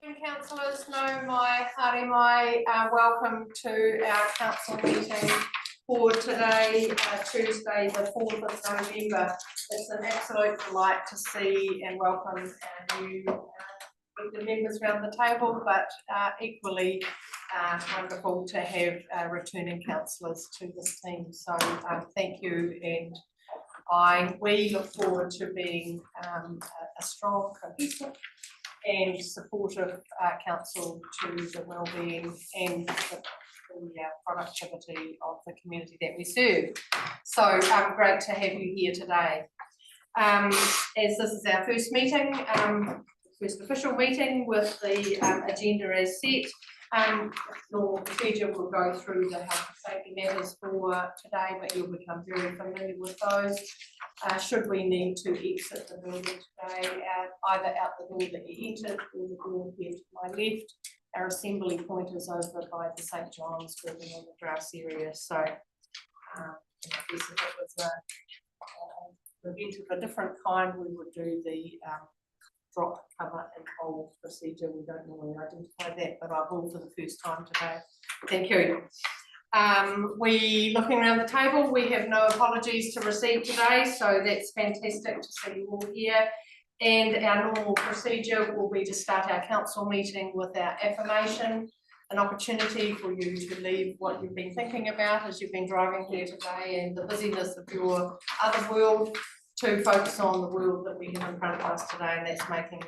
Councillors, no mai, haere mai, welcome to our council meeting for today, Tuesday the 4th of November. It's an absolute delight to see and welcome our new the members around the table, but equally wonderful to have returning councillors to this team. So thank you, and we look forward to being a strong, cohesive and supportive council to the wellbeing and the productivity of the community that we serve. So great to have you here today. As this is our first meeting, first official meeting with the agenda as set, normal procedure will go through the health and safety matters for today, but you'll become very familiar with those. Should we need to exit the building today, either out the door that you entered or the door here to my left, our assembly point is over by the St. John's building in the grass area. So I guess if it was an event of a different kind, we would do the drop, cover and hold procedure. We don't normally identify that, but I will for the first time today. Thank you. Looking around the table, we have no apologies to receive today, so that's fantastic to see you all here. And our normal procedure will be to start our council meeting with our affirmation, an opportunity for you to leave what you've been thinking about as you've been driving here today and the busyness of your other world, to focus on the world that we have in front of us today, and that's making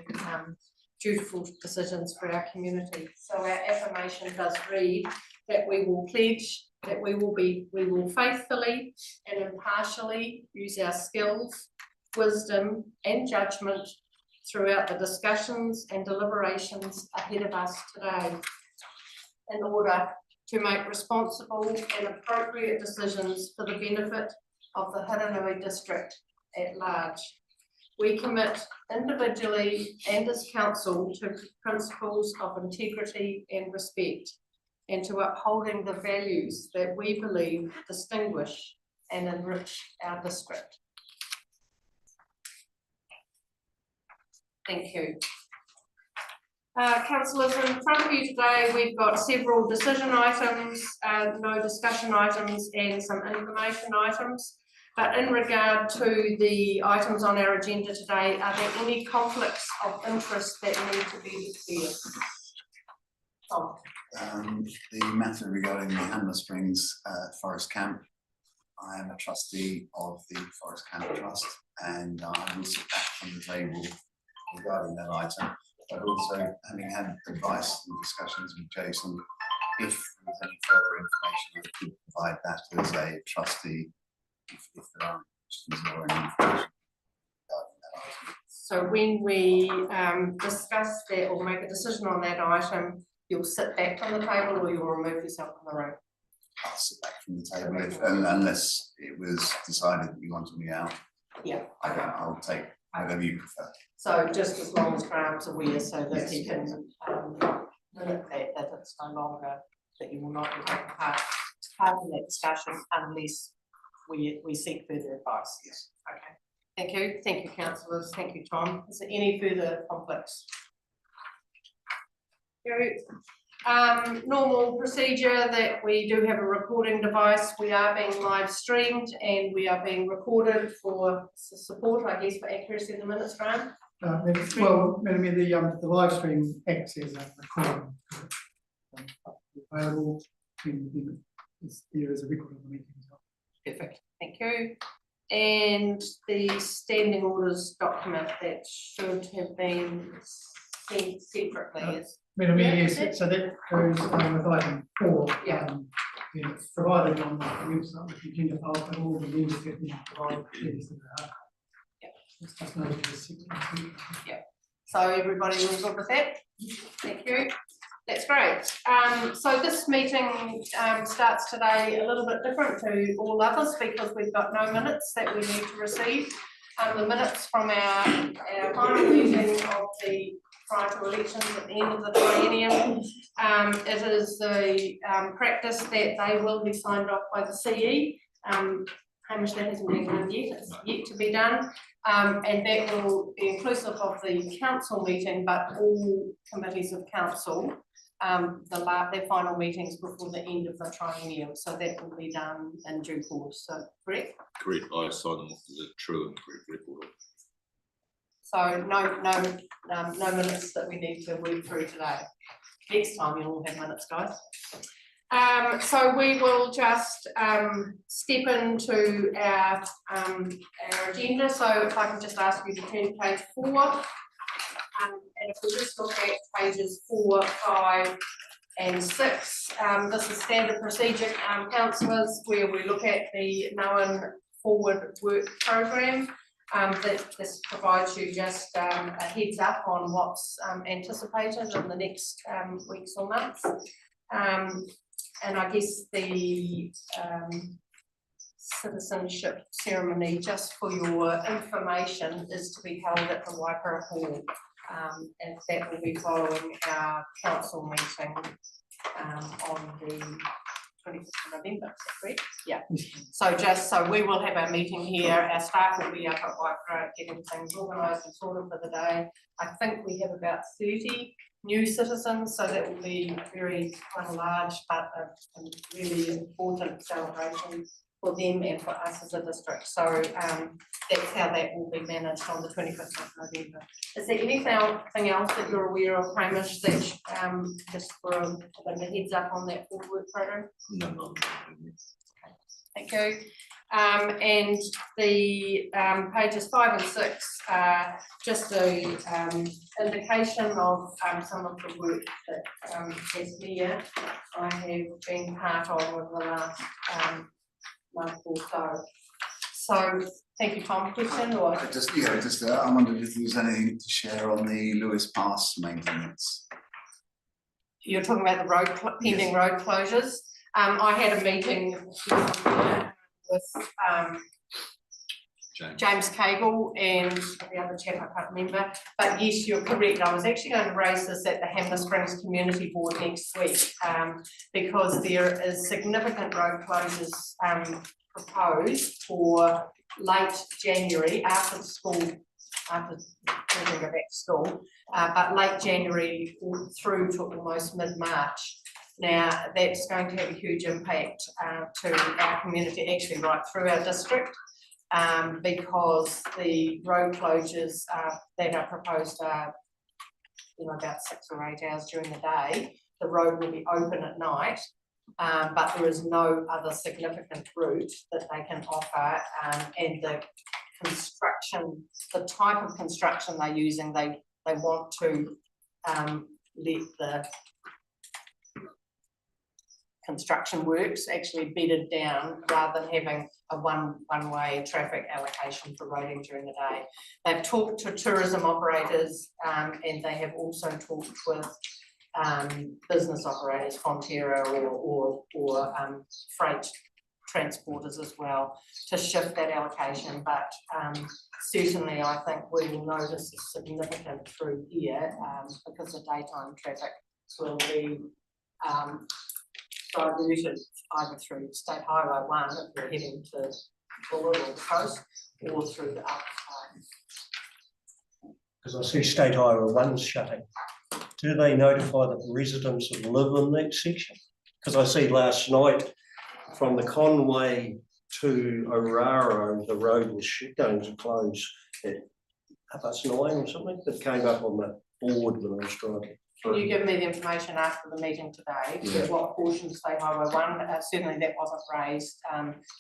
dutiful decisions for our community. So our affirmation does read that we will pledge that we will faithfully and impartially use our skills, wisdom and judgment throughout the discussions and deliberations ahead of us today in order to make responsible and appropriate decisions for the benefit of the Haranui district at large. We commit individually and as council to principles of integrity and respect, and to upholding the values that we believe distinguish and enrich our district. Thank you. Councillors, in front of you today we've got several decision items, no discussion items and some information items. But in regard to the items on our agenda today, are there any conflicts of interest that need to be declared? Tom. The matter regarding the Hanmer Springs Forest Camp, I am a trustee of the Forest Camp Trust, and I will sit back from the table regarding that item, but also having had advice and discussions with Jason, if there's any further information I could provide that as a trustee, if there are questions or any information regarding that item. So when we discuss that or make a decision on that item, you'll sit back from the table or you'll remove yourself from the room? I'll sit back from the table unless it was decided that you wanted me out. Yeah. Okay. I'll take whatever you prefer. So just as long as Graham's aware, so that yes, he can limit that it's no longer, that you will not be taking part in that discussion unless we seek further advice. Yes. Okay. Thank you, councillors. Thank you, Tom. Is there any further conflicts? Normal procedure that we do have a recording device. We are being live streamed and we are being recorded for support, I guess, for accuracy in the minutes, Graham. Well, the live stream acts as a recording available. There is a record of the meeting as well. Perfect, thank you. And the standing orders document that should have been sent separately is. Yes, so that goes with item 4. Yeah. It's provided on the website with the agenda file, but all the members get them provided copies of the hard copy. Yeah. It's just noted as 6%. Yeah. So everybody will good with that? Thank you. That's great. So this meeting starts today a little bit different to all others because we've got no minutes that we need to receive. The minutes from our final meeting of the prior to elections at the end of the triennium. It is the practice that they will be signed off by the CE Hamish, that hasn't been done yet, it's yet to be done. And that will be inclusive of the council meeting, but all committees of council, their final meetings before the end of the triennium, so that will be done in due course, so correct? Correct, I sign them off as a true and correct record. So no minutes that we need to work through today. Next time you'll all have minutes, guys. So we will just step into our agenda. So if I can just ask you to turn to page 4. And if we just look at pages 4, 5 and 6, this is standard procedure, councillors, where we look at the known forward work programme. This provides you just a heads up on what's anticipated in the next weeks or months. And I guess the citizenship ceremony, just for your information, is to be held at the Waipara Hall. And that will be following our council meeting on the 25th of November, is that correct? Yeah. So we will have our meeting here, our staff will be up at Waipara getting things organised and sorted for the day. I think we have about 30 new citizens, so that will be quite a large but a really important celebration for them and for us as a district. So that's how that will be managed on the 25th of November. Is there anything else that you're aware of, Hamish, that just for a bit of a heads up on that forward work programme? No. Thank you. And the pages 5 and 6 just an indication of some of the work that as Mayor I have been part of over the last month or so. So thank you, Tom. Question or I wondered if there was anything to share on the Lewis Pass maintenance. You're talking about the road pending road closures. I had a meeting with James Cable and the other chap I can't remember, but yes, you're correct. I was actually going to raise this at the Hanmer Springs Community Board next week because there is significant road closures proposed for late January after children go back to school, but late January through to almost mid-March. Now, that's going to have a huge impact to our community, actually right through our district, because the road closures that are proposed are about 6 or 8 hours during the day. The road will be open at night, but there is no other significant route that they can offer, and the construction, the type of construction they're using, they want to let the construction works actually bedded down rather than having a one-way traffic allocation for roading during the day. They've talked to tourism operators and they have also talked with business operators, Fonterra or freight transporters as well, to shift that allocation. But certainly I think we will notice a significant through here because the daytime traffic will be diverted either through State Highway 1 if we're heading to Buller or the coast, or through the other side. Because I see State Highway 1's shutting. Do they notify the residents that live in that section? Because I see last night from the Conway to Oraro, the road was going to close at 9:30 or something. That came up on the board when I was driving. Can you give me the information after the meeting today? Yeah. What portion of State Highway 1? Certainly that wasn't raised.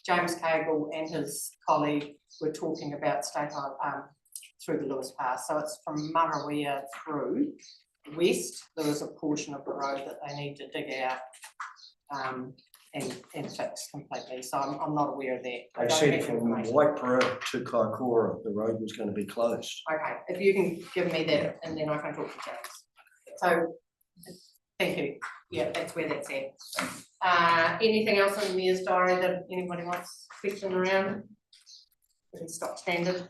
James Cable and his colleague were talking about State Highway through the Lewis Pass. So it's from Marawea through west. There is a portion of the road that they need to dig out and fix completely. So I'm not aware of that. They said from Waipara to Kaikoura the road was going to be closed. Okay, if you can give me that and then I can talk to James. So, thank you. Yeah, that's where that's at. Anything else in the Mayor's diary that anybody wants to question around? We can stop standard.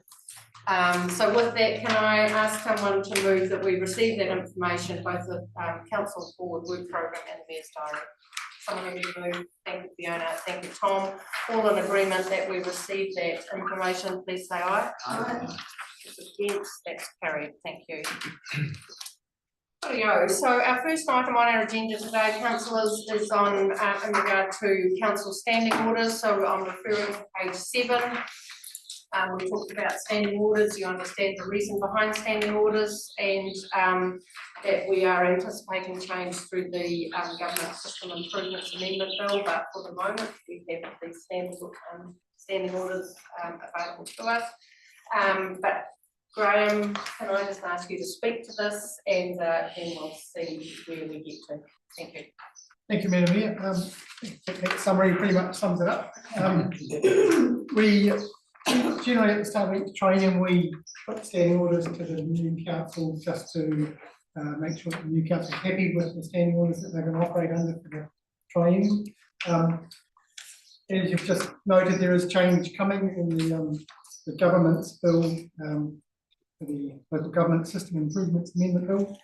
So with that, can I ask someone to move that we receive that information, both the Council Forward Work Programme and the Mayor's diary? someone who moved, thank you Fiona, thank you Tom, all in agreement that we received that information, please say aye. Against, that's carried, thank you. Rightio, so our first item on our agenda today, councillors, is on in regard to council standing orders, so I'm referring to page 7. We talked about standing orders, you understand the reason behind standing orders, and that we are anticipating change through the Government System Improvements Amendment Bill, but for the moment we have these standing orders available to us. But Graham, can I just ask you to speak to this, and then we'll see where we get to. Thank you. Thank you, Madam Mayor. That summary pretty much sums it up. We generally at the start of each training, we put standing orders to the new council just to make sure that the new council is happy with the standing orders that they're going to operate under for the training. As you've just noted, there is change coming in the government's bill, for the Local Government System Improvements Amendment Bill.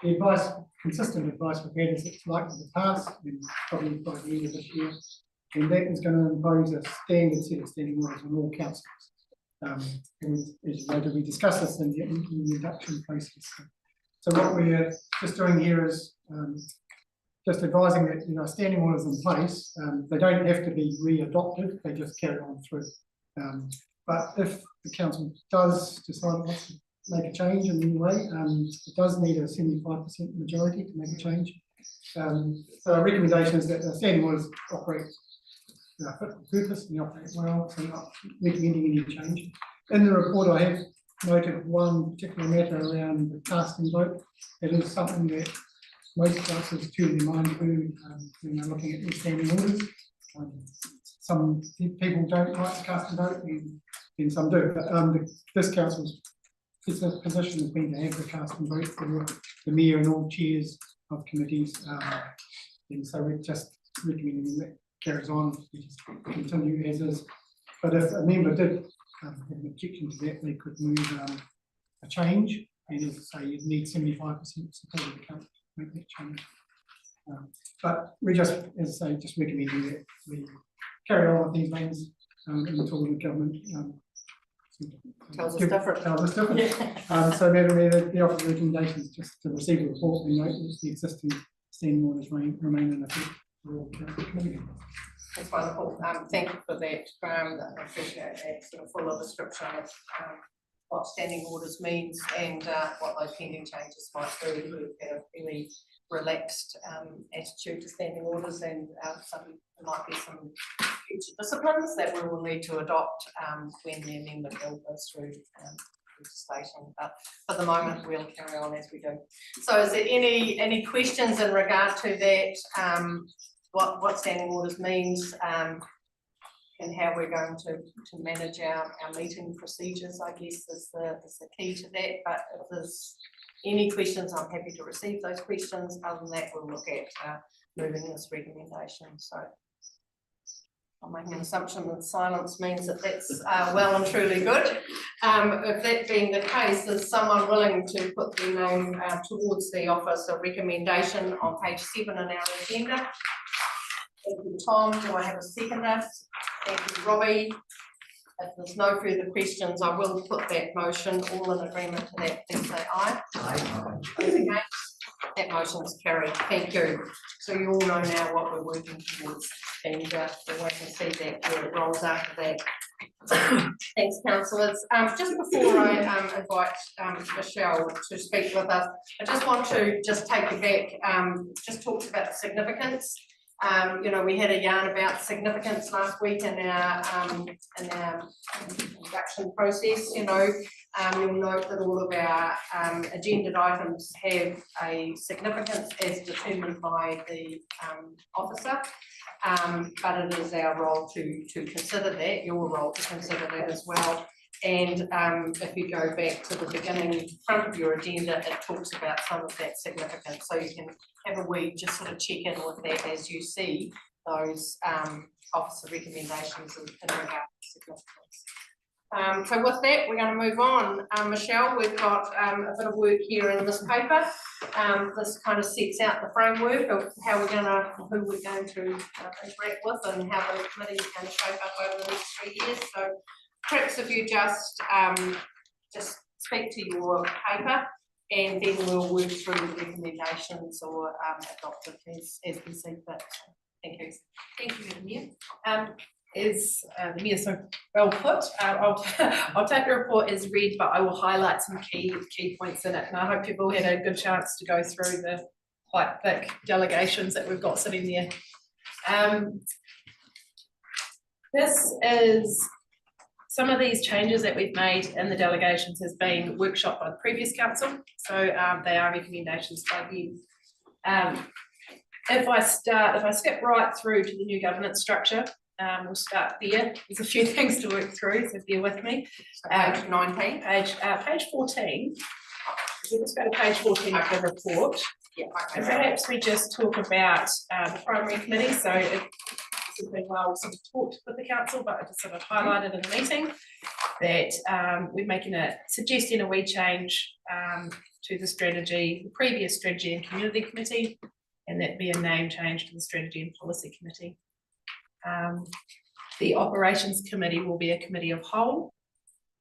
The advice, consistent advice we've had is it's likely to pass, and probably by the end of this year. And that is going to impose a standard set of standing orders on all councils. And as you know, we discussed this in the induction process. So what we're just doing here is just advising that, you know, standing orders in place, they don't have to be re-adopted, they just carry on through. But if the council does decide it wants to make a change in any way, it does need a 75% majority to make a change. So our recommendation is that the standing orders operate fit for purpose and they operate well, so not recommending any change. In the report, I have noted one particular matter around the casting vote. It is something that most councils turn their mind to when they're looking at their standing orders. Some people don't like to cast a vote, and some do. But this council's position has been to have the casting vote for the mayor and all chairs of committees. And so we're just recommending that carries on, we just continue as is. But if a member did have an objection to that, they could move a change, and as I say, you'd need 75% support of the council to make that change. But we just, as I say, just recommending that we carry on with these things until the government Tells us different. Yeah. So Madam Mayor, the office recommendation is just to receive the report and note that the existing standing orders remain in effect for all committees. That's wonderful. Thank you for that, Graham. I appreciate that sort of fuller description of what standing orders means and what those pending changes might do. We've had a really relaxed attitude to standing orders, and there might be some future disciplines that we will need to adopt when the amendment bill goes through legislation. But for the moment, we'll carry on as we do. So, is there any questions in regard to that? What standing orders means, and how we're going to manage our meeting procedures, I guess, is the key to that. But if there's any questions, I'm happy to receive those questions. Other than that, we'll look at moving this recommendation. So I'm making an assumption that silence means that that's well and truly good. If that being the case, is someone willing to put their name towards the office of recommendation on page 7 in our agenda? Thank you, Tom. Do I have a seconder? Thank you, Robbie. If there's no further questions, I will put that motion. All in agreement to that, please say aye. Aye. That motion is carried. Thank you. So you all know now what we're working towards, and we'll wait and see that where it rolls after that. Thanks, councillors. Just before I invite Michelle to speak with us, I just want to take you back. Just talked about the significance. You know, we had a yarn about significance last week in our induction process. You know, you'll note that all of our agenda items have a significance as determined by the officer, but it is our role to consider that, your role to consider that as well. And if you go back to the beginning front of your agenda, it talks about some of that significance. So you can have a wee, just sort of check in with that as you see those officer recommendations in regard to significance. So with that, we're gonna move on. Michelle, we've got a bit of work here in this paper. This kind of sets out the framework of how we're gonna, who we're going to interact with and how the committee is gonna shape up over the next 3 years. So perhaps if you just speak to your paper and then we'll work through the recommendations or adopt it as we see fit. Thank you. Thank you, Madam Mayor. As the Mayor so well put, I'll take the report as read, but I will highlight some key points in it. And I hope you've all had a good chance to go through the quite thick delegations that we've got sitting there. This is some of these changes that we've made in the delegations has been workshopped by the previous council. So they are recommendations by you. If I skip right through to the new governance structure, we'll start there. There's a few things to work through, so bear with me. So page 19. Page 14. Let's go to page 14 of the report. Yeah, And perhaps we just talk about the primary committee. So it's been well sort of talked with the council, but I just sort of highlighted in the meeting that we're suggesting a wee change to the strategy, the previous strategy and community committee, and that be a name change to the strategy and policy committee. The operations committee will be a committee of whole,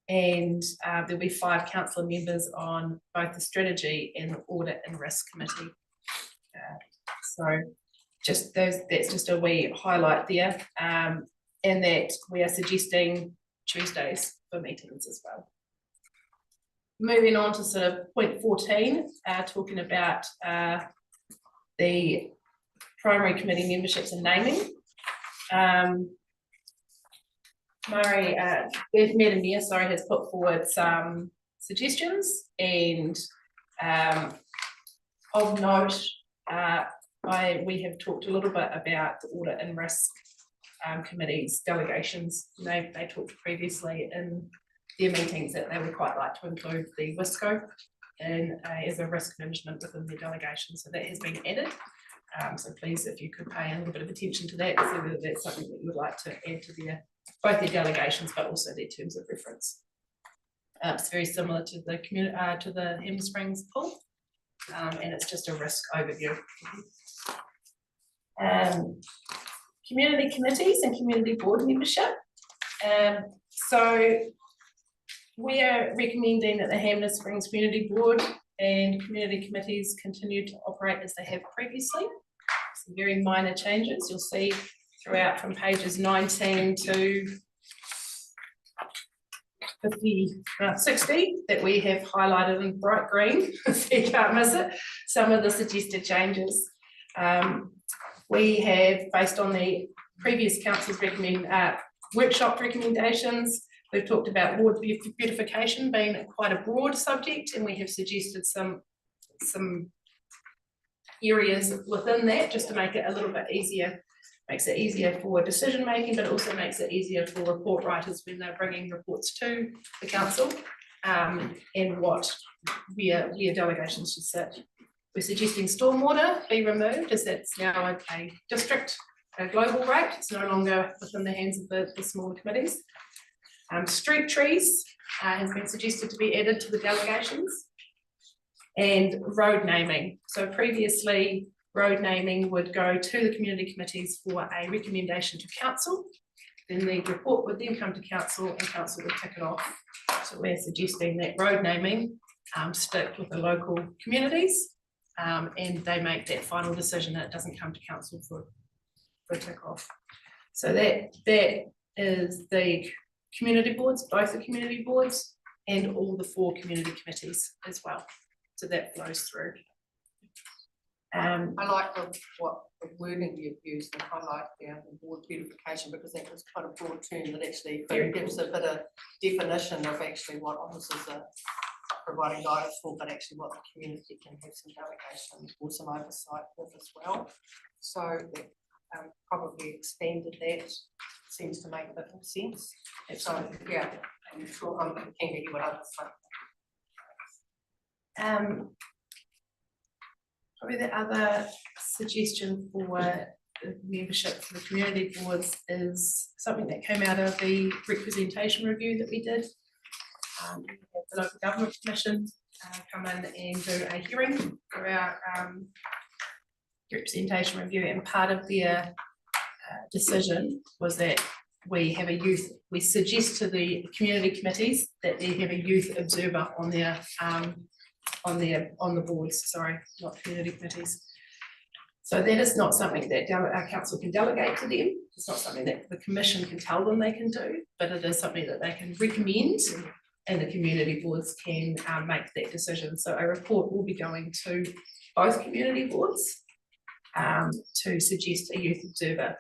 and there'll be 5 councillor members on both the strategy and the audit and risk committee. So that's just a wee highlight there, and that we are suggesting Tuesdays for meetings as well. Moving on to sort of point 14, talking about the primary committee memberships and naming. Madam Mayor, sorry, has put forward some suggestions, and of note, we have talked a little bit about the audit and risk committees, delegations. They talked previously in their meetings that they would quite like to include the WISCO and as a risk management within their delegation. So that has been added. So please, if you could pay a little bit of attention to that, so that that's something that you would like to add to both their delegations, but also their terms of reference. It's very similar to the Hammer Springs pool, and it's just a risk overview. Community committees and community board membership. So we are recommending that the Hammer Springs Community Board and community committees continue to operate as they have previously. Some very minor changes you'll see throughout from pages 19 to 60 that we have highlighted in bright green, so you can't miss it. Some of the suggested changes. We have, based on the previous council's workshop recommendations, we've talked about ward beautification being quite a broad subject, and we have suggested some areas within that just to make it a little bit easier. Makes it easier for decision making, but also makes it easier for report writers when they're bringing reports to the council, and where delegations should sit. We're suggesting stormwater be removed, as that's now a district, a global rate. It's no longer within the hands of the smaller committees. Street trees has been suggested to be added to the delegations, and road naming. So previously, road naming would go to the community committees for a recommendation to council. Then the report would then come to council, and council would tick it off. So we're suggesting that road naming stick with the local communities, and they make that final decision. That it doesn't come to council for tick off. So that is the community boards, both the community boards and all the 4 community committees as well. So that flows through. I like the wording you've used, and I like the board beautification, because that was quite a broad term that actually gives a bit of definition of actually what officers are providing guidance for, but actually what the community can have some delegation or some oversight with as well. So probably expanded that seems to make a bit more sense. So yeah, I'm sure I'm keen to hear what others say. Probably the other suggestion for the membership for the community boards is something that came out of the representation review that we did. We had the local government commission come in and do a hearing for our representation review, and part of their decision was that we suggest to the community committees that they have a youth observer on their on the boards, sorry, not community committees. So that is not something that our council can delegate to them. It's not something that the commission can tell them they can do, but it is something that they can recommend, and the community boards can make that decision. So a report will be going to both community boards to suggest a youth observer.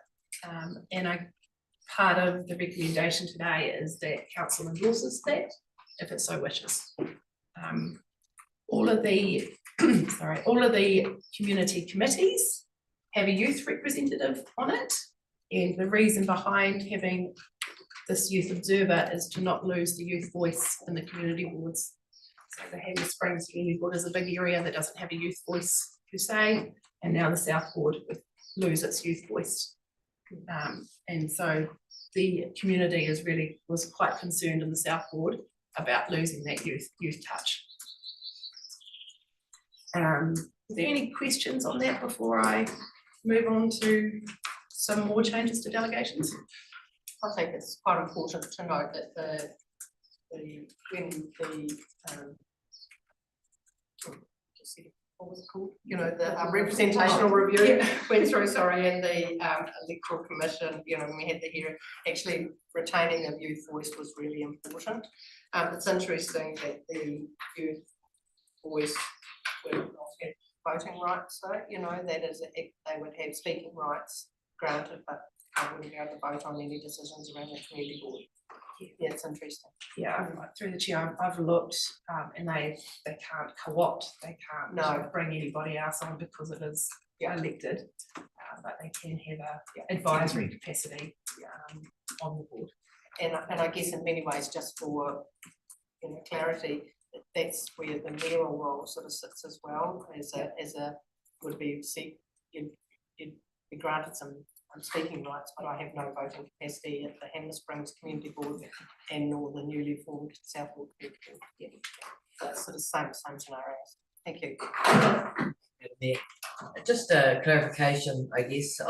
And part of the recommendation today is that council endorses that, if it so wishes. All of the community committees have a youth representative on it, and the reason behind having this youth observer is to not lose the youth voice in the community boards. So the Hanmer Springs Community Board is a big area that doesn't have a youth voice per se, and now the South Board lose its youth voice. And so the community was quite concerned in the South Board about losing that youth touch. Are there any questions on that before I move on to some more changes to delegations? I think it's quite important to note that what was it called? You know, the representational review went through, and the electoral commission, when we had the hearing, actually retaining the youth voice was really important. It's interesting that the youth voice would not have voting rights, so, that is, they would have speaking rights granted, but I wouldn't be able to vote on any decisions around the community board. Yeah, it's interesting. Yeah, through the chair, I've looked, and they can't co-opt, they can't bring anybody else on because it is elected, but they can have a advisory capacity on the board. And I guess in many ways, just for clarity, that's where the mayoral role sort of sits as well, would be you'd be granted some speaking rights, but I have no voting capacity at the Hanmer Springs Community Board and nor the newly formed South Board. So it's sort of same scenarios. Thank you. Yeah. Just a clarification, I guess.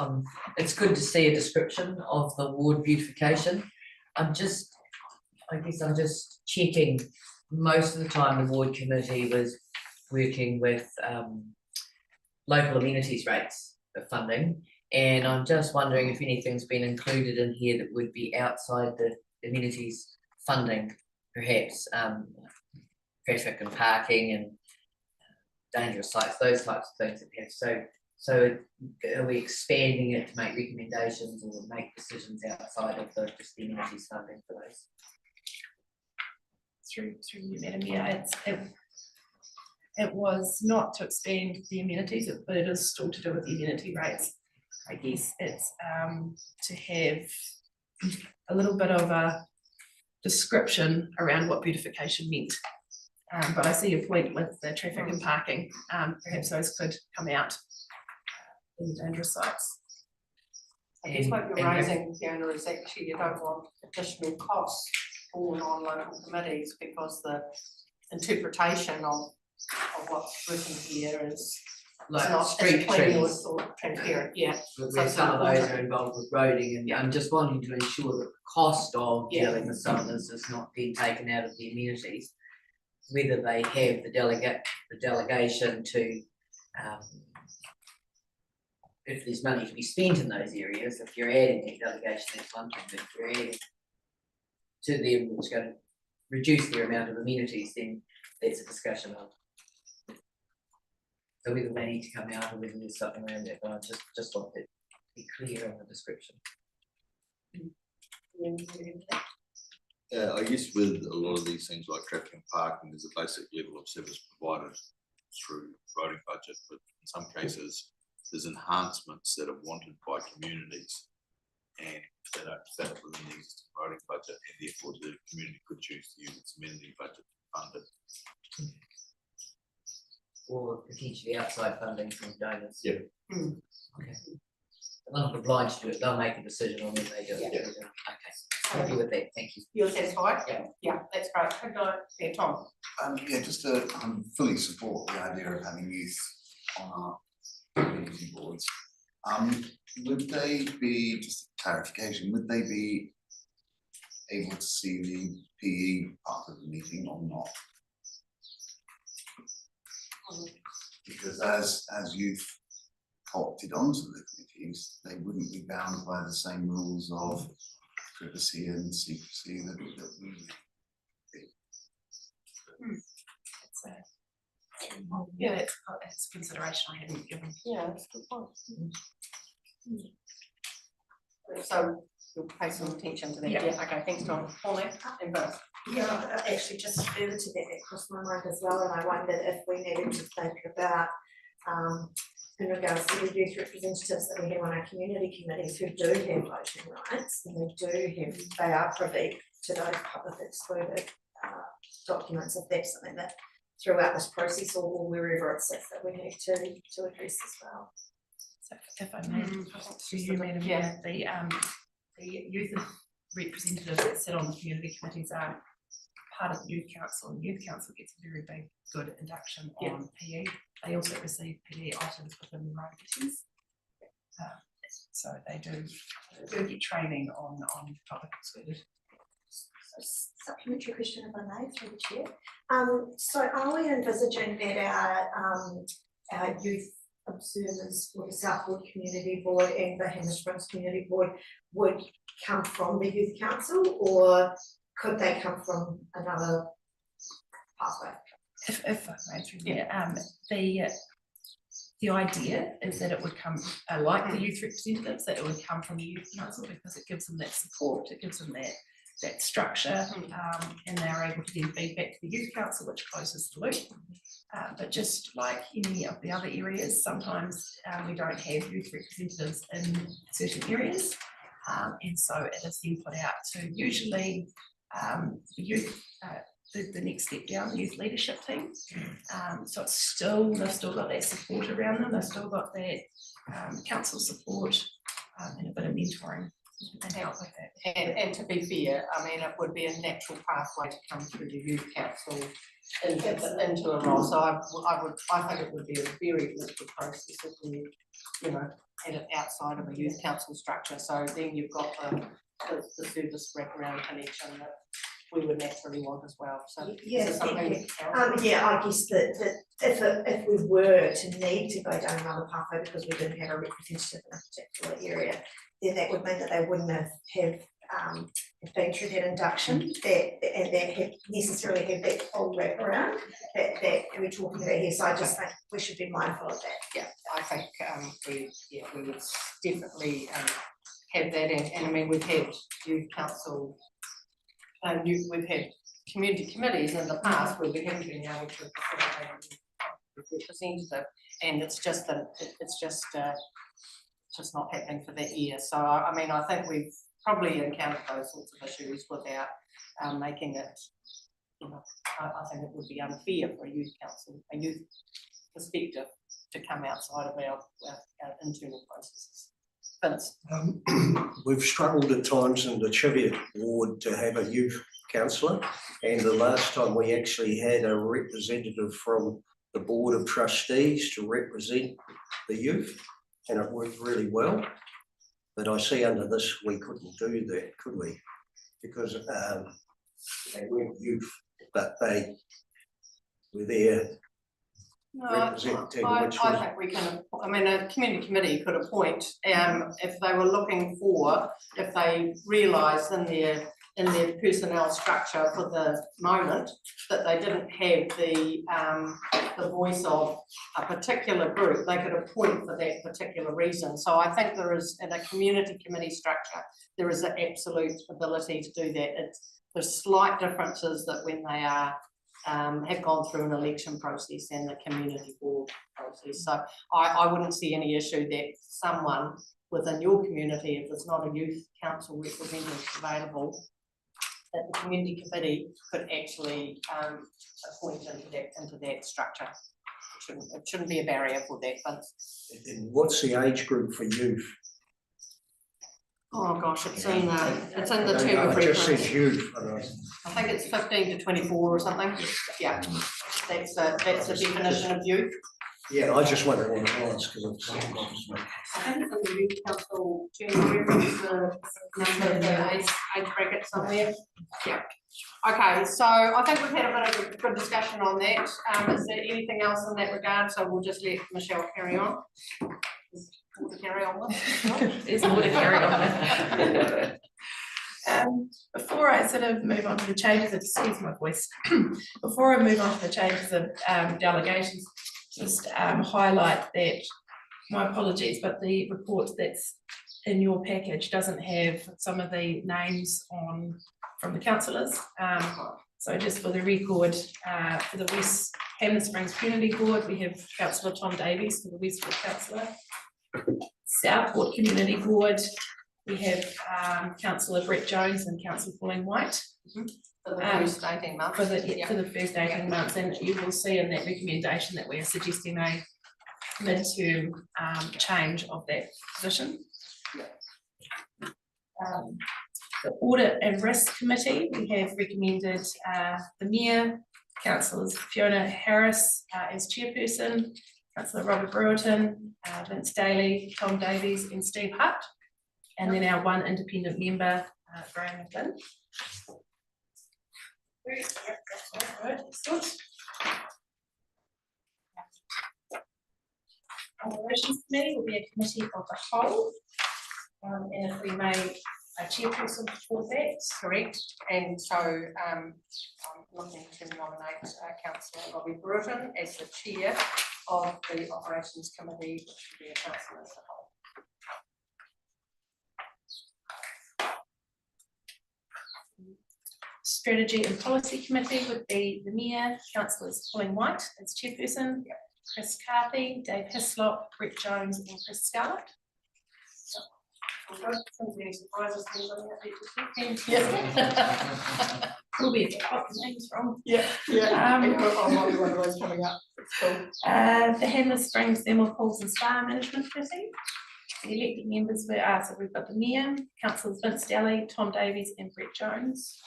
It's good to see a description of the ward beautification. I'm just checking. Most of the time, the ward committee was working with local amenities rates of funding, and I'm just wondering if anything's been included in here that would be outside the amenities funding, perhaps traffic and parking and dangerous sites, those types of things that we have. So are we expanding it to make recommendations or make decisions outside of just the amenities funding for those? Through you, Madam Mayor, it was not to expand the amenities, but it is still to do with the amenity rates. I guess it's to have a little bit of a description around what beautification meant. But I see your point with the traffic and parking. Perhaps those could come out in the dangerous sites. I guess what you're raising, Fiona, is actually you don't want additional costs for non-local committees because the interpretation of what's written here is Like not street clean trees, or transparent. Yeah. where some of those are involved with roading, and I'm just wanting to ensure that the cost of dealing with some of this is not being taken out of the amenities. Whether they have the delegation to, if there's money to be spent in those areas, if you're adding that delegation, that's one thing, but if you're adding to them, which is going to reduce their amount of amenities, then that's a discussion of. So whether they need to come out or whether there's something around that, but I just want it to be clear on the description. I guess with a lot of these things like traffic and parking, there's a basic level of service provided through roading budget, but in some cases there's enhancements that are wanted by communities and they don't fit within the existing roading budget, and therefore the community could choose to use its amenity budget to fund it. Or potentially outside funding from donors. Yeah. Okay. They're not obliged to do it, they'll make a decision on when they do it. Yeah. Okay, happy with that, thank you. You're satisfied? Yeah. Yeah, that's great. Good night. Yeah, Tom. Yeah, just to fully support the idea of having youth on our community boards. Would they be, just a clarification, would they be able to see the PE part of the meeting or not? Because as youth co-opted onto the committees, they wouldn't be bound by the same rules of privacy and secrecy that we do. Yeah, it's a consideration I hadn't given. Yeah, that's a good point. So you'll pay some attention to that. Yeah. Okay, thanks, Tom. Pauline, and Buzz. Yeah, actually just further to that, crossed my mind as well, and I wondered if we needed to think about, in regards to the youth representatives that we have on our community committees who do have voting rights, and they are privy to those public excluded documents, if that's something that throughout this process or wherever it sits that we need to address as well. So if I may, to you, Madam Yeah. Mayor, the youth representatives that sit on the community committees are part of the youth council, and the youth council gets a very big, good induction on PE. They also receive PE items within their own committees. So they do get training on public excluded. Supplementary question if I may, through the chair. So are we envisaging that our youth observers for the Southwood Community Board and the Hammer Springs Community Board would come from the Youth Council, or could they come from another pathway? If I may through there, the idea is that it would come, like the youth representatives, that it would come from the youth council because it gives them that support, it gives them that structure, and they're able to then feed back to the youth council, which closes the loop. But just like any of the other areas, sometimes we don't have youth representatives in certain areas. And so it is then put out to usually the youth, the next step down, the youth leadership team. So it's they've still got that support around them, they've still got that council support and a bit of mentoring and help with that. And to be fair, I mean, it would be a natural pathway to come through the youth council into a role. So I think it would be a very good process if we, had it outside of a youth council structure. So then you've got the service wraparound connection that we would naturally want as well. So Yeah, is there something else? I guess that if we were to need to go down another pathway because we didn't have a representative in a particular area, then that would mean that they wouldn't have been through that induction and that had necessarily had that full wraparound that we're talking about here. So I just think we should be mindful of that. Yeah, I think we would definitely have that, and I mean we've had youth council, we've had community committees in the past where we haven't been able to facilitate a representative, and it's just not happening for that year. So I mean I think we've probably encountered those sorts of issues without making it, I think it would be unfair for a youth council, a youth perspective to come outside of our internal processes. Vince? We've struggled at times in the Cheviot ward to have a youth councillor, and the last time we actually had a representative from the Board of Trustees to represent the youth, and it worked really well. But I see under this we couldn't do that, could we? Because they weren't youth, but they were there representing, which I was think we can, I mean, a community committee could appoint, if they were looking for, if they realised in their personnel structure for the moment that they didn't have the voice of a particular group, they could appoint for that particular reason. So I think there is, in a community committee structure, there is an absolute ability to do that. There's slight differences that when they are have gone through an election process and the community board process. So I wouldn't see any issue that someone within your community, if there's not a youth council representative available, that the community committee could actually appoint into that structure. It shouldn't be a barrier for that. But and what's the age group for youth? Oh gosh, it's in the term of It just says reference. huge. I think it's 15 to 24 or something. Yeah, that's the definition of youth. Yeah, I just wondered what it was, because it's. I think it's in the youth council general reference, the number of the age bracket somewhere. Yeah. Okay, so I think we've had a bit of a good discussion on that. Is there anything else in that regard? So we'll just let Michelle carry on. More to carry on with? There's more to carry on with. Before I sort of move on to the changes, excuse my voice, before I move on to the changes of delegations, just highlight that, my apologies, but the report that's in your package doesn't have some of the names on from the councillors. So just for the record, for the West Hamlin Springs Community Board, we have Councillor Tom Davies for the Westwood Councillor. Southport Community Board, we have Councillor Brett Jones and Councillor Pauline White. For the first 18 months. For the first 18 months, and you will see in that recommendation that we are suggesting a midterm change of that position. The Audit and Risk Committee, we have recommended the Mayor, Councillors Fiona Harris as chairperson, Councillor Robert Brewerton, Vince Daly, Tom Davies and Steve Hutt, and then our one independent member, Graham McLean. Operations Committee will be a committee of the whole, and if we may, a chairperson for that. Correct, and so I'm looking to nominate Councillor Robbie Brewerton as the chair of the Operations Committee, which should be a councillor as a whole. Strategy and Policy Committee would be the Mayor, Councillors Pauline White as chairperson, Chris Carthy, Dave Hislop, Brett Jones and Chris Scarlett. Any surprises? Will be a top names from. Yeah. I might be one of those coming up. It's cool. The Hamlin Springs Thermal Pools and Spa Management Committee. The elected members were, so we've got the Mayor, Councillors Vince Daly, Tom Davies and Brett Jones.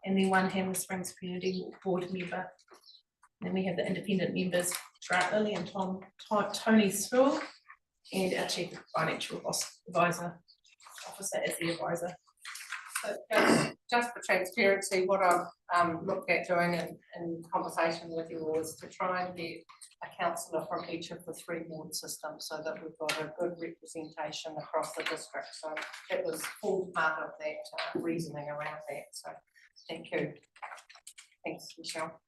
And then one Hamlin Springs Community Board member. Then we have the independent members, Grant Lilly and Tony Sproul, and our Chief Financial Officer as the advisor. So just for transparency, what I've looked at doing in conversation with you all is to try and get a councillor from each of the 3 ward systems so that we've got a good representation across the district. So it was all part of that reasoning around that. So thank you. Thanks, Michelle.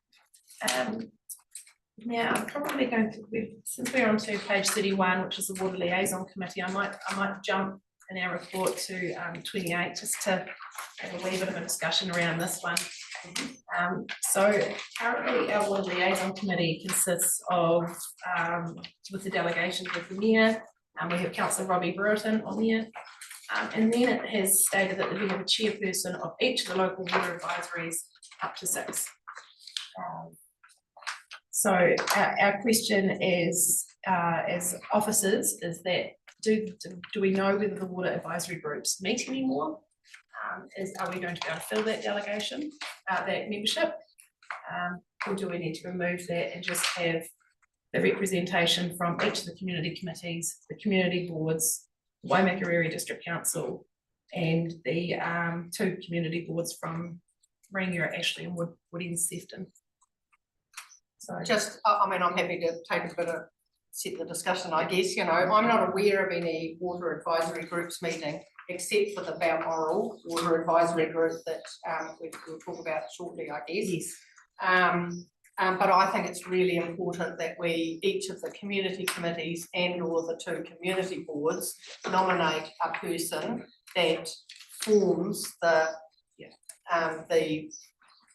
Now, I'm probably going to, since we're on to page 31, which is the Water Liaison Committee, I might jump in our report to 28 just to have a wee bit of a discussion around this one. So currently our Water Liaison Committee consists of, with the delegations with the Mayor, we have Councillor Robbie Brewerton on there, and then it has stated that we have a chairperson of each of the local water advisories up to 6. So our question is, as officers, is that do we know whether the water advisory groups meet anymore? Are we going to be able to fill that delegation, that membership? Or do we need to remove that and just have the representation from each of the community committees, the community boards, Waimakariri Area District Council, and the 2 community boards from Rangiora, Ashley and Wood End Sefton? So Just, I mean, I'm happy to take a bit of, set the discussion, I guess, you know, I'm not aware of any water advisory groups meeting, except for the Balmoral Water Advisory Group that we'll talk about shortly, I guess. yes. But I think it's really important that we, each of the community committees and or the 2 community boards nominate a person that forms the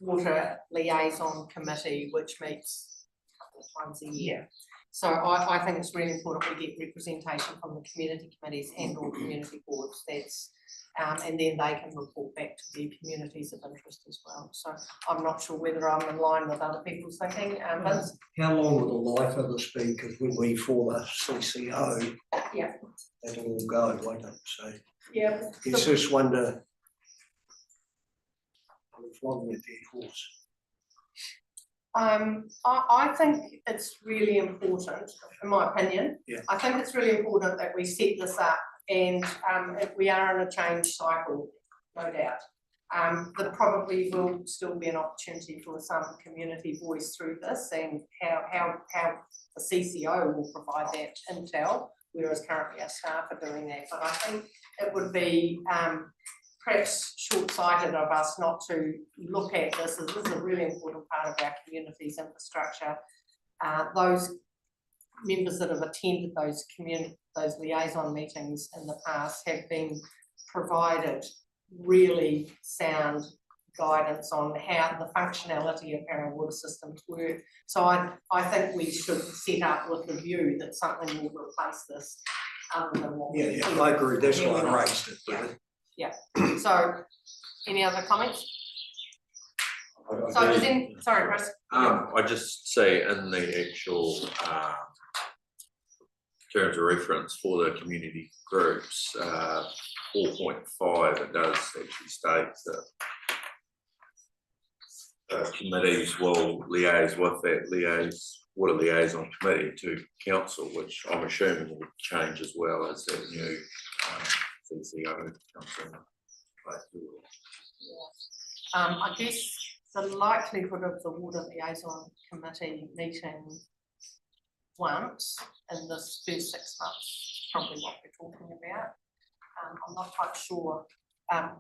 Water Liaison Committee, which meets a couple of times a year. So I think it's really important we get representation from the community committees and or community boards. That's and then they can report back to the communities of interest as well. So I'm not sure whether I'm in line with other people's thinking. Vince? How long will the life of this be? Because when we form a CCO, Yeah. That'll all go, won't it? So Yeah. it's just wonder. I'm flogging a dead horse. I think it's really important, in my opinion. Yeah. I think it's really important that we set this up and, if we are in a change cycle, no doubt. There probably will still be an opportunity for some community voice through this and how the CCO will provide that intel, whereas currently our staff are doing that. But I think it would be, perhaps short-sighted of us not to look at this, as this is a really important part of our community's infrastructure. Those members that have attended those liaison meetings in the past have been provided really sound guidance on how the functionality of how our water systems work. So I think we should set up with the view that something will replace this, other than what. Yeah, I agree, that's why I raised it. But Yeah, so, any other comments? So, sorry, Chris. I just say in the actual, terms of reference for the community groups, 4.5, it does actually state that committees will liaise with that water liaison committee to council, which I'm assuming will change as well as that new CCO comes in. I guess the likelihood of the water liaison committee meeting once in this first 6 months, probably what we're talking about. I'm not quite sure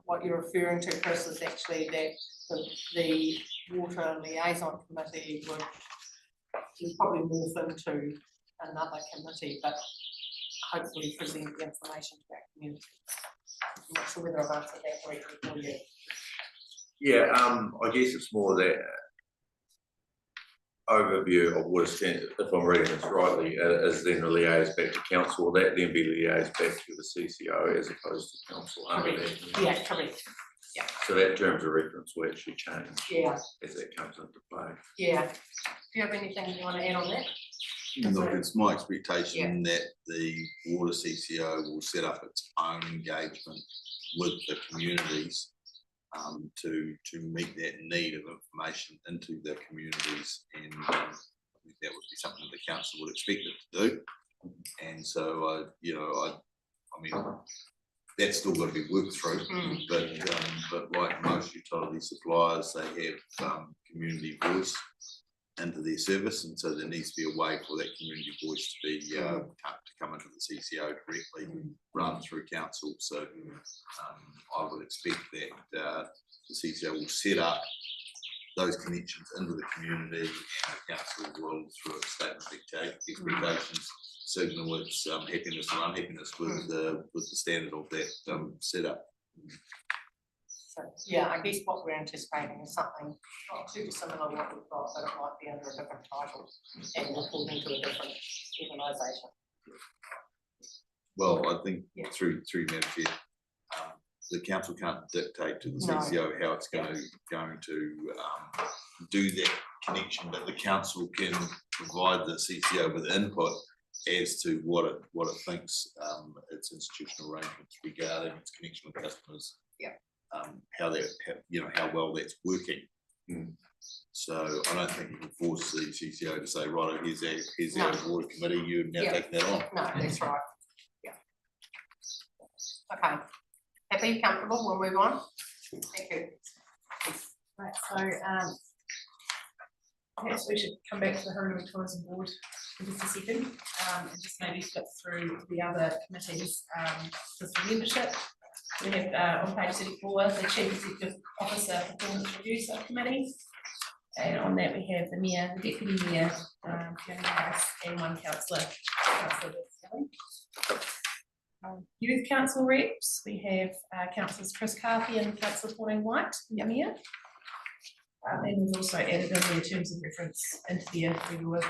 what you're referring to, Chris, is actually that the water liaison committee would probably morph into another committee, but hopefully present the information to our community. I'm not sure whether I've answered that correctly for you. Yeah, I guess it's more that overview of water standard, if I'm reading this rightly, is then liaised back to council. Will that then be liaised back to the CCO as opposed to council? Yeah, correct. Yeah. So that terms of reference will actually change. Yeah. As that comes into play. Yeah. Do you have anything you want to add on that? Look, it's my expectation that the water CCO will set up its own engagement with the communities to meet that need of information into the communities, and I think that would be something the council would expect it to do. And so, I mean, that's still got to be worked through, but like most utility suppliers, they have community voice into their service, and so there needs to be a way for that community voice to be to come into the CCO directly rather than through council. So I would expect that the CCO will set up those connections into the community, and the council will, through a statement of expectations, signal its happiness or unhappiness with the standard of that setup. So, yeah, I guess what we're anticipating is something not too dissimilar to what we've got, but it might be under a different title and reporting to a different organisation. Well, I think through Madam Chair, the council can't dictate to the CCO how it's going to do that connection, but the council can provide the CCO with input as to what it thinks its institutional arrangements regarding its connection with customers. Yeah. How well that's working. So I don't think you can force the CCO to say, right, here's our water committee, you're now taking that on. No, that's right. Yeah. Okay. Happy, comfortable, we'll move on. Thank you. Right, so perhaps we should come back to the Haurunui Tourism Board in just a second, and just maybe flip through the other committees just for membership. We have on page 34 the Chief Executive Officer Performance Review Subcommittee, and on that we have the Mayor, the Deputy Mayor, Fiona Harris, and one councillor. Youth Council reps, we have councillors Chris Carthy and Councillor Pauline White, the Mayor. And we've also added in their terms of reference into the regular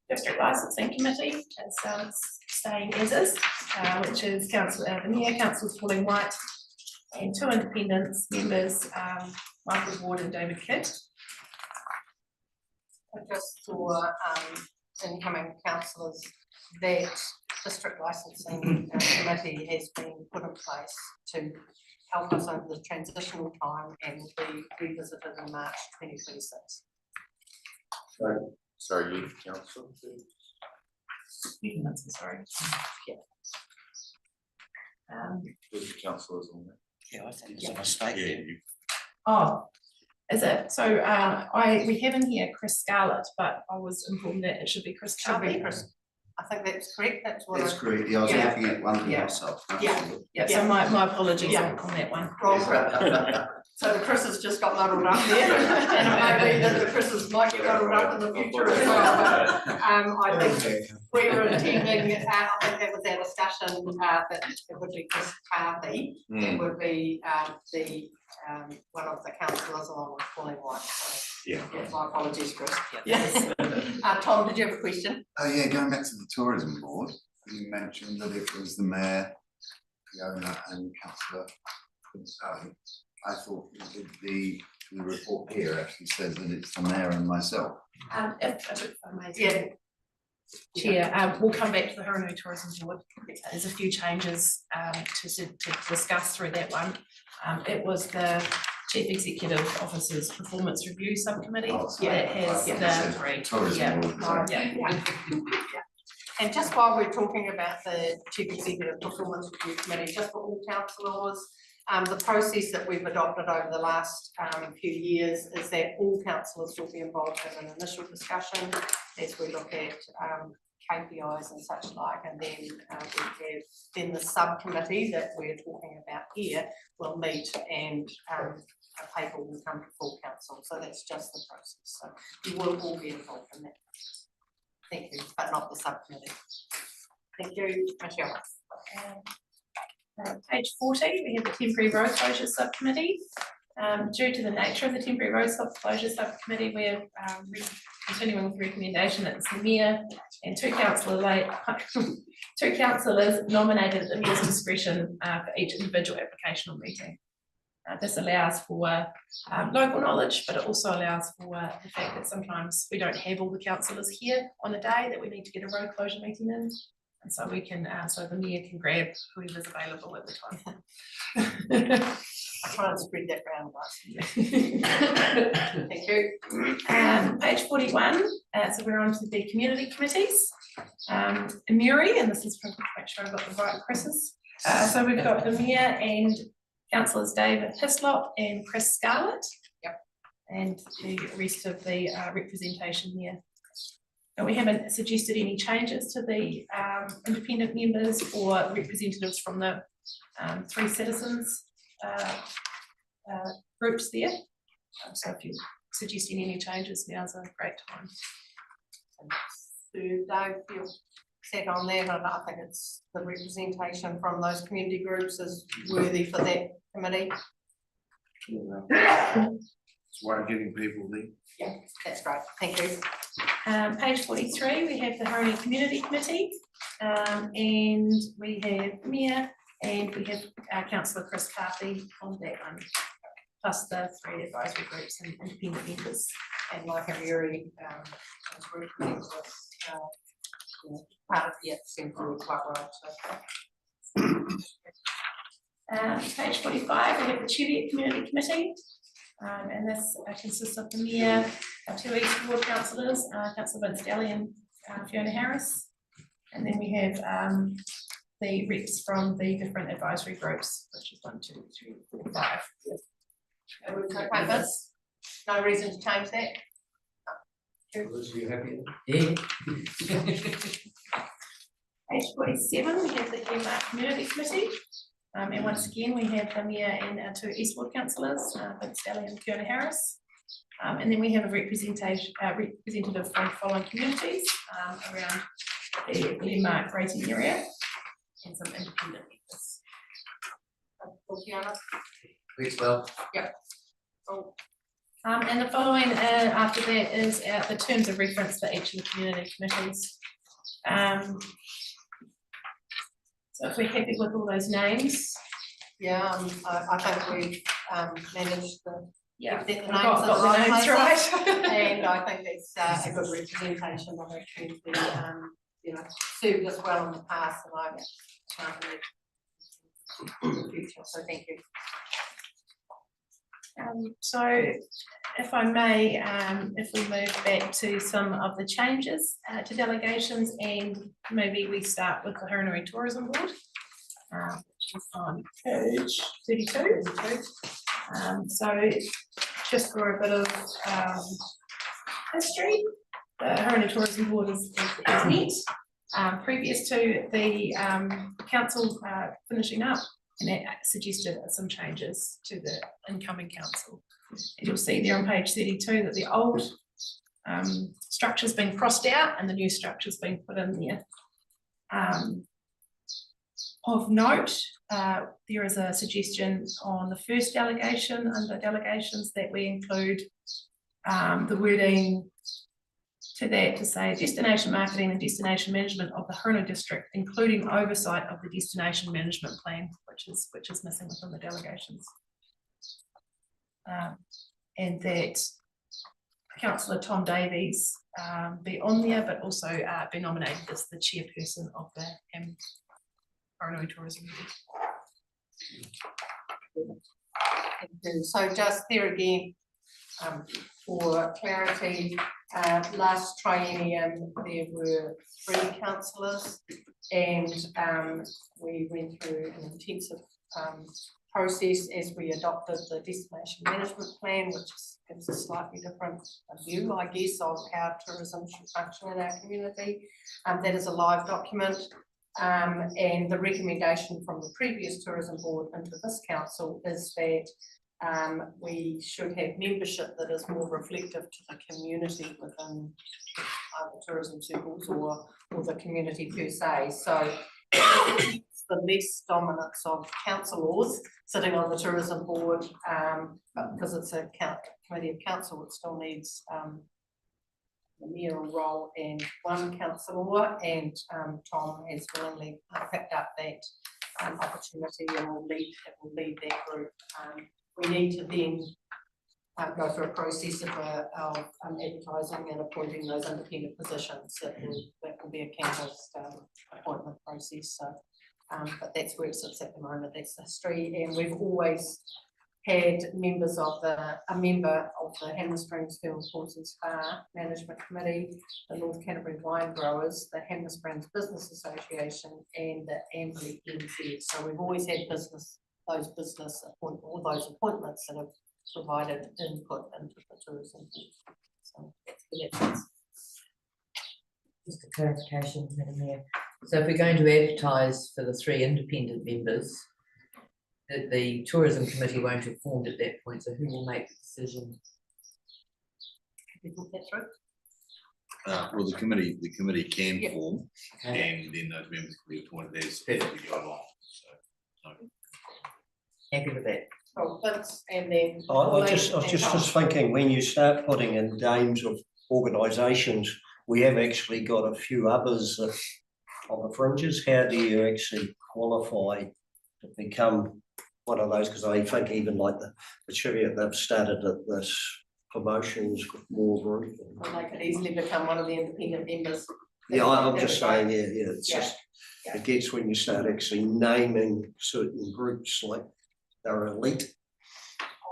District Licensing Committee. It's staying as is, which is the Mayor, Councillors Pauline White, and two independents members, Michael Ward and David Kidd. I just saw incoming councillors, that district licensing committee has been put in place to help us over the transitional time and will be revisited in March 2026. Sorry, youth council. Sorry. There's councillors on there. Yeah, I think it's a mistake. Oh, is it? So we have in here Chris Scarlett, but I was informed that it should be Chris Should be Carthy. Chris. I think that's correct. That's what That's I. great, yeah, I was Yeah. looking at one Yeah. myself. Yeah. absolutely. Yeah, so my apologies Yeah. on that one. Wrong. So the Chris's just got muddled up there, and it may be that the Chris's might get muddled up in the future as well, but, I think we were intending, I think that was our discussion, that it would be Chris Carthy, it would be, one of the councillors along with Pauline White, so. Yeah. My apologies, Chris. Yes. Tom, did you have a question? Oh, yeah, going back to the tourism board, you mentioned that it was the mayor, Fiona and councillor. I thought that the report here actually says that it's the mayor and myself. If I may. Yeah. Chair, we'll come back to the Haranui Tourism Board. There's a few changes to discuss through that one. It was the Chief Executive Officer's Performance Review Subcommittee that has the Tourism board. sorry. yeah. And just while we're talking about the Chief Executive Performance Review Committee, just for all councillors, the process that we've adopted over the last few years is that all councillors will be involved in an initial discussion as we look at KPIs and such like, and then the subcommittee that we're talking about here will meet and a paper will come to full council. So that's just the process. So you will all be involved in that. Thank you, but not the subcommittee. Thank you, Michelle. Page 40, we have the Temporary Road Closure Subcommittee. Due to the nature of the Temporary Road Closure Subcommittee, we're continuing with the recommendation that it's the mayor and two councillors nominated at the mayor's discretion for each individual application or meeting. This allows for local knowledge, but it also allows for the fact that sometimes we don't have all the councillors here on a day that we need to get a road closure meeting in. And so we can, so the mayor can grab whoever's available at the time. I try and spread that round, guys. Thank you. Page 41, so we're on to the community committees. Murray, and this is to make sure I've got the right Chris's. So we've got the mayor and councillors David Hislop and Chris Scarlett. Yep. And the rest of the representation there. And we haven't suggested any changes to the independent members or representatives from the three citizens groups there. So if you're suggesting any changes, now's a great time. Do Dave feel set on that? And I think it's the representation from those community groups is worthy for that committee. It's one of getting people there. Yeah, that's great. Thank you. Page 43, we have the Haranui Community Committee, and we have Mayor, and we have Councillor Chris Carthy on that one, plus the three advisory groups and independent members. And like a very part of the seems to be quite right. So. Page 45, we have the Cheviot Community Committee. And this consists of the mayor, our two East Ward councillors, Councillor Vince Daly and Fiona Harris. And then we have the reps from the different advisory groups, which is 1, 2, 3, 4, 5. Are we okay with this? No reason to change that? Was you happy? Yeah. Page 47, we have the Glenmark Community Committee. And once again, we have the mayor and our two Eastwood councillors, Vince Daly and Fiona Harris. And then we have a representative from the following communities around the Glenmark rating area and some independent members. Fiona? Please, well. Oh, And the following after that is the terms of reference for each of the community committees. So if we're happy with all those names. yeah, I think we've managed Yeah, Get the I've names in the right names places. right. And I think that's a good representation of the community, you know, served us well in the past and I can't in the future, so thank you. So if I may, if we move back to some of the changes to delegations, and maybe we start with the Haranui Tourism Board, which is on page 32. So just for a bit of history, the Haranui Tourism Board is neat. Previous to the council finishing up, and it suggested some changes to the incoming council. And you'll see there on page 32 that the old structure's been crossed out and the new structure's been put in there. Of note, there is a suggestion on the first delegation under delegations that we include the wording to that to say destination marketing and destination management of the Haranui district, including oversight of the destination management plan, which is missing within the delegations. And that Councillor Tom Davies be on there, but also be nominated as the chairperson of the Haranui Tourism Board. So just there again, for clarity, last triennium there were 3 councillors and we went through an intensive process as we adopted the destination management plan, which gives a slightly different view, I guess, of how tourism should function in our community. That is a live document. And the recommendation from the previous tourism board into this council is that we should have membership that is more reflective to the community within the tourism circles or the community per se. So it's the less dominance of councillors sitting on the tourism board, but because it's a committee of council, it still needs the mayoral role and 1 councillor, and Tom has willingly picked up that opportunity and will lead that group. We need to then go through a process of advertising and appointing those independent positions. That will be a canvassed appointment process. So, but that's where it sits at the moment. That's the history, and we've always had members of a member of the Hanmer Springs Film Sports and Spa Management Committee, the North Canterbury Wine Growers, the Hanmer Springs Business Association, and the Amberley NZ. So we've always had all those appointments that have provided input into the tourism. So that's Just a clarification, Madam Mayor. So if we're going to advertise for the 3 independent members, that the tourism committee won't have formed at that point, so who will make the decision? Have you thought that through? Well, the committee can Yep. form, Okay. and then those members can be appointed as we go along, so. Happy with that. Oh, Vince, and then. I was just thinking, when you start putting in names of organisations, we have actually got a few others that on the fringes. How do you actually qualify to become one of those? Because I think even like the tribute, they've started at this promotions more group. Well, they could easily become one of the independent members. Yeah, I'm just saying, yeah, it's Yeah. just, it gets when you start actually naming certain groups like they're elite.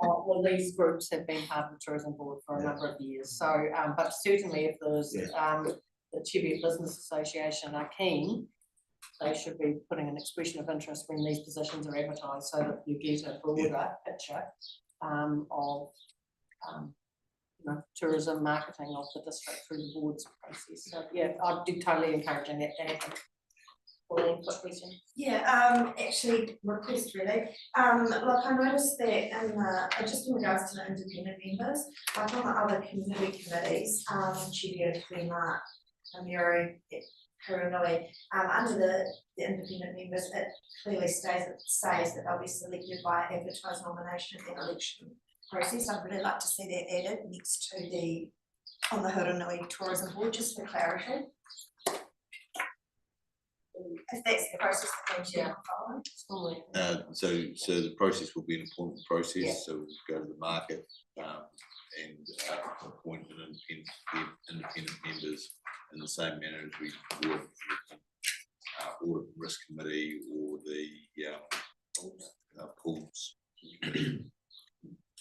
Well, these groups have been part of the tourism board for a number of years, so, but certainly if there's, the Cheviot Business Association are keen, they should be putting an expression of interest when these positions are advertised, so that you get a broader picture of you know, tourism marketing of the district through the board's process. So yeah, I'd be totally encouraging that to happen. Pauline, quick question. Yeah, actually, request really. Like I noticed that in the, just in regards to the independent members, like on the other community committees, Cheviot, Glenmark, Amiri, Haranui, under the independent members, it clearly says that they'll be selected by advertised nomination and election process. I'd really like to see that added next to on the Haranui Tourism Board, just for clarity. If that's the process that we should follow. So the process will be an appointment Yeah. process, so we'll go to the market, and appoint an independent members in the same manner as we would with audit and risk committee or the pools.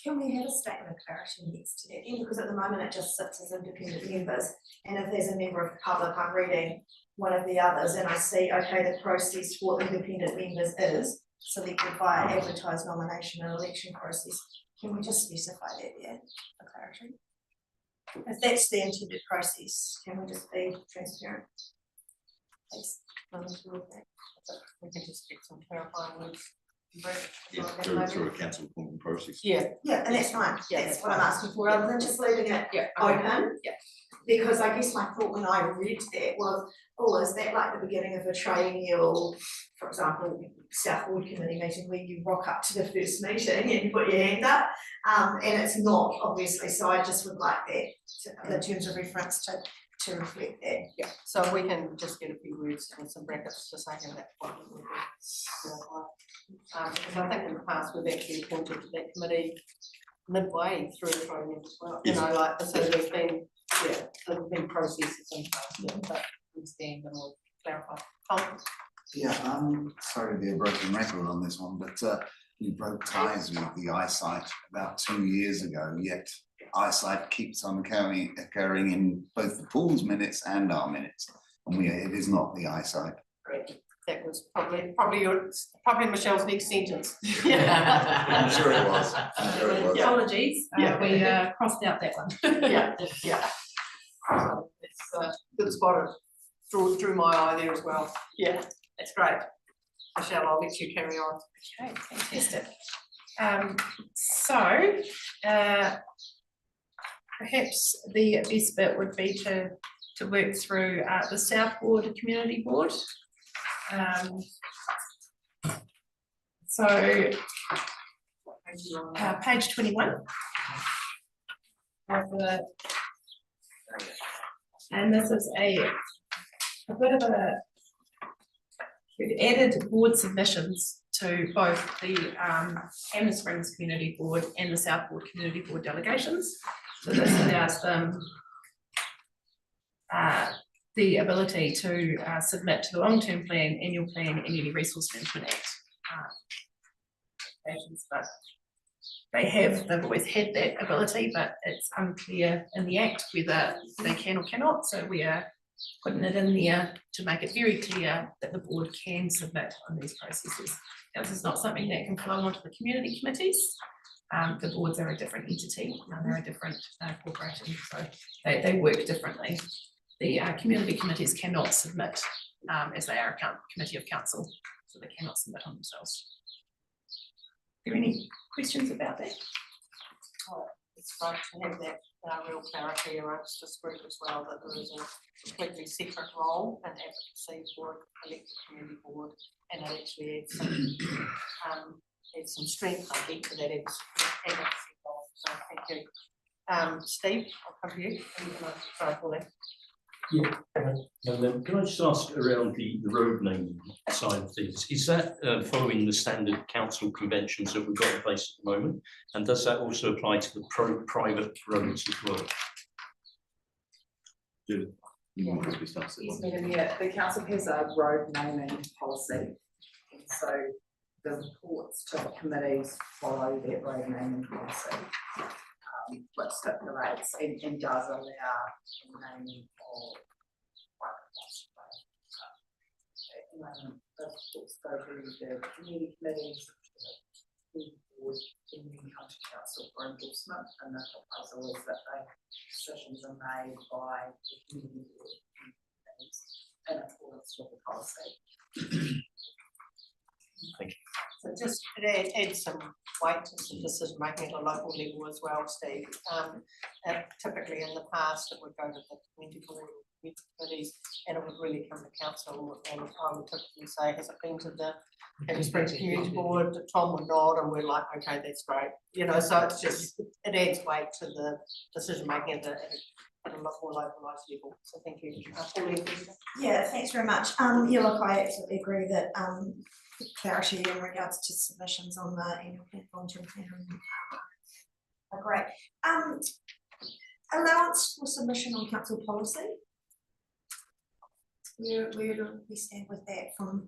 Can we have a statement of clarity next to that then? Because at the moment it just sits as independent members. And if there's a member of the public, I'm reading one of the others and I see, okay, the process for independent members is selected via advertised nomination and election process. Can we just specify that there for clarity? If that's the intended process, can we just be transparent? Thanks. We can just get some clarifying words. Yeah, through a council appointment process. Yeah, Yeah, and that's fine. Yeah, That's what I'm asking for, rather than just leaving it yeah. open. Yeah. Because I guess my thought when I read that was, oh, is that like the beginning of a triennial, for example, South Ward Committee meeting where you rock up to the first meeting and you put your hand up? And it's not, obviously, so I just would like that, the terms of reference to reflect that. Yeah, so we can just get a few words and some brackets to say in that point. Because I think in the past we've actually appointed to that committee midway through the training as well. You know, like, so there's been, there's been processes in past, but understand and we'll clarify. Yeah, sorry to be a broken record on this one, but we broke ties with the eyesight about 2 years ago, yet eyesight keeps on occurring in both the pool's minutes and our minutes. And it is not the eyesight. Correct. That was probably Michelle's next sentence. I'm sure it was. I'm sure it was. Apologies, Yeah. we crossed out that one. Yeah. It's good spotted. Drew my eye there as well. Yeah, that's great. Michelle, I'll let you carry on. Okay, fantastic. So, perhaps the best bit would be to work through the South Ward Community Board. So, page 21. And this is a bit of we've added board submissions to both the Hammer Springs Community Board and the South Ward Community Board delegations. So this allows them the ability to submit to the long-term plan, annual plan, and any resource management act. But they've always had that ability, but it's unclear in the act whether they can or cannot. So we are putting it in there to make it very clear that the board can submit on these processes. Now, this is not something that can flow onto the community committees. The boards are a different entity, they're a different corporation, so they work differently. The community committees cannot submit as they are a committee of council, so they cannot submit on themselves. Are there any questions about that? It's great to have that real clarity amongst this group as well, that there is a completely separate role and advocacy for elected community board, and it actually adds some strength, I think, to that advocacy role. So thank you. Steve, I'll come to you. I'm going to try for that. Yeah, and then can I just ask around the road name side of things, is that following the standard council conventions that we've got in place at the moment? And does that also apply to the private roads as well? You might as well start that Yes, one. Madam Mayor, the council has a road naming policy, and so the reports to the committees follow that road naming policy, which stipulates and does allow the naming of private roads. At the moment, the reports go to the community committees, the board, and then come to council for endorsement, and the proposal is that the decisions are made by the community board in accordance with the policy. Thank you. So just it adds some weight to some decision making at a local level as well, Steve. Typically in the past, it would go to the community board, committees, and it would really come to council. And I would typically say, has it been to the Hammer Springs Community Board? Tom would nod, and we're like, okay, that's great. You know, so it's just it adds weight to the decision making at at a lot more localised level, so thank you. Pauline, please. Yeah, thanks very much. Yeah, look, I absolutely agree that clarity in regards to submissions on the annual plan, long-term plan are great. Allowance for submission on council policy. Where do we stand with that from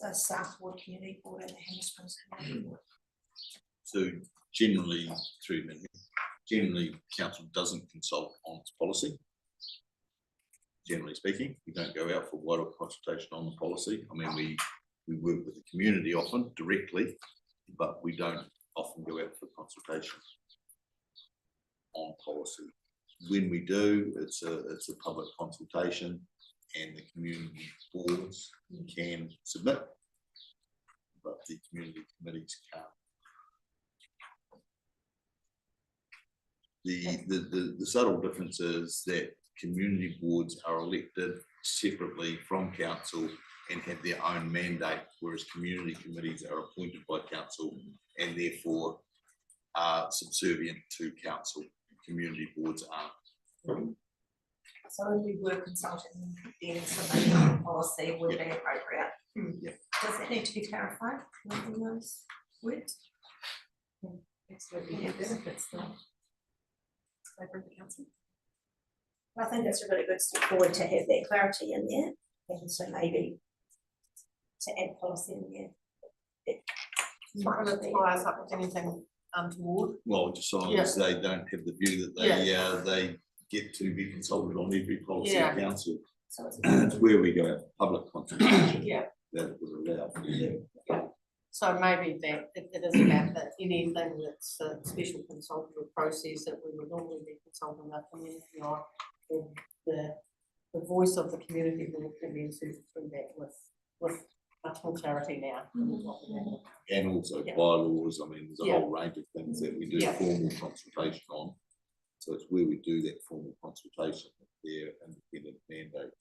the South Ward Community Board and the Hammer Springs Community Board? So generally, generally, council doesn't consult on its policy. Generally speaking, we don't go out for wider consultation on the policy. I mean, we work with the community often directly, but we don't often go out for consultation on policy. When we do, it's a public consultation, and the community boards can submit, but the community committees can't. The subtle difference is that community boards are elected separately from council and have their own mandate, whereas community committees are appointed by council and therefore are subservient to council. Community boards aren't. So if we were consulting, then submission on policy would be appropriate. Yeah. Does that need to be clarified in those words? Absolutely, yeah, benefits the council. I think that's a really good step forward to have that clarity in there, and so maybe to add policy in there. Not going to tie us up with anything untoward. Well, just so long as they don't have the view that they get to be consulted on every policy of council. So it's It's where we go out for public consultation. Yeah. That would allow. So maybe that it is about that anything that's a special consultative process that we would normally be consulting our community on, the voice of the community will be inserted through that with much more clarity now. And also bylaws, I mean, there's a whole range of things that we do Yeah. formal consultation on. So it's where we do that formal consultation, their independent mandate.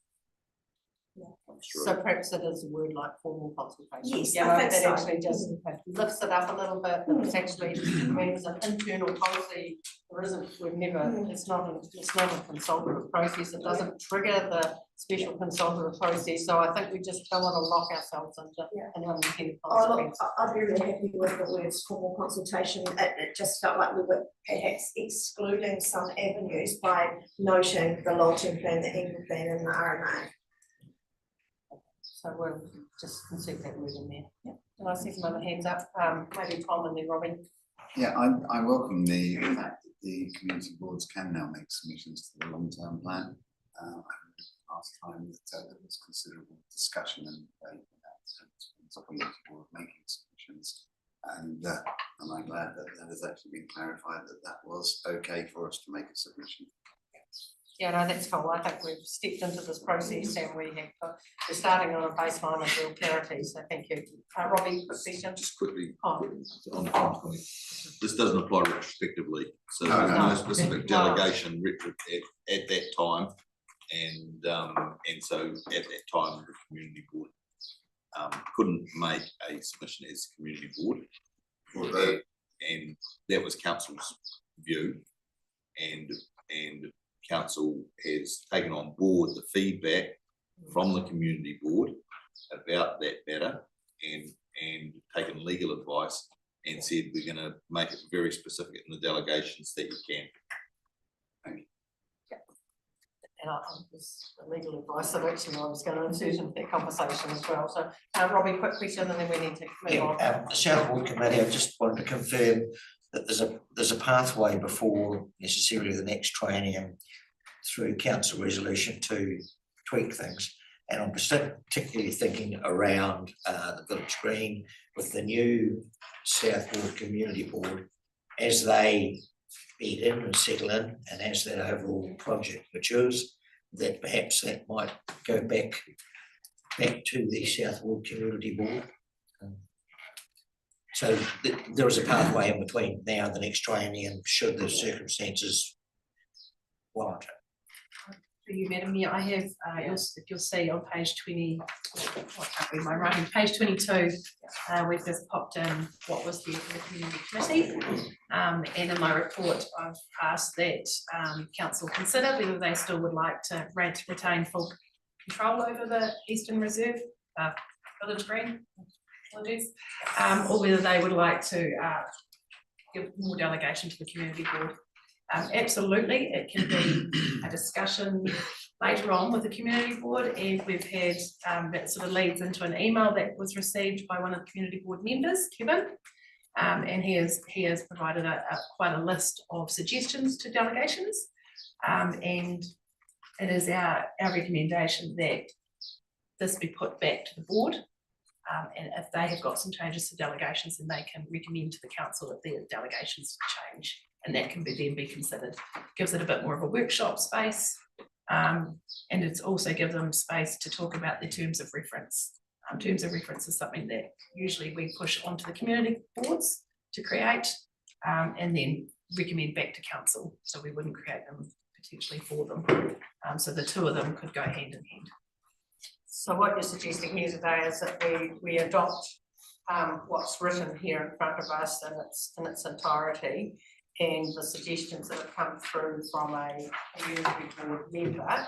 comes through. So perhaps it is a word like formal consultation. Yes, Yeah, I think that so. actually just lifts it up a little bit, but it's actually, I mean, it's an internal policy, there isn't, we've never, it's not a consultative process, it doesn't trigger the special consultative process, so I think we just don't want to lock ourselves into an unintended consequence. I'd be really happy with the words formal consultation. It just felt like we were perhaps excluding some avenues by noting the long-term plan, the annual plan and the RMA. So we'll just insert that word in there. Yeah. And I see some other hands up, maybe Tom and then Robin. Yeah, I welcome the fact that the community boards can now make submissions to the long-term plan. Last time that there was considerable discussion and debate about the community board making submissions, and I'm glad that that has actually been clarified that that was okay for us to make a submission. Yeah, no, that's cool. I think we've stepped into this process and we're starting on a baseline of real clarity, so thank you. Robbie, quick question. Just quickly, Oh. on Tom's point, this doesn't apply retrospectively, so No, there's no. no specific No. delegation at that time. And so at that time, the community board couldn't make a submission as a community board. And that was council's view, and council has taken on board the feedback from the community board about that matter and taken legal advice and said we're going to make it very specific in the delegations that you can. And was the legal advice that actually I was going to insert into that conversation as well. So Robbie, quick question and then we need to move on. The South Ward Committee, I just wanted to confirm that there's a pathway before necessarily the next triennium through council resolution to tweak things. And I'm particularly thinking around the Village Green with the new South Ward Community Board as they bed in and settle in, and as that overall project matures, that perhaps that might go back to the South Ward Community Board. So there is a pathway in between now and the next triennium should the circumstances warrant it. for you, Madam Mayor, I have, if you'll see on page 20, I can't read my writing, page 22, we've just popped in what was there for the community committee. And in my report, I've asked that council consider whether they still would like to retain full control over the Eastern Reserve, Village Green, apologies, or whether they would like to give more delegation to the community board. Absolutely, it can be a discussion later on with the community board, and we've had that sort of leads into an email that was received by one of the community board members, Kevin, and he has provided quite a list of suggestions to delegations, and it is our recommendation that this be put back to the board, and if they have got some changes to delegations, then they can recommend to the council that their delegations change. And that can then be considered. Gives it a bit more of a workshop space, and it's also gives them space to talk about their terms of reference. Terms of reference is something that usually we push onto the community boards to create, and then recommend back to council. So we wouldn't create them potentially for them. So the two of them could go hand in hand. So what you're suggesting here today is that we adopt what's written here in front of us in its entirety, and the suggestions that have come through from a community board member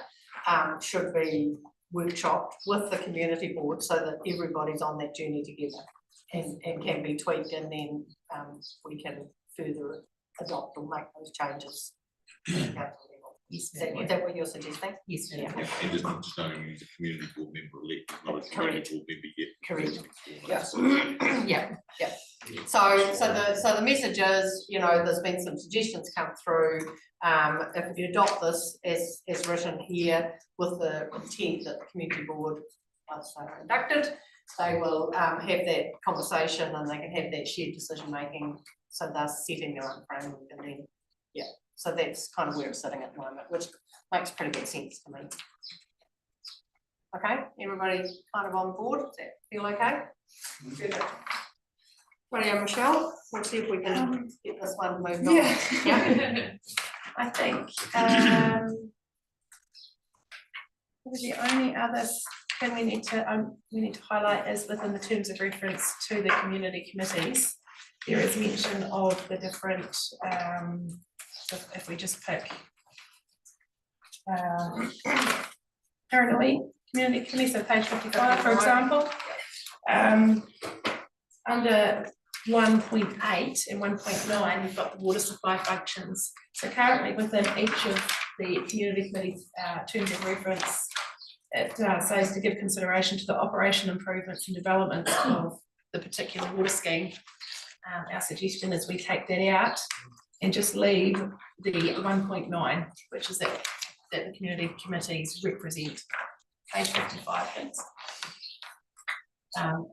should be workshopped with the community board so that everybody's on that journey together and can be tweaked, and then we can further adopt or make those changes. Is that what you're suggesting? Yes, yeah. And just knowing he's a community board member elect, not a community board member yet. Correct. Yeah. So the message is, there's been some suggestions come through. If you adopt this as written here with the intent that the community board, once they're inducted, they will have that conversation and they can have that shared decision making. So they're setting their own framework, and then so that's kind of where it's sitting at the moment, which makes pretty good sense to me. Okay, everybody kind of on board? Does that feel okay? Good. Right, Michelle, we'll see if we can get this one moved on. Yeah. I think the only other thing we need to highlight is within the terms of reference to the community committees, there is mention of the different if we just pick Taranui Community Committee, so page 55, for example, under 1.8 and 1.9, you've got the water supply functions. So currently within each of the community committees' terms of reference, it says to give consideration to the operation, improvements and development of the particular water scheme. Our suggestion is we take that out and just leave the 1.9, which is that the community committees represent. Page 55, thanks.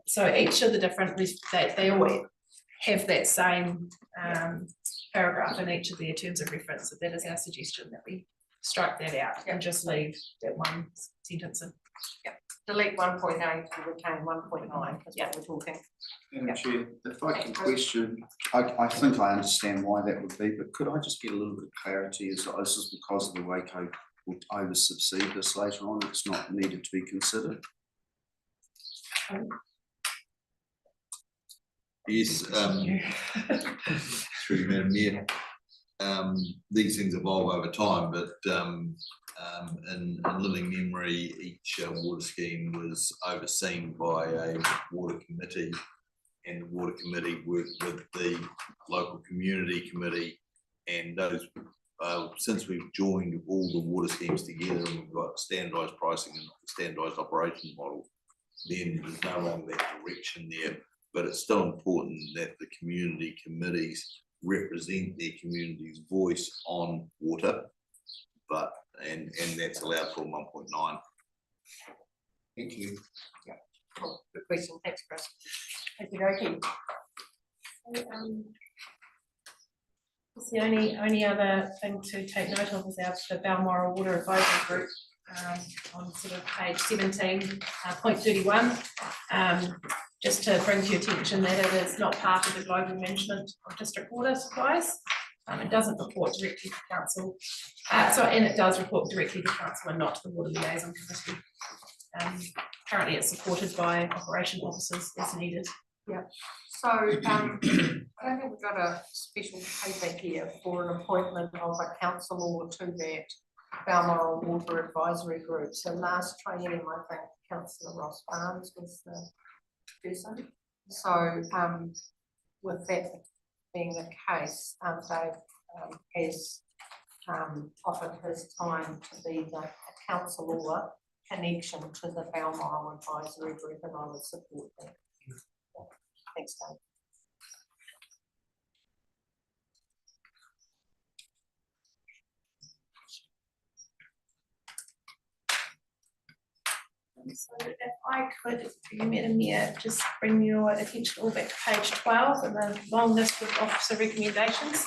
So each of the different, they all have that same paragraph in each of their terms of reference. So that is our suggestion, that we strike that out and just leave that one sentence in. Yep. Delete 1.8 and retain 1.9, because what we're talking. Madam Chair, if I can question, I think I understand why that would be, but could I just get a little bit of clarity as to this is because of the way code will over subsede this later on, it's not needed to be considered? Yes, through Madam Mayor, these things evolve over time, but in living memory, each water scheme was overseen by a water committee, and the water committee worked with the local community committee, and those since we've joined all the water schemes together and we've got standardised pricing and standardised operation model, then there's no longer that direction there. But it's still important that the community committees represent their community's voice on water, but and that's allowed from 1.9. Thank you. Yeah, cool. Good question. Thanks, Chris. Thank you, Doki. The only other thing to take note of is the Balmoral Water Advisory Group on sort of page 17, point 31. Just to bring to your attention that it is not part of the global management of district water supplies. It doesn't report directly to council, and it does report directly to council and not to the water liaison committee. Currently it's supported by operation officers as needed. So, I don't think we've got a special paper here for an appointment of a councillor to that Balmoral Water Advisory Group. So last training, I think councillor Ross Barnes was the person. So, with that being the case, Dave has offered his time to be the councillor connection to the Balmoral Advisory Group, and I would support that. Thanks, Dave. So if I could, Madam Mayor, just bring your attention all back to page 12 and the long list of officer recommendations.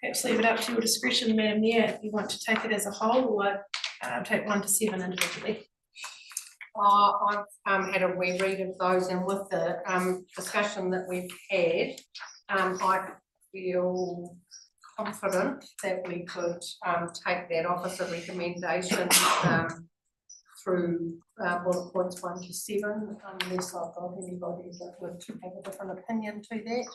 Perhaps leave it up to your discretion, Madam Mayor, if you want to take it as a whole or take 1 to 7 individually. I've had a wee read of those, and with the discussion that we've had, I feel confident that we could take that officer recommendation through bullet points 1 to 7, unless I've got anybody that would have a different opinion to that.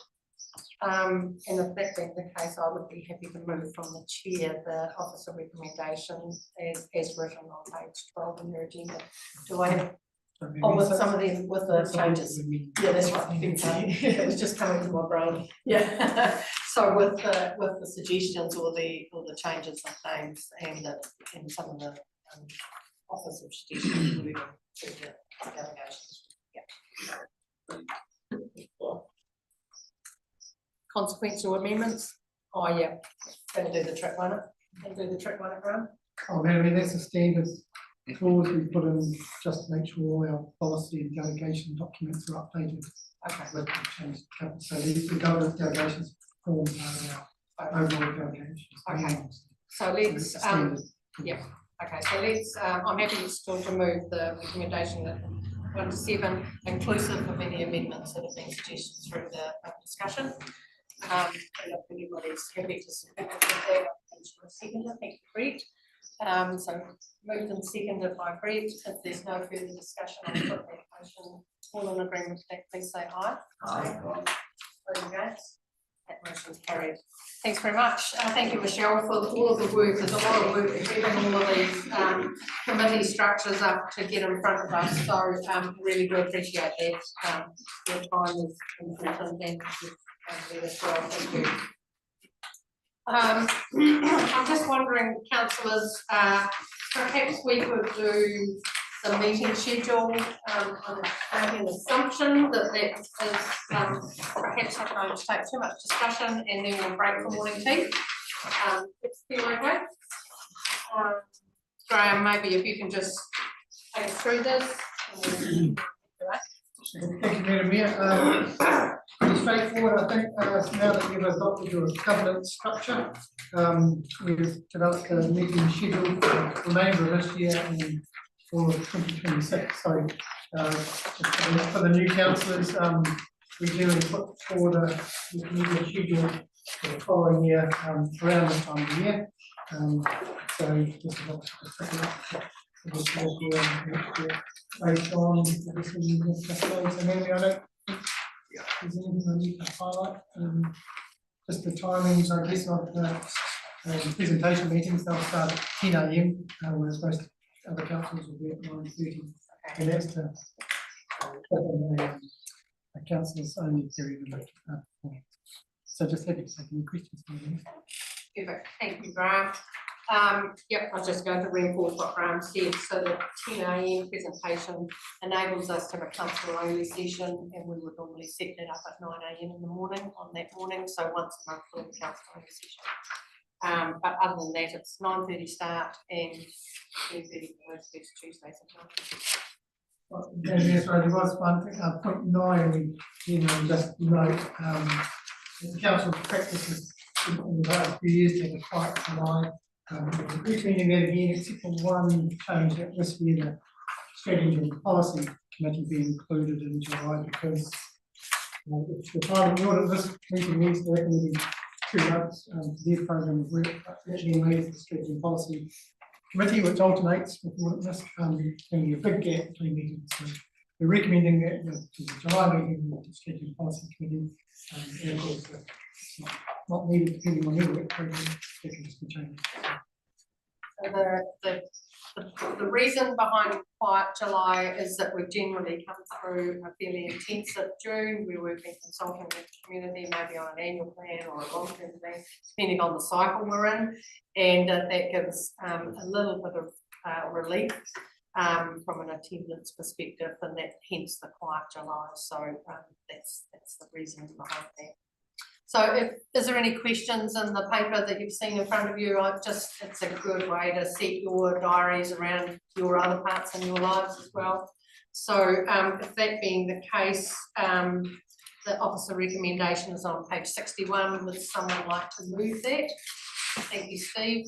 And if that being the case, I would be happy to move from the chair the officer recommendation as written on page 12 in your agenda. Do I have, with some of them, with the changes? Yeah, that's right. It was just coming to my brain. Yeah. So with the suggestions or the changes of names and some of the officer suggestions moving to the delegations. Yeah. Consequential amendments. Oh yeah, gonna do the trick one. Graham. Oh, man, I mean, that's a standard clause we put in just to make sure all our policy and delegation documents are updated. Okay. With the change of capital. So the governance delegations form our overall delegations. Okay. So let's yeah. Okay, so let's I'm happy still to move the recommendation that 1 to 7, inclusive of any amendments that have been suggested through the discussion. And if anybody's happy to support that, second, I think Brett. So moved and seconded by Brett. If there's no further discussion, I'll put that motion. All in agreement with that, please say aye. Aye. Vote against. That motion's carried. Thanks very much. Thank you, Michelle, for all of the work. There's a lot of work keeping all of these committee structures up to get in front of us. So really do appreciate that. Your time is important and as well. Thank you. I'm just wondering, councillors, perhaps we could do the meeting schedule. I'm making an assumption that that is perhaps not going to take too much discussion, and then we'll break for morning tea. It's feel okay. Graham, maybe if you can just take us through this. Thank you, Madam Mayor. Pretty straightforward, I think, now that you've adopted your governance structure. We've developed a meeting schedule for the remainder of this year and for 2026. So just for the new councillors, we generally put forward a meeting schedule for the following year around this time of the year. So just based on the decision so maybe I don't think there's anything I need to highlight. Just the timings, I guess, of the presentation meetings. They'll start at 10 AM, whereas most other councils will be at 9:30. And that's the councillors only period. So just happy to take any questions. Perfect. Thank you, Graham. Yep, I was just going to reinforce what Graham said. So the 10 AM presentation enables us to have a council only session, and we would normally set that up at 9 AM in the morning on that morning. So once a month for the council only session. But other than that, it's 9:30 start and 10:30 for most Tuesdays and Thursdays. Yes, there was one thing, point 9, just note, the council practices in the last few years to have a fight tonight. Repeating that again, except for one change that this year, the strategy and policy committee be included in July, because If the target order of this meeting needs to recommend 2 months to their program of work, actually made the strategy and policy committee, which alternates with this, can be a big gap between meetings. So we're recommending that to the July meeting with the strategy and policy committee, and of course, it's not needed depending on your work program, that can just be changed. So the reason behind quiet July is that we've generally come through a fairly intensive June, where we've been consulting with the community, maybe on an annual plan or a long-term plan, depending on the cycle we're in, and that gives a little bit of relief from an attendance perspective, and that hence the quiet July. So that's the reason behind that. So is there any questions in the paper that you've seen in front of you? It's a good way to set your diaries around your other parts in your lives as well. So if that being the case, the officer recommendation is on page 61. Would someone like to move that? Thank you, Steve.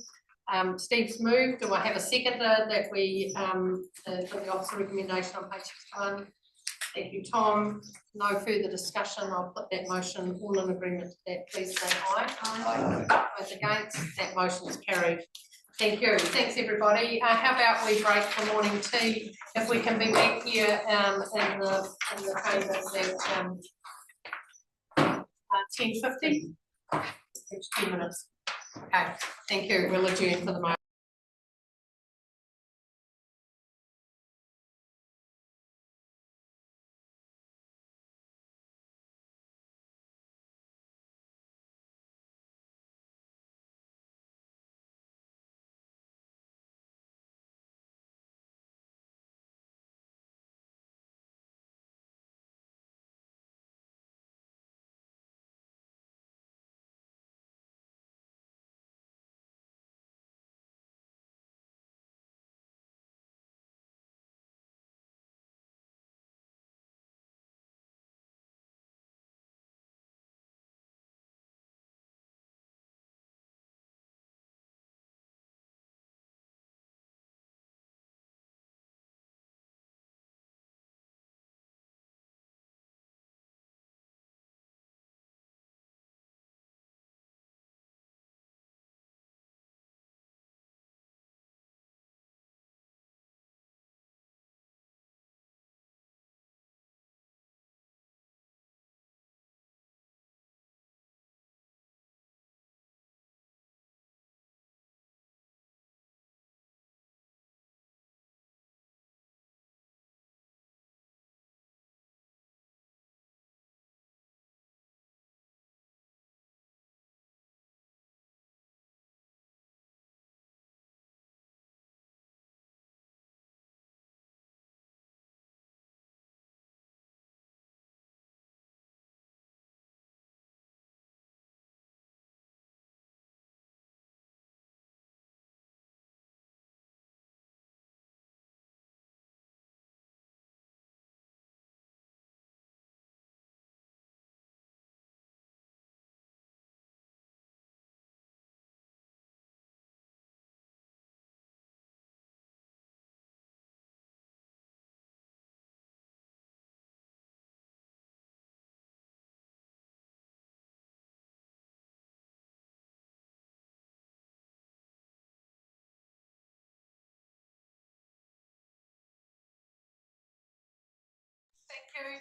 Steve's moved. Do I have a seconder that we put the officer recommendation on page 61? Thank you, Tom. No further discussion. I'll put that motion. All in agreement to that, please say aye. Aye. Those against, that motion is carried. Thank you. Thanks, everybody. How about we break for morning tea? If we can be back here in the chambers at 10:50. It's 10 minutes. Okay. Thank you. We'll adjourn for the moment. Thank you.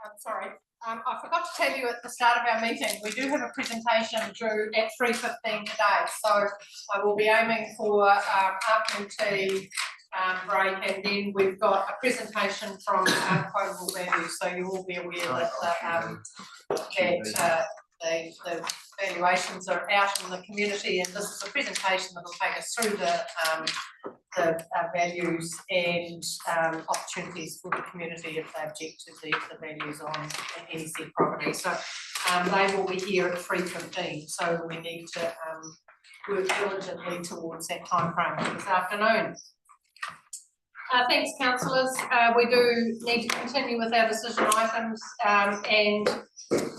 I'm sorry. I forgot to tell you at the start of our meeting, we do have a presentation due at 3:15 today. So I will be aiming for afternoon tea break, and then we've got a presentation from Quotable Value. So you will be aware that the valuations are out in the community, and this is a presentation that will take us through the values and opportunities for the community if they object to the values on any said property. So they will be here at 3:15. So we need to work diligently towards that time frame this afternoon. Thanks, councillors. We do need to continue with our decision items, and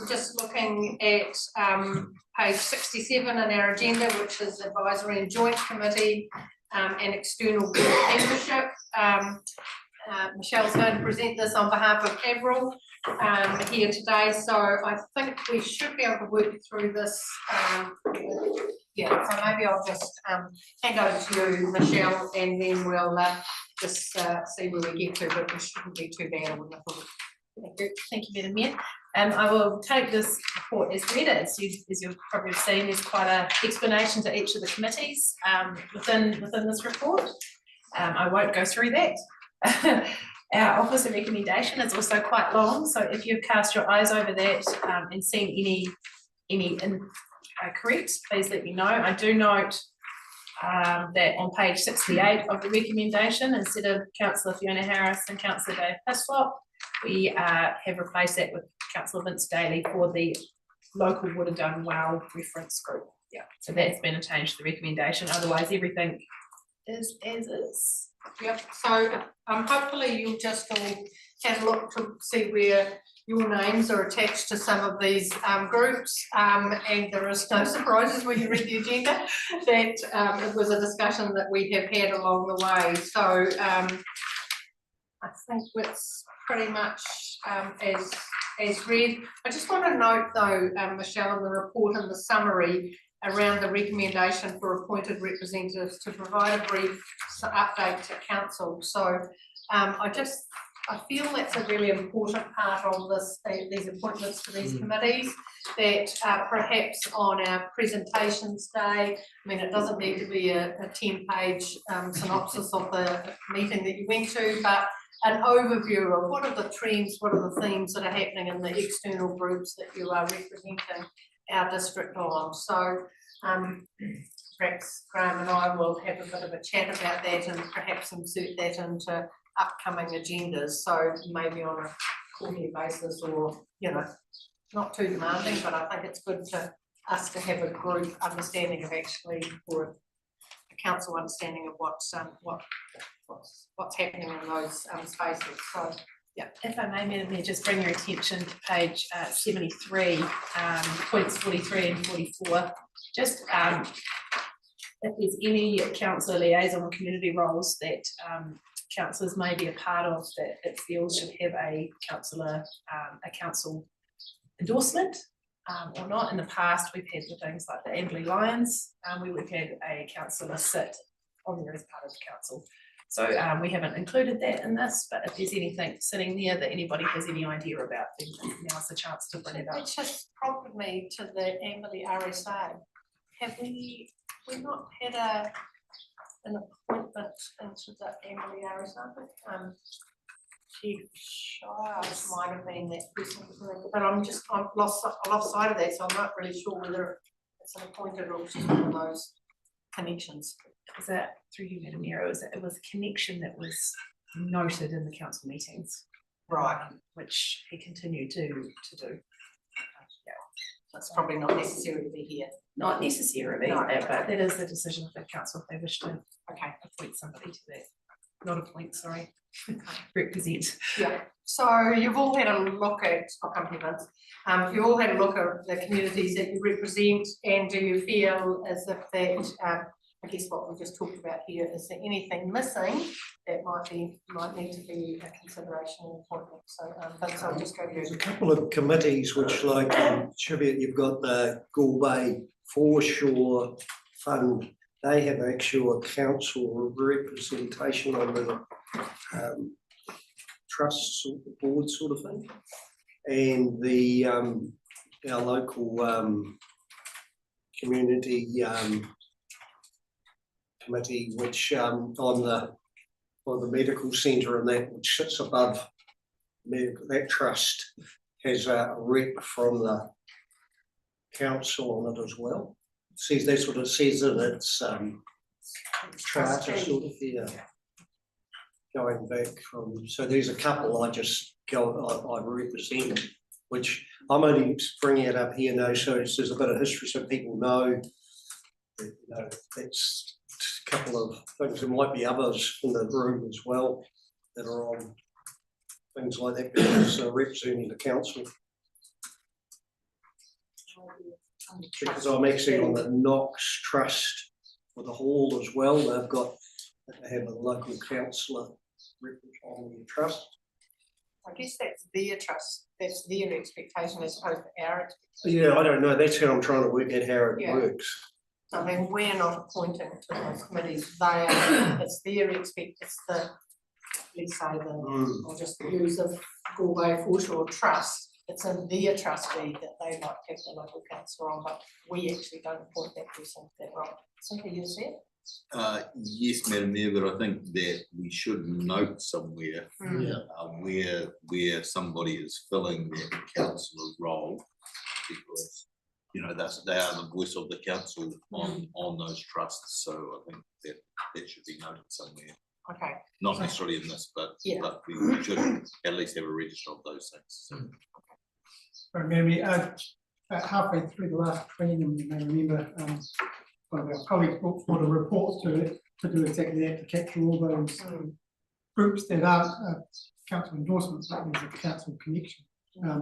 just looking at, page 67 in our agenda, which is advisory and joint committee, and external board membership. Michelle's going to present this on behalf of Avril, here today, so I think we should be able to work through this. Yeah, so maybe I'll just, hand over to you, Michelle, and then we'll, just see where we get to, but it shouldn't be too bad, I wouldn't have thought. Thank you, Madam Mayor. I will take this report as read. As you've probably seen, there's quite an explanation to each of the committees within this report. I won't go through that. Our office of recommendation is also quite long, so if you've cast your eyes over that and seen any incorrect, please let me know. I do note that on page 68 of the recommendation, instead of Councillor Fiona Harris and Councillor Dave Hislop, we have replaced that with Councillor Vince Daly for the local would have done well reference group. Yeah, so that's been a change to the recommendation. Otherwise, everything is as is. Yep, so hopefully you'll just all have a look to see where your names are attached to some of these groups, and there is no surprises when you read the agenda that it was a discussion that we have had along the way. So I think it's pretty much as read. I just want to note though, Michelle, in the report and the summary around the recommendation for appointed representatives to provide a brief update to council. So I feel that's a really important part of this, these appointments to these committees, that perhaps on our presentations day, I mean, it doesn't need to be a 10-page synopsis of the meeting that you went to, but an overview of what are the trends, what are the themes that are happening in the external groups that you are representing our district on. So perhaps Graham and I will have a bit of a chat about that and perhaps insert that into upcoming agendas. So maybe on a quarterly basis, or, you know, not too demanding, but I think it's good to us to have a group understanding of actually, or a council understanding of what's happening in those spaces. So yeah. If I may, Madam Mayor, just bring your attention to page 73, points 43 and 44. Just if there's any council liaison or community roles that councillors may be a part of, that it feels should have a councillor, a council endorsement or not. In the past, we've had the things like the Amberley Lions, we've had a councillor sit on there as part of the council. So we haven't included that in this, but if there's anything sitting there that anybody has any idea about, then now's the chance to bring it up. It just prompted me to the Amberley RSA. Have we not had an appointment into the Amberley RSA? Chief Shires might have been that person, but I've lost sight of that, so I'm not really sure whether it's an appointed or just one of those connections. Was that through you, Madam Mayor? It was a connection that was noted in the council meetings, right? Which he continued to do. Yeah, that's probably not necessarily be here. Not necessarily, no, but that is the decision of the council if they wish to appoint somebody to that. Not appoint, sorry, represent. Yeah. So you've all had a look at, I'll come to Vince. You all had a look at the communities that you represent, and do you feel as if that I guess what we just talked about here, is there anything missing that might need to be a consideration and appointment? So Vince, I'll just go to you. There's a couple of committees which, like Cheviot, you've got the Gore Bay Foreshore Fund. They have actual council representation on the trust sort of board sort of thing, and the our local community committee, which on the medical centre and that, which sits above medical, that trust has a rep from the council on it as well. It says that's what it says in its charter sort of, yeah. Going back from, so there's a couple I represent, which I'm only bringing it up here now, so there's a bit of history so people know that, you know, that's a couple of things. There might be others in the room as well that are on things like that, because representing the council. Because I'm actually on the Knox Trust for the hall as well. They have a local councillor on the trust. I guess that's their trust, that's their expectation as opposed to our expectation. Yeah, I don't know. That's how I'm trying to work out how it Yeah. works. I mean, we're not appointing to those committees, they are, it's their it's the, let's say the, I'll just use a Galway Foreshore Trust. It's in their trustee that they might have the local councillor on, but we actually don't appoint that person to that role. Something you said? Yes, Madam Mayor, but I think that we should note somewhere where somebody is filling that councillor role, because they are the voice of the council on those trusts. So I think that should be noted somewhere. Okay. Not necessarily in this, but we should at least have a register of those things. So. Right, Mary, about halfway through the last training, you may remember, one of our colleagues brought forward a report to do exactly that, to capture all those groups that aren't council endorsements, but there's a council connection.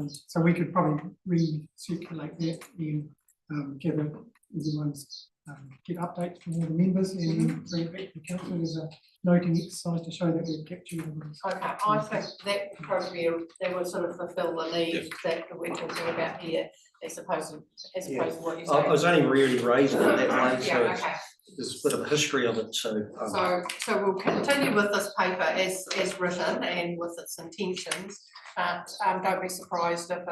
So we could probably recirculate that and gather everyone's get updates from all the members and bring it back to the council as a noting exercise to show that we've captured everyone's. Okay, I think that would probably that would sort of fulfil the need that we're talking about here, as opposed to what you're saying. I was only really raising it that way, so okay. there's a bit of a history of it. So we'll continue with this paper as written and with its intentions, but don't be surprised if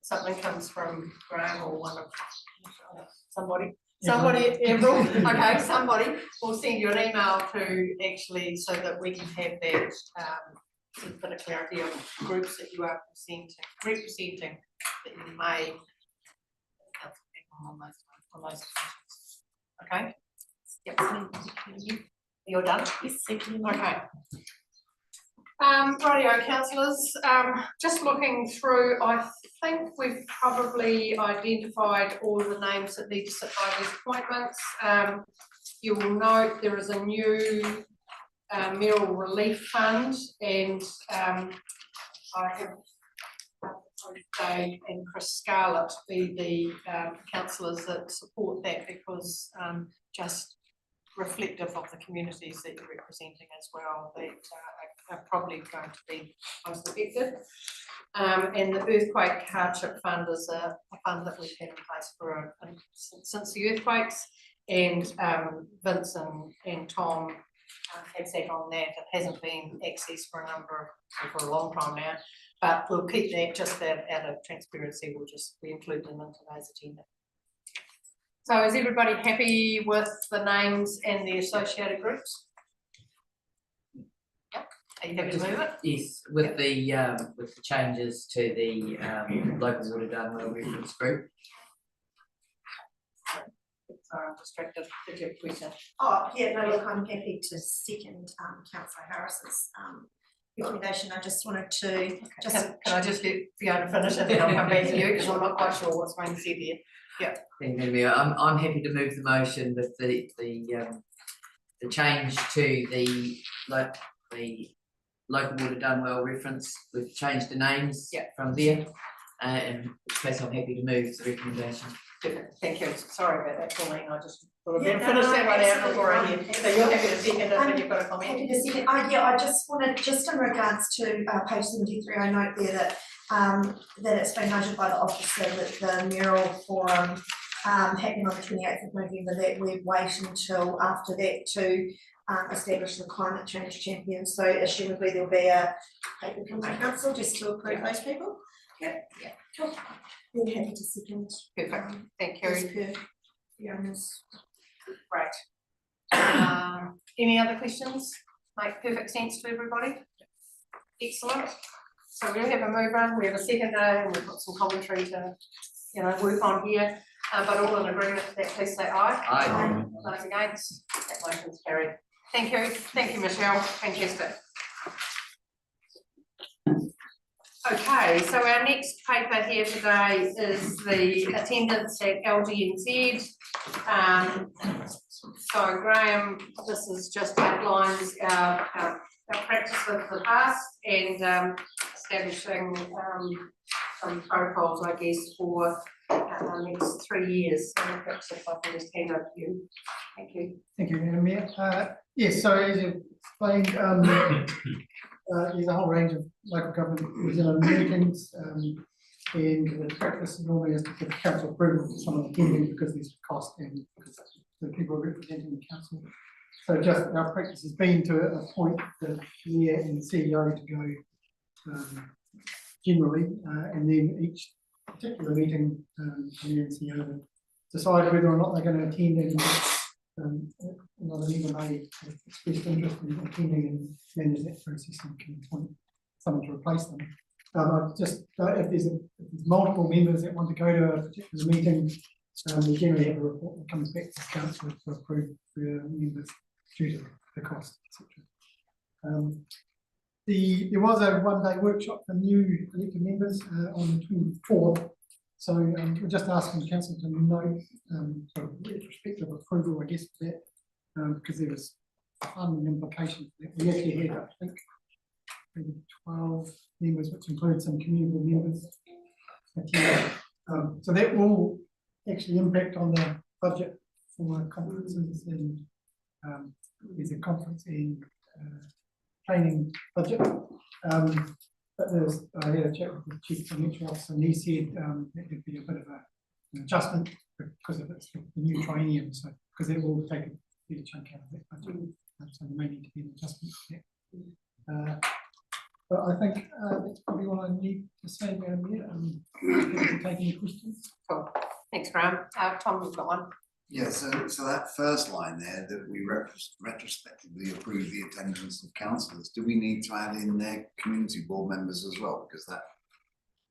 something comes from Graham or one of somebody, Emerald, okay, somebody will send you an email to actually, so that we can have that sort of bit of clarity of groups that you are representing that you may on those occasions. Okay? Yep. You're done? Yes, thank you. Okay. Rightio, councillors, just looking through, I think we've probably identified all the names that need to sit by these appointments. You will note there is a new Mayoral Relief Fund, and I have Dave and Chris Scarlett be the councillors that support that, because just reflective of the communities that you're representing as well, that are probably going to be most affected. And the Earthquake Hardship Fund is a fund that we've had in place for since the earthquakes, and Vince and Tom have sat on that. It hasn't been accessed for a long time now, but we'll keep that just out of transparency. We include them in today's agenda. So is everybody happy with the names and the associated groups? Yep. Are you happy to move it? Yes, with the changes to the local water Dartmouth reference group. Sorry, I'm distracted. Did you have a question? Oh, yeah, no, look, I'm happy to second councillor Harris's recommendation. I just wanted to Can I just let Fiona finish and then I'll come back to you, because I'm not quite sure what's going to said here. Yeah. Thank you, Mayor. I'm happy to move the motion with the change to the local water Dunwell reference. We've changed the names from there, and in which case I'm happy to move the recommendation. Thank you. Sorry about that, Pauline. I just thought I'd finish that one out before I hear. So you're happy to second it, and you've got a comment? Happy to second. I just wanted, just in regards to page 73, I note there that that it's been noted by the officer that the mural forum happening on the 28th of November, that we wait until after that to establish the climate change champion. So assumably there'll be a paper from my council just to approve those people. Yeah. Cool. Then happy to second. Perfect. Thank you. As per Fiona's. Great. Any other questions? Make perfect sense to everybody? Excellent. So we'll have a move on, we have a second day, and we've got some commentary to, work on here, but all in agreement with that, please say aye. Aye. Those against, that motion's carried. Thank you, Michelle, fantastic. Okay, so our next paper here today is the attendance at LGNZ. So Graham, this is just outlines our practice of the past and establishing some protocols, I guess, for the next 3 years. So perhaps if I can just hand over to you. Thank you. Thank you, Madam Mayor. Yes, so as you explained, there's a whole range of local government New Zealand meetings, and the practice normally is to get council approval for some of the attending because there's cost and because the people representing the council. So just our practice has been to appoint the mayor and the CEO to go generally, and then each particular meeting, the mayor and CEO decide whether or not they're going to attend, and another member may have expressed interest in attending and manage that process and can appoint someone to replace them. If there's multiple members that want to go to a particular meeting, we generally have a report that comes back to the council to approve the members due to the cost, etc. There was a one-day workshop for new elected members on the 24th. So we're just asking the council to note sort of retrospective approval, I guess, for that, because there was funding implications. We actually had, I think, maybe 12 members, which includes some community members. So that will actually impact on the budget for conferences, and there's a conference and training budget. But I had a chat with the chief financial officer, and he said that there'd be a bit of an adjustment because of it's the new triennium, so because it will take a bit of chunk out of that budget, so there may need to be an adjustment for that. But I think that's probably what I need to say, Madam Mayor. Take any questions? Cool. Thanks, Graham. Tom, you've got one. Yeah, so that first line there, that we retrospectively approve the attendance of councillors, do we need to add in their community board members as well? Because that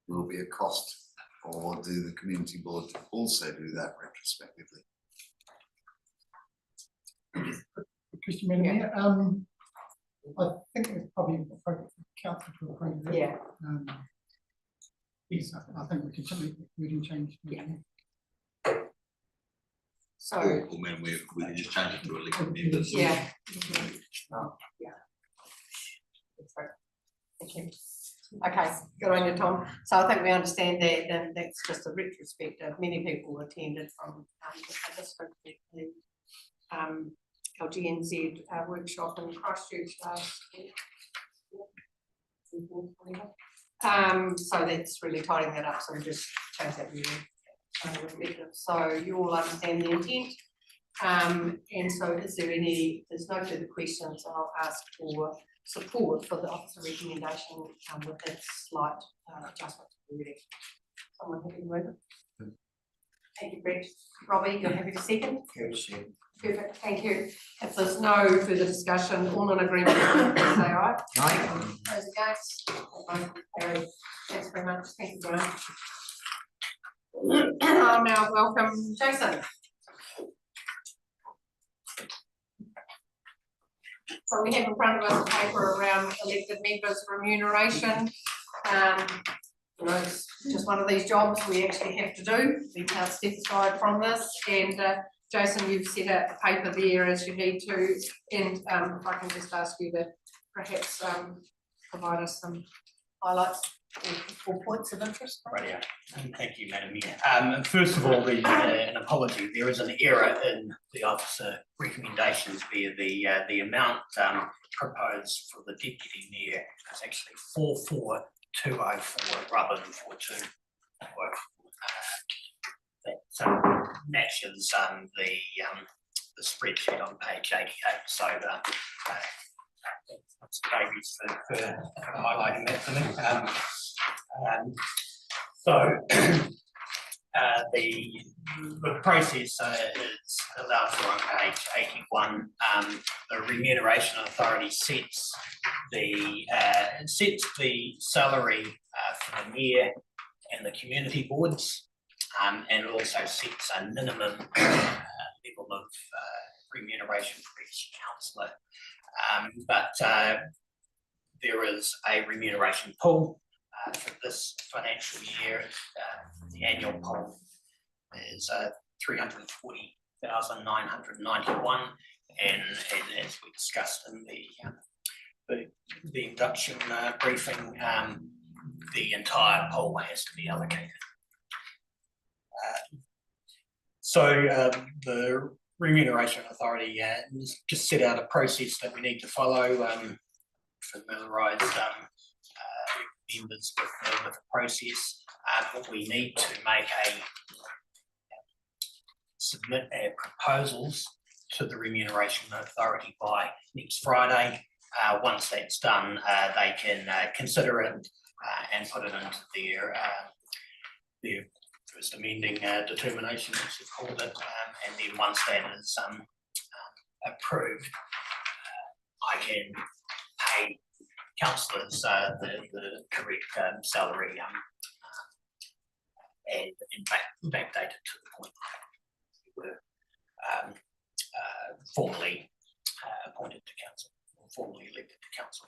will be a cost, or do the community board also do that retrospectively? Question, Madam Mayor. I think it's probably appropriate for council to approve that. Yeah. Yes, I think we can change. Yeah. So, Or man, we can just change it to elected members. yeah. Yeah. Thank you. Okay, good on you, Tom. So I think we understand that, and that's just a retrospective. Many people attended from the district, the LGNZ workshop in Christchurch last year. So that's really tidying that up, so we just change that really. So you all understand the intent, and so is there there's no further questions, so I'll ask for support for the officer recommendation with that slight adjustment to the reading. Someone happy to move it? Thank you, Brett. Robbie, you're happy to second? Perfect, thank you. If there's no further discussion, all in agreement, say aye. Aye. Those against? Carried. Thanks very much. Thank you, Graham. I'll now welcome Jason. So we have in front of us a paper around elected members' remuneration. You know, it's just one of these jobs we actually have to do. We can't step aside from this. And Jason, you've set out the paper there as you need to. And if I can just ask you to perhaps provide us some highlights or points of interest. Right, yeah. Thank you, Madam Mayor. First of all, an apology. There is an error in the officer recommendations there. The amount proposed for the deputy mayor is actually 44204 rather than 4204. That matches the spreadsheet on page 88. So thanks for highlighting that for me. The process is allowed for on page 81. The remuneration authority sets the salary for the mayor and the community boards, and also sets a minimum level of remuneration for each councillor. But there is a remuneration pool for this financial year. The annual pool is $1,991, and as we discussed in the induction briefing, the entire pool has to be allocated. The Remuneration Authority just set out a process that we need to follow, familiarise members with the process. We need to submit our proposals to the Remuneration Authority by next Friday. Once that's done, they can consider it and put it into their first amending determination, as you've called it, and then once that is approved, I can pay councillors the correct salary and backdate it to the point we were formally appointed to council, or formally elected to council.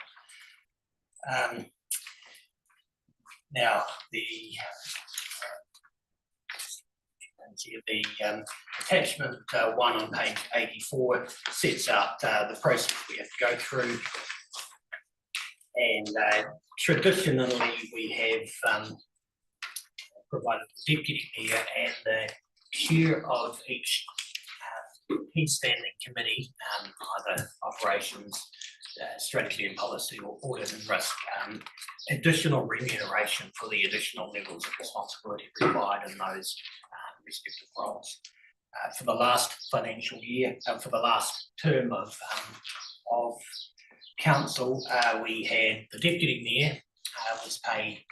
Now, the attachment 1 on page 84 sets out the process we have to go through, and traditionally we have provided the deputy mayor and the chair of each key standing committee, either operations, strategy and policy, or audit and risk, additional remuneration for the additional levels of responsibility required in those respective roles. For the last financial year, for the last term of council, we had the deputy mayor was paid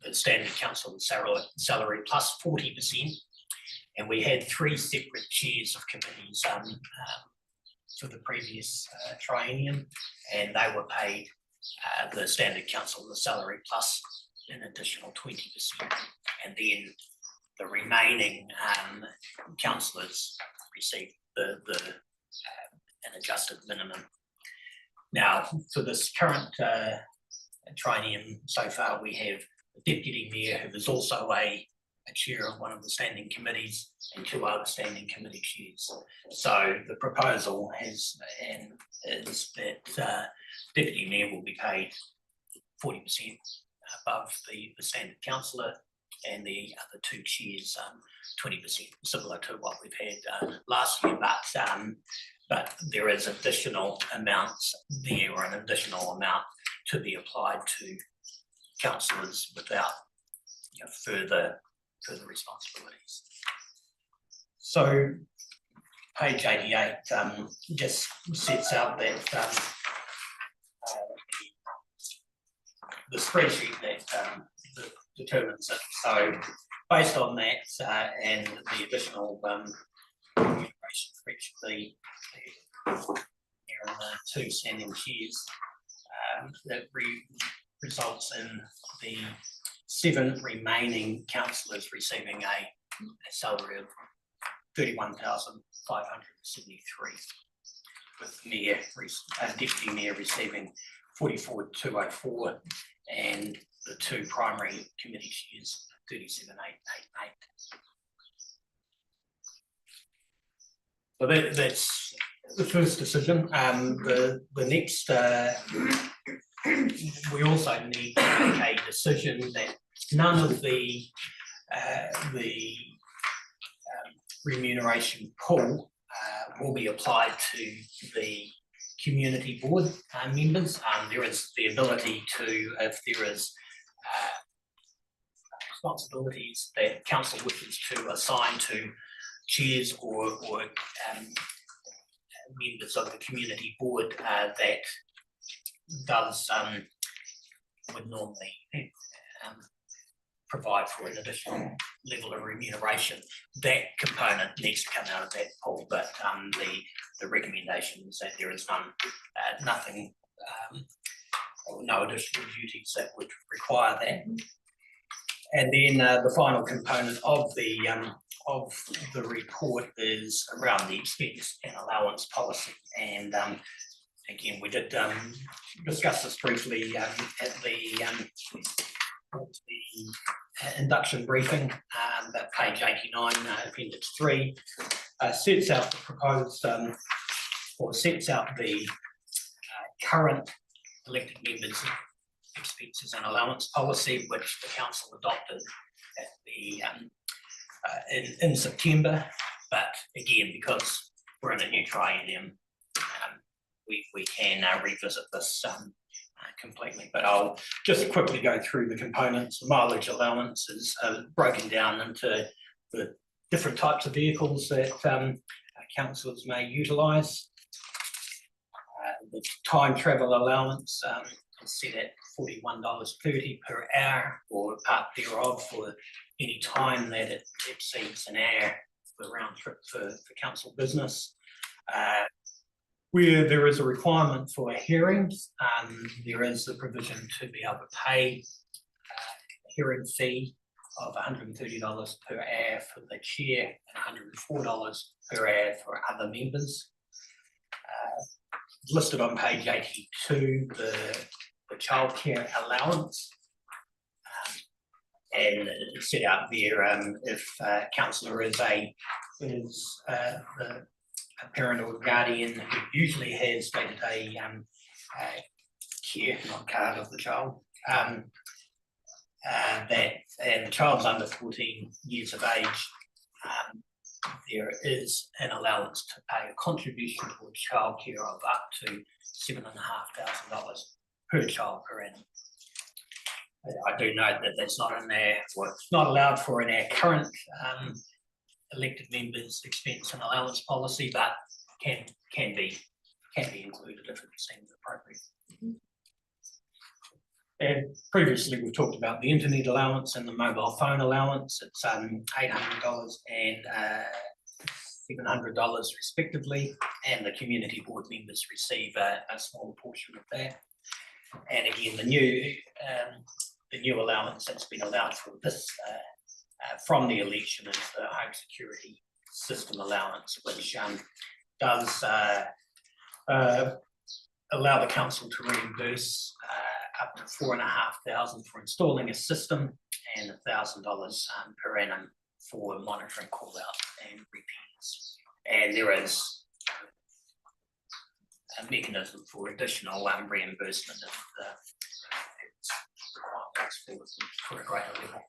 the standard council salary plus 40%, and we had 3 separate chairs of committees for the previous triennium, and they were paid the standard council the salary plus an additional 20%, and then the remaining councillors received an adjusted minimum. Now, for this current triennium so far, we have the deputy mayor, who is also a chair of one of the standing committees, and 2 other standing committee chairs. So the proposal is that deputy mayor will be paid 40% above the standard councillor, and the other 2 chairs 20%, similar to what we've had last year, but there is additional amounts there, or an additional amount to be applied to councillors without further responsibilities. So page 88 just sets out that the spreadsheet that determines it. So based on that and the additional remuneration for each of the 2 standing chairs, that results in the 7 remaining councillors receiving a salary of 31,573, with the mayor, deputy mayor receiving 44,204, and the 2 primary committee chairs 37,888. So that's the first decision. The next, we also need to make a decision that none of the remuneration pool will be applied to the community board members. There is the ability to, if there is responsibilities that council wishes to assign to chairs or members of the community board, that does would normally provide for an additional level of remuneration. That component needs to come out of that pool, but the recommendation is that there is nothing, no additional duties that would require that. And then the final component of the report is around the expense and allowance policy. And again, we did discuss this briefly at the induction briefing, that page 89, appendix 3, sets out the proposed, or sets out the current elected members' expenses and allowance policy, which the council adopted at the in September. But again, because we're in a new triennium, we can revisit this completely. But I'll just quickly go through the components. Mileage allowance is broken down into the different types of vehicles that councillors may utilise. The time travel allowance is set at $41.30 per hour, or part thereof, for any time that it exceeds an hour for round trip for council business. Where there is a requirement for hearings, there is the provision to be able to pay a hearing fee of $130 per hour for the chair and $104 per hour for other members. Listed on page 82, the childcare allowance, and it's set out there if councillor is a parent or guardian who usually has day-to-day care, not card of the child, and the child's under 14 years of age, there is an allowance to pay a contribution towards childcare of up to $7,500 per child per annum. I do note that that's not in there, or it's not allowed for in our current elected members' expense and allowance policy, but can be included if it seems appropriate. And previously we've talked about the internet allowance and the mobile phone allowance. It's $800 and $700 respectively, and the community board members receive a small portion of that. And again, the new allowance that's been allowed for this from the election is the home security system allowance, which does allow the council to reimburse up to $4,500 for installing a system, and $1,000 per annum for monitoring call out and repairs. And there is a mechanism for additional reimbursement if it's required for a greater level.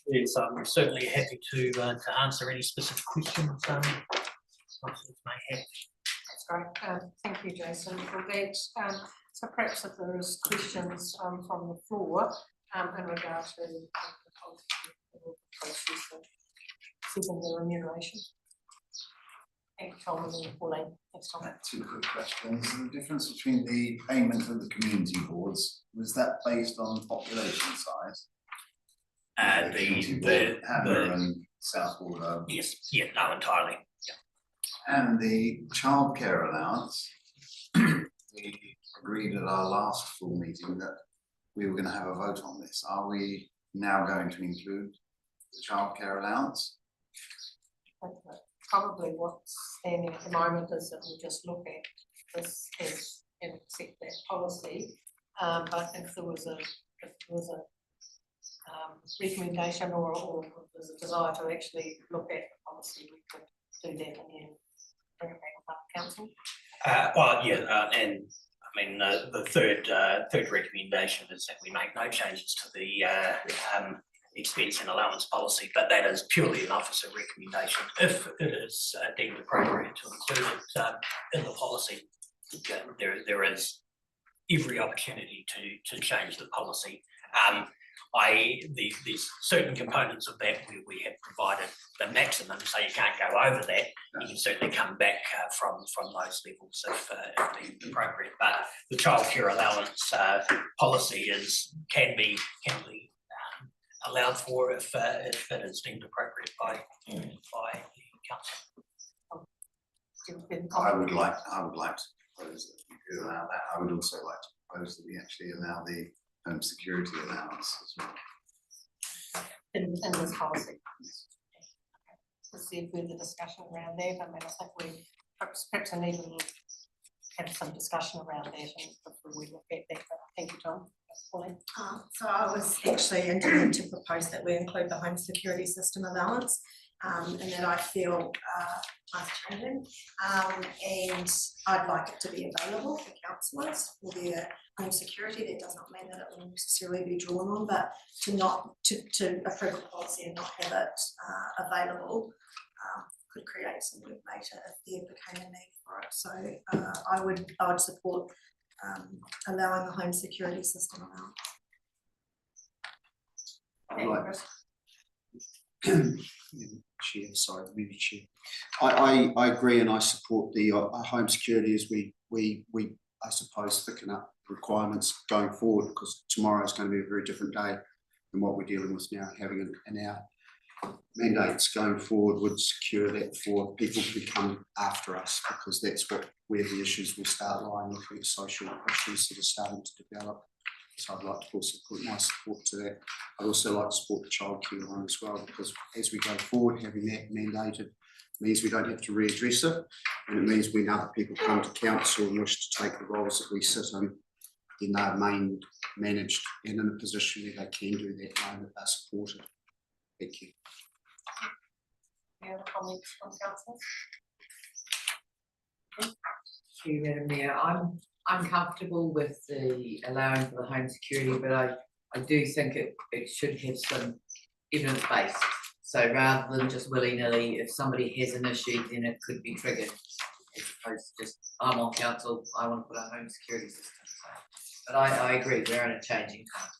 Yes, I'm certainly happy to answer any specific questions councillors may have. That's great. Thank you, Jason, for that. So perhaps if there is questions from the floor in regard to the process of setting the remuneration. Thank you, Tom, and then Pauline. Thanks, Tom. Two quick questions. The difference between the payment of the community boards, was that based on population size? The Hanmer and South Border. Yes, yeah, no, entirely. Yeah. And the childcare allowance, we agreed at our last full meeting that we were going to have a vote on this. Are we now going to include the childcare allowance? Probably what's standing at the moment is that we'll just look at this as and accept that policy. But if there was a recommendation or there's a desire to actually look at the policy, we could do that and then bring it back up to council. Well, yeah, and I mean the third recommendation is that we make no changes to the expense and allowance policy, but that is purely an officer recommendation. If it is deemed appropriate to include it in the policy, there is every opportunity to change the policy. There's certain components of that where we have provided the maximum, so you can't go over that. You can certainly come back from those levels if deemed appropriate. But the childcare allowance policy can be allowed for if it is deemed appropriate by the council. I would like to propose that we could allow that. I would also like to propose that we actually allow the home security allowance as well. In this policy. To see further discussion around that. I mean, I think we perhaps I need to have some discussion around that and before we look at that. But thank you, Tom. So I was actually intending to propose that we include the home security system allowance, and that I feel nice changing. And I'd like it to be available for councillors for their home security. That does not mean that it will necessarily be drawn on, but to approve a policy and not have it available could create some work later if there became a need for it. So I would support allowing the home security system allowance. Chair, sorry, maybe Chair. I agree and I support the home security as we I suppose thicken up requirements going forward, because tomorrow is going to be a very different day than what we're dealing with now. Having an our mandates going forward would secure that for people who come after us, because that's where the issues will start lying, looking at social issues that are starting to develop. So I'd like to also put my support to that. I'd also like to support the childcare one as well, because as we go forward, having that mandated means we don't have to readdress it, and it means when other people come to council and wish to take the roles that we sit in, then they're managed and in a position where they can do that, knowing that they're supported. Thank you. Any other comments from councillors? Thank you, Madam Mayor. I'm comfortable with the allowing for the home security, but I do think it should have some evidence based. So rather than just willy-nilly, if somebody has an issue, then it could be triggered, as opposed to just, I'm on council, I want to put a home security system. So, but I agree, we're in a changing time.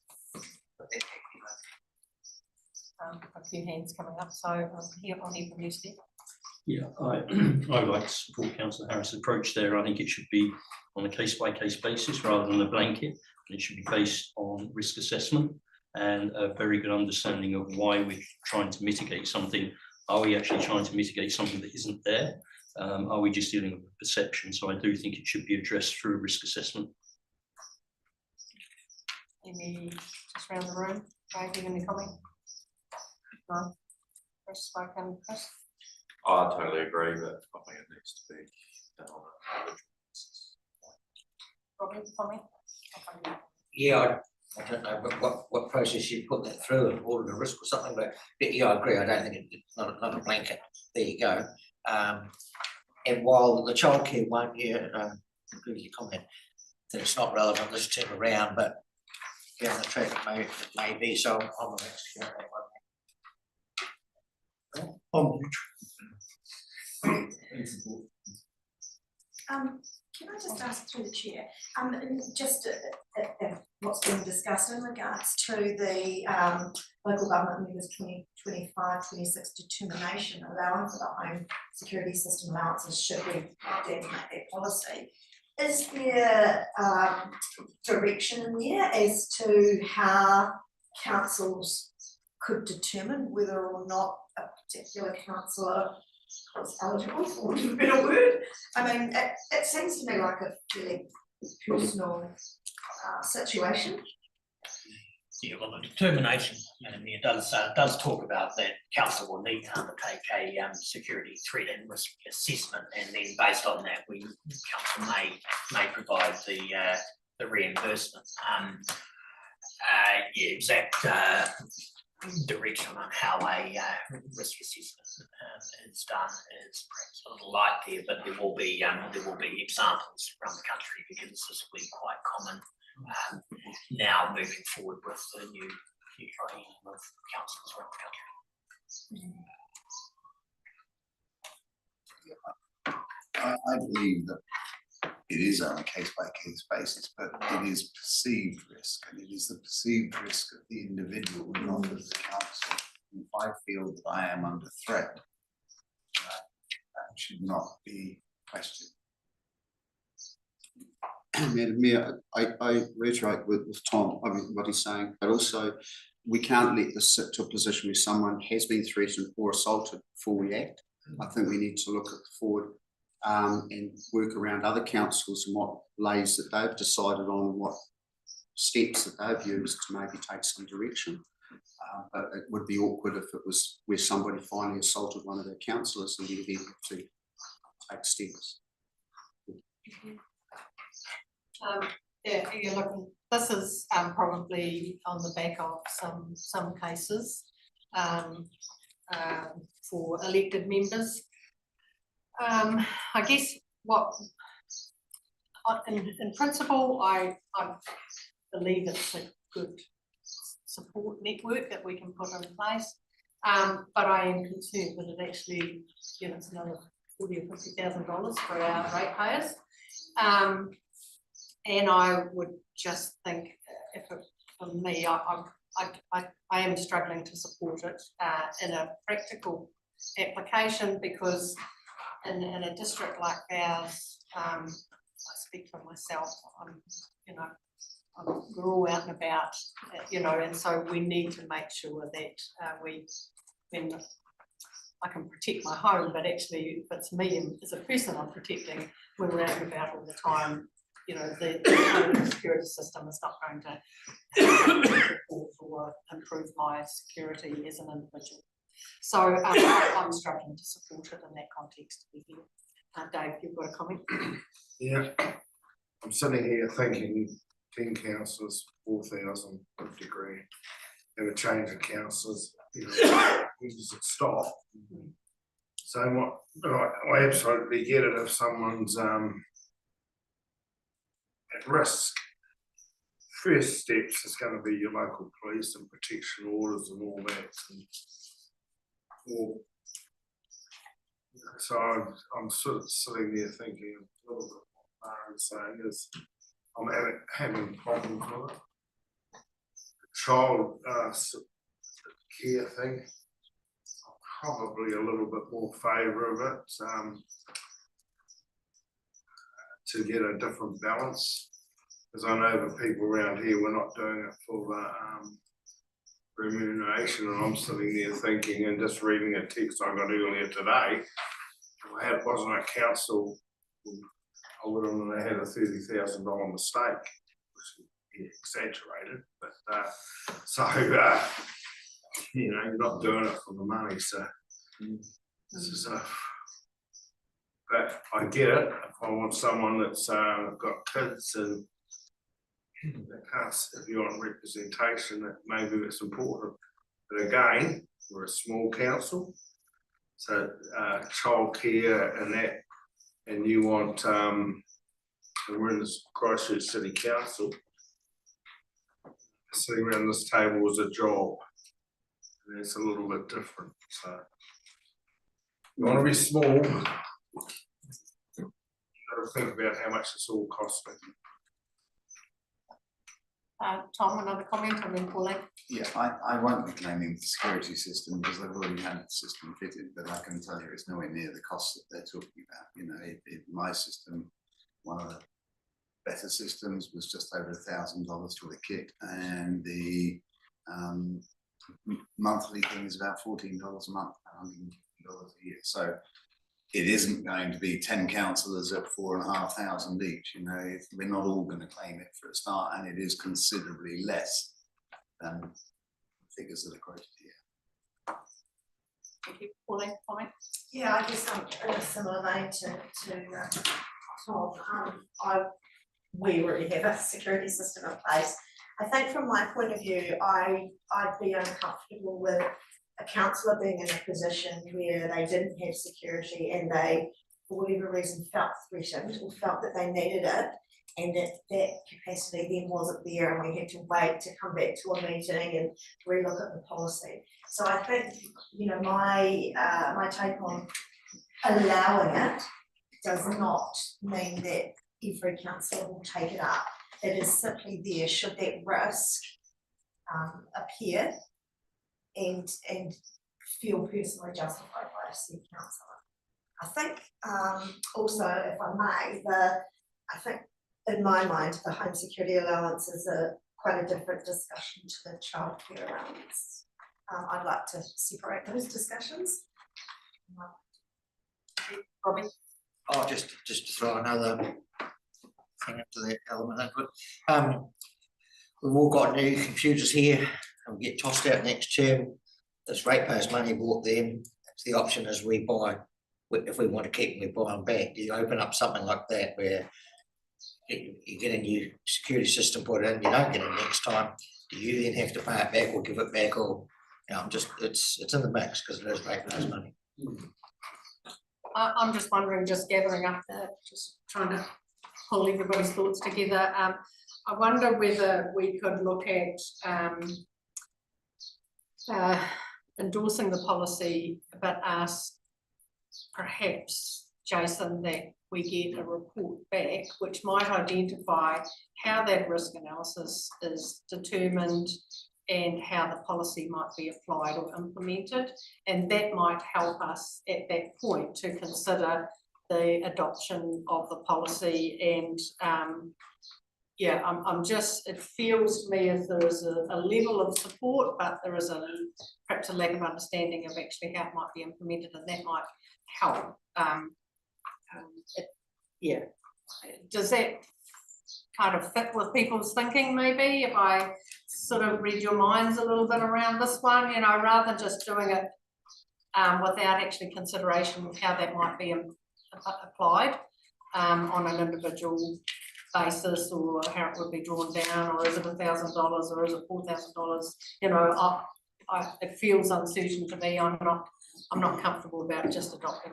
A few hands coming up, so I'll hear from you, Steve. Yeah, I would like to support Councillor Harris' approach there. I think it should be on a case-by-case basis rather than a blanket. And it should be based on risk assessment and a very good understanding of why we're trying to mitigate something. Are we actually trying to mitigate something that isn't there? Are we just dealing with perception? So I do think it should be addressed through risk assessment. Any, just around the room, any comment? No? Chris, spoken, Chris? I totally agree, but I think it needs to be done on a individual basis. Robin, comment? Yeah, I don't know what process you put that through, an audit of risk or something, but yeah, I agree. I don't think it's not a blanket. There you go. And while the childcare one, yeah, agree with your comment that it's not relevant this term around, but down the track it may be. So I'm actually on that one. Can I just ask through the chair, just what's being discussed in regards to the local government members 2025-26 determination allowing for the home security system allowances should we deem that policy? Is there direction in there as to how councils could determine whether or not a particular councillor was eligible, for want of a better word? I mean, it seems to me like a fairly personal situation. Yeah, well, the determination, it does talk about that council will need to undertake a security threat and risk assessment, and then based on that, council may provide the reimbursement. Exact direction on how a risk assessment is done is perhaps a little light there, but there will be examples around the country, because this will be quite common now moving forward with the new training of councils around the country. I believe that it is on a case-by-case basis, but it is perceived risk, and it is the perceived risk of the individual, not of the council. If I feel that I am under threat, that should not be questioned. Madam Mayor, I reiterate with Tom, I mean, what he's saying, but also we can't let this sit to a position where someone has been threatened or assaulted before we act. I think we need to look at the forward and work around other councils and what lays that they've decided on and what steps that they've used to maybe take some direction. But it would be awkward if it was where somebody finally assaulted one of their councillors and we then have to take steps. Yeah, you're looking this is probably on the back of some cases for elected members. I guess what, in principle, I believe it's a good support network that we can put in place. But I am concerned that it actually gives us another $40,000 or $50,000 for our ratepayers. And I would just think, if it, for me, I am struggling to support it in a practical application, because in a district like ours, I speak for myself, we're all out and about, and so we need to make sure that when I can protect my home, but actually if it's me as a person I'm protecting, when we're out and about all the time, the security system is not going to support or improve my security as an individual. So I'm struggling to support it in that context. Dave, you've got a comment? Yeah, I'm sitting here thinking 10 councillors, 4,000 degree. Have a change of councillors, when does it stop? So I absolutely get it if someone's at risk. First steps is going to be your local police and protection orders and all that. So I'm sort of sitting there thinking a little bit what Mara's saying is I'm having problems with it. Child care thing, probably a little bit more favour of it to get a different balance, because I know the people around here, we're not doing it for the remuneration, and I'm sitting there thinking and just reading a text I got earlier today, if it wasn't a council, I would have had a $30,000 mistake, which is exaggerated, but you're not doing it for the money, so this is but I get it. If I want someone that's got kids and if you want representation, that maybe that's important. But again, we're a small council, so childcare and that, and you want, and we're in this Christchurch City Council, sitting around this table is a job, and it's a little bit different. So you want to be small, you've got to think about how much it's all costing. Tom, another comment, and then Pauline. Yeah, I won't be claiming the security system because I've already had the system fitted, but I can tell you it's nowhere near the cost that they're talking about. My system, one of the better systems, was just over $1,000 for the kit, and the monthly thing is about $14 a month, $150 a year. So it isn't going to be 10 councillors at $4,500 each. We're not all going to claim it for a start, and it is considerably less than the figures that are quoted here. Thank you. Pauline, comment? Yeah, I guess I'm in a similar vein to Tom. We already have a security system in place. I think from my point of view, I'd be uncomfortable with a councillor being in a position where they didn't have security and they, for whatever reason, felt threatened or felt that they needed it, and that capacity then wasn't there, and we had to wait to come back to a meeting and relook at the policy. So I think, my take on allowing it does not mean that every councillor will take it up. It is simply there should that risk appear and feel personally justified by a said councillor. I think also, if I may, I think in my mind the home security allowance is quite a different discussion to the childcare allowance. I'd like to separate those discussions. Robbie? Oh, just to throw another thing into that element into it. We've all got new computers here, and we get tossed out next term. This ratepayers' money bought them. The option is we buy, if we want to keep them, we buy them back. Do you open up something like that where you get a new security system put in, you don't get it next time, do you then have to pay it back or give it back, or, it's in the mix, because it is ratepayers' money. I'm just wondering, just gathering up just trying to pull everybody's thoughts together. I wonder whether we could look at endorsing the policy, but ask perhaps, Jason, that we get a report back which might identify how that risk analysis is determined and how the policy might be applied or implemented, and that might help us at that point to consider the adoption of the policy. And yeah, I'm just, it feels to me as there is a level of support, but there is perhaps a lack of understanding of actually how it might be implemented, and that might help. Yeah, does that kind of fit with people's thinking maybe, if I sort of read your minds a little bit around this one, you know, rather than just doing it without actually consideration of how that might be applied on an individual basis, or how it would be drawn down, or is it $1,000 or is it $4,000? You know, it feels uncertain to me. I'm not comfortable about just adopting,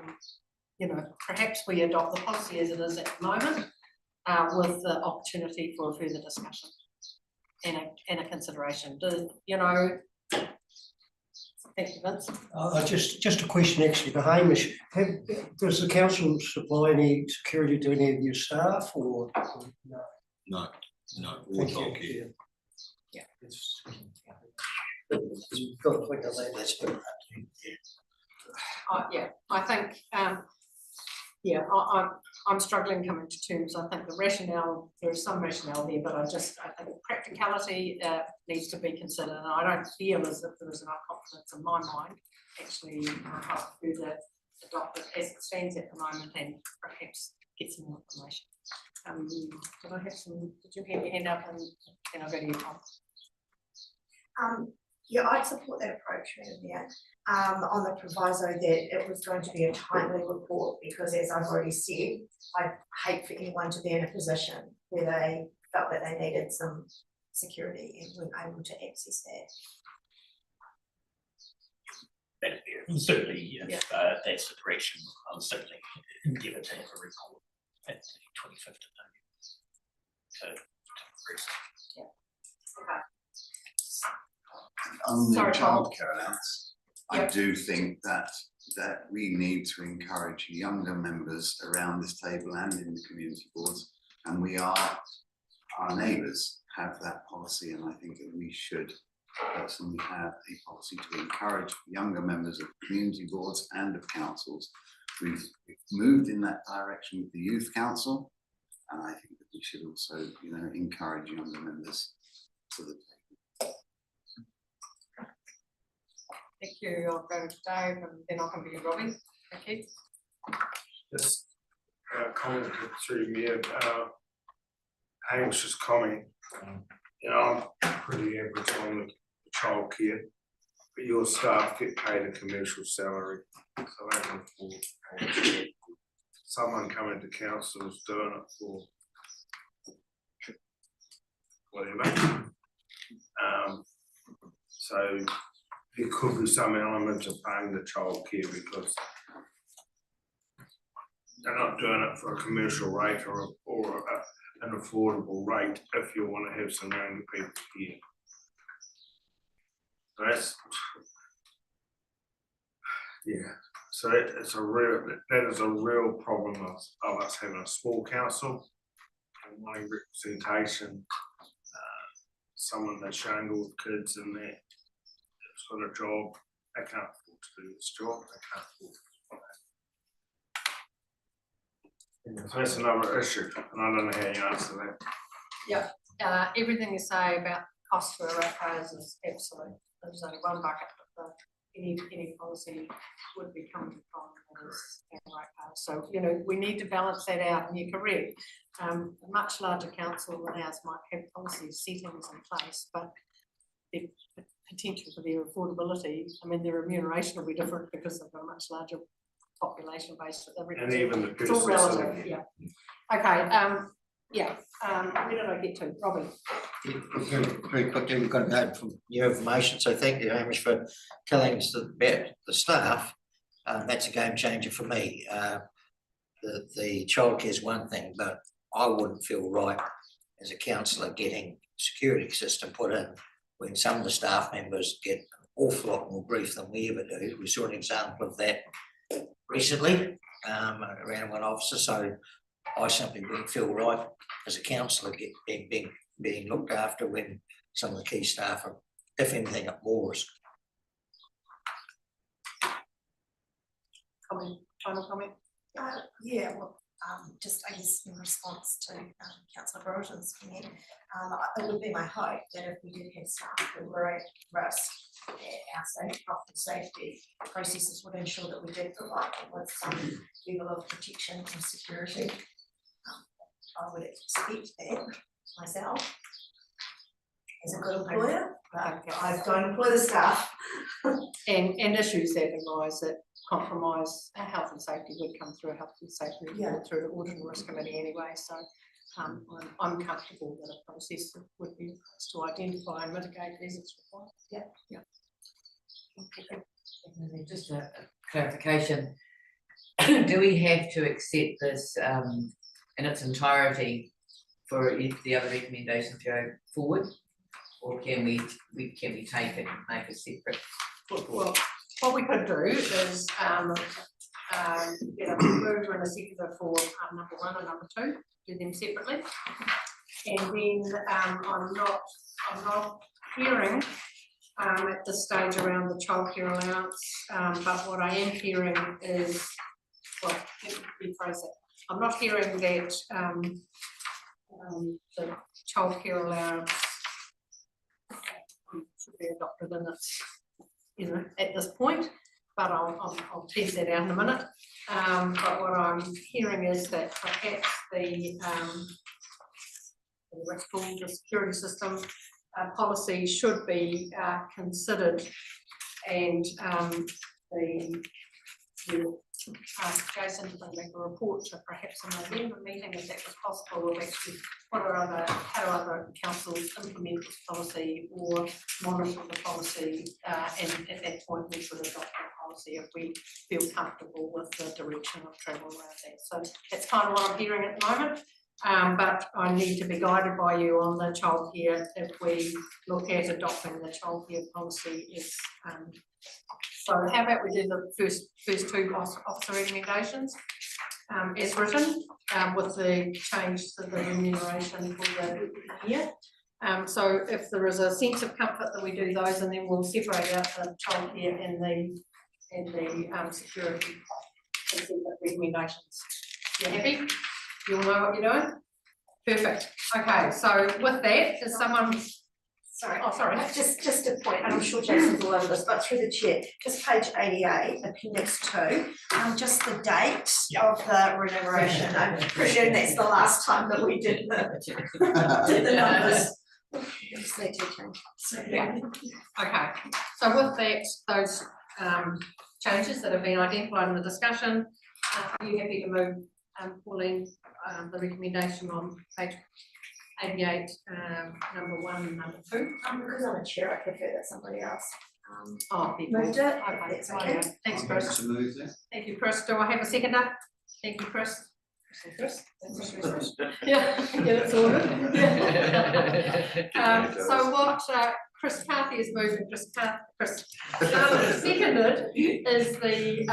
you know, perhaps we adopt the policy as it is at the moment, with the opportunity for a further discussion and a consideration. You know, thank you, Vince. Just a question actually for Hamish. Does the council supply any security to any of your staff, or no? No, all Thank you. childcare. Yeah. Got a point on that, that's good. Yeah, I think, yeah, I'm struggling coming to terms. I think the rationale, there is some rationale there, but I think practicality needs to be considered, and I don't feel as if there is enough confidence in my mind actually how to further adopt it as it stands at the moment, and perhaps get some more information. Did I have some, did you have your hand up, and then I'll go to you, Tom? Yeah, I'd support that approach, Madam Mayor, on the proviso that it was going to be a timely report, because as I've already said, I'd hate for anyone to be in a position where they felt that they needed some security and weren't able to access that. But certainly, if that's the direction, I'll certainly endeavour to have a report at the 25th of November. Yeah. Okay. On the Sorry, Paul. childcare allowance, I do think that we need to encourage younger members around this table and in the community boards, and our neighbours have that policy, and I think that we should personally have a policy to encourage younger members of community boards and of councils. We've moved in that direction with the youth council, and I think that we should also, you know, encourage younger members to the table. Thank you. I'll go to Dave, and then I'll come to you, Robbie. Thank you. Just comment through me, Hamish's comment. You know, I'm pretty average on the childcare, but your staff get paid a commercial salary, so they can afford someone coming to council is doing it for whatever. So there could be some element of paying the childcare, because they're not doing it for a commercial rate or an affordable rate if you want to have some younger people here. So that is a real problem of us having a small council and wanting representation. Someone that's younger with kids and that that's got a job, they can't afford to do this job, they can't afford to. So that's another issue, and I don't know how you answer that. Yeah, everything you say about cost for ratepayers is absolute. There's only one bucket, but any policy would be coming from is ratepayers. So, you know, we need to balance that out, and you're correct. A much larger council than ours might have policy settings in place, but the potential for their affordability, I mean, their remuneration will be different because they've got a much larger population base. And even the it's all relative, yeah. Okay, Yeah, where did I get to? Robin? Very quickly, we've got to go from new information, so thank you, Hamish, for telling us about the staff. That's a game changer for me. The childcare is one thing, but I wouldn't feel right as a councillor getting security system put in when some of the staff members get an awful lot more grief than we ever do. We saw an example of that recently around one officer, so I simply wouldn't feel right as a councillor being looked after when some of the key staff are, if anything, at more risk. Comment, final comment? Yeah, well, just I guess in response to councillor Broughton's comment, it would be my hope that if we did have staff who were at risk, that our health and safety processes would ensure that we did provide them with some level of protection and security. I would expect that myself as a good employer, but I don't employ the staff. And issues that arise that compromise our health and safety would come through a health and safety report through the audit and risk committee anyway, so I'm comfortable that a process would be to identify and mitigate these as required. Just a clarification, do we have to accept this in its entirety for the other recommendations to go forward? Or can we take it and make a separate? Well, what we could do is get a mover and a seconder for number 1 and number 2, do them separately. And then I'm not hearing at this stage around the childcare allowance, but what I am hearing is, well, let me rephrase it. I'm not hearing that the childcare allowance should be adopted in its, at this point, but I'll tease that out in a minute. But what I'm hearing is that perhaps the security system policy should be considered, and the Jason to bring back a report to perhaps a November meeting, if that was possible, of actually how other councils implement this policy or monitor the policy, and at that point we should adopt a policy if we feel comfortable with the direction of travel around that. So that's kind of what I'm hearing at the moment. But I need to be guided by you on the childcare if we look at adopting the childcare policy. So how about we do the first 2 officer recommendations as written, with the change to the remuneration for the year. So if there is a sense of comfort that we do those, and then we'll separate out the childcare and the security recommendations. You happy? You all know what you're doing? Perfect. Okay, so with that, is someone... Sorry. Oh, sorry. Just a point, and I'm sure Jason's all over this, but through the chair, just page 88, appendix 2, just the date of the remuneration. I presume that's the last time that we did the numbers. Just need to change. Yeah. Okay, so with that, those changes that have been identified in the discussion, are you happy to move, Pauline, the recommendation on page 88, number 1 and number 2? Because I'm a chair, I prefer that somebody else moved it. Okay, that's okay. Thanks, Chris. Thank you, Chris. Do I have a seconder? Thank you, Chris. Chris? Yeah, that's all good. So what Chris Carthy has moved, and Chris seconded is the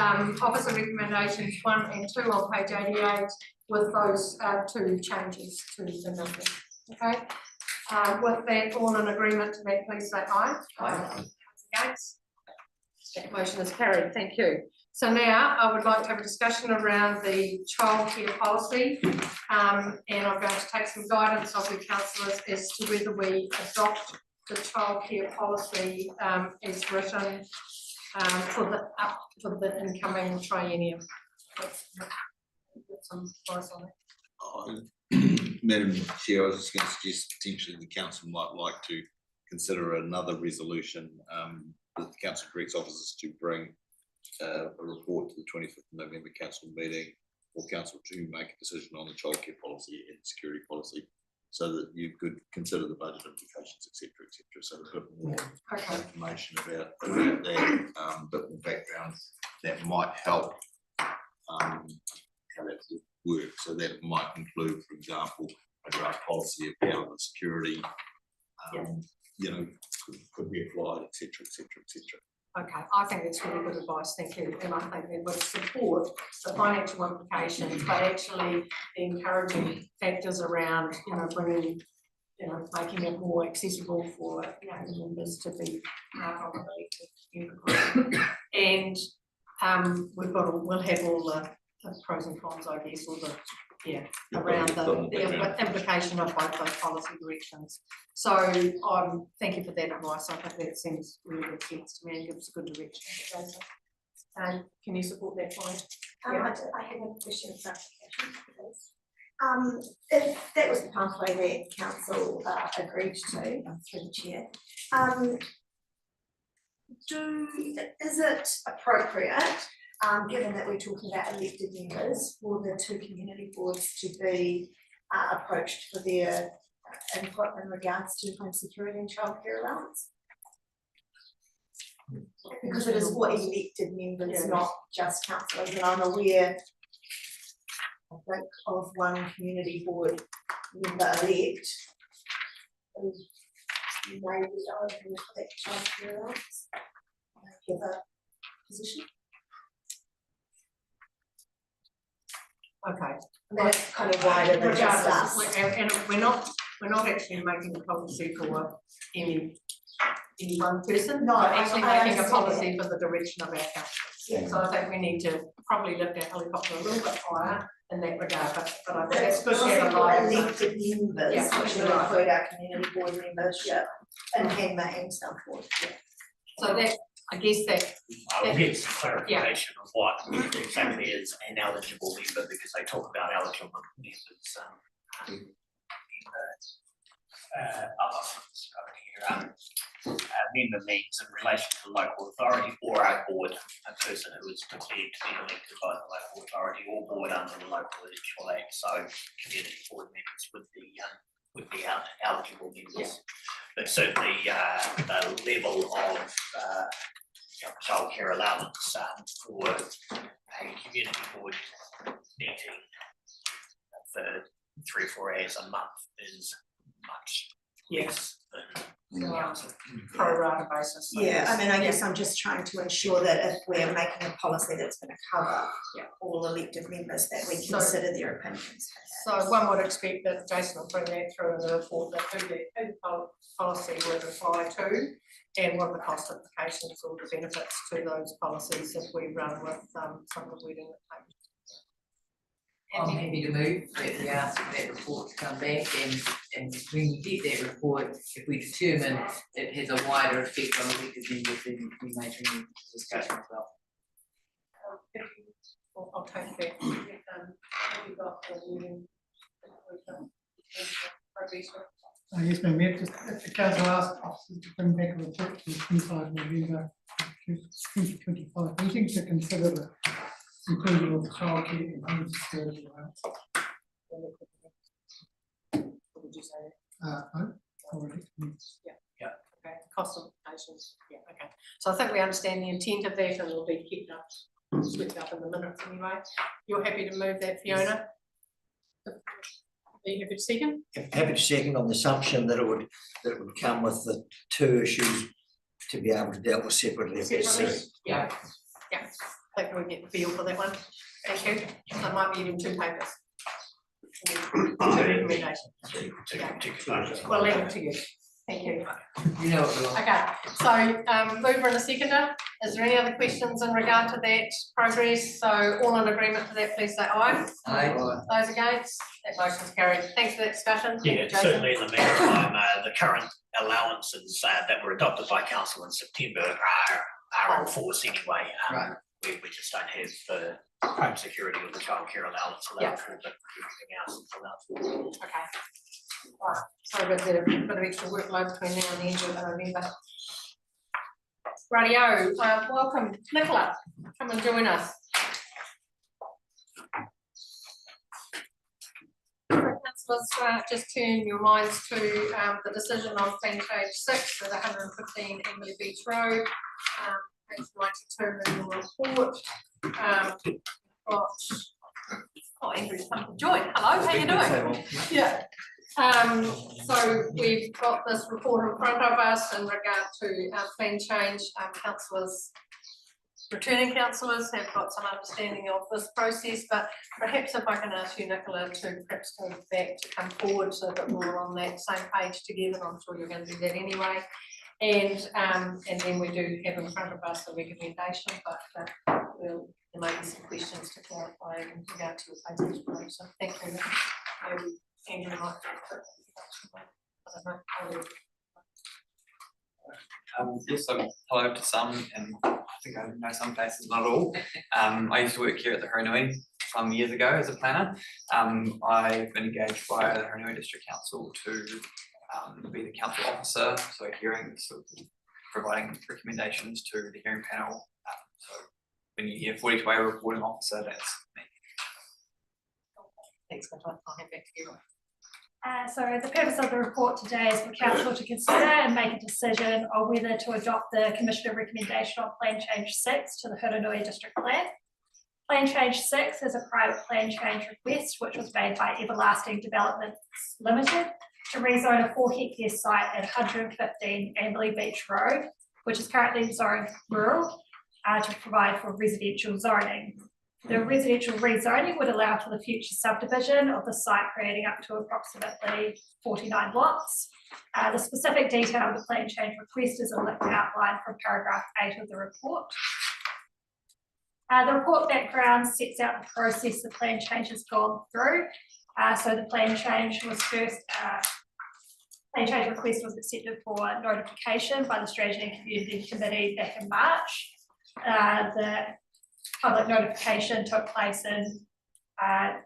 officer recommendations 1 and 2 on page 88 with those 2 changes to the numbers. Okay, with that, all in agreement to that, please say aye. Aye. Against? That motion is carried. Thank you. So now I would like to have a discussion around the childcare policy, and I'm going to take some guidance of the councillors as to whether we adopt the childcare policy as written for the incoming triennium. Some advice on it. Madam Chair, I was just going to suggest potentially the council might like to consider another resolution that the council directs officers to bring a report to the 25th of November council meeting for council to make a decision on the childcare policy and security policy, so that you could consider the budget implications, et cetera, so a bit more Okay. information about that, bit more background that might help how that would work. So that might include, for example, a draft policy about the security, you know, could be applied, et cetera, et cetera, et cetera. Okay, I think that's really good advice, thank you, and I think it would support the financial implications, but actually the encouraging factors around, you know, bringing, you know, making it more accessible for, you know, the members to be part of the group. And we'll have all the pros and cons, I guess, or the, around the implication of both those policy directions. So thank you for that advice. I think that seems really good sense to me and gives a good direction. And can you support that point? I have a question of clarification, please. If that was the pathway that council agreed to through the chair, is it appropriate, given that we're talking about elected members, for the two community boards to be approached for their input in regards to home security and childcare allowance? Because it is for elected members, not just councillors, and I'm aware, I think, of one community board member elect who may be eligible for that childcare allowance, give a position. Okay. That's kind of wider than just us. And we're not actually making a policy for any one person. No, we're actually I making a understand policy for the direction of our council. Yeah. So I think we need to probably lift our helicopter a little bit higher in that regard, but I think it's good to have a line. Elected members, Yeah, which you're will right. include our community board membership and HEMA and so forth. So that, I guess that. I'll get some clarification of what exactly is an eligible member, because they talk about eligible members, member means in relation to the local authority or a board, a person who is declared to be elected by the local authority or board under the Local Electoral Act. So community board members would be eligible members. But certainly the level of childcare allowance for a community board meeting for 3 or 4 hours a month is much less than pro rata basis. So Yeah, I mean, I guess I'm just trying to ensure that if we're making a policy that's going to cover all elected members, that we consider their opinions. So one would expect that Jason will bring that through in the report, that who the policy would apply to, and what are the cost implications or the benefits to those policies if we run with some of the wording that came. I'm happy to move that we ask for that report to come back, and when we get that report, if we determine it has a wider effect on elected members, then we may turn into discussion as well. I'll take that. Have you got the wording? Yes, ma'am, yeah, just if the council asks officers to bring back a report to the 25 November 2025 meeting to consider the inclusion of childcare and home security allowance. What would you say? No, already. Yeah, okay, cost implications, yeah, okay. So I think we understand the intent of that and it'll be kept up, swept up in the minutes anyway. You're happy to move that, Fiona? Are you happy to second? Happy to second on the assumption that it would come with the two issues to be able to deal with separately. Separately? Yeah, I think we get the feel for that one. Thank you. So it might be even 2 papers. Two recommendations. We'll leave it to you. Thank you. You know what we want. Okay, so mover and a seconder. Is there any other questions in regard to that progress? So all in agreement to that, please say aye. Aye. Those against? That motion's carried. Thanks for that discussion. Thank you, Yeah, Jason. certainly in the meantime, the current allowances that were adopted by council in September are in force anyway. Right. We just don't have the home security or the childcare allowance allowed for, but everything else is allowed for. Okay. Right, so we've got a bit of extra workload between now and the end of November. Radio, welcome, Nicola, come and join us. councillors, just turn your minds to the decision on plan change 6 at 115 Emily Beach Road. Page 92 in your report. Oh, Andrew's come to join. Hello, how you doing? Yeah. So we've got this report in front of us in regard to plan change. Councillors, returning councillors have got some understanding of this process, but perhaps if I can ask you, Nicola, to perhaps go back to come forward so that we're on that same page together. I'm sure you're going to do that anyway. And then we do have in front of us a recommendation, but there may be some questions to clarify in regard to the places approach. So thank you. Andrew might. Yes, so hello to some, and I think I know some places, not all. I used to work here at the Haranui some years ago as a planner. I've been engaged by the Haranui District Council to be the council officer, so hearing, sort of providing recommendations to the hearing panel. So when you hear 42A reporting officer, that's me. Thanks, I'll hand back to you. So the purpose of the report today is for council to consider and make a decision on whether to adopt the Commissioner recommendation on Plan Change 6 to the Haranui District Plan. Plan Change 6 is a private plan change request which was made by Everlasting Developments Limited to rezone a 4 hectare site at 115 Amberley Beach Road, which is currently zoned rural, to provide for residential zoning. The residential rezoning would allow for the future subdivision of the site, creating up to approximately 49 lots. The specific detail of the plan change request is outlined from paragraph 8 of the report. The report background sets out the process the plan change has gone through. So the plan change was first, plan change request was accepted for notification by the Strategy and Community Committee back in March. The public notification took place in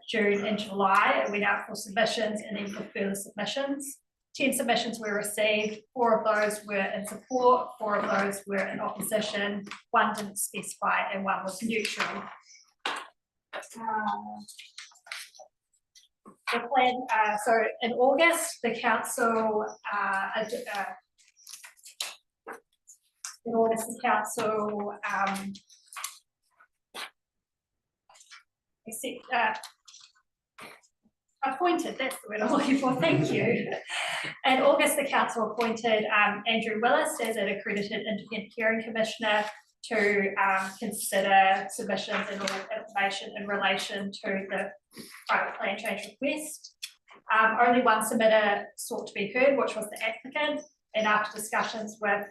June and July. It went out for submissions and then for further submissions. 10 submissions were received, 4 of those were in support, 4 of those were in opposition, 1 didn't specify and 1 was neutral. The plan, so in August, the council appointed, that's the word I'm looking for, thank you. In August, the council appointed Andrew Willis as an accredited independent hearing commissioner to consider submissions and all information in relation to the private plan change request. Only one submitter sought to be heard, which was the applicant, and after discussions with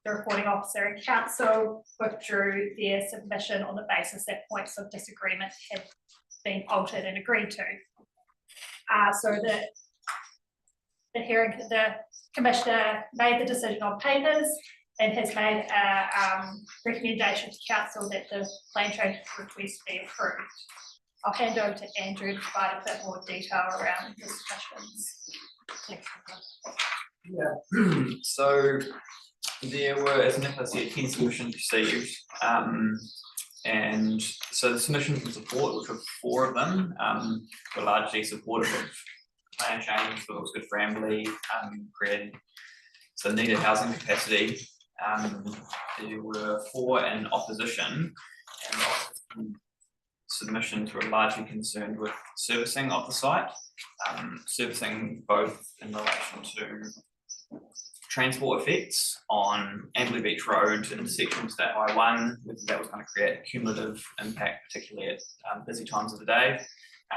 the recording officer and council, withdrew their submission on the basis that points of disagreement had been altered and agreed to. So the commissioner made the decision on papers and has made a recommendation to council that the plan change request be approved. I'll hand over to Andrew to provide a bit more detail around the submissions. Thanks. Yeah, so there were, as Nicola said, 10 submissions received. And so the submissions in support, which were 4 of them, were largely supportive of plan change, thought it was good for Amberley, created some needed housing capacity. There were 4 in opposition, and submissions were largely concerned with servicing of the site, servicing both in relation to transport effects on Amberley Beach Road and sections of that I1, whether that was going to create a cumulative impact, particularly at busy times of the day.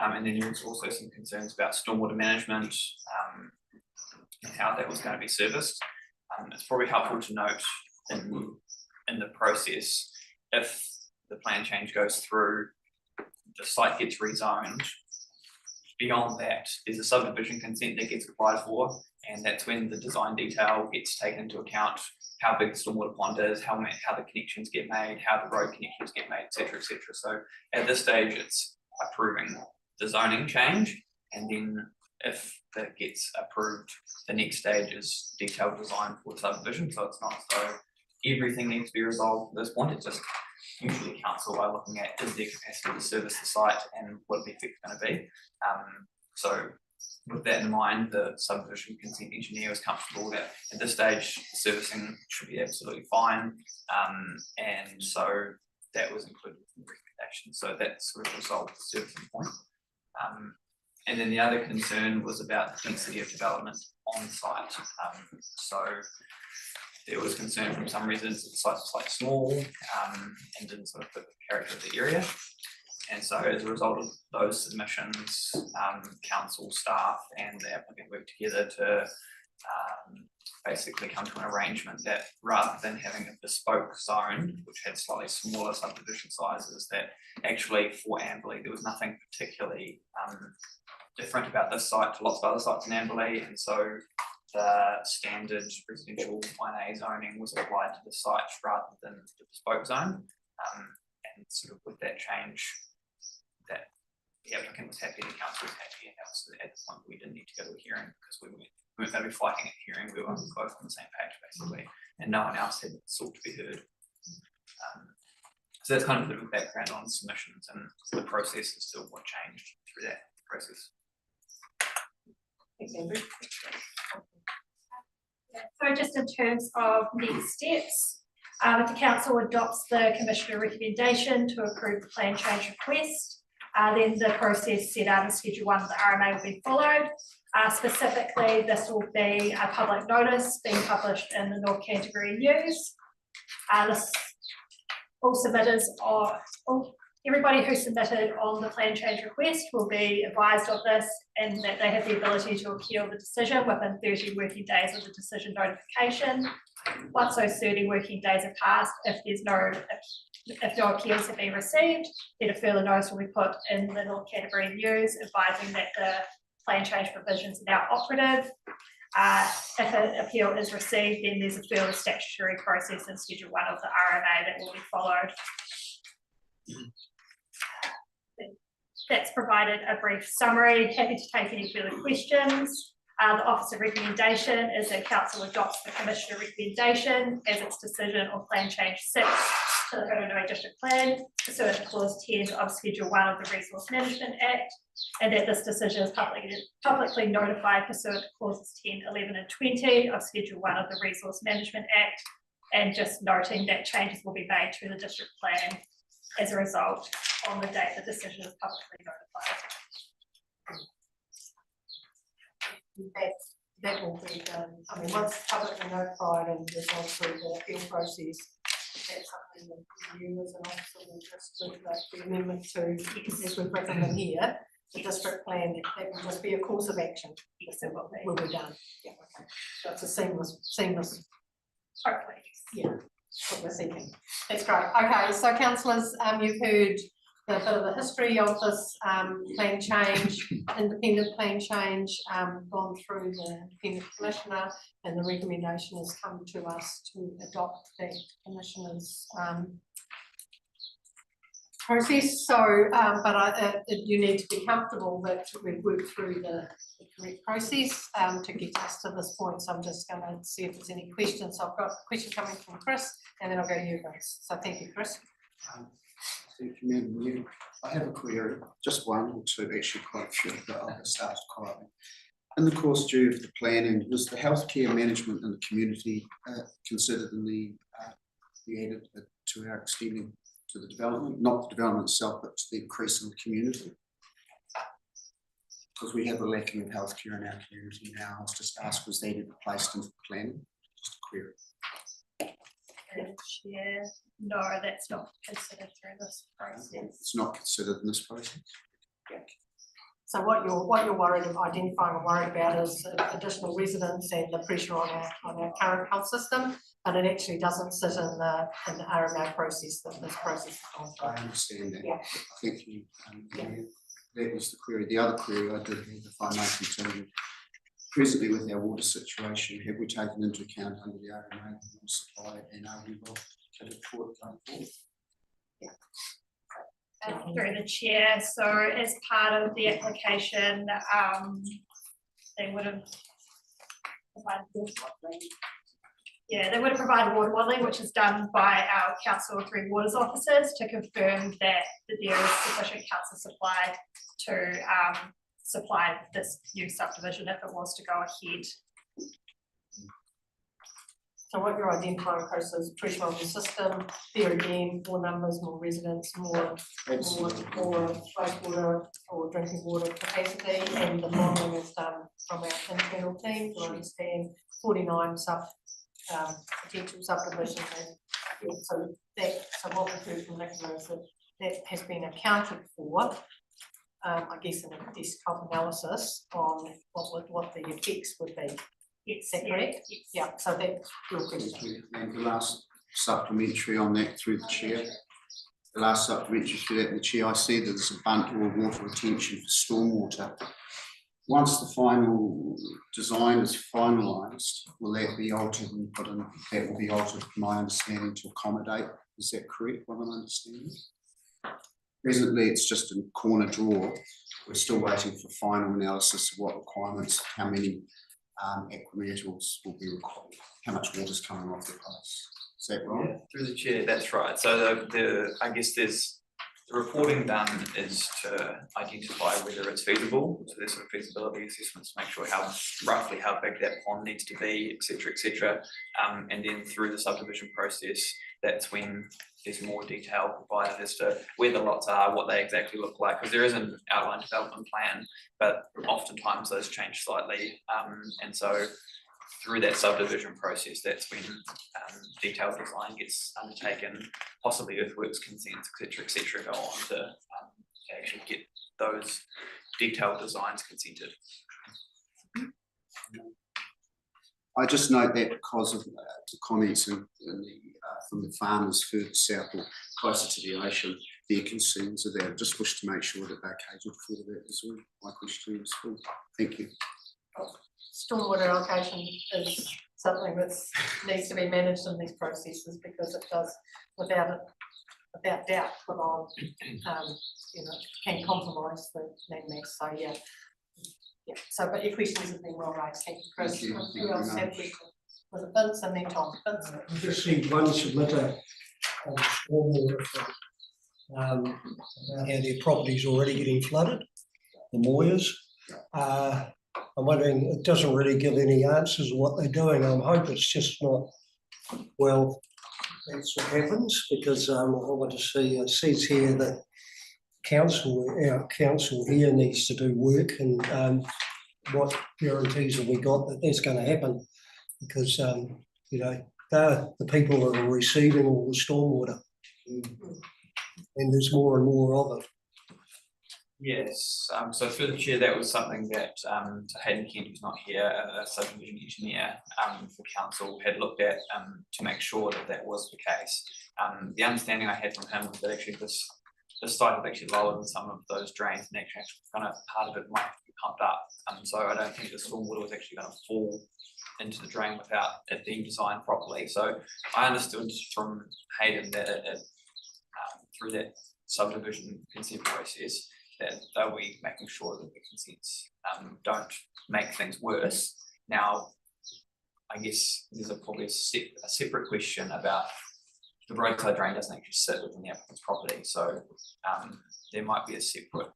And then there was also some concerns about stormwater management and how that was going to be serviced. It's probably helpful to note in the process, if the plan change goes through, the site gets rezoned. Beyond that, there's a subdivision consent that gets applied for, and that's when the design detail gets taken into account, how big the stormwater pond is, how the connections get made, how the road connections get made, etc., etc. So at this stage, it's approving the zoning change, and then if that gets approved, the next stage is detailed design for the subdivision. So it's not as though everything needs to be resolved at this point. It's just usually council are looking at is there capacity to service the site and what the effect's going to be. So with that in mind, the subdivision consent engineer was comfortable that at this stage, the servicing should be absolutely fine. And so that was included in the recommendation, so that sort of resolved the servicing point. And then the other concern was about the density of development on site. So there was concern from some residents that the site was slightly small and didn't sort of fit the character of the area. And so as a result of those submissions, council staff and the applicant worked together to basically come to an arrangement that rather than having a bespoke zone, which had slightly smaller subdivision sizes, that actually for Amberley, there was nothing particularly different about this site to lots of other sites in Amberley. And so the standard residential 1A zoning was applied to the site rather than the bespoke zone. And sort of with that change, that the applicant was happy, the council was happy, and that was at the point we didn't need to go to a hearing because we weren't going to be fighting at hearing. We were both on the same page basically, and no one else had sought to be heard. So that's kind of a bit of a background on submissions and the process as to what changed through that process. Thanks, Andrew. So just in terms of next steps, if the council adopts the commissioner recommendation to approve the plan change request, then the process set out in Schedule 1 of the RMA will be followed. Specifically, this will be a public notice being published in the North Canterbury News. Everybody who submitted on the plan change request will be advised of this and that they have the ability to appeal the decision within 30 working days of the decision notification. Once those 30 working days are passed, if no appeals have been received, then a further notice will be put in the North Canterbury News advising that the plan change provisions are now operative. If an appeal is received, then there's a further statutory process in Schedule 1 of the RMA that will be followed. That's provided a brief summary. Happy to take any further questions. The Office of Recommendation is that Council adopts the Commissioner recommendation as its decision on Plan Change 6 to the Hurunui District Plan, pursuant to Clause 10 of Schedule 1 of the Resource Management Act, and that this decision is publicly notified pursuant to Clauses 10, 11 and 20 of Schedule 1 of the Resource Management Act, and just noting that changes will be made to the District Plan as a result on the date the decision is publicly notified. That will be done, I mean, once publicly notified and there's gone through the appeal process, that's something that you as an officer will just do, like the amendment to, as we've written in here, the district plan, that will just be a course of action, will be done. Yeah, okay. So it's a seamless. Hopefully. Yeah, what we're seeking. That's great. Okay, so councillors, you've heard a bit of the history of this plan change, independent plan change, gone through the independent commissioner, and the recommendation has come to us to adopt the commissioner's process. So, you need to be comfortable that we've worked through the correct process to get us to this point. So I'm just going to see if there's any questions. So I've got a question coming from Chris, and then I'll go to you guys. So thank you, Chris. Thank you, Madam Mayor. I have a query, just one or two, actually quite a few, but I'll get started quietly. In the course due of the planning, was the healthcare management in the community considered in the added to our extending to the development, not the development itself, but to the increase in the community? Because we have a lacking of healthcare in our community now. I was just asked, was that ever placed into the planning? Just a query. Yeah, no, that's not considered through this process. It's not considered in this process? Yeah. So what you're worried about, identifying and worried about is additional residents and the pressure on our current health system, but it actually doesn't sit in the RMA process that this process is on. I understand that. Yeah. Thank you. That was the query. The other query I did have, if I may continue, presently with our water situation, have we taken into account under the RMA water supply, and are we well catered for it going forward? Yeah. Through the chair, so as part of the application, they would have provided water modelling. Yeah, they would have provided water modelling, which is done by our council Three Waters officers to confirm that there is sufficient council supply to supply this new subdivision if it was to go ahead. So what you're identifying, Chris, is pressure on the system, there again, more numbers, more residents, more wastewater or drinking water capacity, and the modelling is done from our internal team to understand 49 potential subdivisions. And so what we've heard from Nicola is that has been accounted for, I guess in a desktop analysis on what the effects would be. Is that correct? Yes. Yeah, so that's your question. And the last supplementary on that through the chair. The last supplementary through that, the chair, I see that there's a bundle of water retention for stormwater. Once the final design is finalised, will that be altered and put in, that will be altered from my understanding to accommodate, is that correct, what I'm understanding? Presently, it's just a corner drawer. We're still waiting for final analysis of what requirements, how many aquametals will be required, how much water is coming off the place. Is that right? Yeah, through the chair, that's right. So I guess there's the reporting done is to identify whether it's feasible. So there's sort of feasibility assessments to make sure roughly how big that pond needs to be, et cetera, et cetera. And then through the subdivision process, that's when there's more detail provided as to where the lots are, what they exactly look like, because there is an outline development plan, but oftentimes those change slightly. And so through that subdivision process, that's when detailed design gets undertaken, possibly earthworks consents, et cetera, go on to actually get those detailed designs consented. I just note that because of the comments from the farmers further south or closer to the ocean, their concerns are there. I just wish to make sure that they're catered for that as well. My question is full. Thank you. Stormwater allocation is something that needs to be managed in these processes because it does, without doubt, put on, can compromise the land mass. So yeah. So, but your questions have been well raised. Thank you, Chris. Thank you. Who else had questions? Was it Vince and then Tom? Vince. I just see one submitter on stormwater about how their property's already getting flooded, the Moyers. I'm wondering, it doesn't really give any answers of what they're doing. I'm hoping it's just not, well, that's what happens, because I want to see, it says here that our council here needs to do work, and what guarantees have we got that that's going to happen? Because, they're the people that are receiving all the stormwater, and there's more and more of it. Yes, so through the chair, that was something that Hayden Kent, who's not here, a subdivision engineer for council, had looked at to make sure that that was the case. The understanding I had from him was that actually this site is actually lower than some of those drains, and actually part of it might be pumped up. So I don't think the stormwater was actually going to fall into the drain without it being designed properly. So I understood from Hayden that through that subdivision consent process, that they'll be making sure that the consents don't make things worse. Now, I guess there's probably a separate question about the roadside drain doesn't actually sit within the applicant's property, so there might be a separate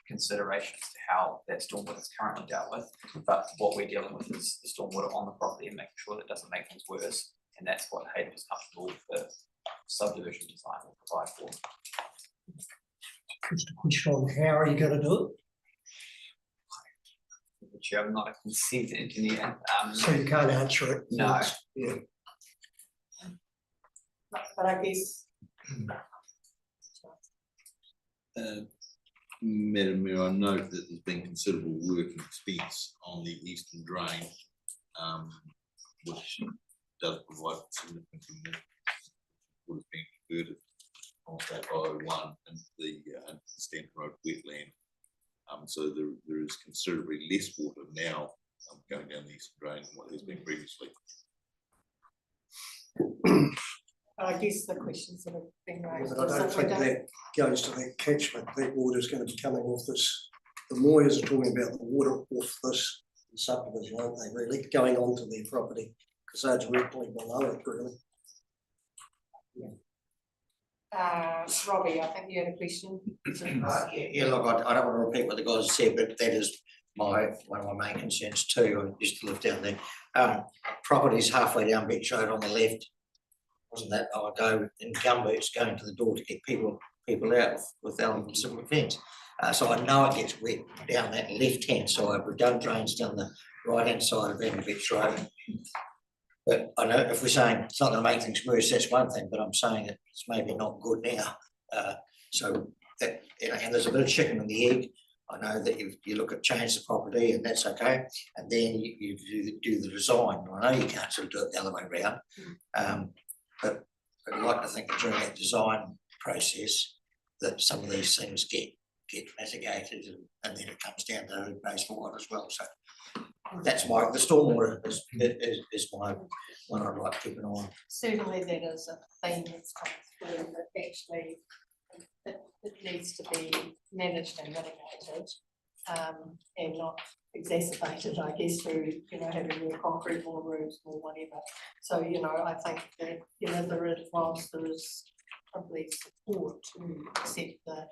consideration as to how that stormwater is currently dealt with. But what we're dealing with is the stormwater on the property and making sure that it doesn't make things worse, and that's what Hayden was comfortable with the subdivision design will provide for. Just a question on how are you going to do Which I'm not a consent engineer. so you can't answer it? No. Yeah. But I guess. Madam Mayor, I note that there's been considerable work and expense on the eastern drain, which does provide significant would have been converted on that 001 into the Stanton Road wetland. So there is considerably less water now going down the eastern drain than what has been previously. I guess the questions that have been raised. But I don't think that goes to that catchment. That water is going to be coming off this. The Moyers are talking about the water off this subdivision, aren't they, really? Going onto their property, because they're directly below it, really. Robbie, I think you had a question. Yeah, look, I don't want to repeat what the guys said, but that is one of my main concerns too. I used to live down there. Properties halfway down Beach Road on the left. Wasn't that I go in gumboots going to the door to get people out with elegant simple fence. So I know it gets wet down that left-hand side. We've done drains down the right-hand side of Van Beach Road. But I know if we're saying it's not going to make things worse, that's one thing, but I'm saying it's maybe not good now. So that, and there's a bit of chicken and the egg. I know that you look at change the property and that's okay. And then you do the design. I know you can't sort of do it the other way around. But I'd like to think that during that design process that some of these things get mitigated and then it comes down to who pays for what as well. So that's the stormwater is my one I'd like to keep an eye on. Certainly that is a thing that's come through, but actually it needs to be managed and mitigated and not exacerbated, I guess, through, having more concrete, more roofs, more whatever. So, I think that, whilst there is probably support to accept the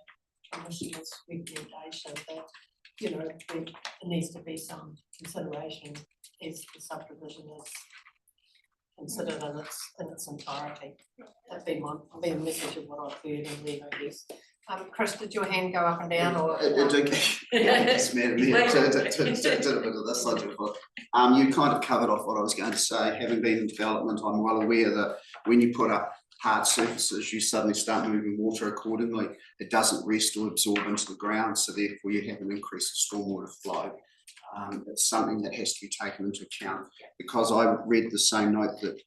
Commissioner's recommendation that, there needs to be some consideration as the subdivision is considered in its entirety. That'd be the message of what I've heard and read, I guess. Chris, did your hand go up and down or? Yes, ma'am, to a bit of this subject. You kind of covered off what I was going to say. Having been in development, I'm well aware that when you put up hard surfaces, you suddenly start moving water accordingly. It doesn't rest or absorb into the ground, so therefore you have an increase in stormwater flow. It's something that has to be taken into account. Because I read the same note that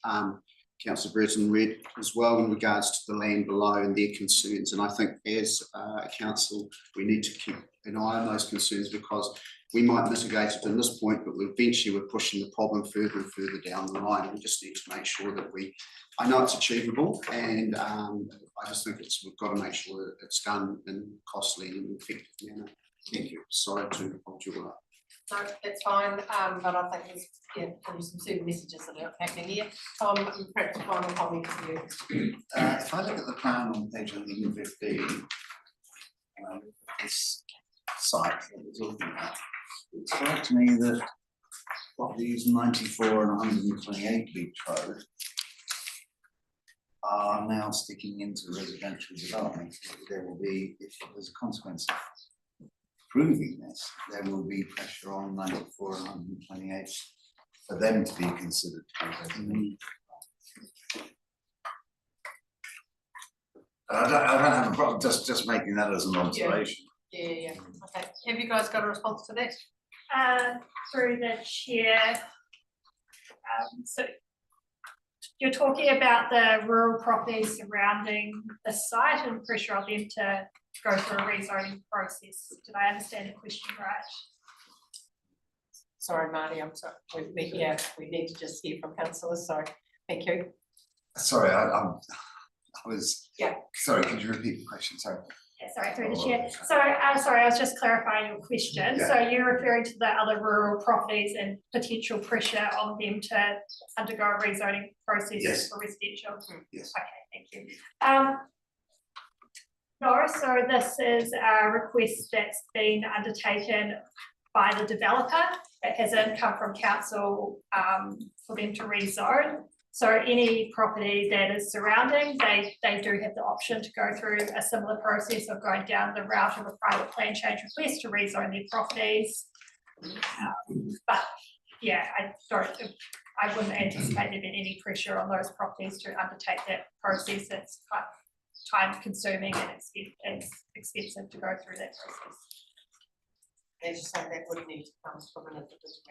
Councillor Brereton read as well in regards to the land below and their concerns. And I think as a council, we need to keep an eye on those concerns because we might mitigate it in this point, but eventually we're pushing the problem further and further down the line. We just need to make sure that I know it's achievable, and I just think we've got to make sure that it's done in a costly and effective manner. Thank you. Sorry to hold you up. No, that's fine, but I think there's some certain messages that are happening here. Tom, perhaps a final comment from you. If I look at the plan on page 115, this site that we're talking about, it strikes me that properties 94 and 128 Beach Road are now sticking into residential development. There will be, if there's a consequence of proving this, there will be pressure on 94 and 128 for them to be considered to be residential. I don't have a problem just making that as an observation. Yeah. Okay. Have you guys got a response to that? Through the chair. So you're talking about the rural properties surrounding the site and pressure on them to go through a rezoning process. Did I understand the question right? Sorry, Marty, I'm sorry. We need to just hear from councillors. Sorry. Thank you. Sorry, I was. Yeah. Sorry, could you repeat the question? Sorry. Yeah, sorry, through the chair. Sorry, I was just clarifying your question. Yeah. So you're referring to the other rural properties and potential pressure on them to undergo a rezoning process Yes. for residential? Yes. Okay, thank you. No, so this is a request that's been undertaken by the developer. It hasn't come from council for them to rezone. So any property that is surrounding, they do have the option to go through a similar process of going down the route of a private plan change request to rezone their properties. But yeah, I wouldn't anticipate there being any pressure on those properties to undertake that process. It's quite time consuming and expensive to go through that process. As you say, that would need to come from an individual.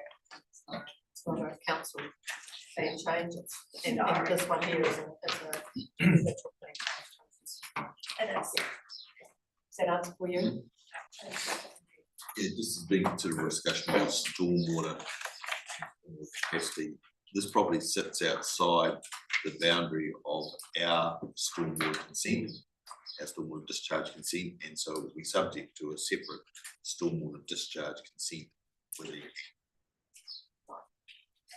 It's not a council plan change. And this one here is a individual plan change. It is. Is that answer for you? Yeah, this has been considerable discussion about stormwater capacity. This property sits outside the boundary of our stormwater consent, our stormwater discharge consent, and so it will be subject to a separate stormwater discharge consent with the.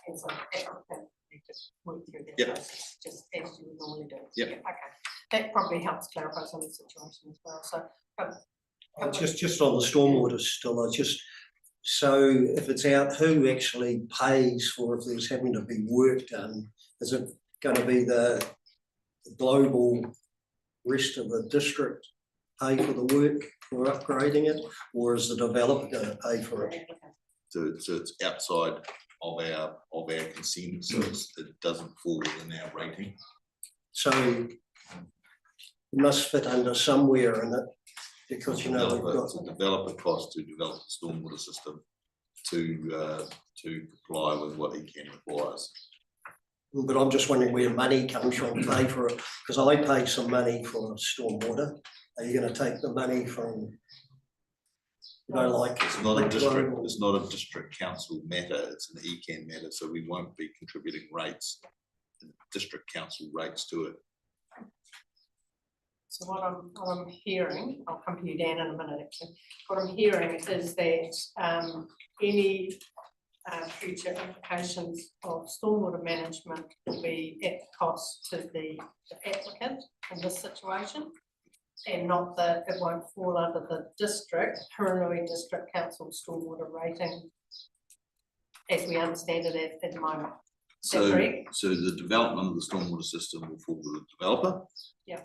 And so applicant need to work through that Yep. process, just as you would normally do. Yep. Okay. that probably helps clarify some of the situation as well, so. Just on the stormwater still, so if it's out, who actually pays for if there's having to be work done? Is it gonna be the global rest of the district pay for the work for upgrading it, or is the developer gonna pay for it? So it's outside of our consent, so it doesn't fall within our rating. So it must fit under somewhere in it, because we've got. It's a developer cost to develop the stormwater system to comply with what ECAN requires. But I'm just wondering where money comes from to pay for it, because I pay some money for stormwater. Are you gonna take the money from, like? It's not a district, it's not a district council matter, it's an ECAN matter, so we won't be contributing rates, district council rates to it. So what I'm hearing, I'll come to you, Dan, in a minute, actually. What I'm hearing is that any future implications of stormwater management will be at the cost to the applicant in this situation, and not that it won't fall under the district, Huronui District Council stormwater rating, as we understand it at the moment. Is that correct? So the development of the stormwater system will fall to the developer. Yeah.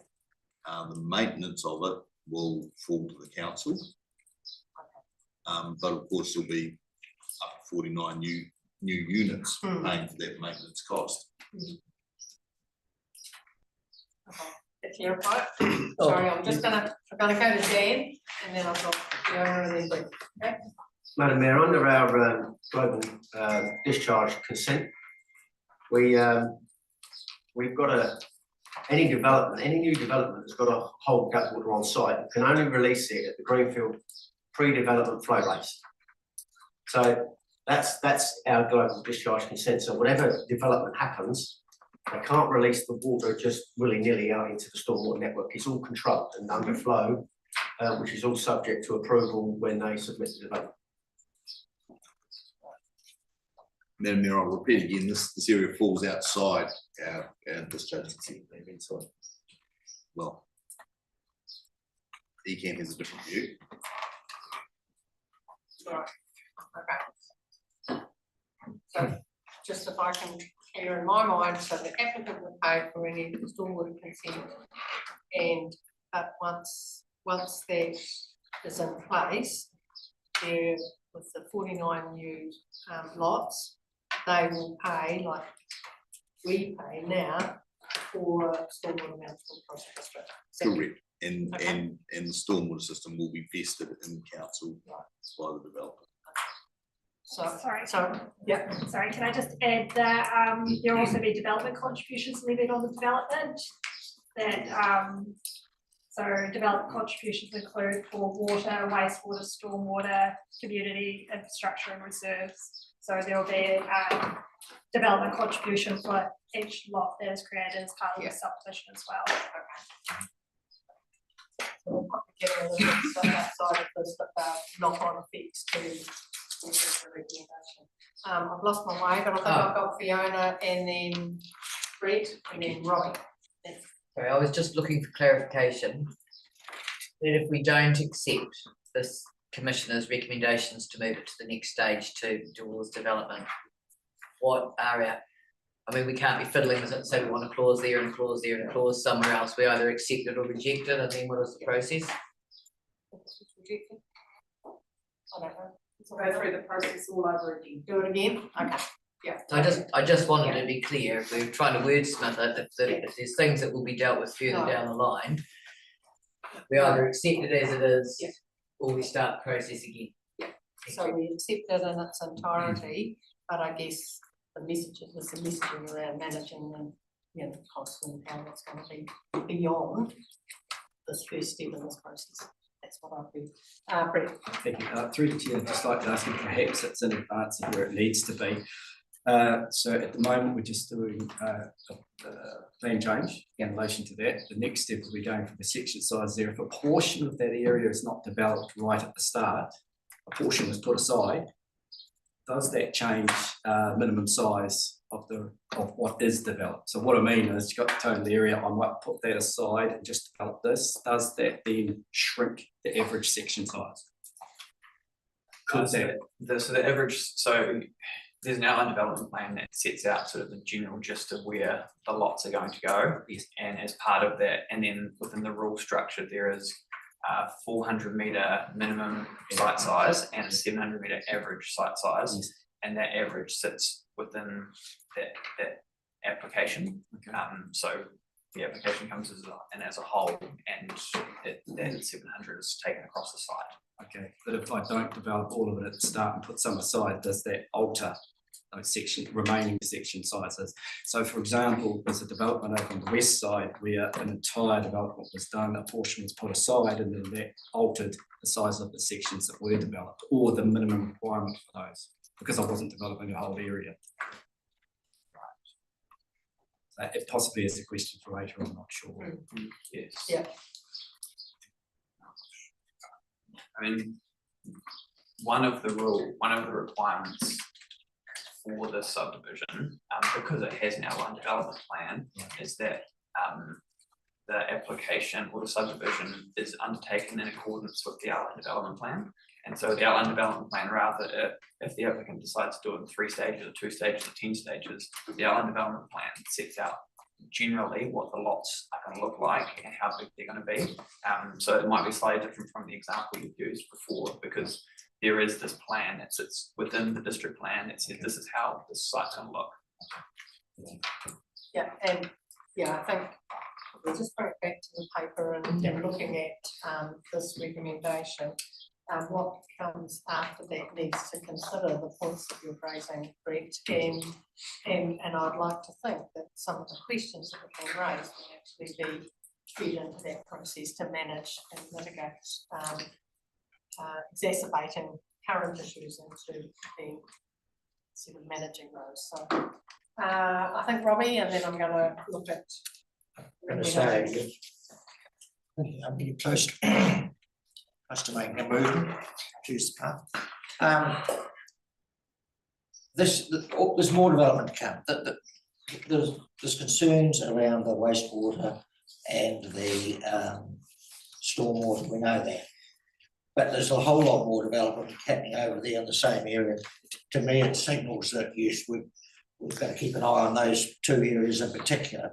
The maintenance of it will fall to the council. But of course there'll be up to 49 new units paying for that maintenance cost. Okay. To clarify, sorry, I'm gonna go to Dan, and then I've got Fiona and then Brett. Okay. Madam Mayor, under our global discharge consent, we've got any new development has got to hold gut water on site. You can only release it at the Greenfield pre-development flow rates. So that's our global discharge consent. So whatever development happens, they can't release the water just willy-nilly out into the stormwater network. It's all controlled and under flow, which is all subject to approval when they submit the development. Madam Mayor, I'll repeat again, this area falls outside our discharge consent. Inside. Well, ECAN has a different view. Right. Okay. So just if I can clear in my mind, so the applicant will pay for any stormwater consent, and once that is in place, there with the 49 new lots, they will pay like we pay now for stormwater management across the district. Correct. And the stormwater system will be vested in council by the developer. Sorry, can I just add that there will also be development contributions levied on the development that so development contributions include for water, wastewater, stormwater, community infrastructure and reserves. So there will be a development contribution for each lot that is created as part of the subdivision as well. So we'll put together a little bit of stuff outside of this, but knock-on effects to the recommendation. I've lost my way, but I think I've got Fiona and then Brett and then Robbie. Sorry, I was just looking for clarification. That if we don't accept this Commissioner's recommendations to move it to the next stage towards development, what are our, I mean, we can't be fiddling with it, so we want a clause there and a clause there and a clause somewhere else. We either accept it or reject it, and then what is the process? Rejected? I don't know. Go through the process all over again. Do it again? Okay. Yeah. So I just wanted to be clear, if we're trying to wordsmith it, if there's things that will be dealt with further down the line, we either accept it as it is, or we start the process again. So we accept it in its entirety, but I guess the messaging is the messaging around managing and the costs and how it's going to be beyond this first step in this process. That's what I've heard. Brett. Thank you. Through the chair, I'd just like to ask if perhaps it's in advance of where it needs to be. So at the moment, we're just doing a plan change in relation to that. The next step will be going for the section size there. If a portion of that area is not developed right at the start, a portion is put aside, does that change minimum size of what is developed. So what I mean is you've got the total area, I might put that aside and just develop this. Does that then shrink the average section size? Could that? So the average, so there's an outline development plan that sets out sort of the general gist of where the lots are going to go. Yes. And as part of that, and then within the rule structure, there is 400 metre minimum site size and a 700 metre average site size. Yes. And that average sits within that application. Okay. So the application comes as a whole, and that 700 is taken across the site. Okay, but if I don't develop all of it at the start and put some aside, does that alter those remaining section sizes? So for example, there's a development over on the west side where an entire development was done, a portion was put aside, and then that altered the size of the sections that were developed, or the minimum requirement for those, because I wasn't developing a whole area. So it possibly is a question for later, I'm not sure. Yes. Yeah. I mean, one of the requirements for the subdivision, because it has an outline development plan, is that the application or the subdivision is undertaken in accordance with the outline development plan. And so the outline development plan, rather if the applicant decides to do it in 3 stages or 2 stages or 10 stages, the outline development plan sets out generally what the lots are going to look like and how big they're going to be. So it might be slightly different from the example you've used before, because there is this plan that sits within the district plan that says this is how this site's going to look. Yeah, and I think we'll just bring it back to the paper and looking at this recommendation. What comes after that needs to consider the points that you're raising, correct? And I'd like to think that some of the questions that have been raised will actually be fed into that process to manage and mitigate exacerbating current issues into the sort of managing those. So I think Robbie, and then I'm going to look at. I'm going to say, I'm getting close to making a movement, choose the path. There's more development to come. There's concerns around the wastewater and the stormwater, we know that. But there's a whole lot more development happening over there in the same area. To me, it signals that yes, we've got to keep an eye on those 2 areas in particular.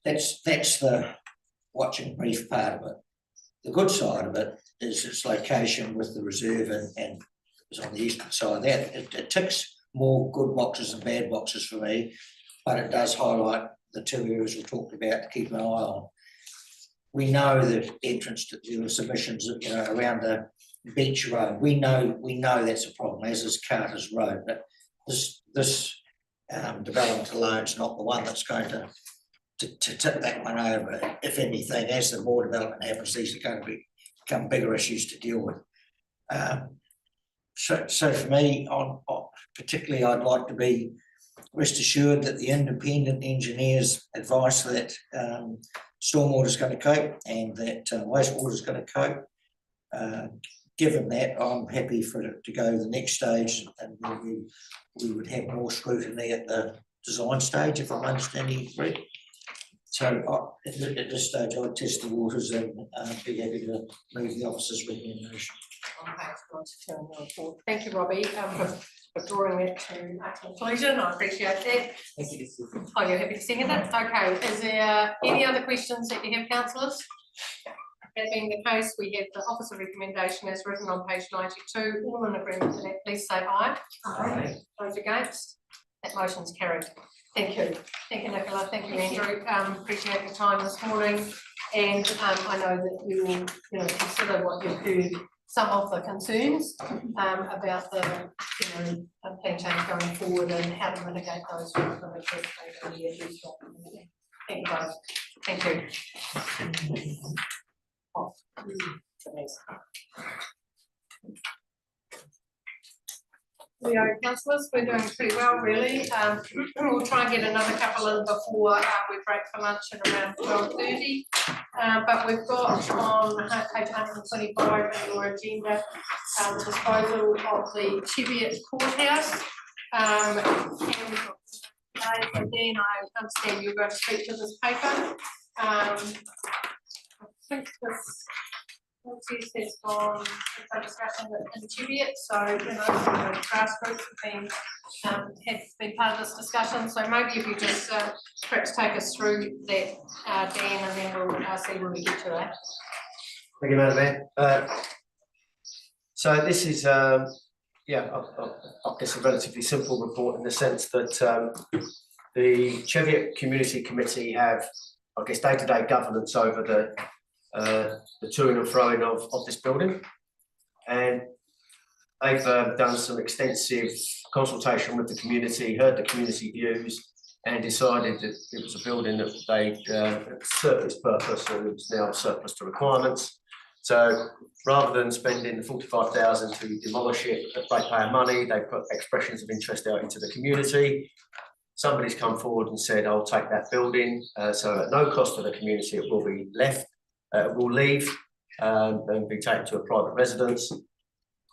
That's the watching brief part of it. The good side of it is its location with the reserve and it's on the eastern side. That it ticks more good boxes and bad boxes for me, but it does highlight the 2 areas we talked about to keep an eye on. We know that entrance to the submissions, around the beach road. We know that's a problem, as is Carter's Road. But this development alone is not the one that's going to tip that one over. If anything, as the more development happens, these are going to become bigger issues to deal with. So for me, particularly, I'd like to be rest assured that the independent engineer's advice that stormwater is going to cope and that wastewater is going to cope. Given that, I'm happy for it to go to the next stage, and we would have more scrutiny at the design stage, if I'm understanding you correct. So at this stage, I would test the waters and be happy to move the officer's recommendation. Thank you, Robbie, for drawing that to a conclusion. I appreciate that. Oh, you're happy to second it? Okay. Is there any other questions that you have, councillors? That being the case, we have the officer recommendation as written on page 92. All in agreement with that, please say aye. Aye. Those against? That motion is carried. Thank you. Thank you, Nicola. Thank you, Andrew. Appreciate your time this morning. And I know that we will consider what you've heard, some of the concerns about the plan change going forward and how to mitigate those. Thank you both. Thank you. Oh, we are councillors, we're doing pretty well really. We'll try and get another couple in before we break for lunch at around 12:30. But we've got on page 125 in your agenda disposal of the Cheviot Courthouse. And we've got Okay, so Dan, I understand you're going to speak to this paper. I think this process has gone, some discussion in Cheviot, so, you know, the grassroots have been part of this discussion, so maybe if you just perhaps take us through that, Dan, and then we'll see where we get to that. Thank you, Madam Mayor. So this is, yeah, I guess a relatively simple report in the sense that the Cheviot Community Committee have, I guess, day-to-day governance over the to and fro of this building. And they've done some extensive consultation with the community, heard the community views, and decided that it was a building that they served its purpose and it was now surplus to requirements. So rather than spending the 45,000 to demolish it at ratepayer money, they put expressions of interest out into the community. Somebody's come forward and said, I'll take that building. So at no cost to the community, it will be left, will leave and be taken to a private residence.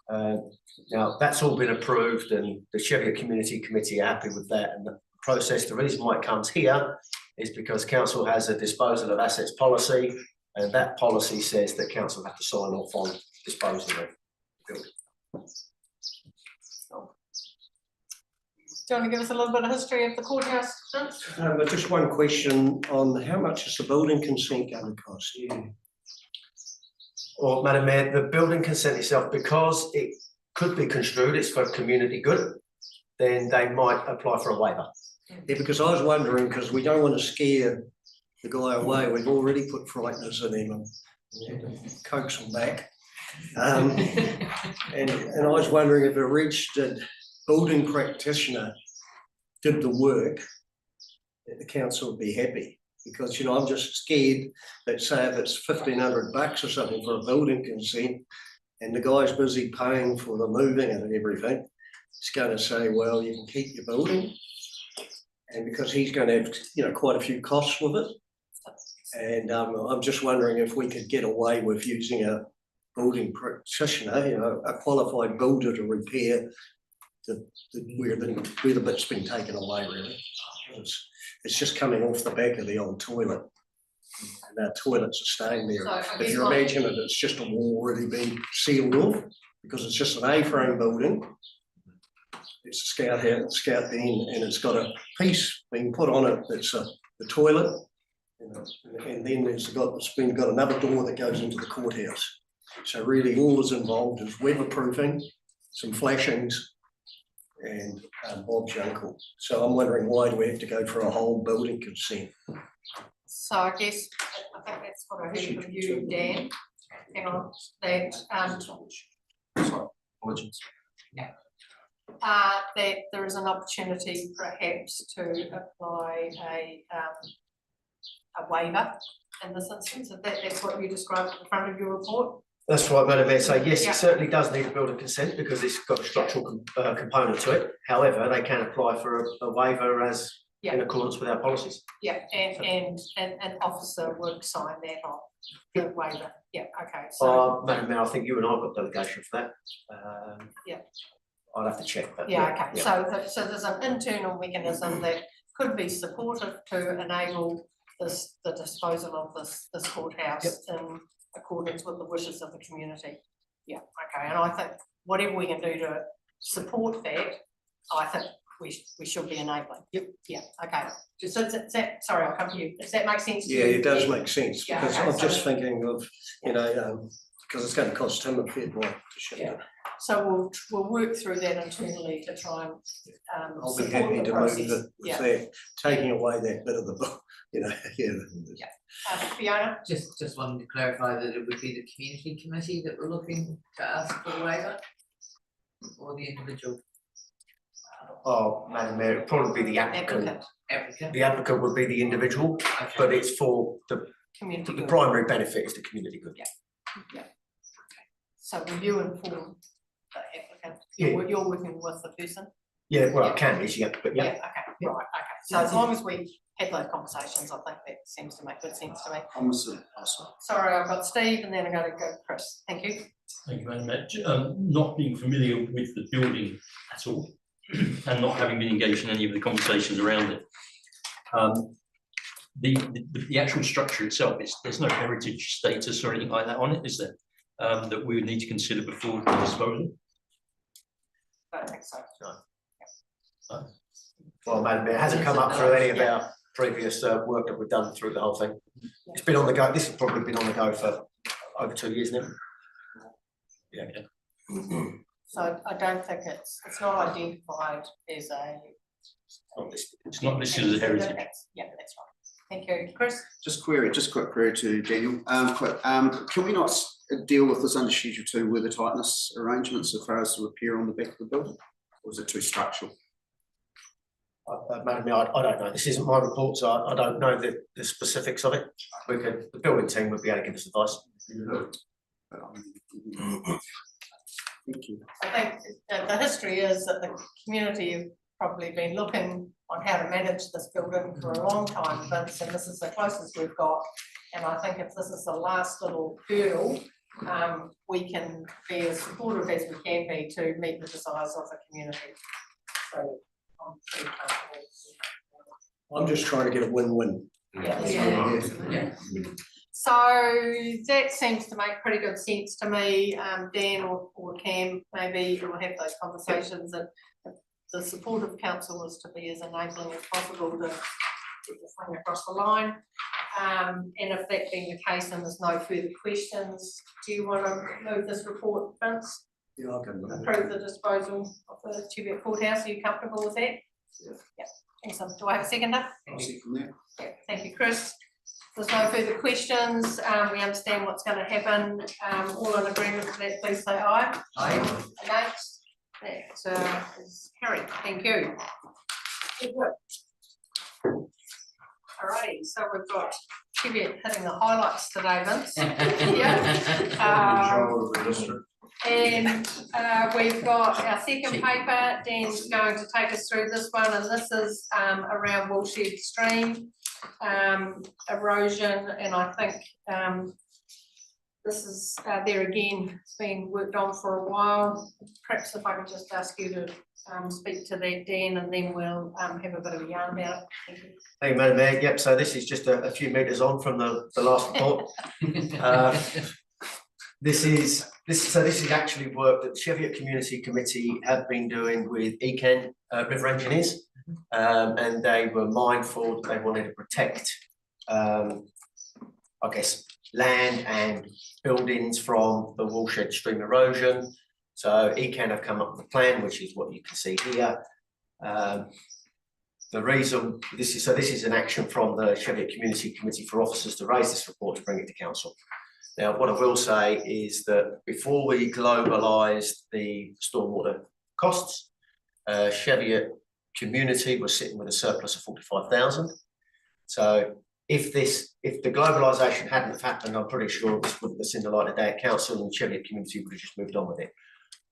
Now that's all been approved and the Cheviot Community Committee are happy with that and the process. The reason why it comes here is because council has a disposal of assets policy, and that policy says that council have to sign off on disposal of the building. Do you want to give us a little bit of history of the courthouse, Vince? But just one question on how much is the building consent going to cost you? Well, Madam Mayor, the building consent itself, because it could be construed, it's for community good, then they might apply for a waiver. Yeah, because I was wondering, because we don't want to scare the guy away, we've already put frighteners in him and coax him back. And I was wondering if a registered building practitioner did the work, that the council would be happy. Because, you know, I'm just scared that say if it's $1,500 or something for a building consent and the guy's busy paying for the moving and everything, it's going to say, well, you can keep your building. And because he's going to have, you know, quite a few costs with it. And I'm just wondering if we could get away with using a building practitioner, you know, a qualified builder to repair where the bit's been taken away, really. It's just coming off the back of the old toilet. And our toilets are staying there. So If you imagine it, it's just a wall already been sealed off, because it's just an A-frame building. It's a scout den, and it's got a piece being put on it that's the toilet. You know, and then it's got another door that goes into the courthouse. So really all that's involved is weatherproofing, some flashings, and Bob's uncle. So I'm wondering, why do we have to go for a whole building consent? So I guess, I think that's what I heard from you, Dan. Hang on, that, Sorry, apologies. that there is an opportunity perhaps to apply a waiver in this instance. That's what you described at the front of your report. That's right, Madam Mayor. So yes, Yeah. it certainly does need a building consent because it's got a structural component to it. However, they can apply for a waiver as in accordance with our policies. Yeah, and an officer would sign that on the waiver. Yeah, okay, so. Madam Mayor, I think you and I have got delegation for that. Yeah. I'll have to check, but Yeah, okay, so there's an internal mechanism that could be supportive to enable the disposal of this courthouse in accordance with the wishes of the community. Yeah, okay, and I think whatever we can do to support that, I think we should be enabling. Yep. Yeah, okay. Does that, sorry, I'll come to you. Does that make sense to you? Yeah, it does make sense, Yeah, because okay, I'm just thinking of, you know, because it's going to cost him a fair bit to shift it. So we'll work through that internally to try and I'll be support happy the to move process. it with Yeah. that, taking away that bit of the, you know, Yeah. Fiona? Just wanted to clarify that it would be the community committee that we're looking to ask for a waiver, or the individual Oh, Madam Mayor, it'd probably be the applicant. applicant. The applicant would be the individual, but it's for the Community good. primary benefit is the community good. Yeah. So will you inform the applicant? Yeah. You're working with the person? Yeah, well, I can, is, but Yeah, okay, right, okay. So as long as we have those conversations, I think that seems to make good sense to me. Sorry, I've got Steve and then I'm going to go Chris. Thank you. Thank you very much. Not being familiar with the building at all, and not having been engaged in any of the conversations around it. The actual structure itself, there's no heritage status or anything like that on it, is there? That we would need to consider before disposal? I don't think so. Well, Madam Mayor, has it come up through any of our previous work that we've done through the whole thing? It's been on the go, this has probably been on the go for over 2 years now. Yeah. So I don't think it's not identified as a. It's not listed as a heritage. Yeah, that's right. Thank you, Chris. Just quick query to Daniel. Can we not deal with this under Schedule 2 weather tightness arrangements as far as the repair on the back of the building? Or is it too structural? Madam Mayor, I don't know, this isn't my report, so I don't know the specifics of it. The building team would be able to give us advice. Thank you. I think the history is that the community have probably been looking on how to manage this building for a long time, Vince, and this is the closest we've got. And I think if this is the last little hurdle, we can be as supportive as we can be to meet the desires of the community. So I'm pretty comfortable. I'm just trying to get a win-win. Yeah. So that seems to make pretty good sense to me. Dan or Cam, maybe we'll have those conversations, and the support of council is to be as enabling as possible to get this thing across the line. And if that being the case and there's no further questions, do you want to move this report, Vince? Yeah, I can. Approve the disposal of the Cheviot Courthouse. Are you comfortable with that? Yeah. Excellent. Do I have a seconder? I'll see from there. Yeah, thank you, Chris. There's no further questions. We understand what's going to happen. All in agreement with that, please say aye. Aye. Against? That is carried. Thank you. Alrighty, so we've got Cheviot hitting the highlights today, Vince. Yeah. And we've got our second paper. Dan's going to take us through this one, and this is around Woolshed Stream erosion, and I think this is there again, it's been worked on for a while. Perhaps if I can just ask you to speak to that, Dan, and then we'll have a bit of a yarn about it. Thank you. Thank you, Madam Mayor. Yep, so this is just a few metres on from the last report. This is actually work that the Cheviot Community Committee have been doing with ECAN River Engineers, and they were mindful that they wanted to protect, I guess, land and buildings from the Woolshed Stream erosion. So ECAN have come up with a plan, which is what you can see here. The reason this is an action from the Cheviot Community Committee for officers to raise this report to bring it to council. Now, what I will say is that before we globalised the stormwater costs, Cheviot Community was sitting with a surplus of 45,000. So if the globalisation hadn't have happened, I'm pretty sure this wouldn't have seen the light of day at council, and the Cheviot Community would have just moved on with it.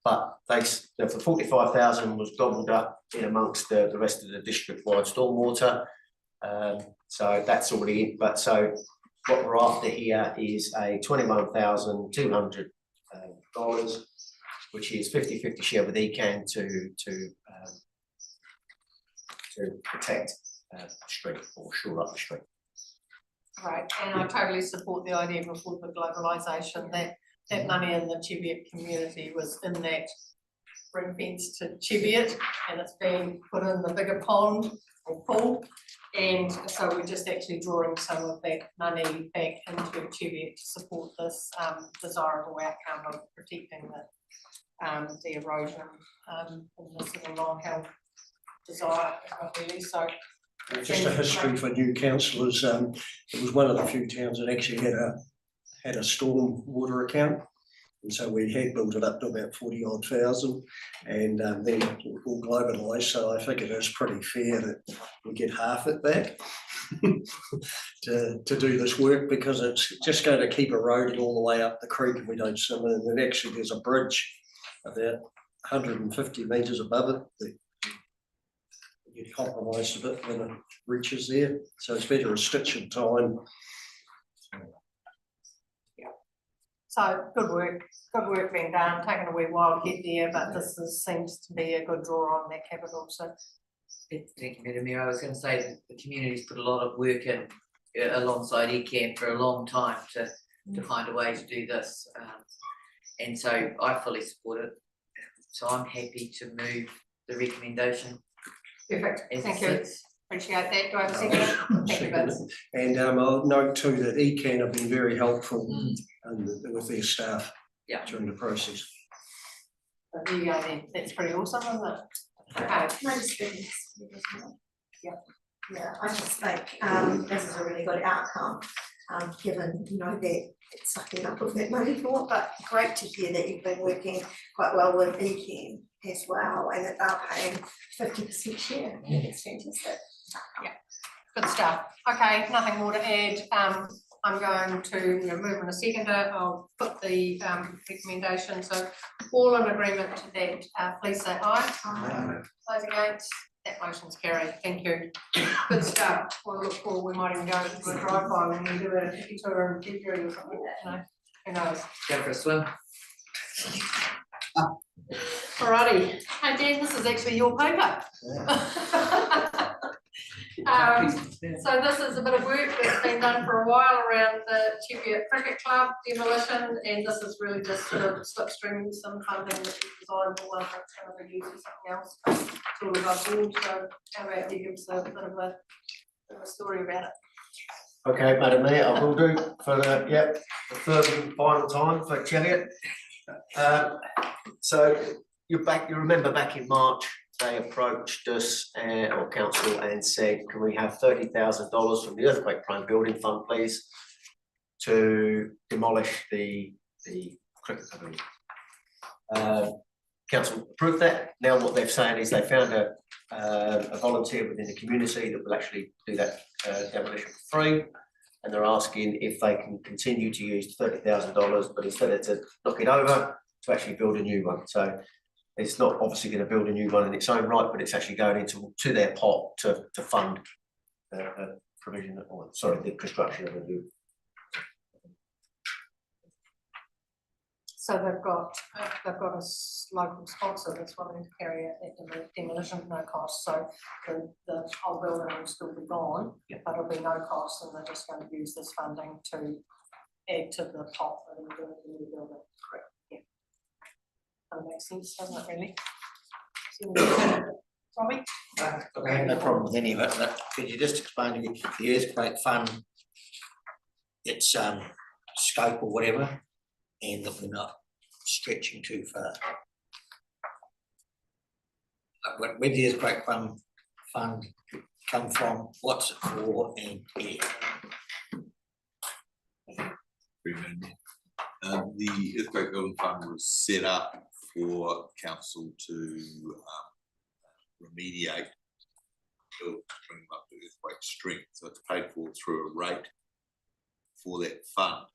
But the 45,000 was gobbled up in amongst the rest of the district-wide stormwater. So that's already in. But so what we're after here is a $21,200, which is 50-50 share with ECAN to protect the street or shore up the street. Right, and I totally support the idea before the globalisation that that money in the Cheviot community was in that ring fence to Cheviot, and it's being put in the bigger pond or pool. And so we're just actually drawing some of that money back into Cheviot to support this desirable outcome of protecting the erosion in this sort of long-held desire, really. So just a history for new councillors. It was one of the few towns that actually had a storm water account, and so we had built it up to about 40-odd thousand, and then it all globalised. So I think it is pretty fair that we get half it back to do this work, because it's just going to keep eroding all the way up the creek if we don't swim in. And actually, there's a bridge about 150 metres above it that get compromised a bit when it reaches there. So it's better a stitch in time. So good work being done, taken a wee while to get there, but seems to be a good draw on that capital, so. Thank you, Madam Mayor. I was going to say that the community's put a lot of work in alongside ECAM for a long time to find a way to do this. And so I fully support it. So I'm happy to move the recommendation. Perfect, as thank you. six. Appreciate that. Do I have a second? Thank you, Vince. And I'll note too that ECAN have been very helpful with their staff during the process. There you go then. That's pretty awesome, isn't it? Okay. Can I just finish? Yeah, I just think this is a really good outcome, given, you know, that it's sucking up of that money for, but great to hear that you've been working quite well with ECAM as well, and that they're paying 50% share. It's fantastic. Yeah, good stuff. Okay, nothing more to add. I'm going to move in a second. I'll put the recommendation. So all in agreement to that, please say aye. Aye. Those against, that motion's carried. Thank you. Good stuff. We'll look forward. We might even go to a drive-by when we do a hippie tour in February or something like that, you know. Who knows? Go for a swim. Alrighty. Hey Dan, this is actually your paper. So this is a bit of work that's been done for a while around the Cheviot Cricket Club demolition, and this is really just sort of slipstreaming some funding that was designed for one that's going to be used for something else. It's all above board, so how about you give us a bit of a story about it? Okay, Madam Mayor, I will do for the third and final time for Cheviot. So you remember back in March, they approached us or council and said, can we have $30,000 from the earthquake prone building fund, please, to demolish the cricket pavilion. Council approved that. Now what they've said is they found a volunteer within the community that will actually do that demolition for free, and they're asking if they can continue to use $30,000, but instead of to knock it over, to actually build a new one. So it's not obviously going to build a new one in its own right, but it's actually going into their pot to fund the provision, or sorry, the construction of a new. So they've got a local sponsor that's willing to carry out that demolition at no cost. So the whole building will still be gone, but it'll be no cost, and they're just going to use this funding to add to the pot that they're doing the new building. Correct. Yeah. That makes sense, doesn't it, really? Robbie? I have no problem with any of it, but could you just explain to me the earthquake fund, its scope or whatever, and that we're not stretching too far? Like, where the earthquake fund come from, what's it for, and where? The earthquake building fund was set up for council to remediate, bring them up to earthquake strength. So it's paid for through a rate for that fund.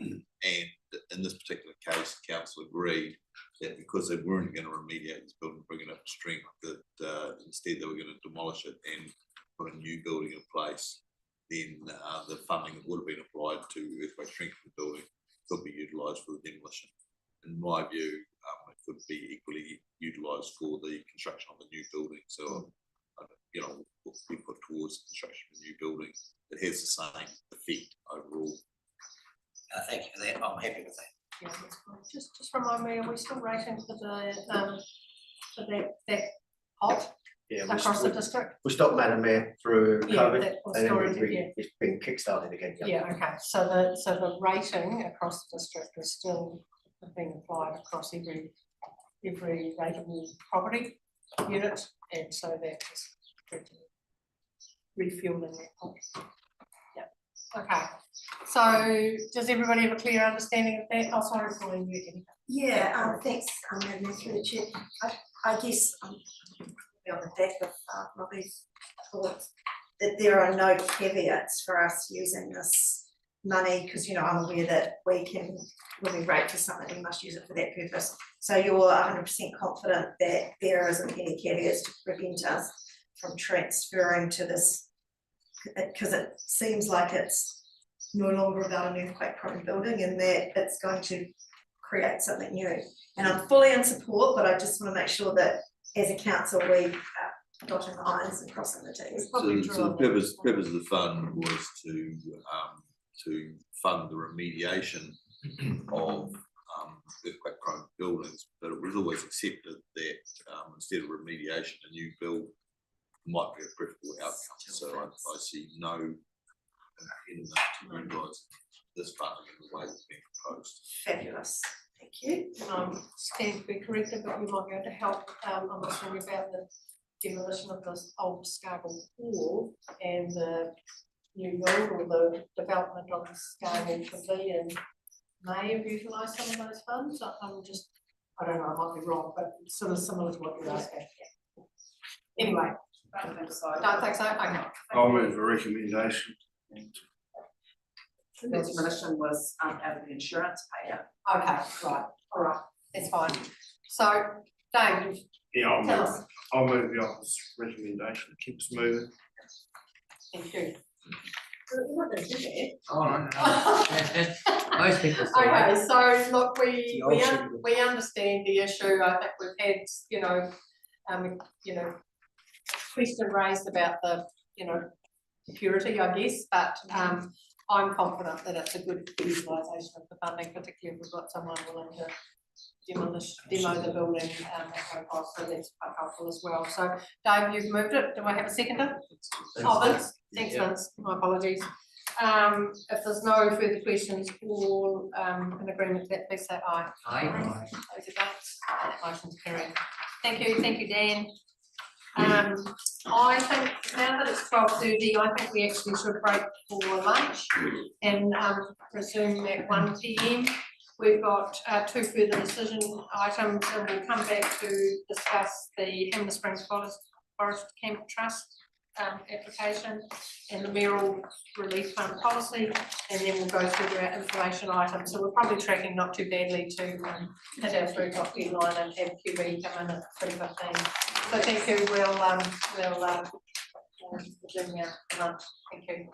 And in this particular case, council agreed that because they weren't going to remediate this building, bring it up to strength, that instead they were going to demolish it and put a new building in place. Then the funding that would have been applied to earthquake strength of the building could be utilised for the demolition. In my view, it could be equally utilised for the construction of the new building. So, you know, will be put towards the construction of a new building that has the same effect overall. Thank you for that. I'm happy with that. Yeah, just remind me, are we still rating for that pot? Yeah, across the district? We stopped Madam Mayor through COVID, that was and then story, it's been kick-started again. Yeah, okay, so the rating across the district is still being applied across every rateable property unit, and so that is refueling that pot. Yeah, okay. So does everybody have a clear understanding of that? Oh, sorry, Pauline, you did. Yeah, thanks, Madam Mayor, through the chair. I guess on the back of Robbie's thoughts, that there are no caveats for us using this money, because, you know, I'm aware that when we rate for something, we must use it for that purpose. So you're 100% confident that there isn't any caveats to prevent us from transferring to this, because it seems like it's no longer about an earthquake prone building and that it's going to create something new. And I'm fully in support, but I just want to make sure that as a council, we are dotting the i's and crossing the t's. So the purpose of the fund was to fund the remediation of earthquake prone buildings, but it was always accepted that instead of remediation, a new build might be a preferable outcome. So I see no impediment to you guys this funding in the way it's being proposed. Fabulous, thank you. Stand to be corrected, but we might be able to help, I'm just talking about the demolition of this old Scarborough Hall and the new build or the development of the Scarborough Pavilion may have utilised some of those funds. I'm just, I don't know, I might be wrong, but it's sort of similar to what you're asking. Anyway, don't think so, okay. I'll move a recommendation. The demolition was out of the insurance payout. Okay, right, all right, that's fine. So, Dave, Yeah, tell us. I'll move the office recommendation, keep us moving. Thank you. Most people say. Okay, so look, The old second. we understand the issue. I think we've had, question raised about the, purity, I guess, but I'm confident that it's a good utilisation of the funding, particularly if we've got someone willing to demo the building at no cost, so that's quite helpful as well. So Dave, you've moved it. Do I have a seconder? Oh, Vince. Thanks, Vince. My apologies. If there's no further questions, all in agreement to that, please say aye. Aye. Those against, that motion's carried. Thank you, Dan. I think now that it's 12:30, I think we actually should break for lunch and resume at 1 PM. We've got two further decision items, and we'll come back to discuss the Hammer Springs Forest Camp Trust application and the mayoral relief fund policy, and then we'll go through our information items. So we're probably tracking not too badly to hit our 3 o'clock deadline and have QB come in at 3:15. So thank you. We'll resume our lunch. Thank you.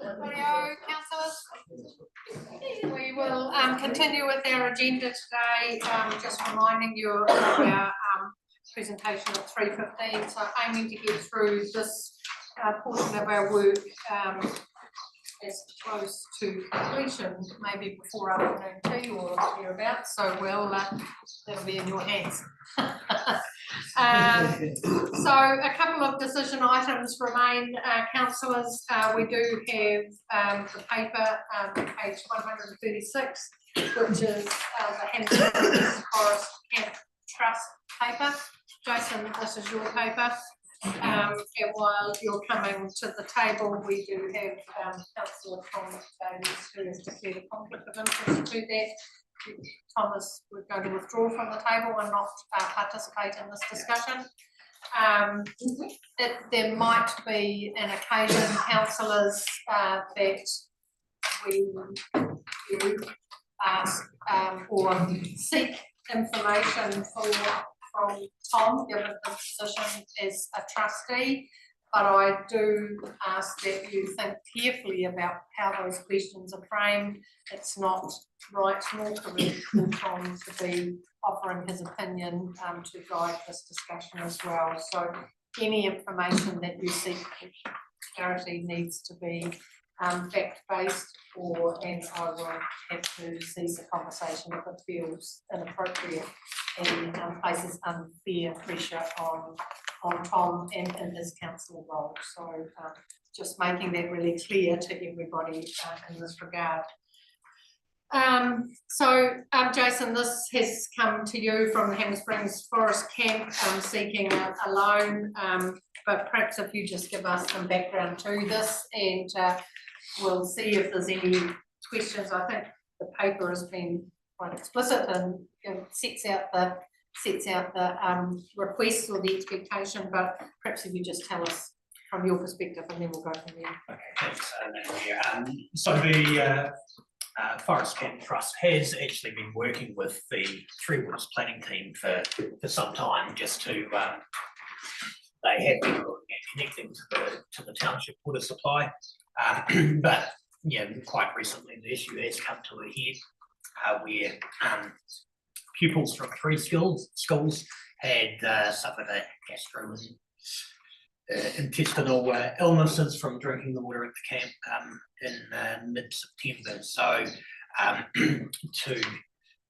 Rio, councillors. We will continue with our agenda today, just reminding you of our presentation at 3:15, so aiming to get through this portion of our work as close to completion, maybe before afternoon tea or thereabouts, so well, that'll be in your hands. So a couple of decision items remain, councillors. We do have the paper, page 136, which is the Hampton Forest Camp Trust paper. Jason, this is your paper. And while you're coming to the table, we do have Councillor Tom Davies, who has declared a conflict of interest to that. Thomas, we're going to withdraw from the table and not participate in this discussion. There might be an occasion, councillors, that we do ask or seek information from Tom, given the position as a trustee, but I do ask that you think carefully about how those questions are framed. It's not right nor correct for Tom to be offering his opinion to guide this discussion as well. So any information that you seek clarity needs to be fact-based, and I will have to cease the conversation if it feels inappropriate and places unfair pressure on Tom and in his council role. So just making that really clear to everybody in this regard. Jason, this has come to you from the Hammer Springs Forest Camp seeking a loan, but perhaps if you just give us some background to this, and we'll see if there's any questions. I think the paper has been quite explicit and sets out the request or the expectation, but perhaps if you just tell us from your perspective and then we'll go from there. Okay, thanks, Madam Chair. So the Forest Camp Trust has actually been working with the Three Waters planning team for some time, just to they have been looking at connecting to the township water supply, but yeah, quite recently the issue has come to a head where pupils from three schools had suffered a gastrointestinal illnesses from drinking the water at the camp in mid-September. So to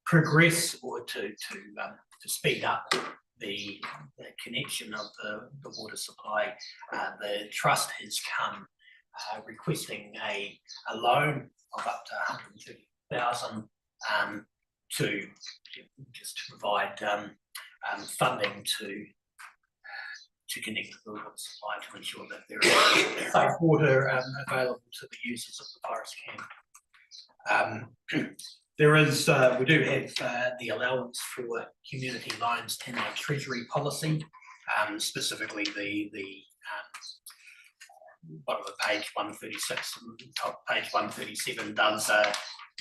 progress or to speed up the connection of the water supply, the trust has come requesting a loan of up to 130,000 to provide funding to connect to the water supply to ensure that there is safe water available to the users of the forest camp. There is, we do have the allowance for community loans in our treasury policy, specifically the bottom of page 136 and top page 137 does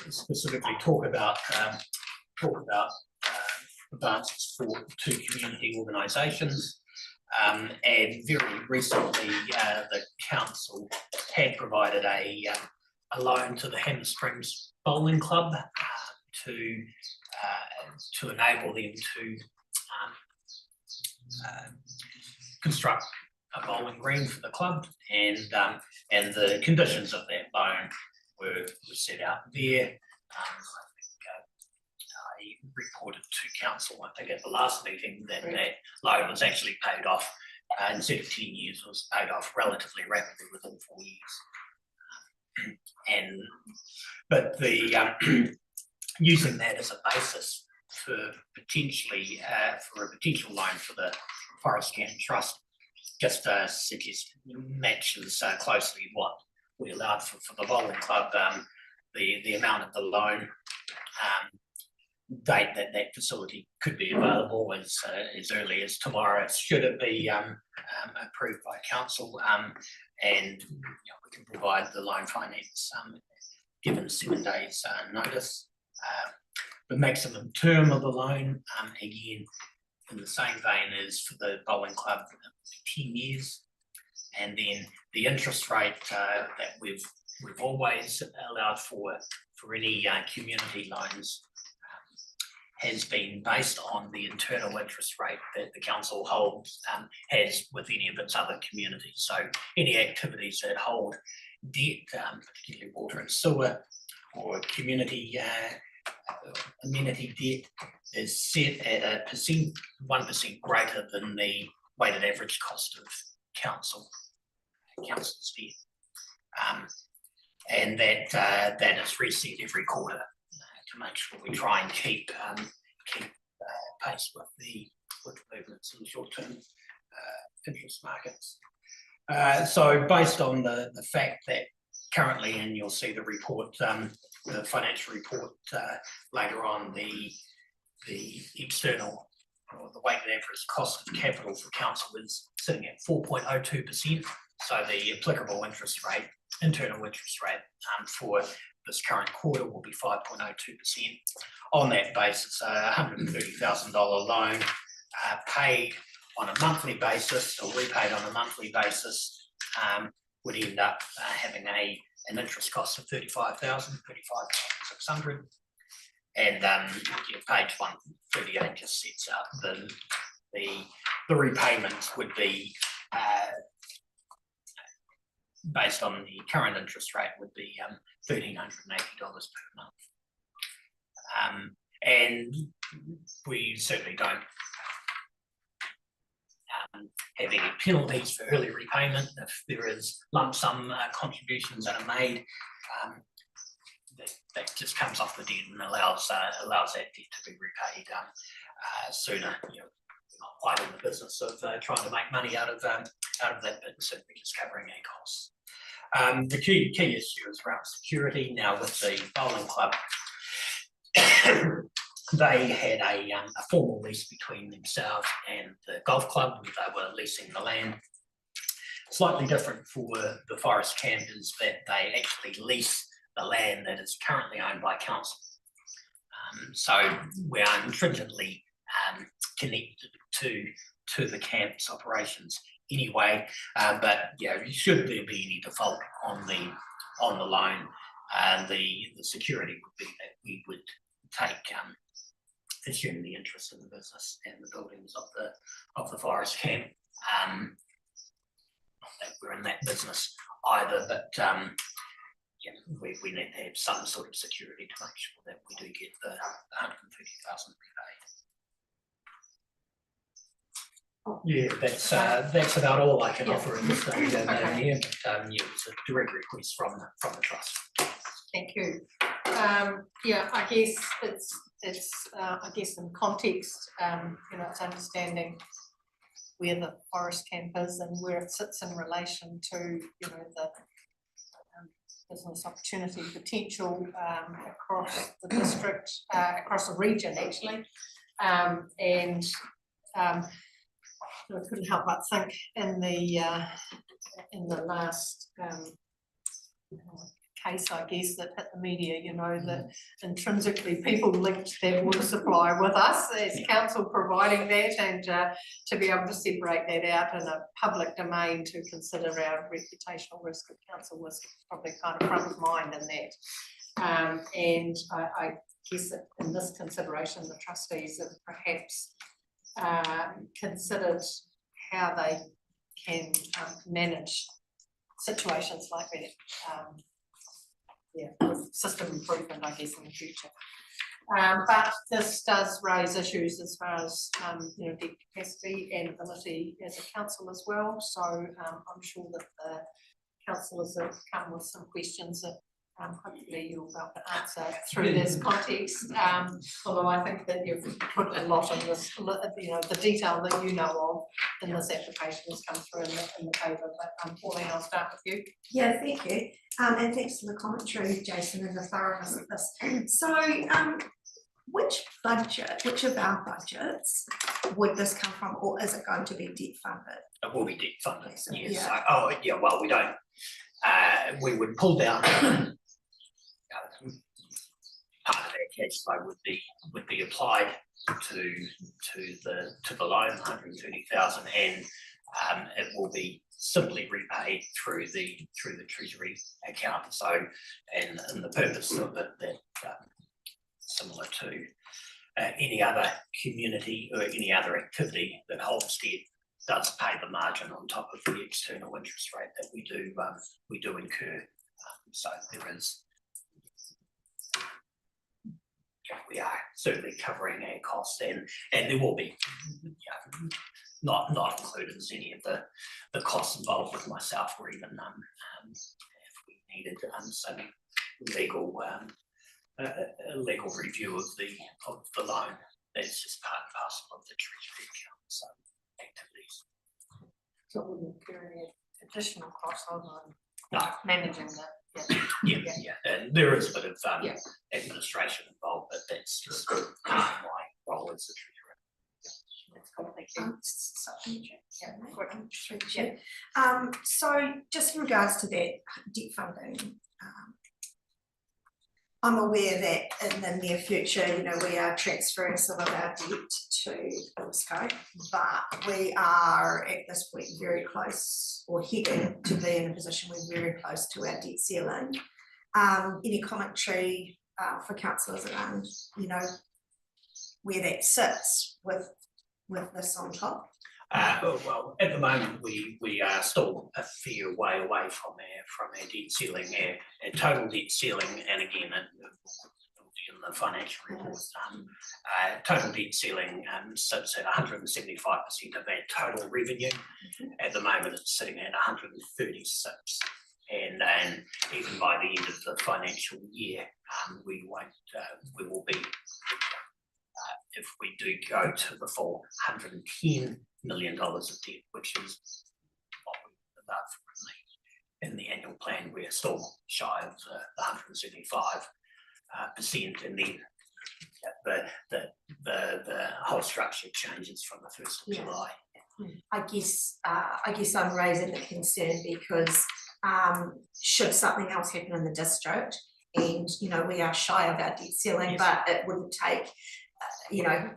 specifically talk about advances to community organisations. And very recently, the council had provided a loan to the Hammer Springs Bowling Club to enable them to construct a bowling green for the club, and the conditions of that loan were set out there. I reported to council, I think at the last meeting, that that loan was actually paid off, instead of 10 years, was paid off relatively rapidly within 4 years. But the using that as a basis for potentially for a potential loan for the Forest Camp Trust just matches closely what we allowed for the bowling club. The amount of the loan date that facility could be available as early as tomorrow, should it be approved by council, and we can provide the loan finance given 7 days notice. The maximum term of the loan, again, in the same vein as for the bowling club, 10 years, and then the interest rate that we've we've always allowed for any community loans has been based on the internal interest rate that the council holds, has with any of its other communities. So any activities that hold debt, particularly water and sewer or community amenity debt, is set at 1% greater than the weighted average cost of council's debt. And that is reset every quarter to make sure we try and keep pace with the movements in the short-term interest markets. So based on the fact that currently, and you'll see the report, the financial report later on, the external or the weighted average cost of capital for council is sitting at 4.02%. So the applicable interest rate, internal interest rate for this current quarter will be 5.02%. On that basis, a $130,000 loan paid on a monthly basis or repaid on a monthly basis would end up having an interest cost of $35,600, and page 138 just sets out the repayments would be based on the current interest rate would be $1,380 per month, and we certainly don't have any penalties for early repayment. If there is lump sum contributions that are made, that just comes off the debt and allows that debt to be repaid sooner. You know, we're not quite in the business of trying to make money out of that, but certainly just covering our costs. The key issue is around security. Now with the bowling club, they had a formal lease between themselves and the golf club, where they were leasing the land. Slightly different for the Forest Camp is that they actually lease the land that is currently owned by council. So we are intrinsically connected to the camp's operations anyway, but should there be any default on the loan, the security would be that we would take assume the interest in the business and the buildings of the Forest Camp. Not that we're in that business either, but we need to have some sort of security to make sure that we do get the 130,000 repaid. Yeah, that's about all I can offer in this stage. It's a direct request from the trust. Thank you. I guess it's in context, it's understanding where the Forest Camp is and where it sits in relation to, the business opportunity potential across the district, across the region actually, and I couldn't help but think in the last case, I guess, that hit the media, that intrinsically people linked their water supply with us as council providing that, and to be able to separate that out in a public domain to consider our reputational risk of council was probably kind of front of mind in that. And I guess that in this consideration, the trustees have perhaps considered how they can manage situations like that. With system improvement, I guess, in the future. But this does raise issues as far as debt capacity and ability as a council as well. So I'm sure that the councillors have come with some questions that hopefully you'll be able to answer through this context. Although I think that you've put a lot in this, the detail that you know of in this application has come through in the paper. But Pauline, I'll start with you. Yeah, thank you. And thanks for the commentary, Jason, and the thoroughness of this. So, which of our budgets would this come from, or is it going to be debt funded? It will be debt funded, So, yes. yeah. Well, we don't, we would pull down part of that cash flow would be applied to the loan, 130,000, and it will be simply repaid through the treasury account. So, and the purpose of it, that similar to any other community or any other activity that Homestead does pay the margin on top of the external interest rate that we do incur. So there is, we are certainly covering our costs, and there will be, not included as any of the costs involved with myself, or even if we needed some legal legal review of the loan. That's just part and parcel of the treasury account, so activities. So it wouldn't incur any additional costs on No. managing that. Yeah, and there is a bit of administration involved, but that's just part of my role as the treasurer. So just in regards to that debt funding, I'm aware that in the near future, we are transferring some of our debt to Ilsco, but we are at this point very close, or heading to be in a position we're very close to our debt ceiling. Any commentary for councillors around, where that sits with this on top? Well, at the moment, we are still a fair way away from our debt ceiling, our total debt ceiling, and again, in the financial reports, total debt ceiling sits at 175% of our total revenue. At the moment, it's sitting at 136%, and even by the end of the financial year, we will be, if we do go to the full $110 million of debt, which is what we've above in the annual plan, we're still shy of the 175%, and then the whole structure changes from the 1st of July. I guess I'm raising the concern because should something else happen in the district, and we are shy of our debt ceiling, but it wouldn't take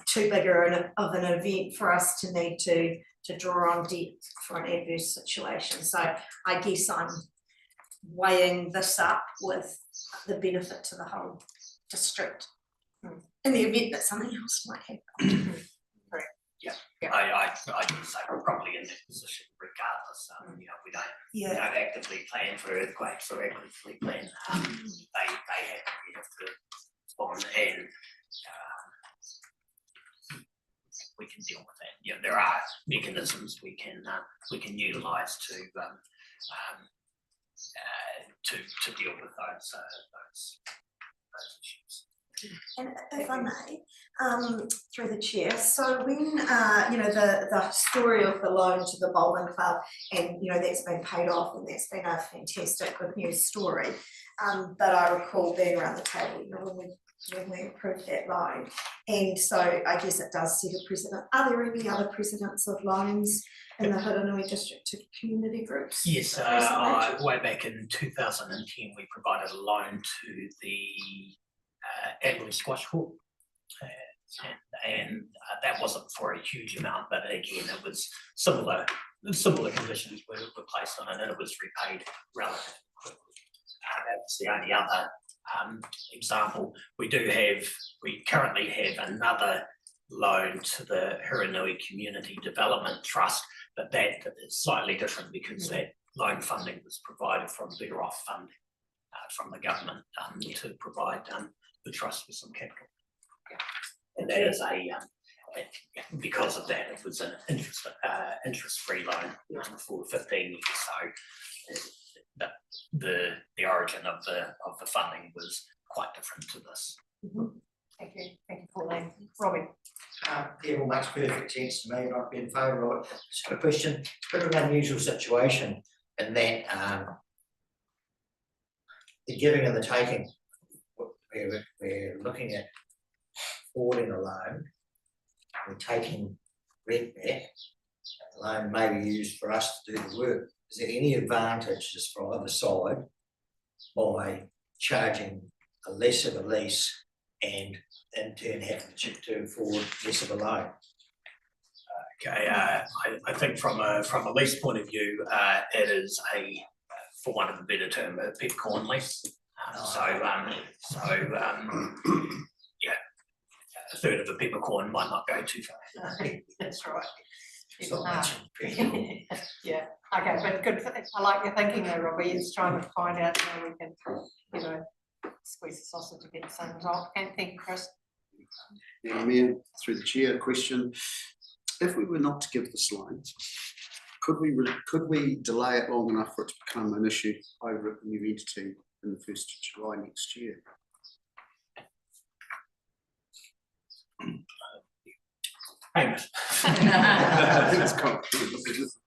too bigger of an event for us to need to draw on debt for an adverse situation. So I guess I'm weighing this up with the benefit to the whole district in the event that something else might happen. I can say we're probably in that position regardless. We don't actively plan for earthquakes or actively plan. They have to respond, and we can deal with that. There are mechanisms we can utilise to deal with those issues. And if I may, through the chair, so when the story of the loan to the bowling club, and that's been paid off, and that's been a fantastic good news story, but I recall being around the table when we approved that loan, and so I guess it does set a precedent. Are there any other precedents of loans in the Huranui district to community groups? Yes, way back in 2010, we provided a loan to the Adelaide Squash Court, and that wasn't for a huge amount, but again, it was similar conditions were placed on it, and it was repaid relatively quickly. That's the only other example. We currently have another loan to the Huranui Community Development Trust, but that is slightly different because that loan funding was provided from better off funding from the government to provide the trust with some capital. And that is because of that, it was an interest-free loan for 15 years. So the origin of the funding was quite different to this. Thank you, Pauline. Robin. Yeah, well, makes perfect sense to me, and I'd be in favour of it. Just got a question. It's a bit of an unusual situation in that the giving and the taking, we're looking at forwarding a loan, we're taking rent back, the loan may be used for us to do the work. Is there any advantages for either side by charging a less of a lease and in turn having to forward less of a loan? Okay, I think from a lease point of view, it is for want of a better term, a peppercorn lease. Yeah, a third of a peppercorn might not go too far. That's right. So Yeah, okay, but good, I like your thinking there, Robbie, is trying to find out how we can, squeeze the sausage to get the same result. Okay, thank you, Chris. Yeah, Mayor, through the chair, question. If we were not to give this line, could we delay it long enough for it to become an issue over at the new entity in the 1st of July next year? Thanks. I think it's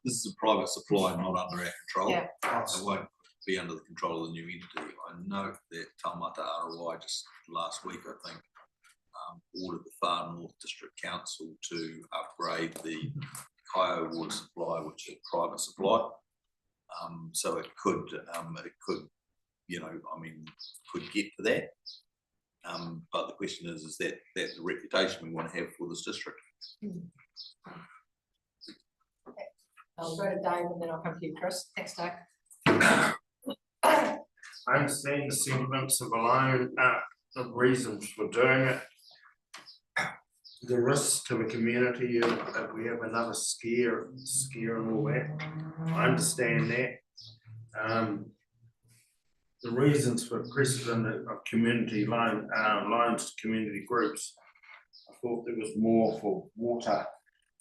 this is a private supply, not under our control. Yeah. It won't be under the control of the new entity. I know that Taumata Arawai just last week, I think, ordered the Far North District Council to upgrade the Kaio water supply, which is a private supply. So it could, could get to that. But the question is that the reputation we want to have for this district? I'll go to Dave and then I'll come to you, Chris. Thanks, Dave. I understand the sentiments of a loan, the reasons for doing it. The risks to the community if we have another scare and all that. I understand that. The reasons for precedent of community loans to community groups. I thought there was more for water,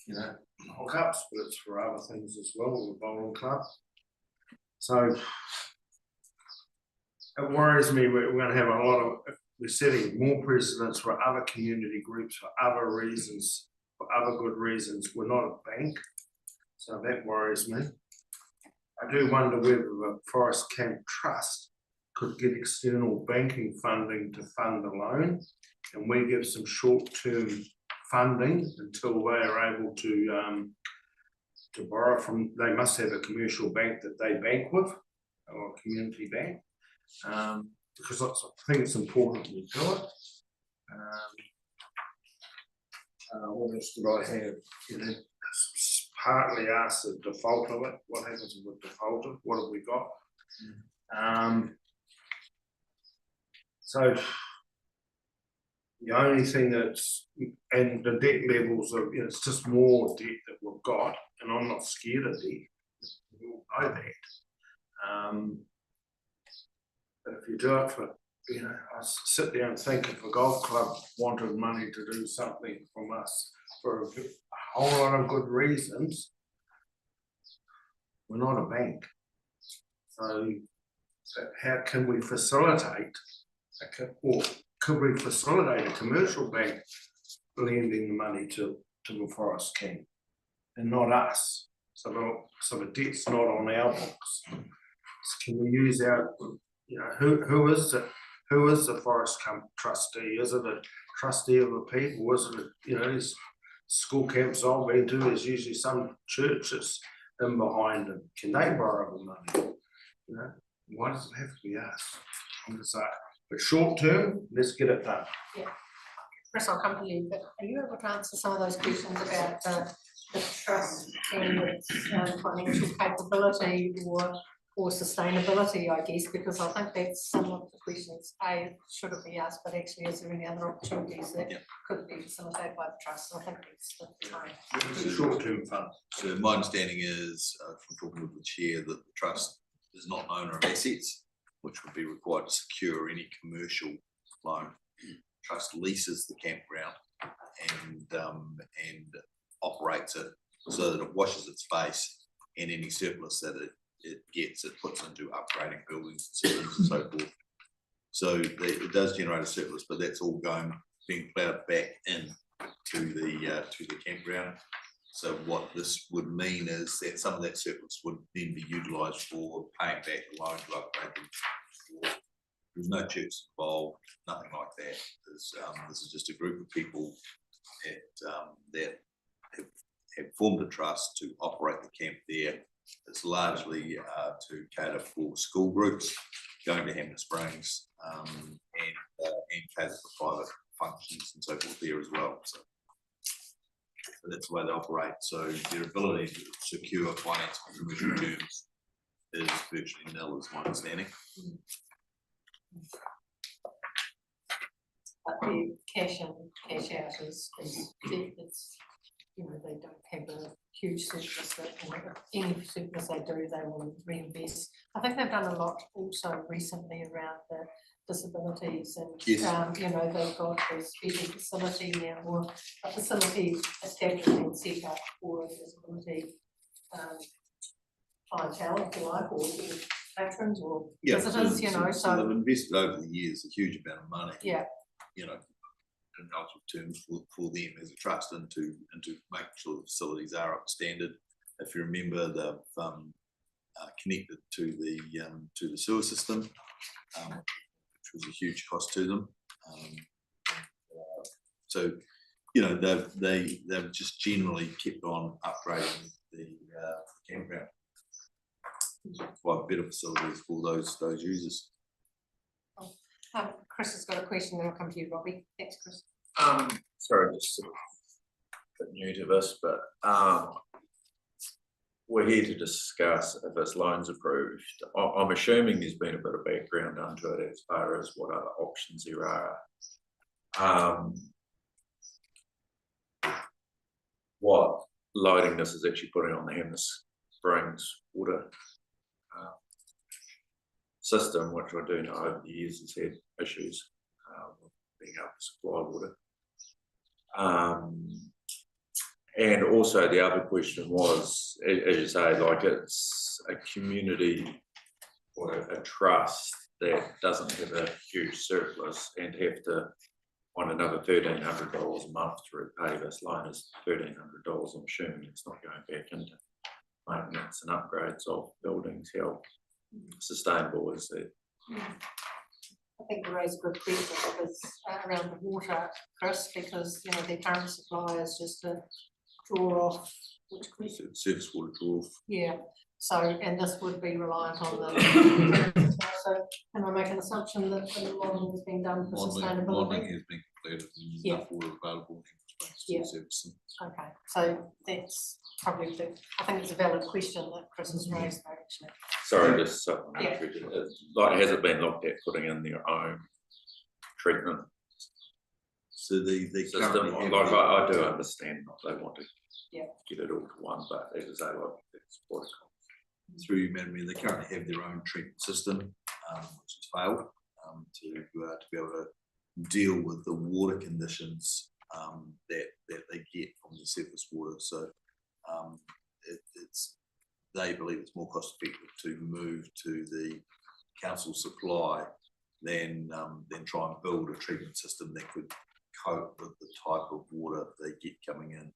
hookups, but it's for other things as well, with the bowling club. So it worries me we're going to have a lot of, we're setting more precedents for other community groups for other reasons, for other good reasons. We're not a bank, so that worries me. I do wonder whether the Forest Camp Trust could get external banking funding to fund the loan, and we give some short-term funding until they are able to borrow from. They must have a commercial bank that they bank with, or a community bank, because I think it's important we do it. What else did I have? Partly asked the default of it. What happens if we're defaulted? What have we got? So the only thing that's, and the debt levels of, it's just more debt that we've got, and I'm not scared of debt. We all know that. But if you do it for, I sit there and think if a golf club wanted money to do something from us for a whole lot of good reasons, we're not a bank. So how can we facilitate, or could we facilitate a commercial bank lending the money to the Forest Camp and not us? So the debt's not on our books. So can we use our, who is the Forest Camp trustee? Is it a trustee of the people? Is it, these school camps I've been to, there's usually some churches in behind them. Can they borrow the money? Why does it have to be us? I'm just like, but short term, let's get it done. Yeah. Chris, I'll come to you, but are you able to answer some of those questions about the trust and its financial capability or sustainability, I guess, because I think that's some of the questions, should it be asked, but actually is there any other opportunities that could be facilitated by the trust? I think it's the time. It's a short-term fund. So my understanding is, from talking with the chair, that the trust is not an owner of assets, which would be required to secure any commercial loan. Trust leases the campground and operates it so that it washes its face, and any surplus that it gets, it puts into upgrading buildings and systems and so forth. So it does generate a surplus, but that's all being plowed back in to the campground. So what this would mean is that some of that surplus would then be utilised for paying back the loan to upgrade them. There's no church involved, nothing like that. This is just a group of people that have formed a trust to operate the camp there. It's largely to cater for school groups going to Hampton Springs and cater for private functions and so forth there as well. So But that's the way they operate, so their ability to secure finance on commercial terms is virtually nil, is my understanding. But the cash in, cash out is, it's, you know, they don't have a huge surplus that, you know, any surplus they do, they will reinvest. I think they've done a lot also recently around the disabilities and, Yes. you know, they've got a special facility now, or a facility established and set up for disability clientele, if you like, or patrons or Yeah, visitors, you know, so they've invested over the years a huge amount of money. Yeah. You know, in relative terms for them as a trust into making sure the facilities are up to standard. If you remember, they've connected to the sewer system, which was a huge cost to them. So, you know, they've just generally kept on upgrading the campground. Quite better facilities for those users. Chris has got a question, then I'll come to you, Robbie. Thanks, Chris. Sorry, just sort of a bit new to this, but we're here to discuss if this loan's approved. I'm assuming there's been a bit of background onto it as far as what other options there are. What loading this is actually putting on the Hamner Springs water system, which I do know over the years has had issues with being able to supply water. And also the other question was, as you say, like it's a community or a trust that doesn't have a huge surplus and have to want another $1,300 a month to repay this loan is $1,300. I'm assuming it's not going back into maintenance and upgrades of buildings. How sustainable is that? I think you raise a good question because around the water, Chris, because you know their current supply is just to draw off, which could surface water draw off. Yeah. So, and this would be reliant on the. So, can I make an assumption that the modelling has been done for sustainability? Modelling has been completed and Yeah. enough water available in Yeah. service. Okay, so that's probably I think it's a valid question that Chris has raised there, actually. Sorry, just supplementary. Like, has it been looked at putting in their own treatment? So the system, like I do understand they want to Yeah. get it all to one, but as I say, like that's what it costs. Through you, Madam Mayor, they currently have their own treatment system, which has failed to be able to deal with the water conditions that they get from the surface water. So they believe it's more cost effective to move to the council supply than try and build a treatment system that could cope with the type of water they get coming in.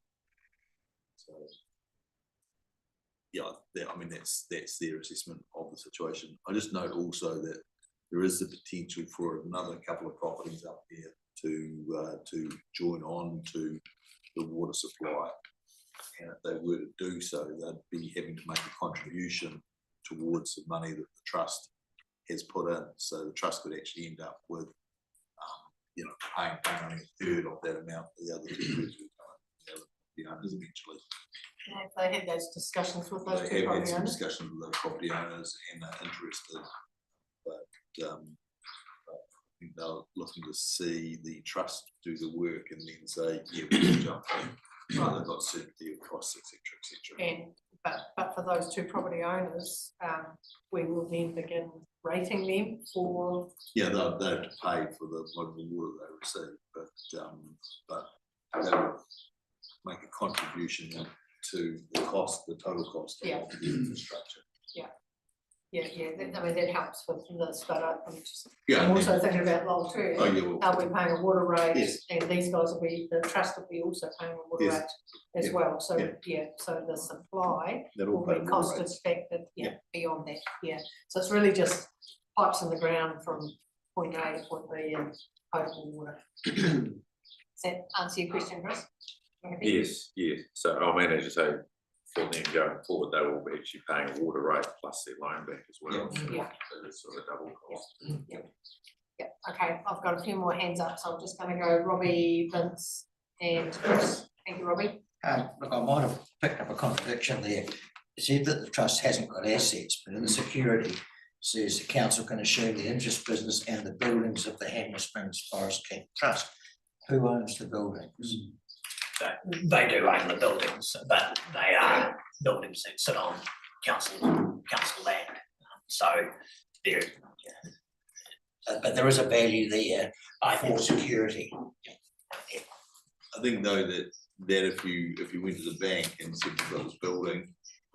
So yeah, I mean that's their assessment of the situation. I just note also that there is the potential for another couple of properties up there to join on to the water supply. And if they were to do so, they'd be having to make a contribution towards the money that the trust has put in. So the trust could actually end up with, you know, paying only a third of that amount for the other two the owners eventually. Have they had those discussions with those two They have had property some owners? discussions with those property owners and are interested, but I think they're looking to see the trust do the work and then say, yeah, we can jump in. So they've got certainty of costs, etc. And but for those two property owners, we will then begin rating them for. Yeah, they'll have to pay for the local water they receive, but they will make a contribution to the cost, the total cost of the infrastructure. Yeah, I mean, that helps with this, but Yeah, I'm also thinking about long term. Oh, yeah, well, Are we paying a water rate? Yes. And these guys will be, the trust will be also paying a water Yes. rate as Yeah. well. So, Yeah. so the supply They'll all will pay be water cost rates. expected, beyond that, So it's really just pipes in the ground from point A to point B and potable water. Does that answer your question, Chris? You happy? Yes. So I mean, as you say, for them going forward, they will be actually paying a water rate plus their loan back as well. Yeah. So it's sort of double cost. Yeah, okay, I've got a few more hands up, so I'm just gonna go Robbie, Vince and Chris. Thank you, Robbie. Look, I might have picked up a contradiction there. It said that the trust hasn't got assets, but in the security says the council can assume the interest business and the buildings of the Hanmer Springs Forest Camp Trust. Who owns the buildings? They do own the buildings, but they are buildings that sit on council land. So they're. But there is a value there for security. I think though that if you went to the bank and said you've got this building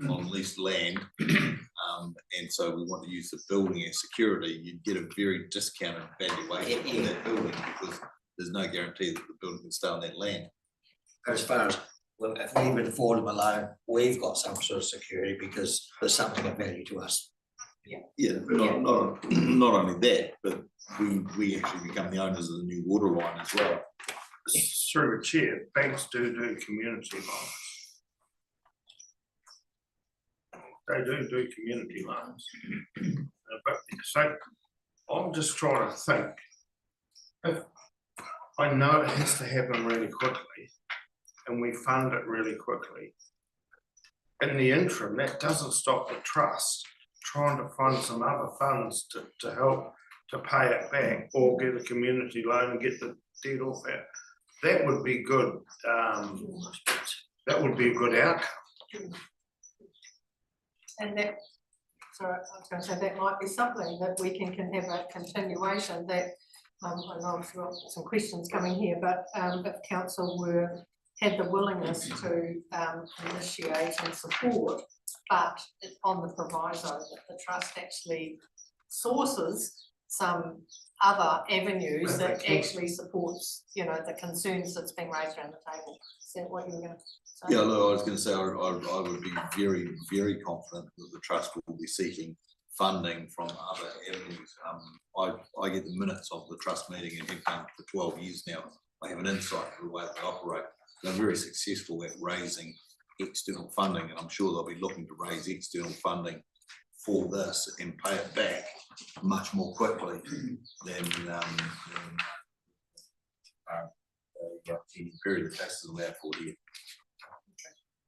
on leased land, and so we want to use the building as security, you'd get a very discounted valuation for that building because there's no guarantee that the building can stay on that land. As far as, well, if we would afford them a loan, we've got some sort of security because there's something of value to us. Yeah, not only that, but we actually become the owners of the new water line as well. Through the chair, banks do community loans. They do community loans. But so I'm just trying to think. If I know it has to happen really quickly and we fund it really quickly. In the interim, that doesn't stop the trust trying to fund some other funds to help to pay it back or get a community loan and get the debt off that. That would be good. That would be a good outcome. And that, so I was going to say that might be something that we can have a continuation that, I know I've got some questions coming here, but if council had the willingness to initiate and support, but on the proviso that the trust actually sources some other avenues that actually supports, you know, the concerns that's been raised around the table. Is that what you were going to say? Yeah, no, I was going to say I would be very, very confident that the trust will be seeking funding from other avenues. I get the minutes of the trust meeting and have done for 12 years now. I have an insight into the way they operate. They're very successful at raising external funding, and I'm sure they'll be looking to raise external funding for this and pay it back much more quickly than the period of tax is allowed for here.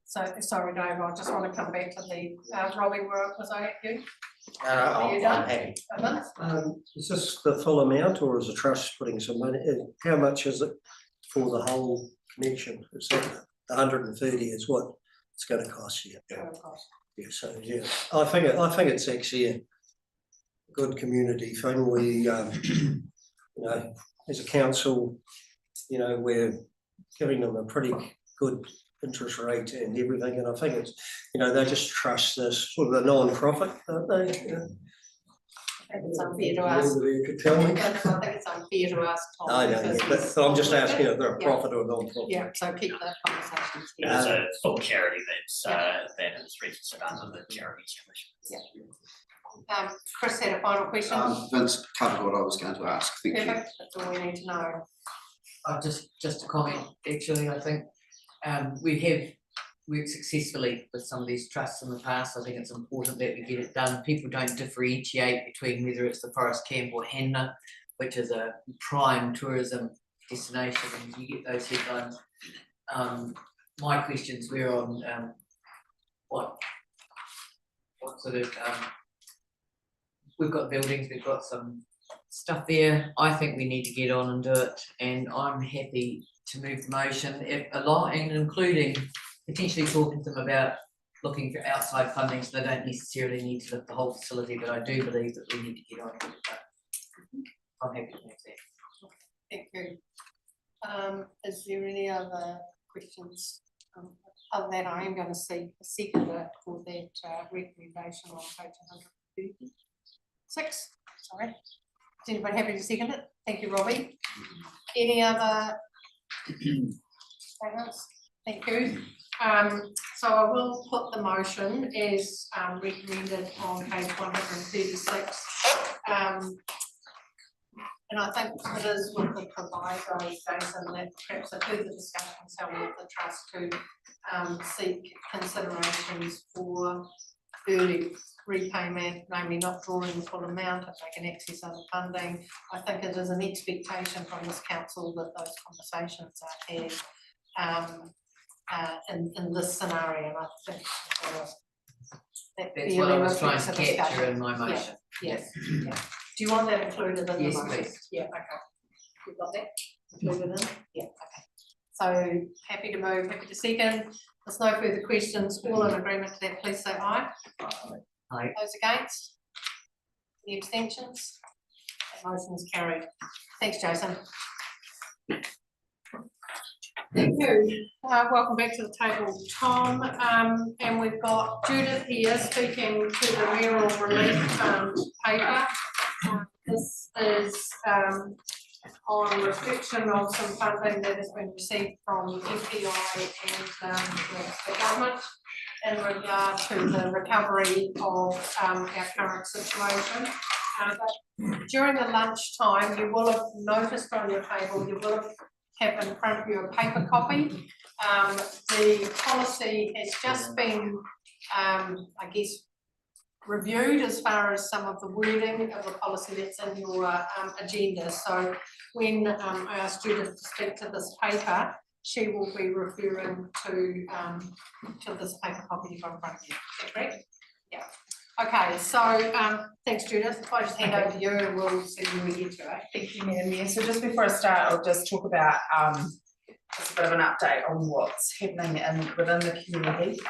So, sorry, Dave, I just want to come back to the, Robbie, was I at you? Are you done? Is this the full amount or is the trust putting some money in? How much is it for the whole connection? Is that 130 is what it's going to cost you? Yeah, so yeah, I think it's actually a good community thing. We, you know, as a council, you know, we're giving them a pretty good interest rate and everything, and I think it's, you know, they just trust this sort of a non-profit, don't they? Yeah. I think it's unfair to ask. You could tell me. I think it's unfair to ask Tom. I know, yeah, but I'm just asking if they're a profit or a non-profit. Yeah, so keep that conversation. It's a full charity that is registered under the Charities Commission. Yeah. Chris had a final question. Vince covered what I was going to ask. Thank you. Perfect. That's all we need to know. Just a comment, actually, I think we have worked successfully with some of these trusts in the past. I think it's important that we get it done. People don't differentiate between whether it's the Forest Camp or Hanmer, which is a prime tourism destination, and you get those headlines. My questions were on what sort of we've got buildings, we've got some stuff there. I think we need to get on and do it, and I'm happy to move the motion, if and including potentially talking to them about looking for outside funding, so they don't necessarily need to lift the whole facility, but I do believe that we need to get on with it. I'm happy to move that. Thank you. Is there any other questions? Other than I am going to seek a seconder for that recommendation on page 136. Sorry. Is anybody happy to second it? Thank you, Robbie. Any other statements? Thank you. So I will put the motion as recommended on page 136. And I think it is with the proviso, Jason, that perhaps a further discussion shall be with the trust to seek considerations for early repayment, namely not drawing the full amount if they can access other funding. I think it is an expectation from this council that those conversations are had. in this scenario, and I think that That's what I fairly was trying reflects to the capture discussion. in my Yeah, motion. yes, yeah. Do you want that included in the Yes, motion? please. Yeah, okay. You've got that included in? Yeah, okay. So happy to move, happy to second. There's no further questions, all in agreement to that, please say aye. Aye. Those against? Any abstentions? That motion is carried. Thanks, Jason. Thank you. Welcome back to the table, Tom. And we've got Judith here speaking to the Mayoral Relief Fund paper. This is on reflection of some funding that has been received from MPI and the government in regard to the recovery of our current situation. But during the lunchtime, you will have noticed on your table, you will have in front of you a paper copy. The policy has just been, I guess, reviewed as far as some of the wording of the policy that's in your agenda. So when I asked Judith to speak to this paper, she will be referring to this paper copy you've got in front of you. Is that correct? Yeah. Okay, so thanks, Judith. If I just hand over to you and we'll see where we get to it. Thank you, Madam Mayor. So just before I start, I'll just talk about just a bit of an update on what's happening within the community.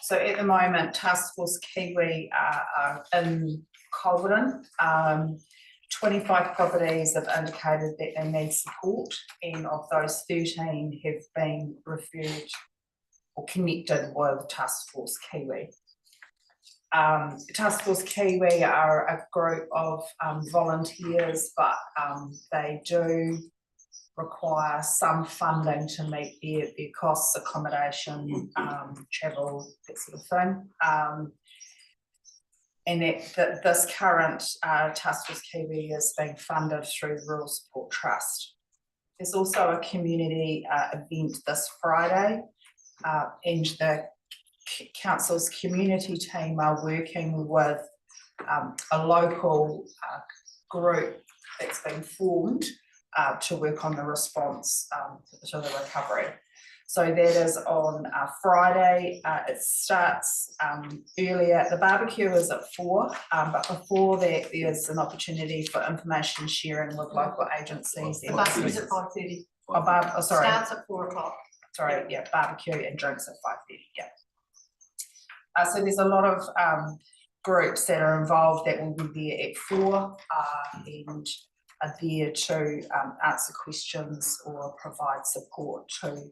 So at the moment, Task Force Kiwi are in Colburn. 25 properties have indicated that they need support, and of those 13 have been referred or connected with Task Force Kiwi. Task Force Kiwi are a group of volunteers, but they do require some funding to meet their costs, accommodation, travel, that sort of thing. And this current Task Force Kiwi is being funded through the Rural Support Trust. There's also a community event this Friday, and the council's community team are working with a local group that's been formed to work on the response to the recovery. So that is on Friday. It starts earlier. The barbecue is at 4, but before that there's an opportunity for information sharing with local agencies. The barbecue is at 5:30. Oh, sorry. Starts at 4 o'clock. Sorry, yeah, barbecue and drinks at 5:30, yeah. So there's a lot of groups that are involved that will be there at 4 and are there to answer questions or provide support to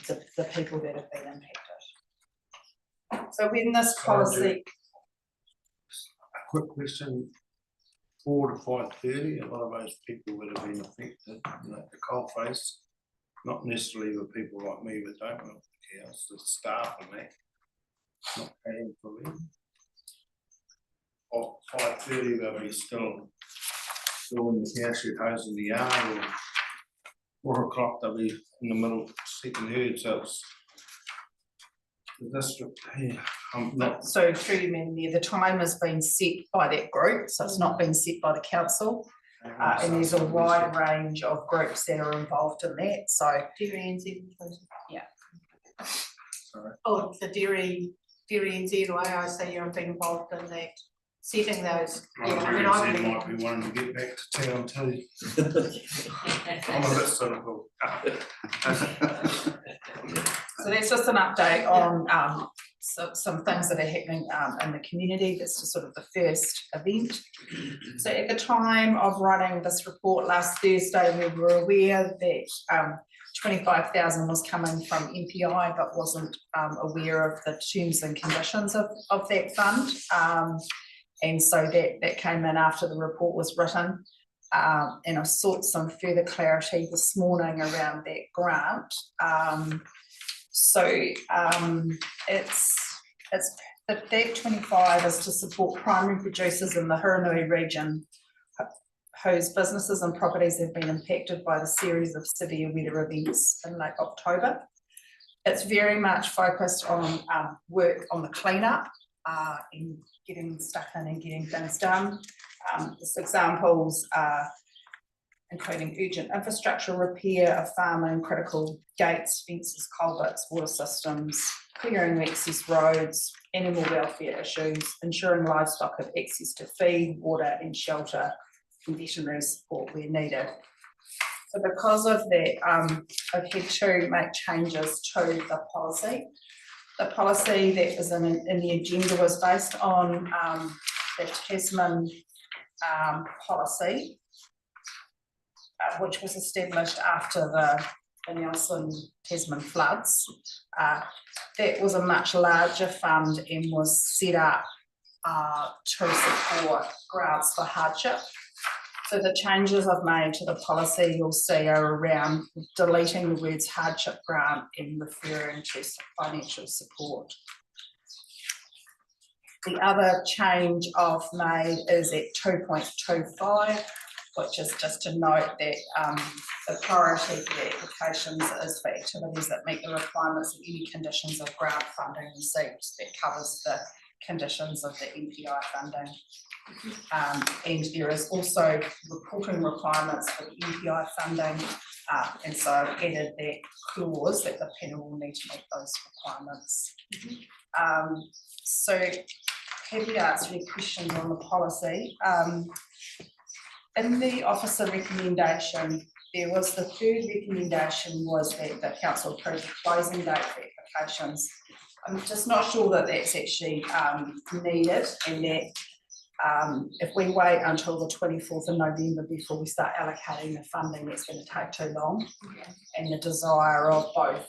the people that have been impacted. So when this policy. A quick question, 4 to 5:30, a lot of those people would have been affected, the coal face, not necessarily the people like me that don't work the cows, the staff and that, not paying for them. Or 5:30, they'll be still in the cow shed hosing the yard, or 4 o'clock they'll be in the middle second herd, so it's the district, yeah, I'm not. So through you, Madam Mayor, the time has been set by that group, so it's not been set by the council. And there's a wide range of groups that are involved in that, so. Dairy NZ inclusive. Yeah. Sorry. Oh, the Dairy NZ, or AIC, you've been involved in that, setting those. Yeah, I mean, I Dairy NZ might be wanting to get back to town too. I'm a bit cynical. So that's just an update on some things that are happening in the community. That's just sort of the first event. So at the time of writing this report last Thursday, we were aware that 25,000 was coming from MPI, but wasn't aware of the terms and conditions of that fund. And so that came in after the report was written. And I sought some further clarity this morning around that grant. That 25 is to support primary producers in the Huranui region whose businesses and properties have been impacted by the series of severe weather events in late October. It's very much focused on work on the cleanup and getting stuff in and getting things done. Just examples are including urgent infrastructure repair of farm and critical gates, fences, culverts, water systems, clearing access roads, animal welfare issues, ensuring livestock have access to feed, water and shelter, and veterinary support where needed. So because of that, I've had to make changes to the policy. The policy that was in the agenda was based on the Tasman policy, which was established after the Nelson Tasman floods. That was a much larger fund and was set up to support grants for hardship. So the changes I've made to the policy you'll see are around deleting the words hardship grant and referring to financial support. The other change I've made is at 2.25, which is just to note that the priority for the applications is for activities that meet the requirements of any conditions of grant funding received. That covers the conditions of the MPI funding. And there is also reporting requirements for the MPI funding, and so I've added that clause that the panel will need to meet those requirements. So happy to answer any questions on the policy. In the officer recommendation, there was the third recommendation was that the council approve the closing date for applications. I'm just not sure that that's actually needed, and that if we wait until the 24th of November before we start allocating the funding, that's going to take too long. And the desire of both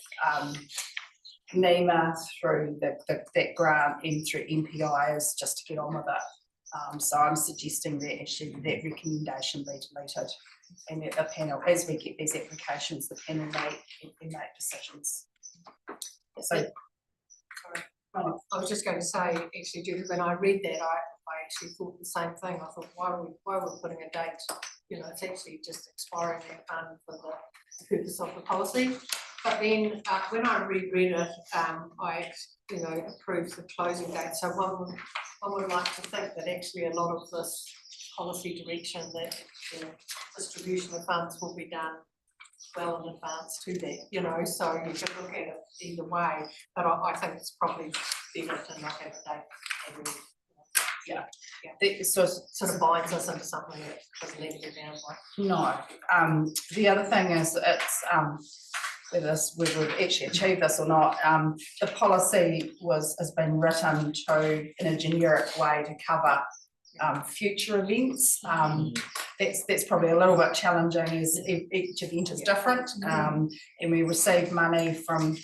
NEMA through that grant and through MPI is just to get on with it. So I'm suggesting that actually that recommendation be deleted, and that the panel, as we get these applications, the panel make decisions. So, I was just going to say, actually, Judy, when I read that, I actually thought the same thing. I thought, why are we putting a date? You know, it's actually just expiring that fund for the purpose of the policy. But then when I reread it, I, you know, approved the closing date. So one would like to think that actually a lot of this policy direction, that the distribution of funds will be done well in advance to that, you know, so you can look at it either way, but I think it's probably better to not have a date every, yeah. It sort of binds us into something that doesn't need to be bound by. No, the other thing is it's whether we would actually achieve this or not, the policy has been written in a generic way to cover future events. That's probably a little bit challenging as each event is different, and we receive money from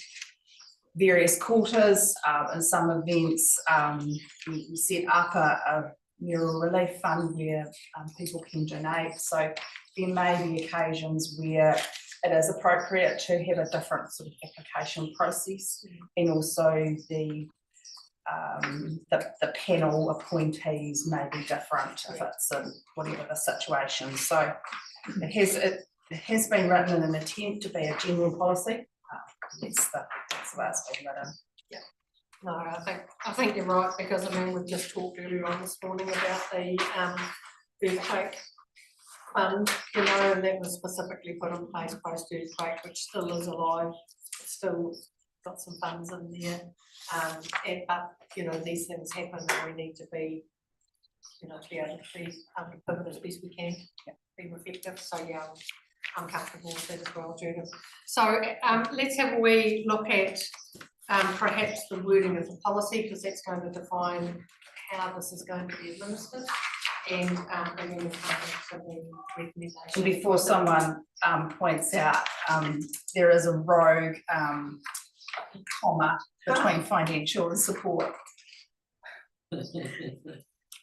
various quarters. In some events, we set up a mural relief fund where people can donate. So there may be occasions where it is appropriate to have a different sort of application process, and also the panel appointees may be different if it's in whatever the situation. So it has been written in an attempt to be a general policy. That's the way it's been written. Yeah. No, I think you're right, because I mean we've just talked earlier on this morning about the earthquake fund, you know, and that was specifically put in place post earthquake, which still is alive, still got some funds in there. But you know, these things happen and we need to be, you know, to be able to be pivot as best we can, be reflective. So yeah, I'm comfortable with that as well, Judith. So let's have a wee look at perhaps the wording of the policy, because that's going to define how this is going to be administered, and then we'll come to the recommendation. And before someone points out, there is a rogue comma between financial and support.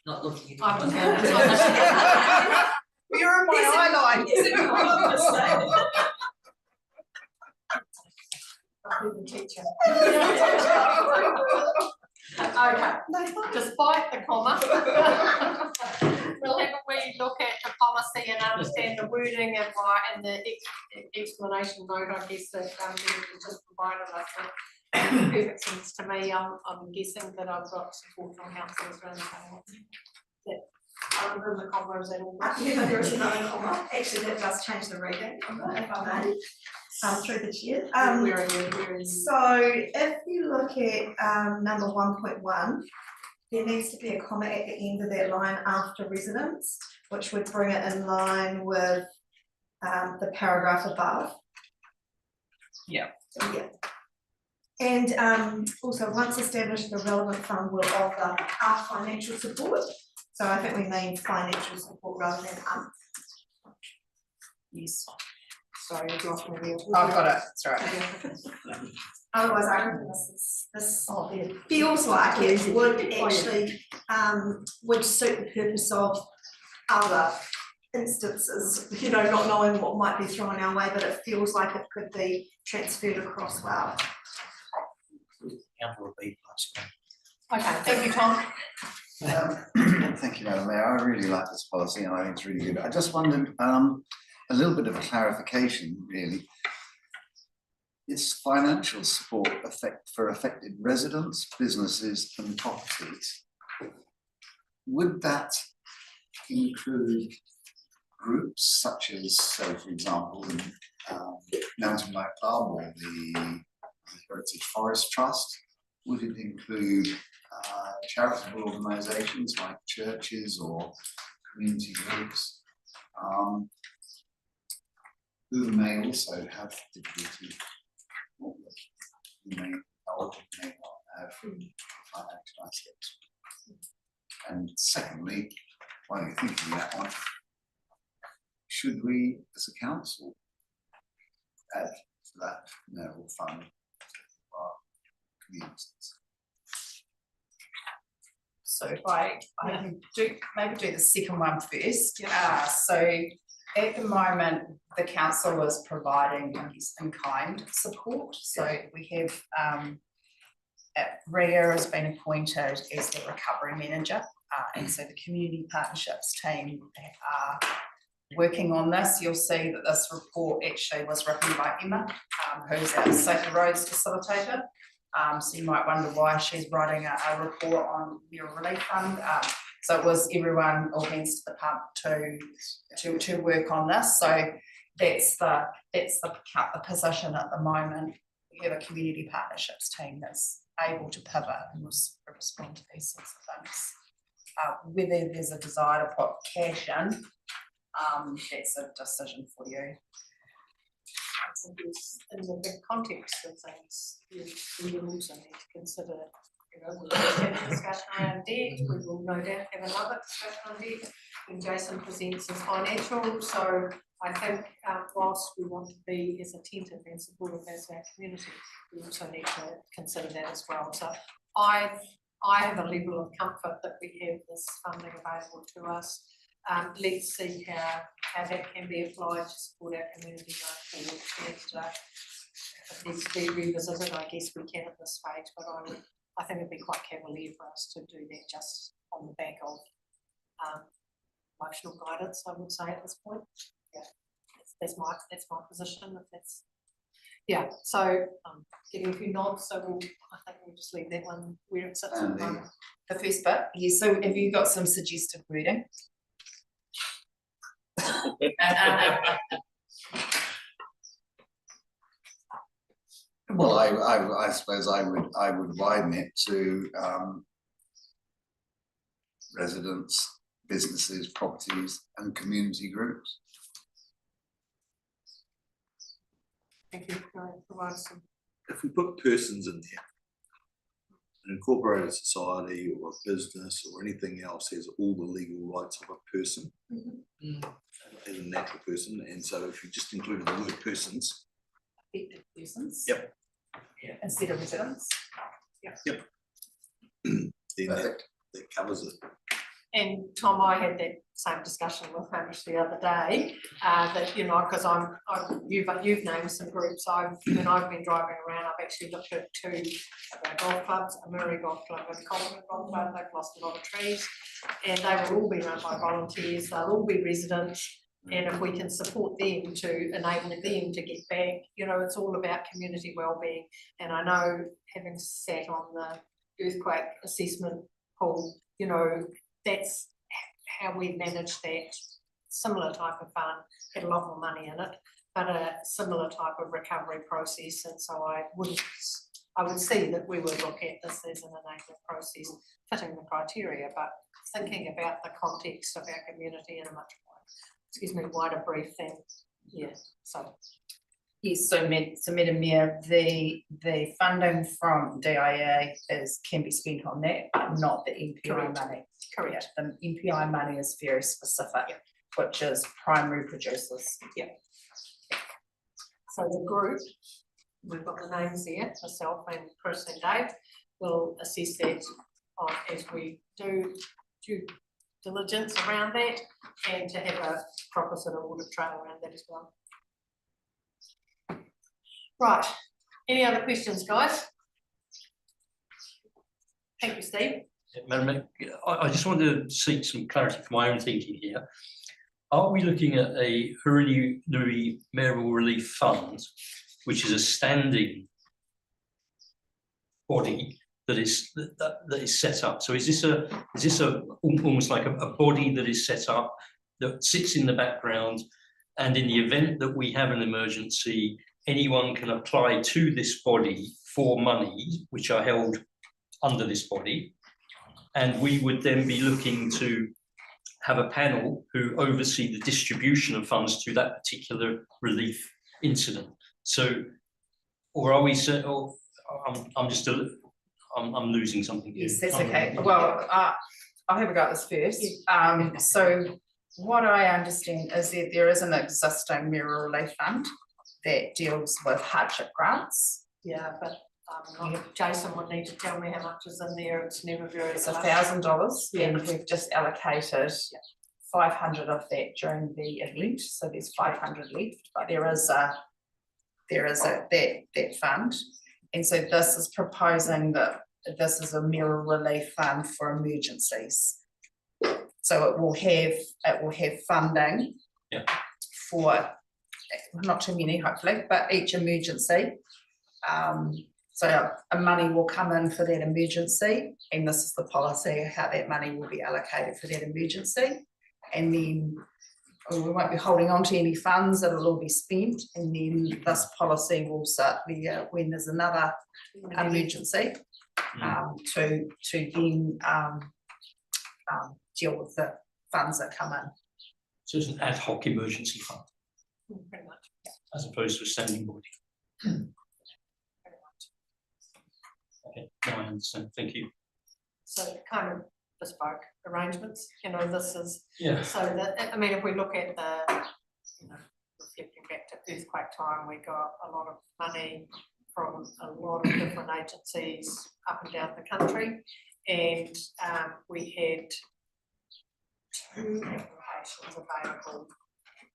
Not looking at you. You're in my eye line. I'll be the teacher. Okay, despite the comma, we'll have a wee look at the policy and understand the wording and why, and the explanation note, I guess, that you just provided us with. Perfect sense to me. I'm guessing that I've got support from councillors around the table. the comma is that all? Yeah, there is another comma, actually that does change the reading, if I may, through the chair. Where are you? So if you look at number 1.1, there needs to be a comma at the end of that line after residents, which would bring it in line with the paragraph above. Yeah. Yeah. And also, once established, the relevant fund will offer our financial support. So I think we mean financial support rather than Yes. Sorry, you lost me there. I've got it, it's all right. Otherwise, I reckon this feels like it would actually would suit the purpose of other instances, you know, not knowing what might be thrown our way, but it feels like it could be transferred across well. Okay, thank you, Tom. Thank you, Madam Mayor. I really like this policy and I think it's really good. I just wondered, a little bit of a clarification, really. Is financial support for affected residents, businesses and properties? Would that include groups such as, say, for example, the Mountain Bike Club or the Heritage Forest Trust? Would it include charitable organisations like churches or community groups who may also have difficulty, who may not have financial assets? And secondly, while you're thinking of that one, should we as a council add to that mineral fund for our communities? So if I do maybe do the second one first. So at the moment, the council is providing in-kind support. So we have Ria has been appointed as the recovery manager, and so the community partnerships team are working on this. You'll see that this report actually was written by Emma, who's our Safer Roads facilitator. So you might wonder why she's writing a report on Mural Relief Fund. So it was everyone all hands to the pump to work on this. So that's the position at the moment. We have a community partnerships team that's able to pivot and respond to these sorts of things. Whether there's a desire to put cash in, that's a decision for you. In the big context of things, we will also need to consider, you know, we'll have a discussion around debt, we will no doubt have another discussion on debt when Jason presents his financial. So I think whilst we want to be as attentive and supportive as our community, we also need to consider that as well. So I have a level of comfort that we have this funding available to us. Let's see how that can be applied to support our community going forward. And if it needs to be revisited, I guess we can at this stage, but I think it'd be quite cavalier for us to do that just on the back of emotional guidance, I would say at this point. Yeah, that's my position. If that's so getting a few nods, so I think we'll just leave that one where it sits at the moment. The first bit, yes. So have you got some suggested wording? Well, I suppose I would widen it to residents, businesses, properties, and community groups. Thank you. Provide some. If we put persons in there, an incorporated society or a business or anything else has all the legal rights of a person, as a natural person, and so if you just included the word persons. Affected persons. Yep. Yeah. Instead of residents. Yep. Then that covers it. And Tom, I had that same discussion with Hamish the other day, that, you know, because you've named some groups. When I've been driving around, I've actually looked at two of our golf clubs, a Murray Golf Club and Coleman Golf Club. They've lost a lot of trees, and they will all be run by volunteers. They'll all be residents, and if we can support them to enable them to get back, you know, it's all about community wellbeing. And I know, having sat on the earthquake assessment pool, you know, that's how we manage that similar type of fund, had a lot more money in it, but a similar type of recovery process, and so I would see that we would look at this as an enabling process fitting the criteria, but thinking about the context of our community in a much wider brief than, so. Yes, so Madam Mayor, the funding from DIA can be spent on that, but not the MPI money. Correct. The MPI money is very specific, which is primary producers. Yeah. So the group, we've got the names there, myself and Chris and Dave, will assess that as we do due diligence around that, and to have a proper sort of audit trail around that as well. Right, any other questions, guys? Thank you, Steve. Madam Mayor, I just want to seek some clarity for my own thinking here. Are we looking at a Hurunui Mayoral Relief Fund, which is a standing body that is set up? So is this almost like a body that is set up that sits in the background, and in the event that we have an emergency, anyone can apply to this body for money which are held under this body, and we would then be looking to have a panel who oversee the distribution of funds to that particular relief incident? So, or are we, I'm losing something here. Yes, that's okay. Well, I'll have a go at this first. So what I understand is that there is an existing Mayoral Relief Fund that deals with hardship grants. Yeah, but Jason would need to tell me how much is in there. It's never very. It's $1,000, and we've just allocated 500 of that during the event, so there's 500 left. But there is that fund, and so this is proposing that this is a Mayoral Relief Fund for emergencies. So it will have funding for not too many, hopefully, but each emergency. So money will come in for that emergency, and this is the policy, how that money will be allocated for that emergency. And then we won't be holding on to any funds, it'll all be spent, and then this policy will start when there's another emergency to then deal with the funds that come in. So it's an ad hoc emergency fund, Pretty much. as opposed to a standing body. Okay, now I understand, thank you. So kind of bespoke arrangements, this is. Yeah. So that, I mean, if we look at the, reflecting back to earthquake time, we got a lot of money from a lot of different agencies up and down the country. And we had 2 applications available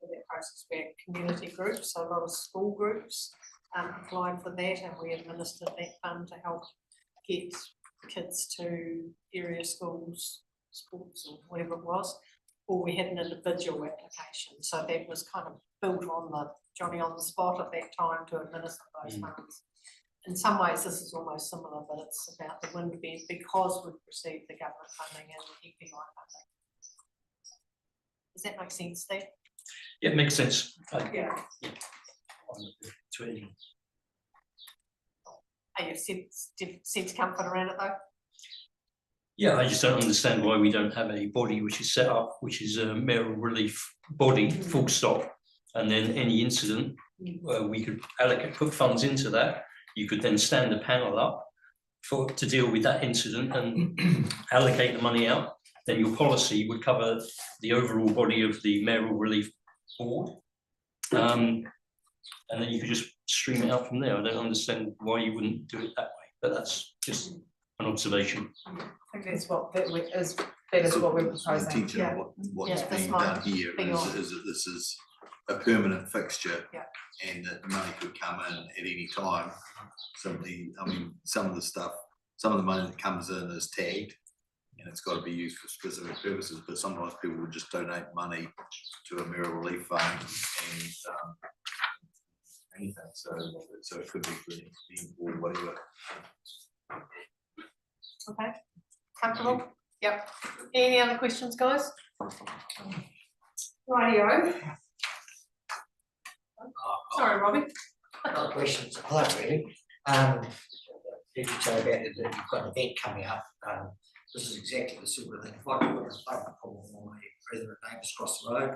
for that process. We had community groups, so a lot of school groups applied for that, and we administered that fund to help get kids to area schools, sports or whatever it was, or we had an individual application. So that was kind of built on the Johnny on the spot at that time to administer those funds. In some ways, this is almost similar, but it's about the wind bend because we've received the government funding and the EPI funding. Does that make sense, Steve? Yeah, it makes sense. Yeah. To any. Are you sense comfort around it though? Yeah, I just don't understand why we don't have a body which is set up, which is a mayoral relief body, full stop. And then any incident, we could put funds into that. You could then stand the panel up to deal with that incident and allocate the money out. Then your policy would cover the overall body of the mayoral relief board. And then you could just stream it out from there. I don't understand why you wouldn't do it that way, but that's just an observation. I think that's what that is what we're proposing. Intention of what's being done here is that this is a permanent fixture, and that money could come in at any time. Simply, I mean, some of the money that comes in is tagged, and it's got to be used for specific purposes. But sometimes people would just donate money to a Mayoral Relief Fund and anything. So it could be for anything or whatever. Okay, comfortable? Yep. Any other questions, guys? Rightio. Sorry, Robbie. Not a question, it's a hello really. Did you say about that you've got an event coming up? This is exactly the sort of thing. If I could put a phone call on my brethren and neighbours across the road,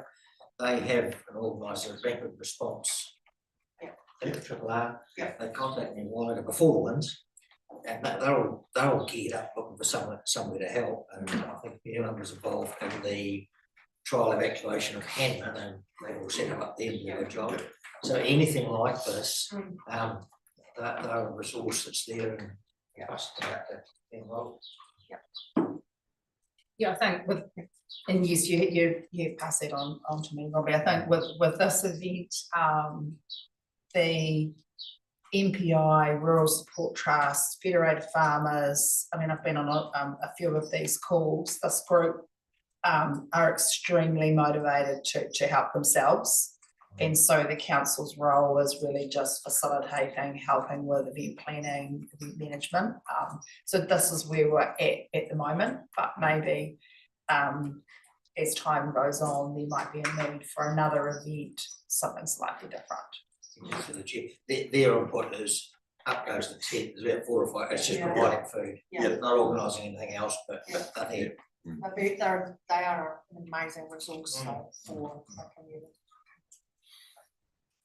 they have an organiser of rapid response. Triple R. They contacted me a while ago before the winds, and they're all geared up looking for somewhere to help. And I think Ian was involved in the trial evacuation of Hanman, and they all set up the end of their job. So anything like this, they're a resource that's there, and us about that being involved. Yeah, I think with, and yes, you pass it on to me, Robbie. I think with this event, the MPI, Rural Support Trust, Federated Farmers, I mean, I've been on a few of these calls. This group are extremely motivated to help themselves. And so the council's role is really just facilitating, helping with event planning, event management. So this is where we're at the moment, but maybe as time goes on, there might be a need for another event, something slightly different. For the chair, their input is up goes the tent, there's about 4 or 5, it's just providing food. Not organising anything else, but they're here. They are an amazing resource for the community.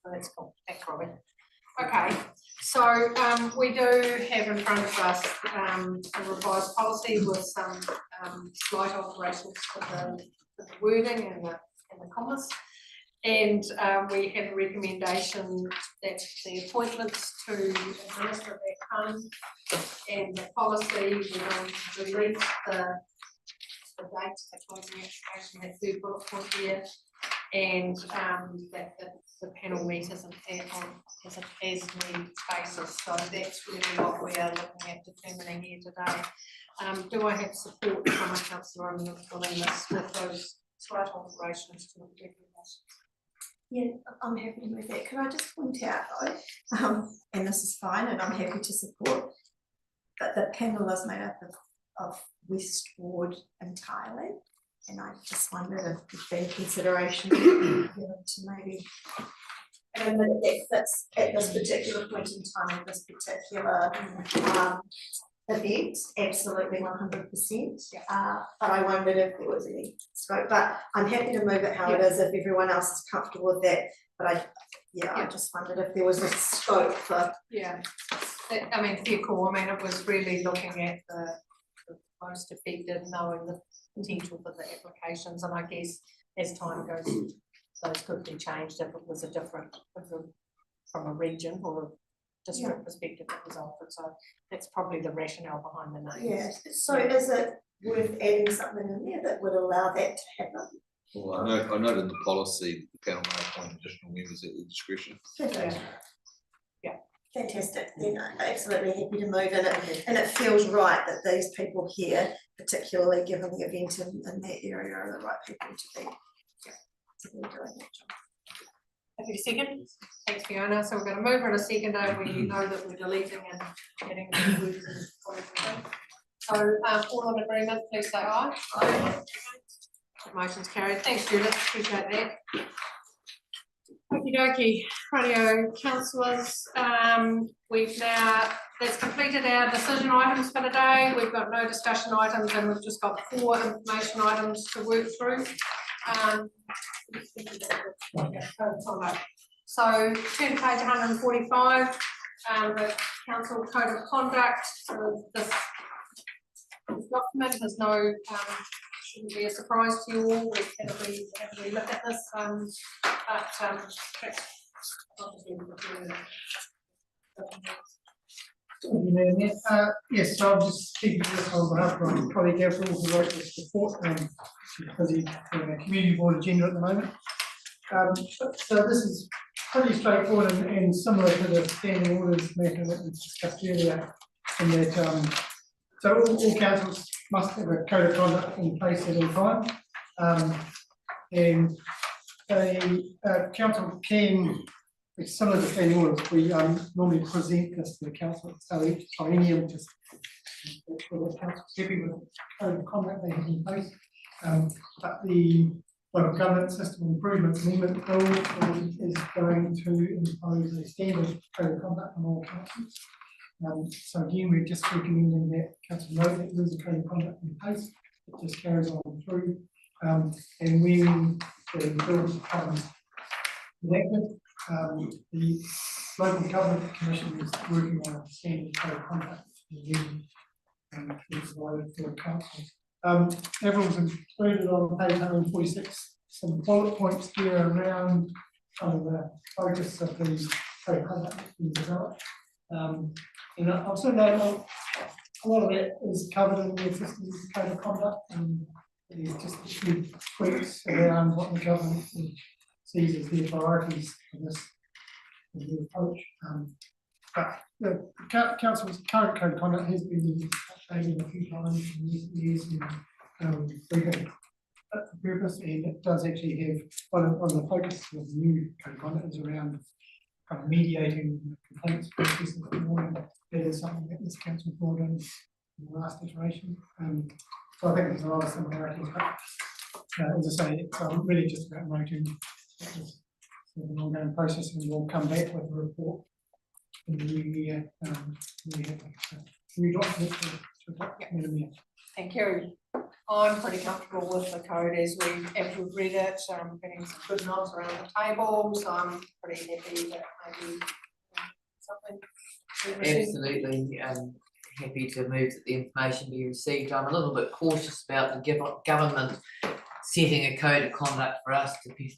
So that's cool. Thanks, Robin. Okay, so we do have in front of us a revised policy with some slight alterations to the wording and the commas. And we have a recommendation that the appointments to administer that fund and the policy, we're going to delete the dates, the closing application, that third bullet point here, and that the panel meet as an as need basis. So that's really what we are looking at determining here today. Do I have support from a councillor on this with those slight alterations to the recommendation? Yeah, I'm happy to move that. Can I just point out though, and this is fine and I'm happy to support, that the panel is made up of West Ward entirely. And I just wondered if there's been consideration given to maybe, and that fits at this particular point in time, this particular event, absolutely 100%. But I wondered if there was any scope, but I'm happy to move it how it is if everyone else is comfortable with that. But I just wondered if there was a scope for. I mean, fair call. I mean, it was really looking at the most effective, knowing the potential for the applications, and I guess as time goes, those could be changed if it was a different, from a region or a district perspective that was offered. So that's probably the rationale behind the name. Yeah. So is it worth adding something in there that would allow that to happen? Well, I note in the policy the panel may appoint additional members at their discretion. Fantastic. Then I'm absolutely happy to move in it, and it feels right that these people here, particularly given the event in that area, are the right people to be doing that job. Happy to second. Thanks, Fiona. So we're going to move in a second over when you know that we're deleting and getting the words and so all in agreement, please say aye. Aye. Motion's carried. Thanks, Judith. Appreciate that. Okie dokie, radio councillors, that's completed our decision items for today. We've got no discussion items and we've just got 4 information items to work through. So turn to page 145, the council code of conduct. So this document has no shouldn't be a surprise to you all. We've had a wee look at this, yes, so I'm just speaking to this on behalf of my colleague Gabriel, who wrote this report, because he's doing a community board agenda at the moment. So this is pretty straightforward and similar to the standing orders matter that was discussed earlier, in that so all councils must have a code of conduct in place at all time, and the council can, it's similar to standing orders, we normally present this to the council, so each triennium just for the council happy with the code of conduct they have in place. But the local government system improvement amendment bill is going to impose a standard code of conduct on all councils. So again, we're just recommending that council note that there is a code of conduct in place, it just carries on through. And when the bill becomes enacted, the local government commission is working on a standard code of conduct and provided for councils. Everyone's included on page 146 some bullet points here around the focus of the code of conduct that's been developed. And I'll say that a lot of it is covered in the existing code of conduct, and there's just a few tweaks around what the government sees as their priorities for this new approach. But the council's current code of conduct has been updated a few times in recent years, and we have a purpose, and it does actually have one of the focuses of the new code of conduct is around kind of mediating complaints processes more, and that is something that this council brought in the last iteration. So I think there's a lot of similarities, but as I say, it's really just about noting that it's an ongoing process, and we'll come back with a report in the new year. We have a new document to adopt in the year. Thank you. I'm pretty comfortable with the code as we've read it, getting some good nods around the table, so I'm pretty happy that maybe something. Absolutely, happy to move that the information be received. I'm a little bit cautious about the government setting a code of conduct for us to be,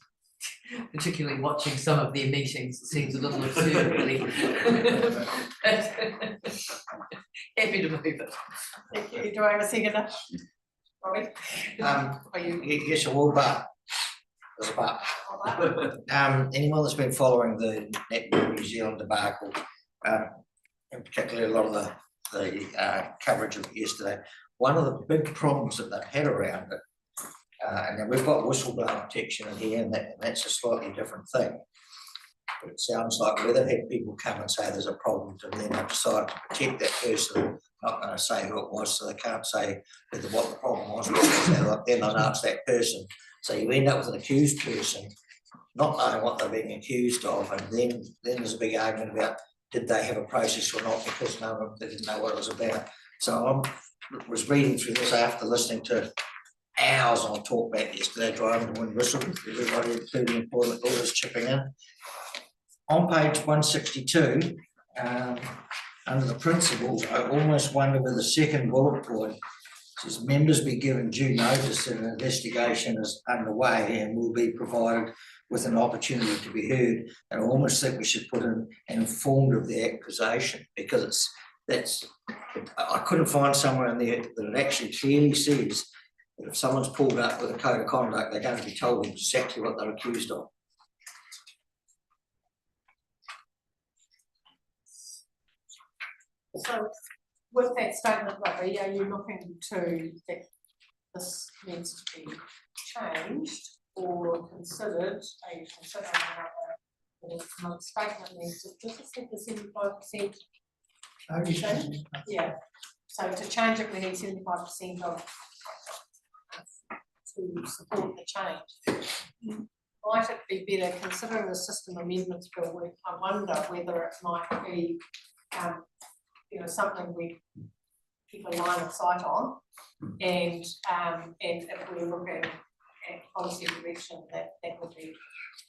particularly watching some of their meetings, it seems a little absurd, really. Happy to move it. Thank you. Do I have a second? Robbie? Yes, I will, but there's a but. Anyone that's been following the Netball New Zealand debacle, and particularly a lot of the coverage of it yesterday, one of the big problems that they've had around it, and then we've got whistleblower protection in here, and that's a slightly different thing. But it sounds like where they've had people come and say there's a problem, and then they've decided to protect that person. Not going to say who it was, so they can't say what the problem was, because then they'll ask that person. So you end up with an accused person not knowing what they're being accused of, and then there's a big argument about did they have a process or not, because they didn't know what it was about. So I was reading through this after listening to hours on talkback yesterday, driving to Windwhistle, everybody, including employment lawyers, chipping in. On page 162, under the principles, I almost wonder where the second bullet point says members be given due notice that an investigation is underway and will be provided with an opportunity to be heard. And I almost think we should put in informed of the accusation, because I couldn't find somewhere in there that it actually clearly says that if someone's pulled up with a code of conduct, they're going to be told exactly what they're accused of. So with that statement, Robbie, are you looking to that this needs to be changed or considered, are you considering another statement needs to, does it say the 75%? Yeah, so to change it, we need 75% of to support the change. Might it be better, considering the system amendments bill, I wonder whether it might be something we keep a line of sight on, and if we're looking at policy direction, that would be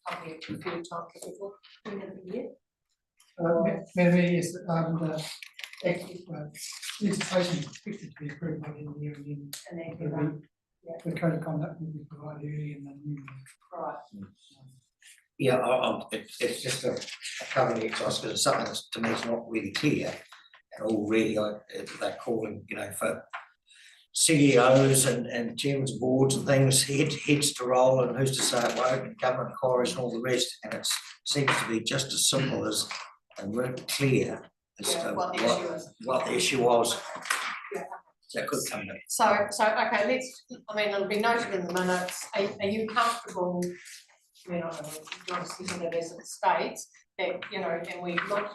probably a good time for people in the year. Maybe yes, the legislation is expected to be approved by the end of the year, and then the code of conduct will be provided early in the new year. Right. Yeah, it's just a covering exercise, because it's something that's to me is not really clear. And already they're calling, for CEOs and chairman's boards and things, heads to roll, and who's to say it won't, and government inquiries and all the rest. And it seems to be just as simple as and really clear as to what the issue was. Yeah. That could come back. So okay, it'll be noted in the minutes. Are you comfortable? I mean, I don't know, you want to see it as it states that, and we look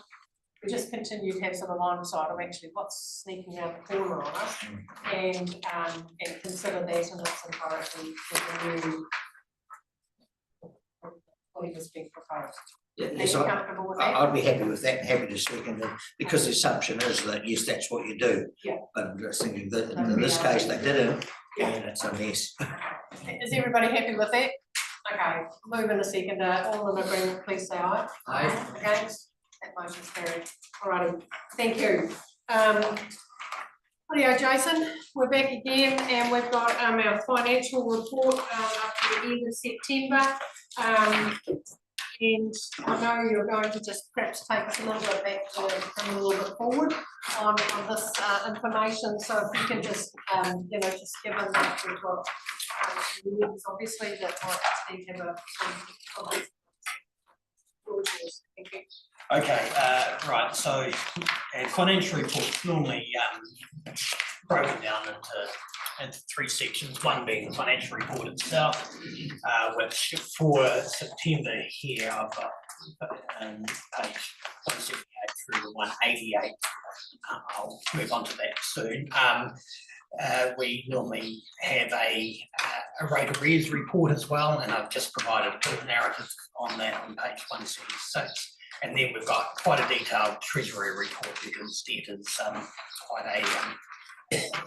we just continue to have sort of line of sight of actually what's sneaking around the corner on us, and consider that in its entirety with the new what is being proposed. Yeah, Are yes, you comfortable with that? I'd be happy with that, happy to second it, because the assumption is that, yes, that's what you do. Yeah. But I'm just thinking that in this case, they didn't, and it's a mess. Is everybody happy with that? Okay, move in a second, all in agreement, please say aye. Aye. Against, that motion's carried. Alrighty, thank you. Rightio, Jason, we're back again, and we've got our financial report up to the end of September. And I know you're going to just perhaps take us a little bit back to bring a little bit forward on this information, so if you can just, just given that we've got rules, obviously, that might just have a thank you. Okay, right, so financial reports normally broken down into three sections, one being the financial report itself, which for September here, I've got page 178 through to 188. I'll move on to that soon. We normally have a rate arrears report as well, and I've just provided a bit of narrative on that on page 176. And then we've got quite a detailed treasury report because it is quite a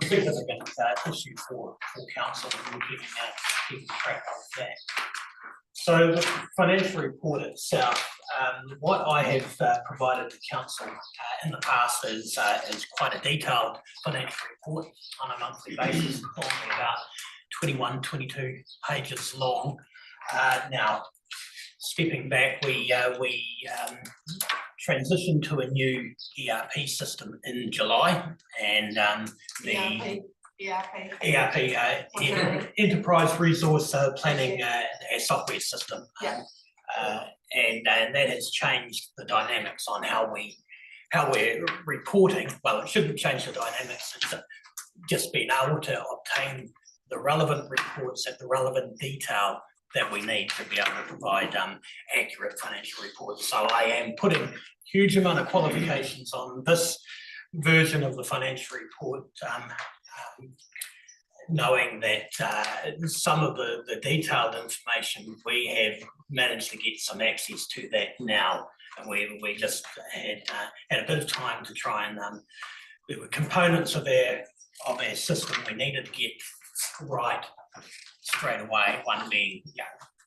significant issue for council and keeping track of that. So the financial report itself, what I have provided to council in the past is quite a detailed financial report on a monthly basis, normally about 21, 22 pages long. Now, stepping back, we transitioned to a new ERP system in July, and the ERP, Enterprise Resource Planning software system. Yeah. And that has changed the dynamics on how we're reporting. Well, it shouldn't change the dynamics, it's just being able to obtain the relevant reports at the relevant detail that we need to be able to provide accurate financial reports. So I am putting huge amount of qualifications on this version of the financial report, knowing that some of the detailed information, we have managed to get some access to that now, and we just had a bit of time to try and there were components of our system we needed to get right straight away, one being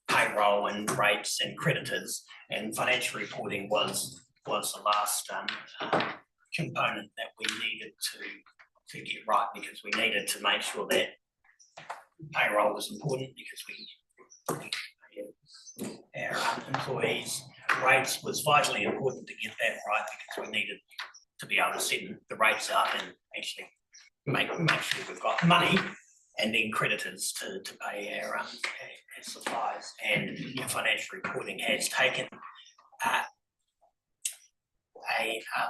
payroll and rates and creditors, and financial reporting was the last component that we needed to get right, because we needed to make sure that payroll was important, because our employees' rates was vitally important to get that right, because we needed to be able to set the rates up and actually make sure we've got money, and then creditors to pay our suppliers. And financial reporting has taken a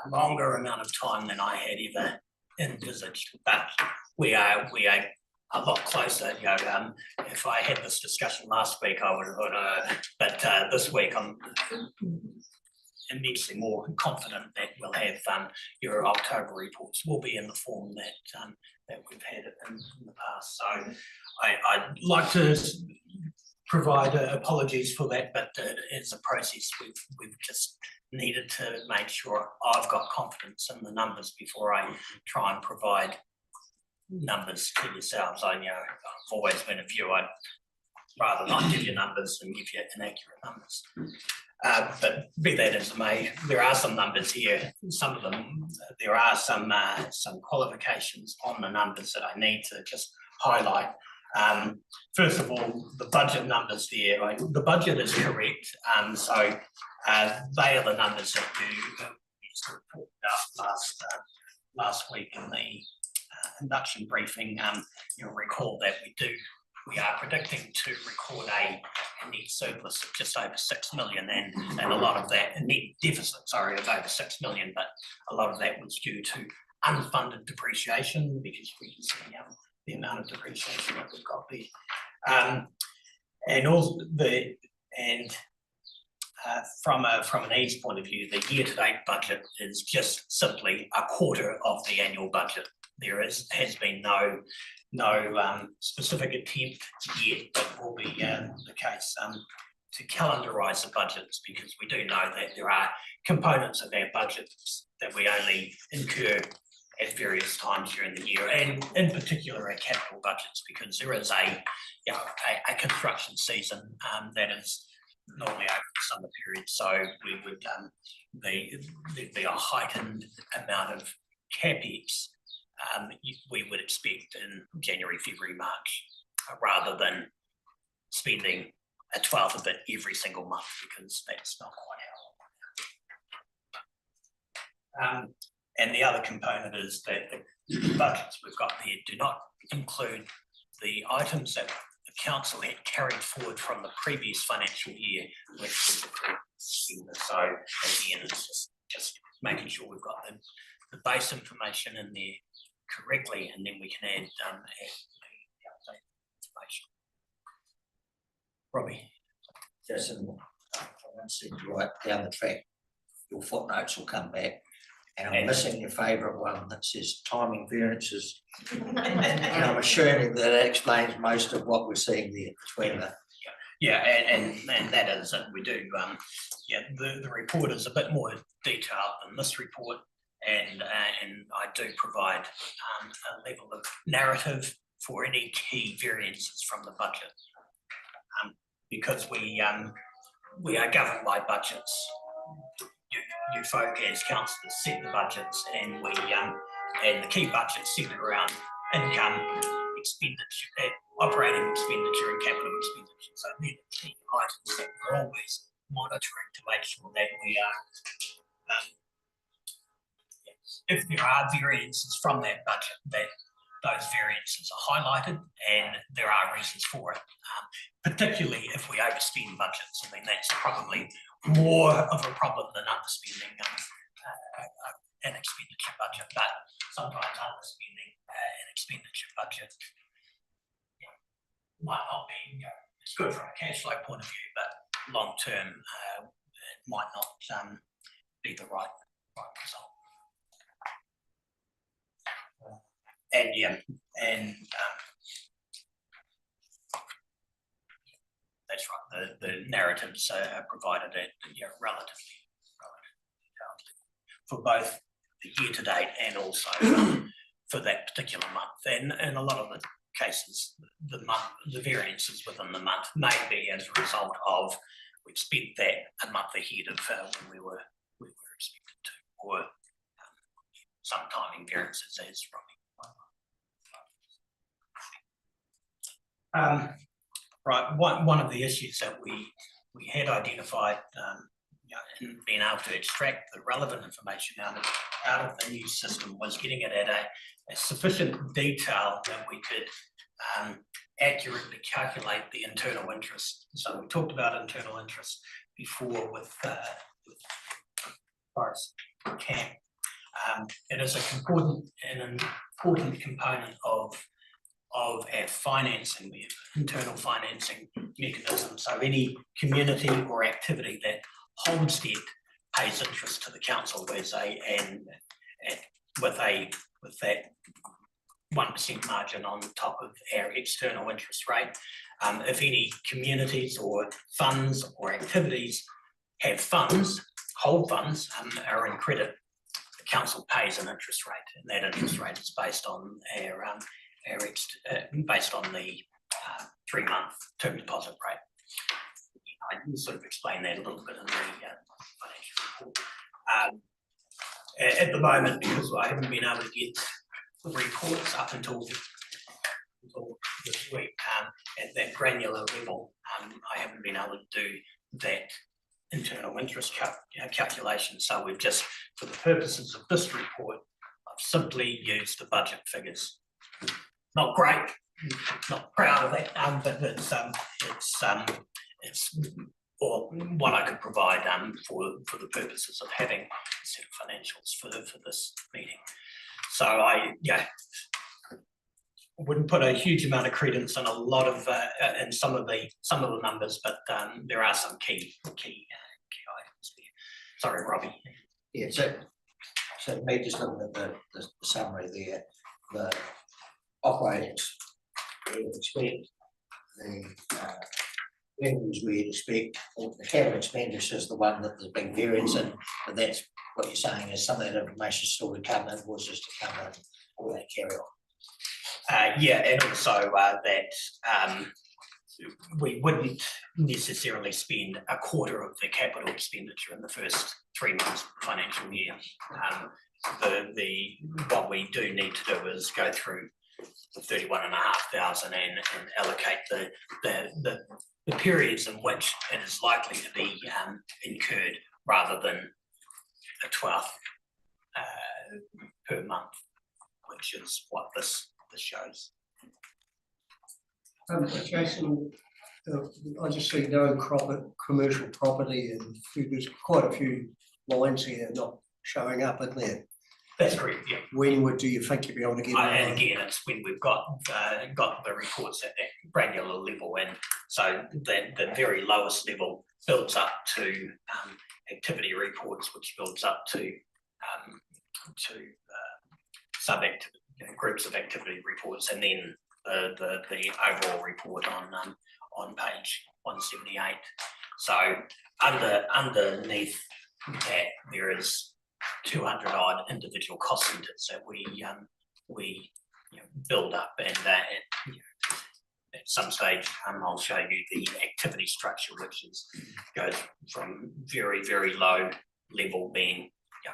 longer amount of time than I had ever envisaged, but we are a lot closer. If I had this discussion last week, I would have thought, but this week I'm immensely more confident that we'll have your October reports will be in the form that we've had it in the past. So I'd like to provide apologies for that, but it's a process we've just needed to make sure I've got confidence in the numbers before I try and provide numbers to yourselves. I've always been a view, I'd rather not give you numbers than give you inaccurate numbers. But be that as it may, there are some numbers here. Some of them, there are some qualifications on the numbers that I need to just highlight. First of all, the budget numbers there, the budget is correct. So they are the numbers that you reported out last week in the induction briefing. You'll recall that we are predicting to record a net surplus of just over 6 million, and a lot of that, a net deficit, sorry, of over 6 million, but a lot of that was due to unfunded depreciation, because we can see the amount of depreciation that we've got there. And also from an needs point of view, the year-to-date budget is just simply a quarter of the annual budget. There has been no specific attempt yet, but will be the case to calendarise the budgets, because we do know that there are components of our budgets that we only incur at various times during the year, and in particular our capital budgets, because there is a construction season that is normally over the summer period, so we would there'd be a heightened amount of CapEx we would expect in January, February, March, rather than spending a 12th of it every single month, because that's not quite how. And the other component is that the budgets we've got there do not include the items that the council had carried forward from the previous financial year, which was approved. So again, it's just making sure we've got the base information in there correctly, and then we can add the updated information. Robbie. Jason, I said right down the track, your footnotes will come back. And I'm missing your favourite one that says timing variances. And I'm assuming that explains most of what we're seeing there between the. Yeah, and that is it. We do, the report is a bit more detailed than this report, and I do provide a level of narrative for any key variances from the budget, because we are governed by budgets. You folk as councillors set the budgets, and we and the key budgets centred around income, expenditure, operating expenditure, and capital expenditure. So they're the key items that we're always monitoring to make sure that we are. If there are variances from that budget, that those variances are highlighted, and there are reasons for it. Particularly if we overspend budgets. I mean, that's probably more of a problem than underspending an expenditure budget, but sometimes underspending an expenditure budget might not be, it's good from a cash flow point of view, but long term it might not be the right result. And that's right. The narratives are provided at relatively for both the year to date and also for that particular month. And a lot of the cases, the variances within the month may be as a result of we've spent that a month ahead of when we were expected to, or some timing variances as right, one of the issues that we had identified in being able to extract the relevant information out of the new system was getting it at a sufficient detail that we could accurately calculate the internal interest. So we talked about internal interest before with Forest Camp. It is an important component of our financing, the internal financing mechanism. So any community or activity that holds debt pays interest to the council with that 1% margin on top of our external interest rate. If any communities or funds or activities have funds, hold funds, are in credit, the council pays an interest rate, and that interest rate is based on based on the 3-month term deposit rate. I can sort of explain that a little bit in the financial report. At the moment, because I haven't been able to get the reports up until this week at that granular level, I haven't been able to do that internal interest calculation. So we've just, for the purposes of this report, I've simply used the budget figures. Not great, not proud of that, but it's or what I could provide for the purposes of having a set of financials for this meeting. So I wouldn't put a huge amount of credence in a lot of in some of the numbers, but there are some key Sorry, Robbie. Yeah, so me just looking at the summary there, the operating, we would expect the revenues we'd expect, or the capital expenditure is the one that there's big variance in, but that's what you're saying is some of that information still to come in, was just to come in, all that carry on. Yeah, and also that we wouldn't necessarily spend a quarter of the capital expenditure in the first 3 months of the financial year. What we do need to do is go through the 31,500 and allocate the periods in which it is likely to be incurred rather than a 12th per month, which is what this shows. Jason, I just see no commercial property and there's quite a few lines here not showing up in there. That's correct, yeah. When do you think you'll be able to get? And again, it's when we've got the reports at that granular level, and so the very lowest level builds up to activity reports, which builds up to groups of activity reports, and then the overall report on page 178. So underneath that there is 200 odd individual cost centers that we build up, and at some stage I'll show you the activity structure, which goes from very, very low level being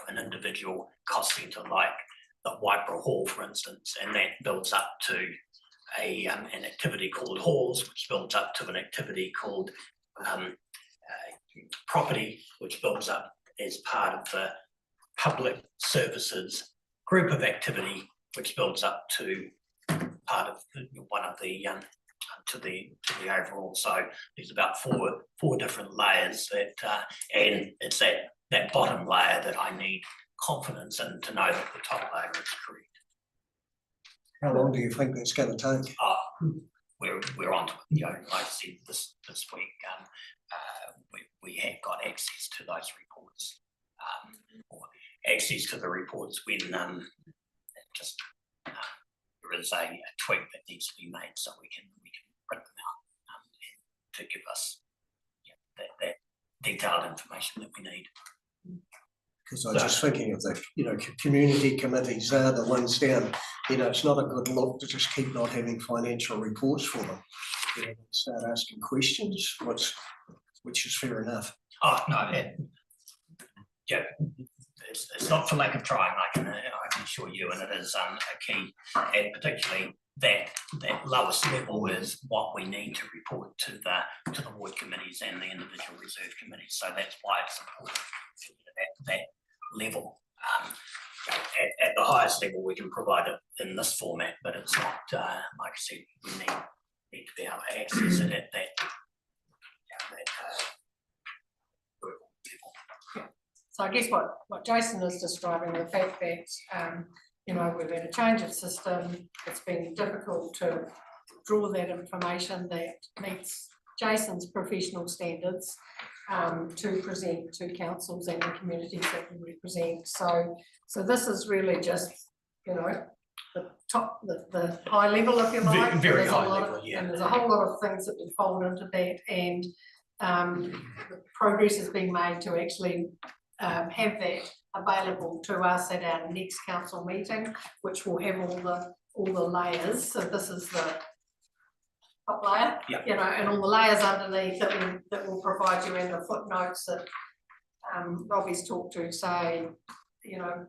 an individual cost center like the Waipara Hall, for instance, and that builds up to an activity called halls, which builds up to an activity called property, which builds up as part of the public services group of activity, which builds up to part of one of the to the overall. So there's about four different layers that and it's that bottom layer that I need confidence in to know that the top layer is correct. How long do you think that's going to take? We're on to it. Like I said this week, we have got access to those reports, or access to the reports when just there is a tweak that needs to be made, so we can print them out to give us that detailed information that we need. Because I'm just thinking of the, community committees, they're the ones down, it's not a good look to just keep not having financial reports for them. Start asking questions, which is fair enough. Oh, no, yeah, it's not for lack of trying, I can assure you, and it is a key, and particularly that lowest level is what we need to report to the ward committees and the individual reserve committees. So that's why it's important that level. At the highest level, we can provide it in this format, but it's not, like I said, we need to be able to access it at that level. So I guess what Jason is describing, the fact that we've had a change of system, it's been difficult to draw that information that meets Jason's professional standards to present to councils and the communities that we represent. So this is really just, the top, the high level, if you like. Very high level, yeah. And there's a whole lot of things that will fold into that, and the progress is being made to actually have that available to us at our next council meeting, which will have all the layers. So this is the top layer, and all the layers underneath that will provide you in the footnotes that Robbie's talked to, say, note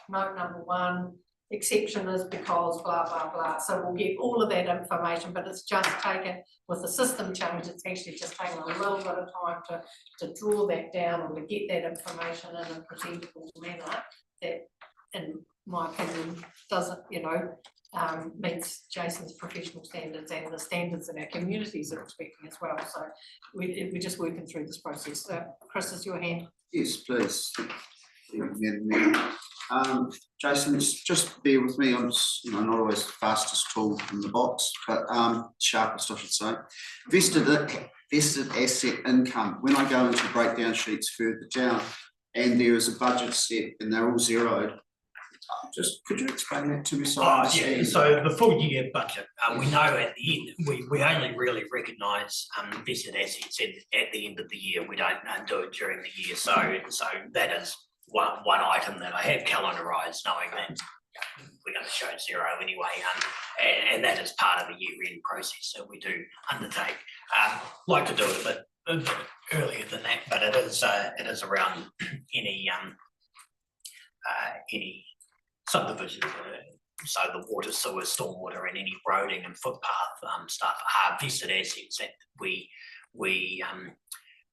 number 1, exception is because blah, blah, blah. So we'll get all of that information, but it's just taken, with the system change, it's actually just taken a little bit of time to draw that down or to get that information in a presentable manner that, in my opinion, doesn't, meets Jason's professional standards and the standards that our communities are expecting as well. So we're just working through this process. Chris, is your hand? Yes, please. Jason, just bear with me. I'm not always the fastest tool in the box, but sharpest, I should say. Vested asset income. When I go into breakdown sheets further down, and there is a budget set and they're all zeroed. Just, could you explain that to me so I understand? So the full year budget, we know at the end, we only really recognise vested assets at the end of the year. We don't do it during the year. So that is one item that I have calendarised, knowing that we're going to show zero anyway, and that is part of the year-end process that we do undertake. Like to do it a bit earlier than that, but it is around any subdivision, so the water, sewer, stormwater, and any roading and footpath stuff are vested assets that we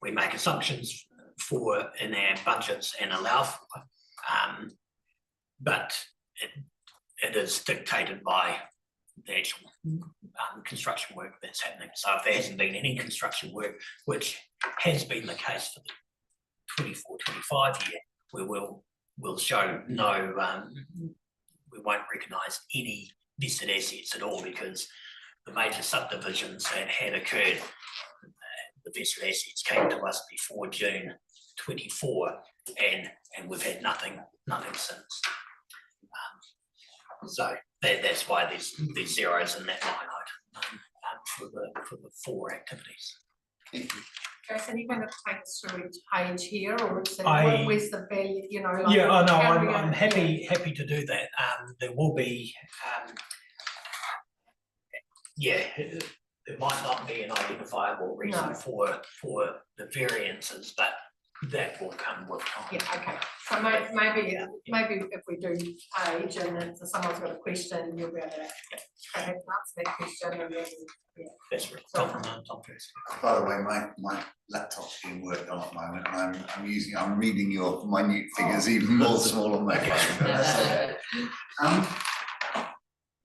make assumptions for in our budgets and allow for, but it is dictated by the actual construction work that's happening. So if there hasn't been any construction work, which has been the case for the 24-25 year, we'll show no, we won't recognise any vested assets at all, because the major subdivisions that had occurred, the vested assets came to us before June 24, and we've had nothing since. So that's why there's zeros in that line item for the 4 activities. Jason, you're going to take us through each page here, or is it, I- where's the value, you know? Like, Yeah, I know, how are we I'm gonna- happy to do that. There will be, there might not be an identifiable reason No. for the variances, but that will come with time. Yeah, okay, so maybe if we do page and if someone's got a question, you'll be able to answer that question, and then, yeah. That's right. Compliment on first. By the way, my laptop's being worked on at the moment, and I'm reading your minute figures even more small on my phone.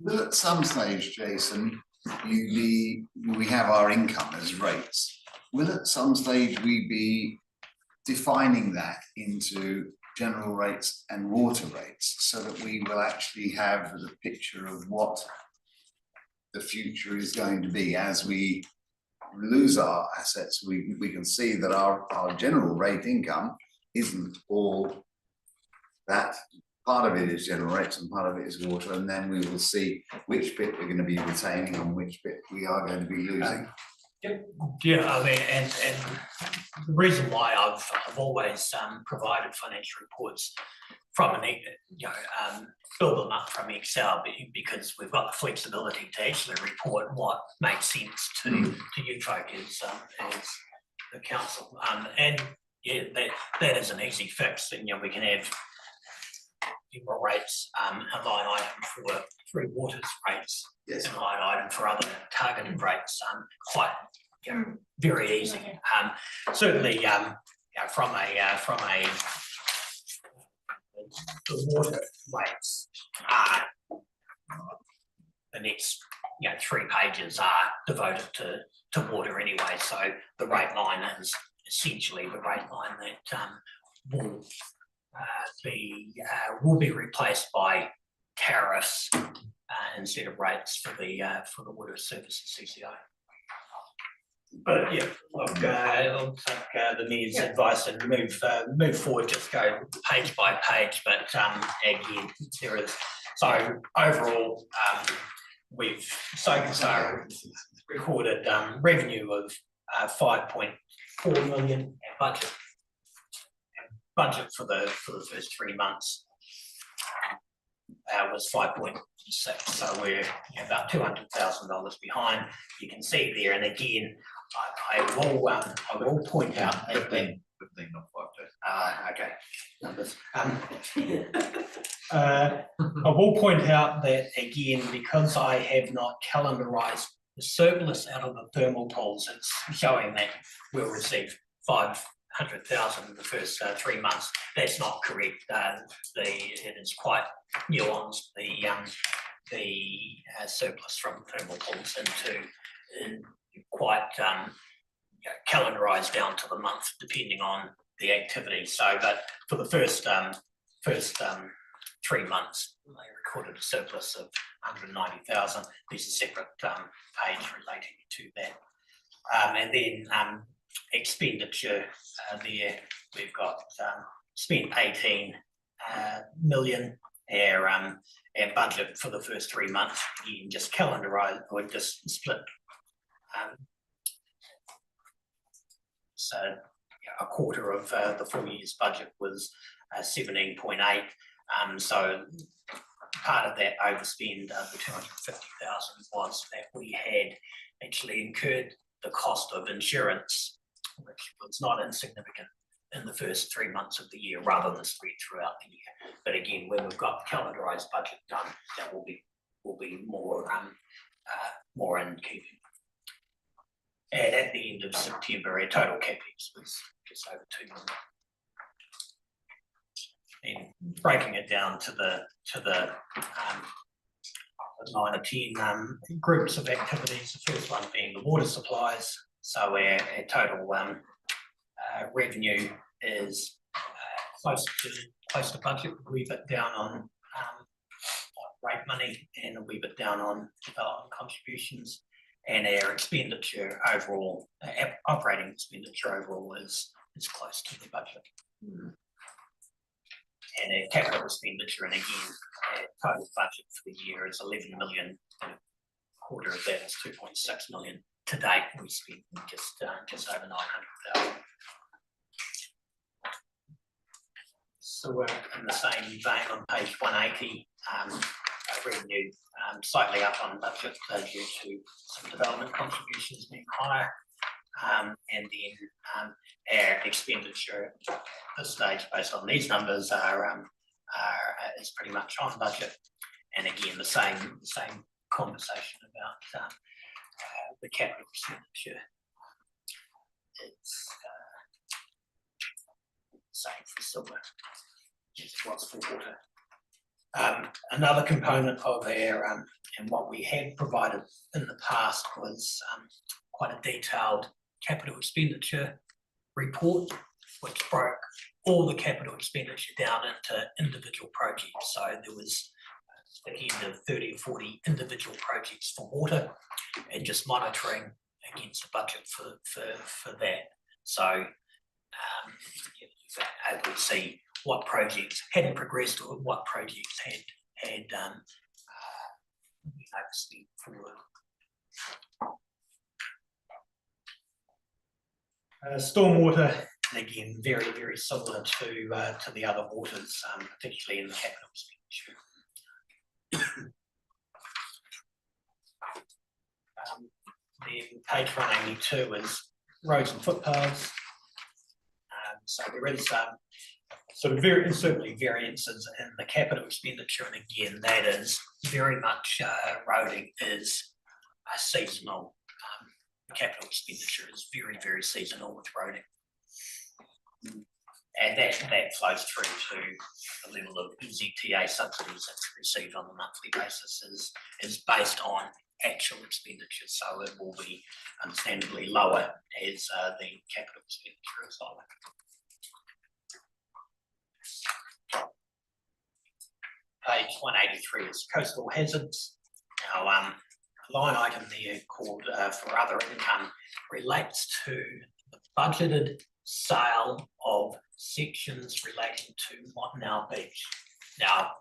Will at some stage, Jason, we have our income as rates. Will at some stage we be defining that into general rates and water rates, so that we will actually have the picture of what the future is going to be as we lose our assets? We can see that our general rate income isn't all that. Part of it is general rates and part of it is water, and then we will see which bit we're going to be retaining and which bit we are going to be losing. Yeah, I mean, and the reason why I've always provided financial reports from build them up from Excel, because we've got the flexibility to actually report what makes sense to you folk as the council, and yeah, that is an easy fix, and we can have general rates, a line item for waters rates, yes, and a line item for other targeted rates, quite very easy. Certainly, from a the water rates are the next 3 pages are devoted to water anyway, so the rate line is essentially the rate line that will be replaced by tariffs instead of rates for the water services CCI. But yeah, look, I'll take the mayor's advice and move forward, just go page by page, but again, there is, so overall, we've so far recorded revenue of 5.4 million, and budget for the first 3 months was 5.6, so we're about $200,000 behind. You can see there, and again, I will point out that 15 not 5. okay. Numbers. I will point out that again, because I have not calendarised the surplus out of the thermal pools, it's showing that we'll receive 500,000 in the first 3 months. That's not correct. It is quite nuanced. The surplus from thermal pools into quite calendarised down to the month, depending on the activity. So, but for the first 3 months, they recorded a surplus of 190,000. There's a separate page relating to that. And then expenditure there, we've got spent 18 million. Our budget for the first 3 months, you can just calendarize or just split. So a quarter of the full year's budget was 17.8. So part of that overspend, the 250,000, was that we had actually incurred the cost of insurance, which was not insignificant in the first 3 months of the year rather than spread throughout the year. But again, when we've got the calendarised budget done, that will be more more in keeping. And at the end of September, our total CapEx was just over 2 million. And breaking it down to the 9 or 10 groups of activities, the first one being the water supplies. So our total revenue is close to budget. We've bit down on rate money and a wee bit down on development contributions. And our expenditure overall, operating expenditure overall is close to the budget. And our capital expenditure, and again, our total budget for the year is 11 million. And a quarter of that is 2.6 million. To date, we spent just over 900,000. So we're in the same vein on page 180. Revenue slightly up on budget due to some development contributions being higher. And then our expenditure at this stage, based on these numbers, is pretty much on budget. And again, the same conversation about the capital expenditure. It's same for silver as it was for water. Another component of our and what we had provided in the past was quite a detailed capital expenditure report, which broke all the capital expenditure down into individual projects. So there was at the end of 30 or 40 individual projects for water, and just monitoring against the budget for that. So able to see what projects hadn't progressed or what projects had been overspent for. Stormwater, and again, very, very similar to the other waters, particularly in the capital expenditure. Then page 182 is roads and footpaths. So there is sort of certainly variances in the capital expenditure, and again, that is very much roading is a seasonal. Capital expenditure is very, very seasonal with roading. And that flows through to the level of ZTA subsidies that's received on a monthly basis is based on actual expenditure. So it will be understandably lower as the capital expenditure is lower. Page 183 is coastal hazards. Now, a line item there called for other income relates to the budgeted sale of sections relating to Montanale Beach. Now,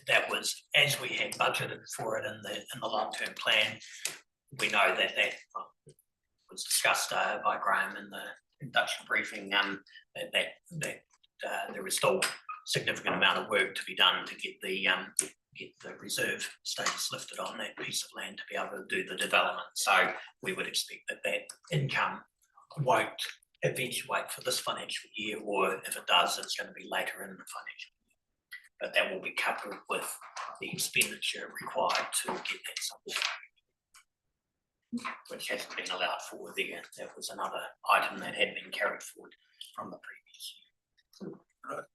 that was as we had budgeted for it in the long-term plan. We know that was discussed by Graham in the induction briefing. That there is still significant amount of work to be done to get the reserve status lifted on that piece of land to be able to do the development. So we would expect that income won't eventuate for this financial year, or if it does, it's going to be later in the financial year. But that will be coupled with the expenditure required to get that support, which hasn't been allowed for there. That was another item that had been carried forward from the previous year. Right.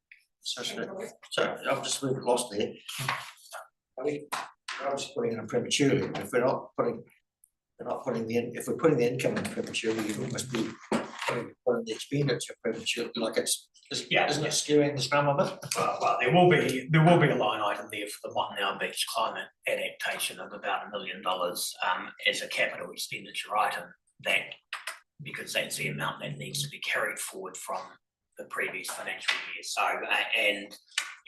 So I'm just a little lost there. I mean, I'm just putting in prematurely. If we're not putting if we're putting the income in prematurely, you almost be putting the expenditure prematurely. Like isn't it skewing the scrum of it? Well, there will be a line item there for the Montanale Beach climate adaptation of about $1 million as a capital expenditure item. That because that's the amount that needs to be carried forward from the previous financial year. So, and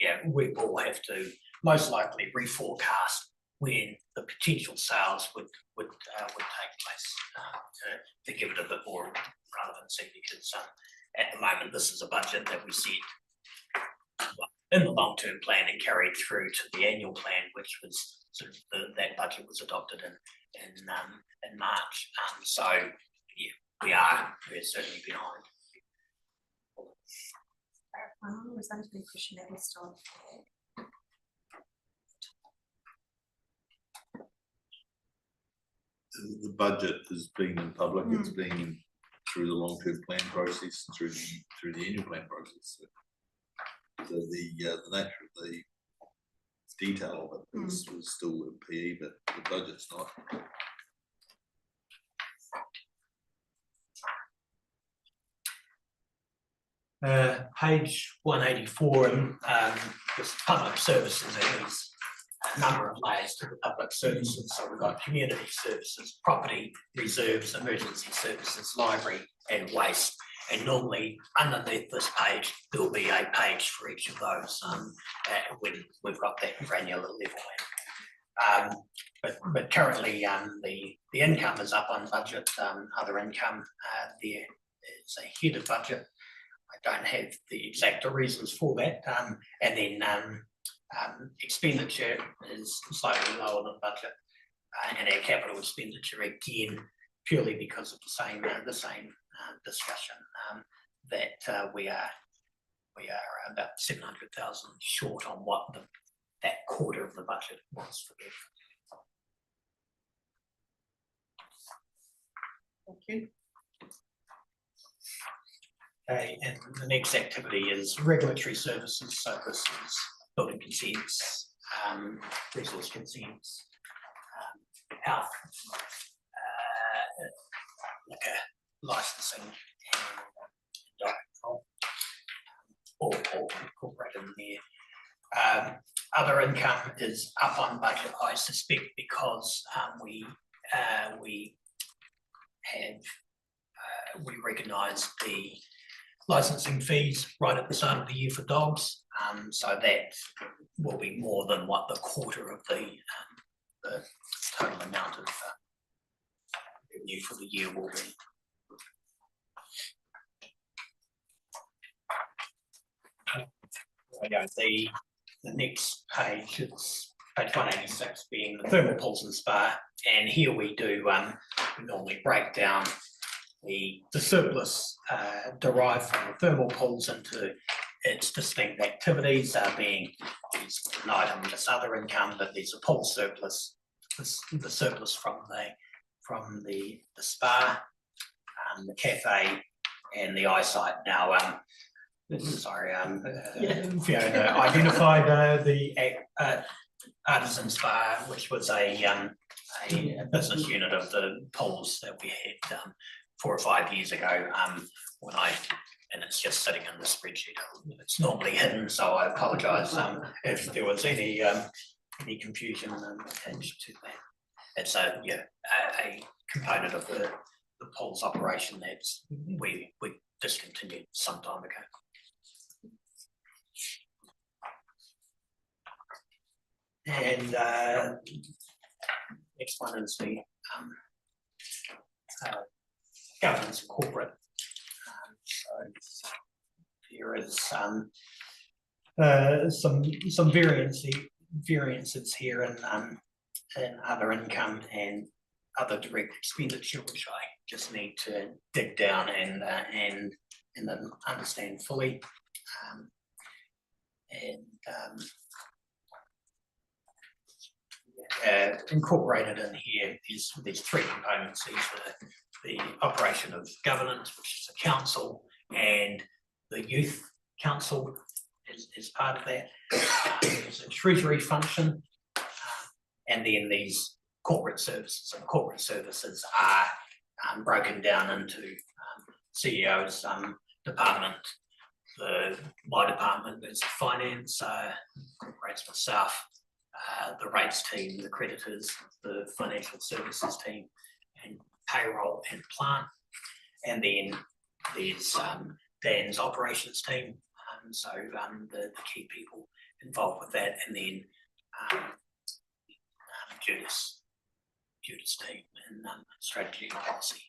yeah, we will have to most likely reforecast when the potential sales would take place to give it a bit more relevancy, because at the moment this is a budget that we set in the long-term plan and carried through to the annual plan, which was sort of that budget was adopted in March. So yeah, we're certainly behind. Was that a question that was still? The budget has been in public, it's been through the long-term plan process, through the annual plan process. So the nature of the detail of it was still in PE, but the budget's not. Page 184, and this public services, there's a number of layers to the public services. So we've got community services, property, reserves, emergency services, library and waste. And normally underneath this page, there'll be a page for each of those when we've got that granular level. But currently the income is up on budget, other income there is ahead of budget. I don't have the exact reasons for that. And then expenditure is slightly lower than budget, and our capital expenditure again purely because of the same discussion that we are about 700,000 short on what that quarter of the budget was for them. Thank you. Okay, and the next activity is regulatory services. So this is building consents, resource consents, health, liquor licensing, and control, all incorporated in there. Other income is up on budget, I suspect, because we recognise the licensing fees right at the start of the year for dogs, so that will be more than what the quarter of the total amount of revenue for the year will be. The next page is page 186, being the thermal pools and spa, and here we do we normally break down the surplus derived from the thermal pools into its distinct activities, being these an item just other income, but there's a pool surplus, the surplus from the spa, the cafe, and the eyesight. Now, sorry, Fiona identified the Artisan Spa, which was a business unit of the pools that we had 4 or 5 years ago, and it's just sitting in the spreadsheet. It's normally hidden, so I apologise if there was any confusion attached to that. It's a component of the pools operation that we discontinued some time ago. And next one is the governance and corporate. So there is some variances here in other income and other direct expenditure, which I just need to dig down and understand fully. Incorporated in here is these 3 components. These are the operation of governance, which is the council, and the youth council is part of that. There's a treasury function, and then these corporate services. And corporate services are broken down into CEO's department. My department is finance, incorporates myself, the rates team, the creditors, the financial services team, and payroll and plant. And then there's Dan's operations team, so the key people involved with that, and then Judith's team in strategy and policy,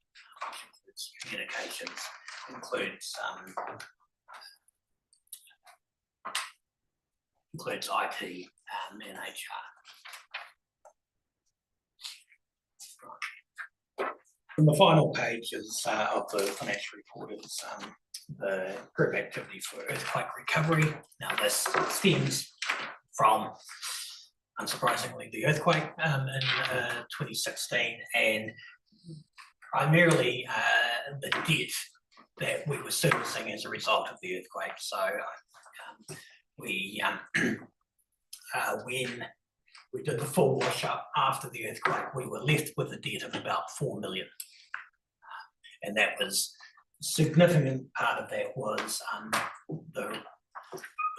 which includes communications, includes IT and HR. From the final pages of the financial report is the group activity for earthquake recovery. Now this stems from, unsurprisingly, the earthquake in 2016, and primarily the debt that we were servicing as a result of the earthquake. So when we did the full wash up after the earthquake, we were left with a debt of about 4 million. And that was, a significant part of that was the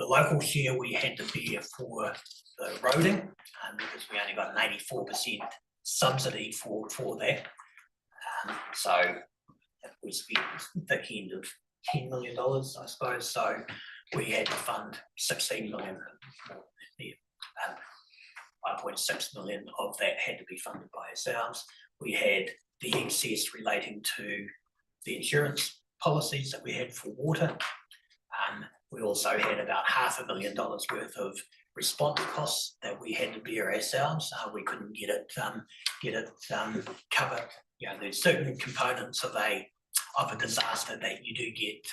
local share we had to bear for the roading, because we only got an 84% subsidy for that. So we spent the end of $10 million, I suppose. So we had to fund 16 million. 5.6 million of that had to be funded by ourselves. We had the excess relating to the insurance policies that we had for water. We also had about $500,000 worth of response costs that we had to bear ourselves. We couldn't get it covered. You know, there's certain components of a disaster that you do get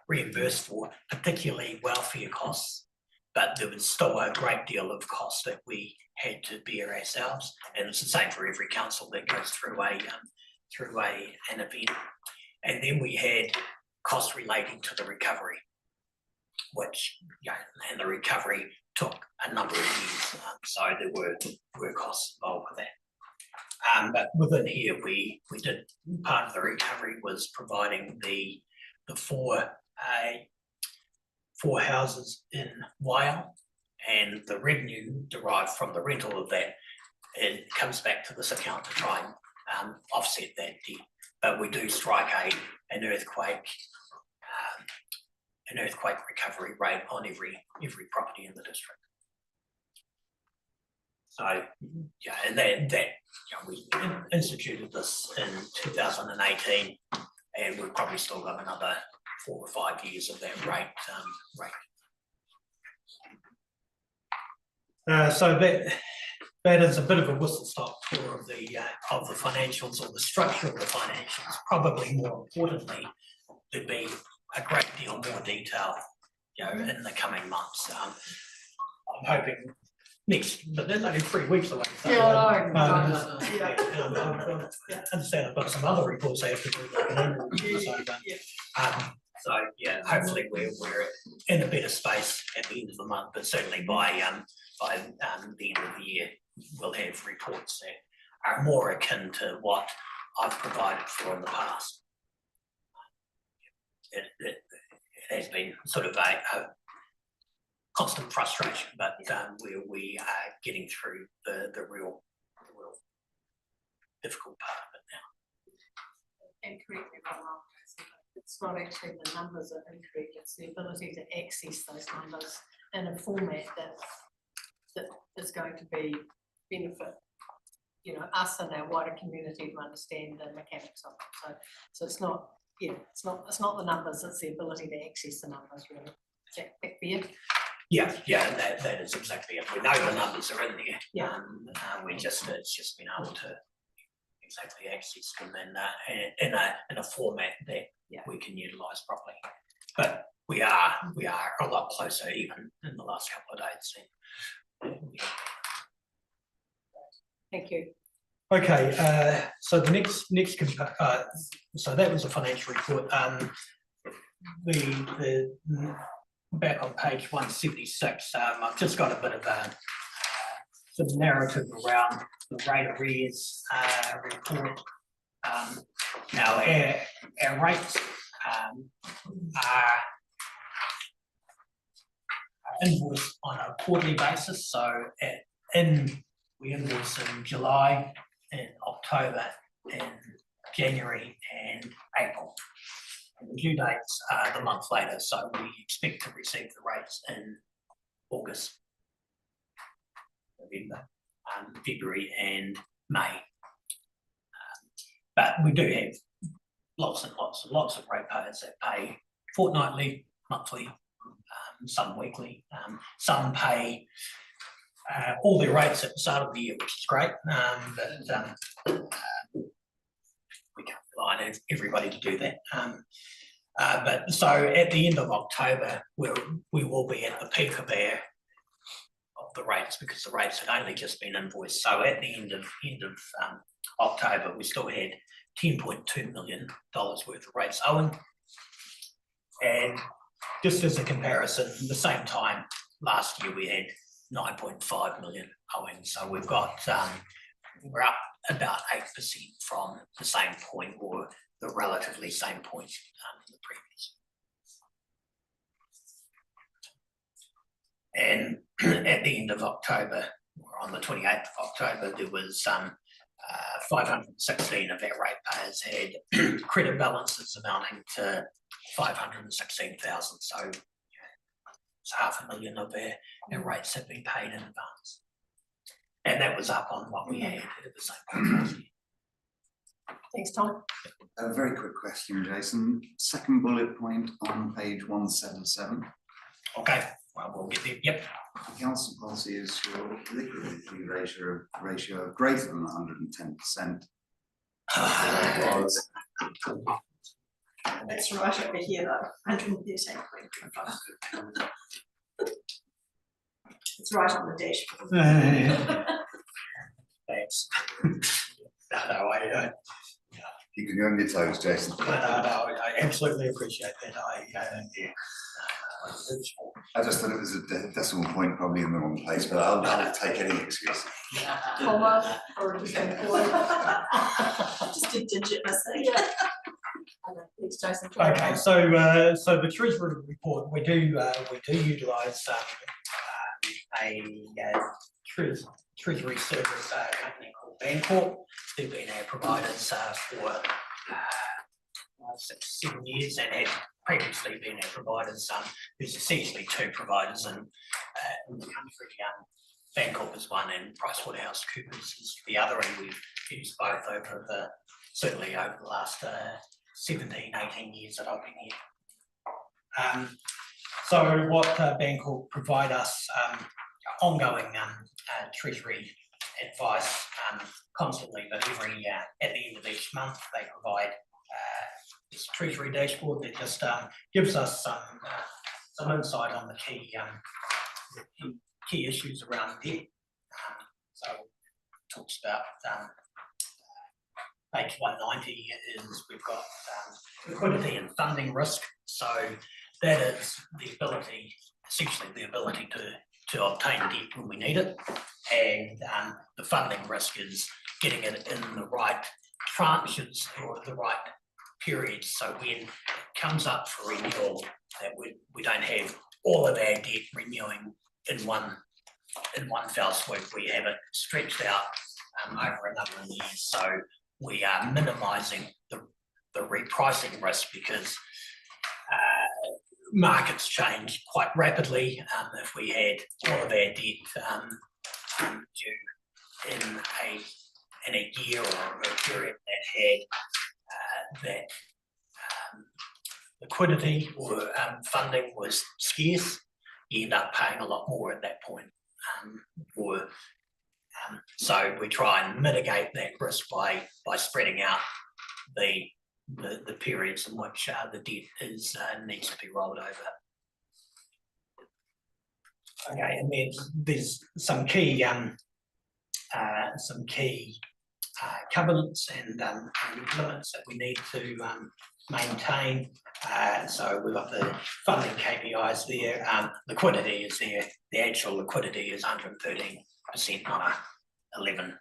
reimbursed for, particularly welfare costs, but there was still a great deal of cost that we had to bear ourselves, and it's the same for every council that goes through an event. And then we had costs relating to the recovery, which, you know, and the recovery took a number of years, so there were costs involved with that. But within here, we did, part of the recovery was providing the four houses in Waiau, and the revenue derived from the rental of that, it comes back to this account to try and offset that debt. But we do strike an earthquake recovery rate on every property in the district. So yeah, and that you know, we instituted this in 2018, and we've probably still got another 4 or 5 years of that rate. So that is a bit of a whistle-stop tour of the financials, or the structure of the financials. Probably more importantly, there'd be a great deal more detail, you know, in the coming months. I'm hoping but there's only 3 weeks away. So, I understand I've got some other reports I have to do. So yeah, hopefully we're in a better space at the end of the month, but certainly by the end of the year, we'll have reports that are more akin to what I've provided for in the past. It has been sort of a constant frustration, but we are getting through the real difficult part of it now. And correct me if I'm wrong, it's not actually the numbers that are incorrect, it's the ability to access those numbers in a format that is going to be benefit, you know, us and our wider community to understand the mechanics of it. So it's not, yeah, it's not the numbers, it's the ability to access the numbers, really. Is that fair? Yeah, that is exactly it. We know the numbers are in there. Yeah. It's just been able to exactly access them in a format that we can utilise properly. But we are a lot closer even in the last couple of days. Thank you. Okay, so the next so that was a financial report. The back on page 176, I've just got a bit of some narrative around the rate arrears report. Now our rates are invoiced on a quarterly basis. So we invoice in July, in October, in January and April. And the due dates are the month later, so we expect to receive the rates in August, November, February and May. But we do have lots and lots and lots of ratepayers that pay fortnightly, monthly, some weekly, some pay all their rates at the start of the year, which is great, but we can't rely on everybody to do that. But so at the end of October, we will be at the peak of the rates, because the rates had only just been invoiced. So at the end of October, we still had $10.2 million worth of rates owing. And just as a comparison, the same time last year we had 9.5 million owing. So we've got, we're up about 8% from the same point, or the relatively same point in the previous. And at the end of October, or on the 28th of October, there was 516 of our ratepayers had credit balances amounting to 516,000. So it's $500,000 of our rates have been paid in advance. And that was up on what we had at the same point last year. Thanks, Tom. A very quick question, Jason. Second bullet point on page 177. Okay, well, we'll get there. Yep. The council policy is your liquidity ratio of greater than 110%. That's right over here though, 113.5. It's right on the dashboard. Thanks. No, I you can go on your toes, Jason. No, I absolutely appreciate that. I just thought it was a decimal point probably in the wrong place, but I'll take any excuse. Comma or just a digit mistake. Thanks, Jason. Okay, so the Treasury report, we do utilise a Treasury service company called Bancorp. They've been our providers for 6-7 years, and have previously been our providers. There's essentially two providers in the country. Bancorp is one, and PricewaterhouseCoopers is the other, and we've used both certainly over the last 17-18 years that I've been here. So what Bancorp provide us ongoing Treasury advice constantly, but every at the end of each month they provide this Treasury dashboard that just gives us some insight on the key issues around debt. So it talks about page 190 is we've got liquidity and funding risk. So that is the ability, essentially the ability to obtain debt when we need it. And the funding risk is getting it in the right tranches or the right periods. So when it comes up for renewal, that we don't have all of our debt renewing in one fell swoop. We have it stretched out over a number of years. So we are minimising the repricing risk, because markets change quite rapidly. If we had all of our debt due in a year or a period that had that liquidity or funding was scarce, you end up paying a lot more at that point. So we try and mitigate that risk by spreading out the periods in which the debt needs to be rolled over. Okay, and there's some key covenants and limits that we need to maintain. So we've got the funding KPIs there. Liquidity is there. The actual liquidity is 113%, not 11.85%.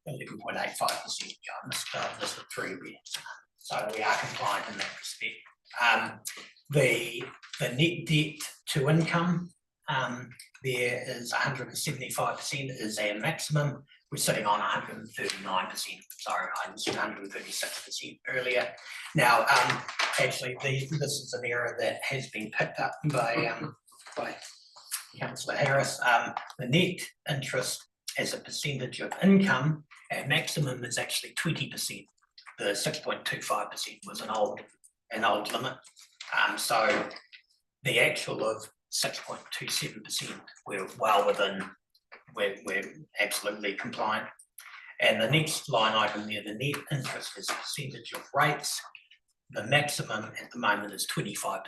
I missed the 3 bits. So we are compliant in that respect. The net debt to income there is 175% is our maximum. we're sitting on 139%, sorry, I said 136% earlier. Now, actually, this is an error that has been picked up by Councillor Harris. The net interest as a percentage of income at maximum is actually 20%. The 6.25% was an old limit. So the actual of 6.27%, we're well within, we're absolutely compliant. And the next line item there, the net interest as a percentage of rates, the maximum at the moment is 25%,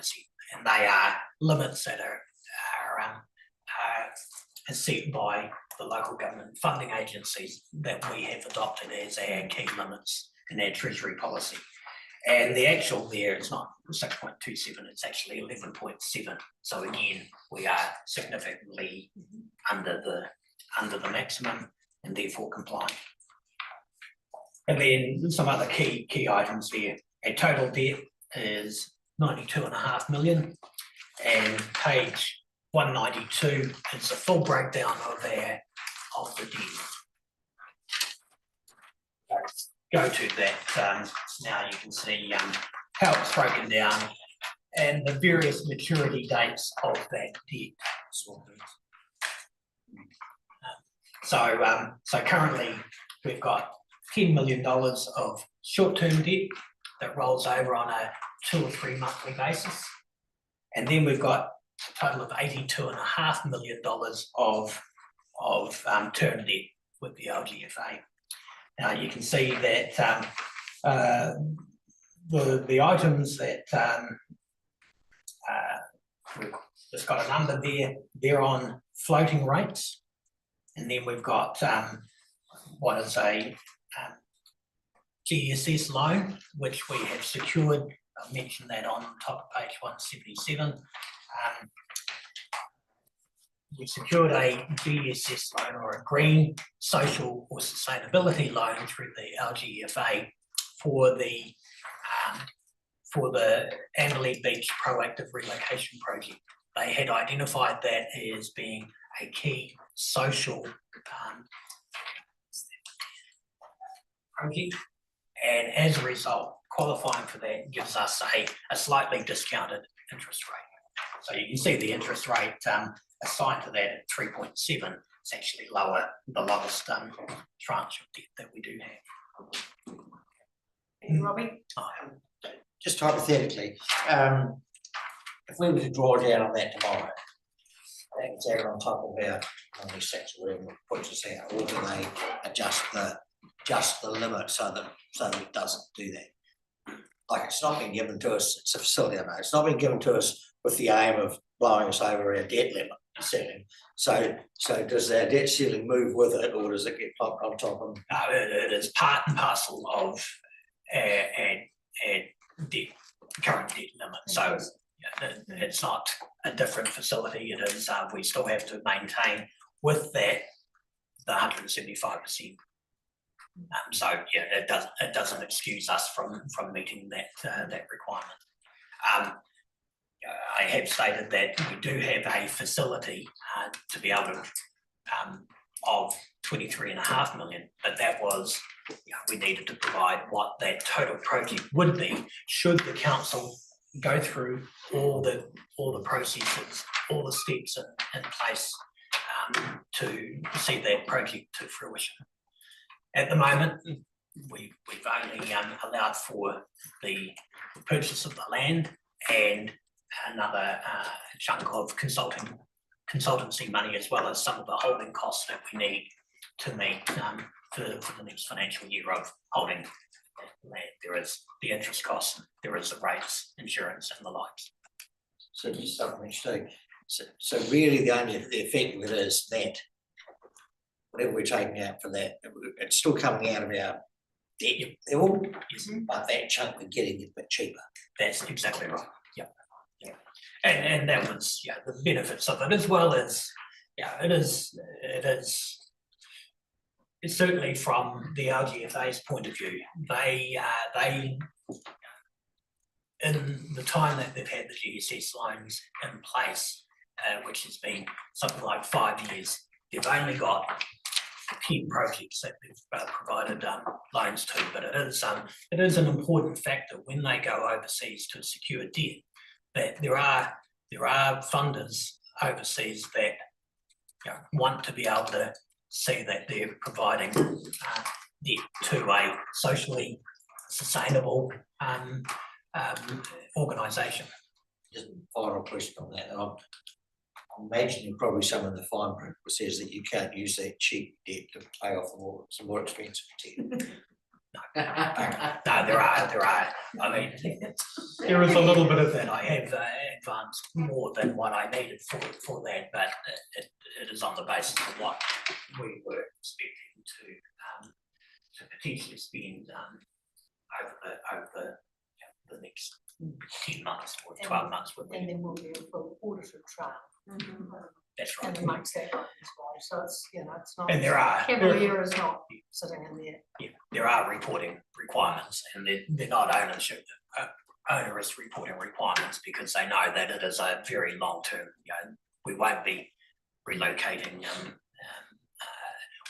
and they are limits that are set by the local government funding agencies that we have adopted as our key limits in our treasury policy. And the actual there, it's not 6.27, it's actually 11.7. So again, we are significantly under the maximum and therefore compliant. And then some other key items there. Our total debt is 92.5 million, and page 192 is a full breakdown of the debt. Go to that, now you can see how it's broken down and the various maturity dates of that debt. So currently we've got $10 million of short-term debt that rolls over on a 2 or 3 monthly basis. And then we've got a total of $82.5 million of term debt with the LGFA. Now you can see that the items that we've just got a number there, they're on floating rates. And then we've got what is a GSS loan, which we have secured. I'll mention that on top of page 177. We secured a GSS loan, or a green social or sustainability loan, through the LGFA for the Amberley Beach Proactive Relocation Project. They had identified that as being a key social project, and as a result, qualifying for that gives us a slightly discounted interest rate. So you can see the interest rate assigned to that at 3.7. It's actually lower, the lowest tranche of debt that we do have. Robbie? Just hypothetically, if we were to draw down on that tomorrow, that's there on top of our money sets, or whatever puts us out, or do they adjust the limit so that it doesn't do that? Like, it's not been given to us, it's a facility, I know, it's not been given to us with the aim of blowing us over our debt limit ceiling. So does our debt ceiling move with it, or does it get plumped on top of? No, it is part and parcel of our debt, current debt limit. So it's not a different facility. It is, we still have to maintain with that the 175%. So yeah, it doesn't excuse us from meeting that requirement. I have stated that we do have a facility to be able to of 23.5 million, but that was, we needed to provide what that total project would be should the council go through all the processes, all the steps in place to see that project to fruition. At the moment, we've only allowed for the purchase of the land and another chunk of consultancy money, as well as some of the holding costs that we need to meet for the next financial year of holding land. There is the interest costs, there is the rates, insurance, and the likes. So just something interesting. So really the only effect of it is that whatever we're taking out for that, it's still coming out of our debt level, but that chunk we're getting is a bit cheaper. That's exactly right. Yeah. And that was the benefits of it, as well as it's certainly from the LGFA's point of view. They in the time that they've had the GSS loans in place, which has been something like 5 years, they've only got key projects that we've provided loans to, but it is an important factor when they go overseas to secure debt, that there are funders overseas that want to be able to see that they're providing debt to a socially sustainable organisation. Just final question on that, and I'm imagining probably some of the fine print says that you can't use that cheap debt to pay off some more expensive debt. No, there are. I mean, there is a little bit of that. I have advanced more than what I needed for that, but it is on the basis of what we were expecting to potentially spend over the next 10 months or 12 months. And then we'll be a full audited trail. That's right. And it makes that up as well, so it's, it's not. And there are. Cavalier is not sitting in there. Yeah, there are reporting requirements, and they're not onerous reporting requirements, because they know that it is a very long-term, we won't be relocating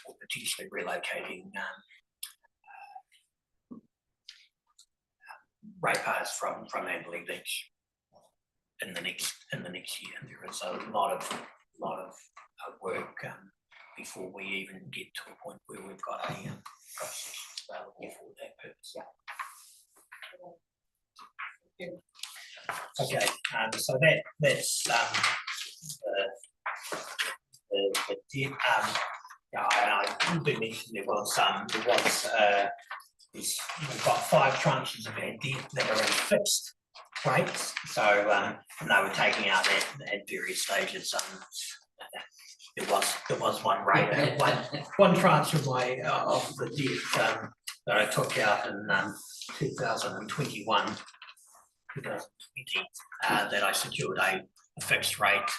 or potentially relocating ratepayers from Amberley Beach in the next year. There is a lot of work before we even get to a point where we've got a process available for that purpose. Okay, so that's the debt. I do mention we've got 5 tranches of our debt that are in fixed rates. So they were taking out at various stages. There was one rate, one tranche of the debt that I took out in 2021, that I secured a fixed rate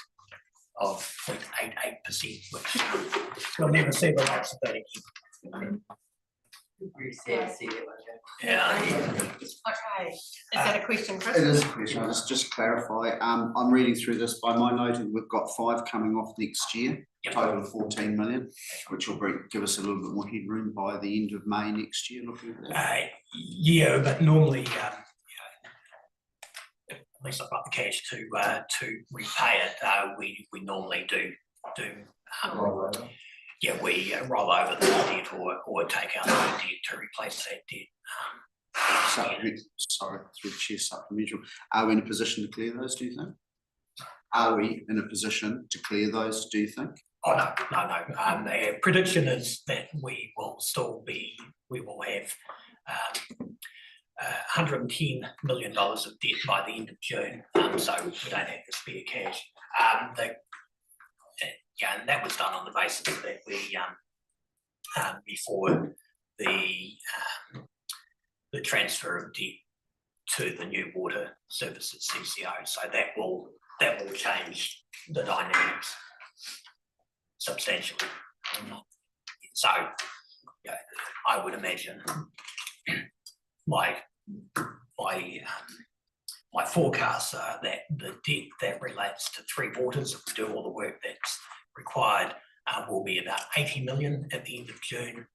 of 0.88%, which you'll never see the likes of that again. Yeah. Okay, is that a question, Chris? It is a question, I'll just clarify, I'm reading through this, by my noting, we've got 5 coming off next year, total of 14 million, which will give us a little bit more headroom by the end of May next year, looking at that. Yeah, but normally, at least I've got the cash to repay it, we normally do we roll over the debt or take out the debt to replace that debt. Sorry, through the chair supplementary. Are we in a position to clear those, do you think? Are we in a position to clear those, do you think? Oh, no. The prediction is that we will have $110 million of debt by the end of June, so we don't have the spare cash. And that was done on the basis that we, before the transfer of debt to the new water services CCO, so that will change the dynamics substantially. So I would imagine my forecasts are that the debt that relates to Three Waters, to do all the work that's required, will be about 80 million at the end of June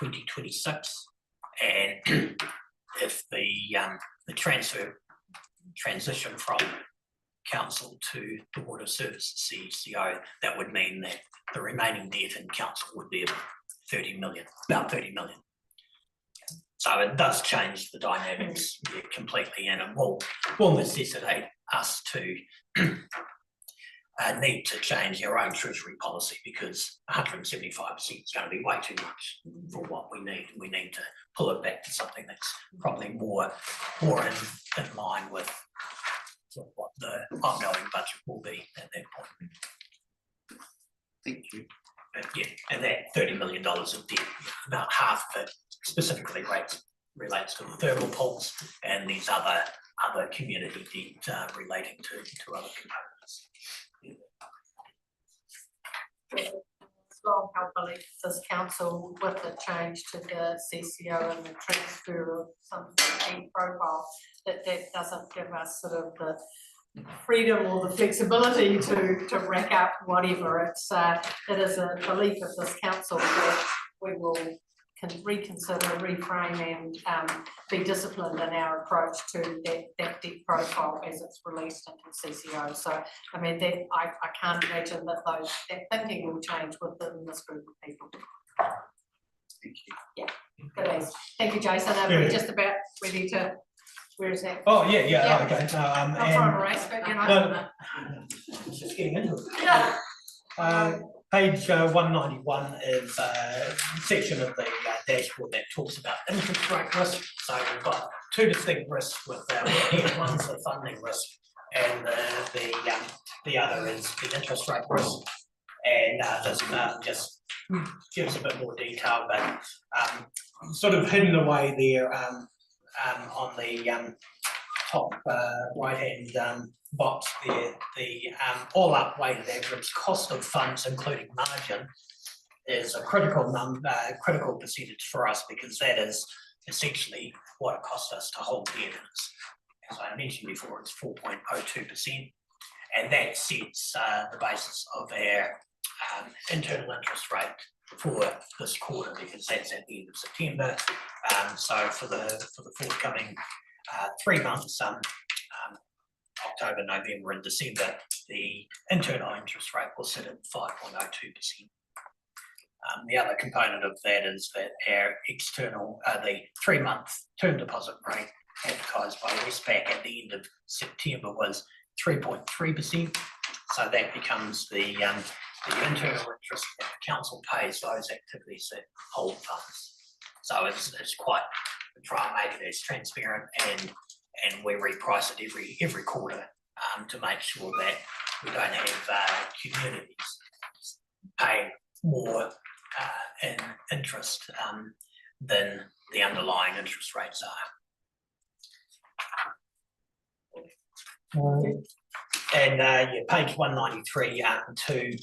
2026. And if the transition from council to the water services CCO, that would mean that the remaining debt in council would be about 30 million. So it does change the dynamics completely, and it will necessitate us to need to change our own treasury policy, because 175% is going to be way too much for what we need. We need to pull it back to something that's probably more in line with what the ongoing budget will be at that point. Thank you. But yeah, and that $30 million of debt, about half of it specifically relates to the thermal pools, and these other community debt relating to other components. Strong belief this council, with the change to the CCO and the transfer of some profile, that doesn't give us sort of freedom or the flexibility to rack up whatever. It is a belief of this council that we will reconsider, reframe and be disciplined in our approach to that debt profile as it's released into CCO. So I mean that I can't imagine that that thinking will change within this group of people. Thank you. Yeah, good as. Thank you, Jason. Are we just about ready to, where is that? Oh, yeah, okay. Not trying to race, but you know. No, just getting into it. Yeah. Page 191 is a section of the dashboard that talks about interest rate risk. So we've got two distinct risks with one's the funding risk and the other is the interest rate risk. And this just gives a bit more detail, but sort of hidden away there on the top right hand box there, the all up weighted average cost of funds, including margin, is a critical percentage for us because that is essentially what it costs us to hold debt. As I mentioned before, it's 4.02%, and that sets the basis of our internal interest rate for this quarter because that's at the end of September. So for the forthcoming 3 months, October, November and December, the internal interest rate will sit at 5.02%. The other component of that is that our external, the 3-month term deposit rate advertised by Westpac at the end of September was 3.3%. So that becomes the internal interest that the council pays those activities that hold funds. So it's quite, we try and make it as transparent and we reprice it every quarter to make sure that we don't have communities paying more in interest than the underlying interest rates are. And page 193 to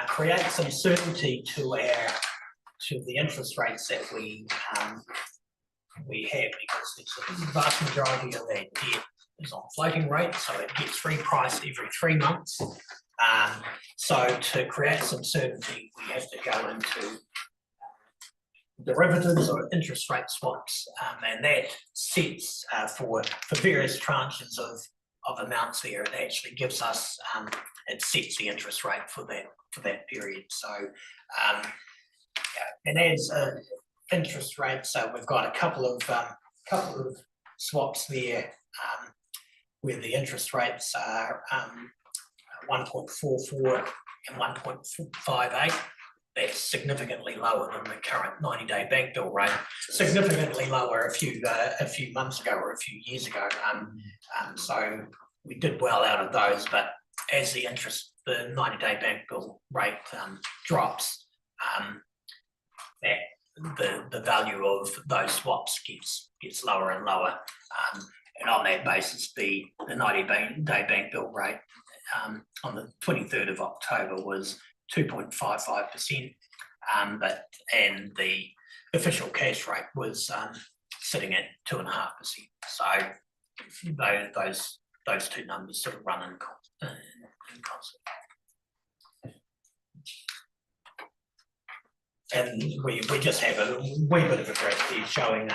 create some certainty to the interest rates that we have, because the vast majority of that debt is on floating rate, so it gets repriced every 3 months. So to create some certainty, we have to go into derivatives or interest rate swaps, and that sets for various tranches of amounts there. It actually gives us, it sets the interest rate for that period. So and as interest rates, so we've got a couple of swaps there where the interest rates are 1.44 and 1.58. That's significantly lower than the current 90-day bank bill rate. Significantly lower a few months ago or a few years ago. So we did well out of those, but as the 90-day bank bill rate drops, the value of those swaps gets lower and lower. And on that basis, the 90-day bank bill rate on the 23rd of October was 2.55%, and the official cash rate was sitting at 2.5%. So those two numbers sort of run in concert. And we just have a wee bit of a graph here showing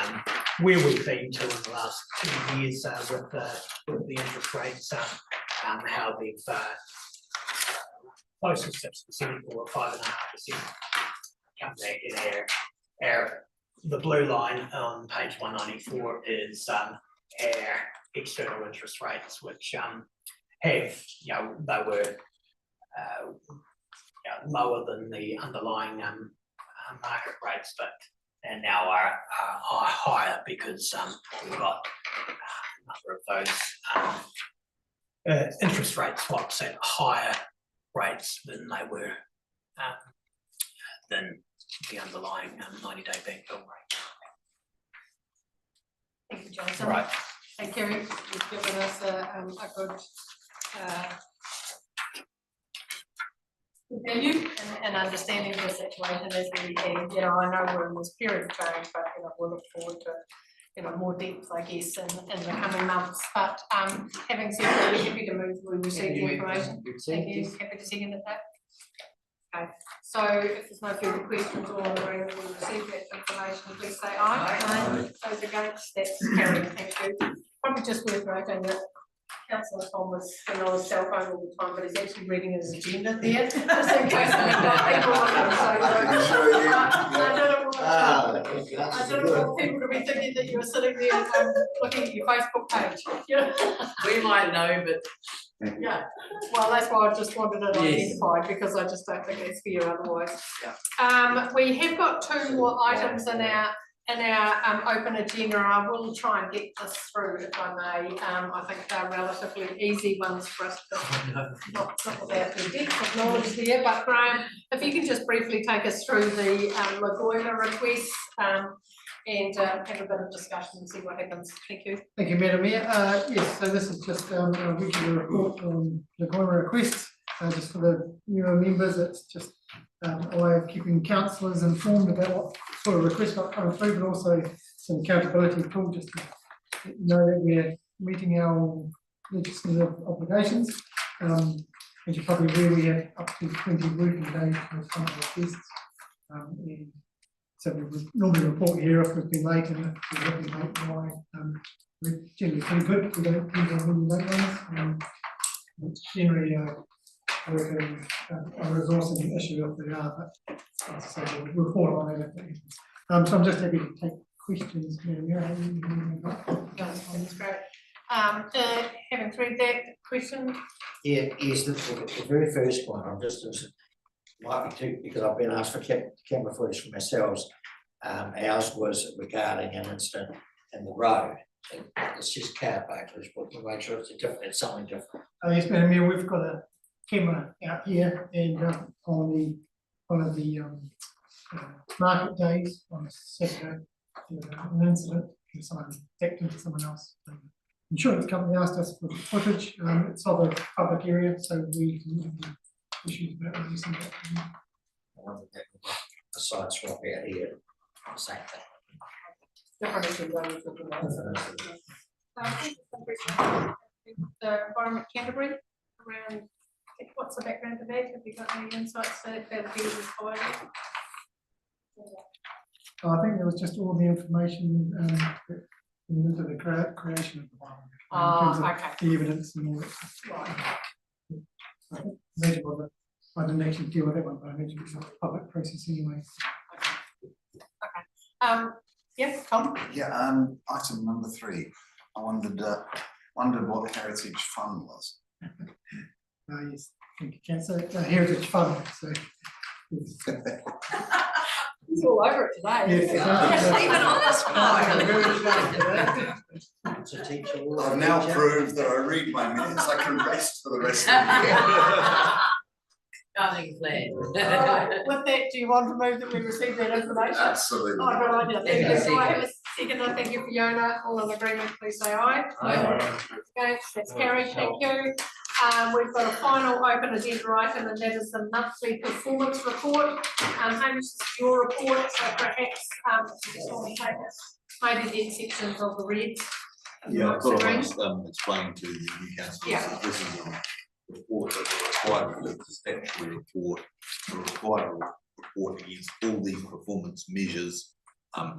where we've been to in the last 2 years with the interest rates, how they've close to 6% or 5.5% come back in the blue line on page 194 is our external interest rates, which have, they were lower than the underlying market rates, and now are higher because we've got a number of those interest rate swaps at higher rates than they were than the underlying 90-day bank bill rate. Thank you, Jason. Right. Thank you. You've given us a good value and understanding the situation as we, I know we're in this period of change, but we'll look forward to more depth, I guess, in the coming months, but, having said that, we're happy to move, we received the information. Thank you, happy to second it, that. Okay, so if there's no further questions or on the room, we'll receive that information, please say aye. Aye. Those against, that's carried, thank you. Probably just worth noting that Councillor Tom was on his cell phone all the time, but he's actually reading his agenda there, just in case we've got people on the I don't want people to be thinking that you were sitting there looking at your Facebook page. We might know, but. Yeah, well, that's why I just wanted it identified, because I just don't think it's fair otherwise. We have got 2 more items in our open agenda, and I will try and get this through if I may. I think they're relatively easy ones for us to not without the depth of knowledge there, but Graham, if you can just briefly take us through the Lagoina request and have a bit of discussion and see what happens. Thank you. Thank you, Madam Mayor. Yes, so this is just a regular report on the Lagoina request. Just for the newer members, it's just a way of keeping councillors informed about what sort of requests got coming through, but also some accountability tool just to let you know that we're meeting our legislative obligations. As you're probably aware, we have up to 20 working days to respond to requests. And so we would normally report here if we've been late, and if we have been late, why. We're generally pretty good. We don't tend to have any late ones. It's generally a resourcing issue if they are, but as I say, we'll report on that if it happens. So I'm just happy to take questions. That's great. Having through that question. Yeah, yes, the very first one, I'm just might be too, because I've been asked for camera footage for myself. Ours was regarding an incident in the road. It's just car park, but we'll make sure it's something different. Yes, Madam Mayor, we've got a camera out here, and on one of the market days on Saturday, an incident where someone backed into someone else. The insurance company asked us for the footage. It's of a public area, so we can issues about releasing that. The site's right out here, same thing. The Environment Canterbury around, what's the background to that? Have you got any insights that that be required? I think there was just all the information that went into the creation of the environment. Okay. The evidence and all that stuff. Right. I didn't actually deal with that one, but I imagine it's a public process anyway. Okay. Yes, Tom? Yeah, item number 3. I wondered what the Heritage Fund was. Yes, thank you, Councillor. Heritage Fund. So, yes. He's all over it today. Yes, I've now proved that I read my minutes. I can rest for the rest of the year. Nothing planned. With that, do you want to move that we receive that information? Absolutely. Oh, good idea. Thank you. Do I have a second? Thank you, Fiona. All in agreement, please say aye. Aye. Okay, that's carried. Thank you. We've got a final open agenda item, and that is the monthly performance report. Hamish, this is your report, so perhaps just want to take us maybe the exceptions of the reds. Yeah, I thought I must explain to the new councillors that this is a report that the required statutory report, the required report against all these performance measures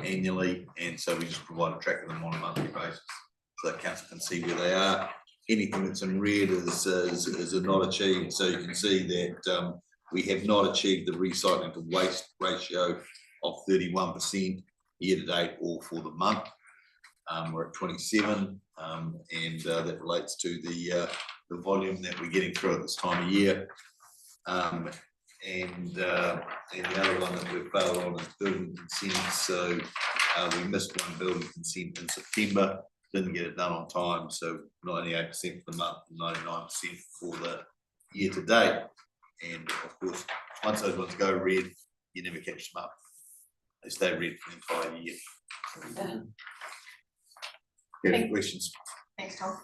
annually, and so we just provide a track of them on a monthly basis, so that council can see where they are. Anything that's in red is not achieved, so you can see that we have not achieved the recycling to waste ratio of 31% year to date or for the month. We're at 27, and that relates to the volume that we're getting through at this time of year. And the other one that we've failed on is building consent. So we missed one building consent in September, didn't get it done on time. So 98% for the month, 99% for the year to date. And of course, once those ones go red, you never catch them up. They stay red for the entire year. Any questions? Thanks, Tom.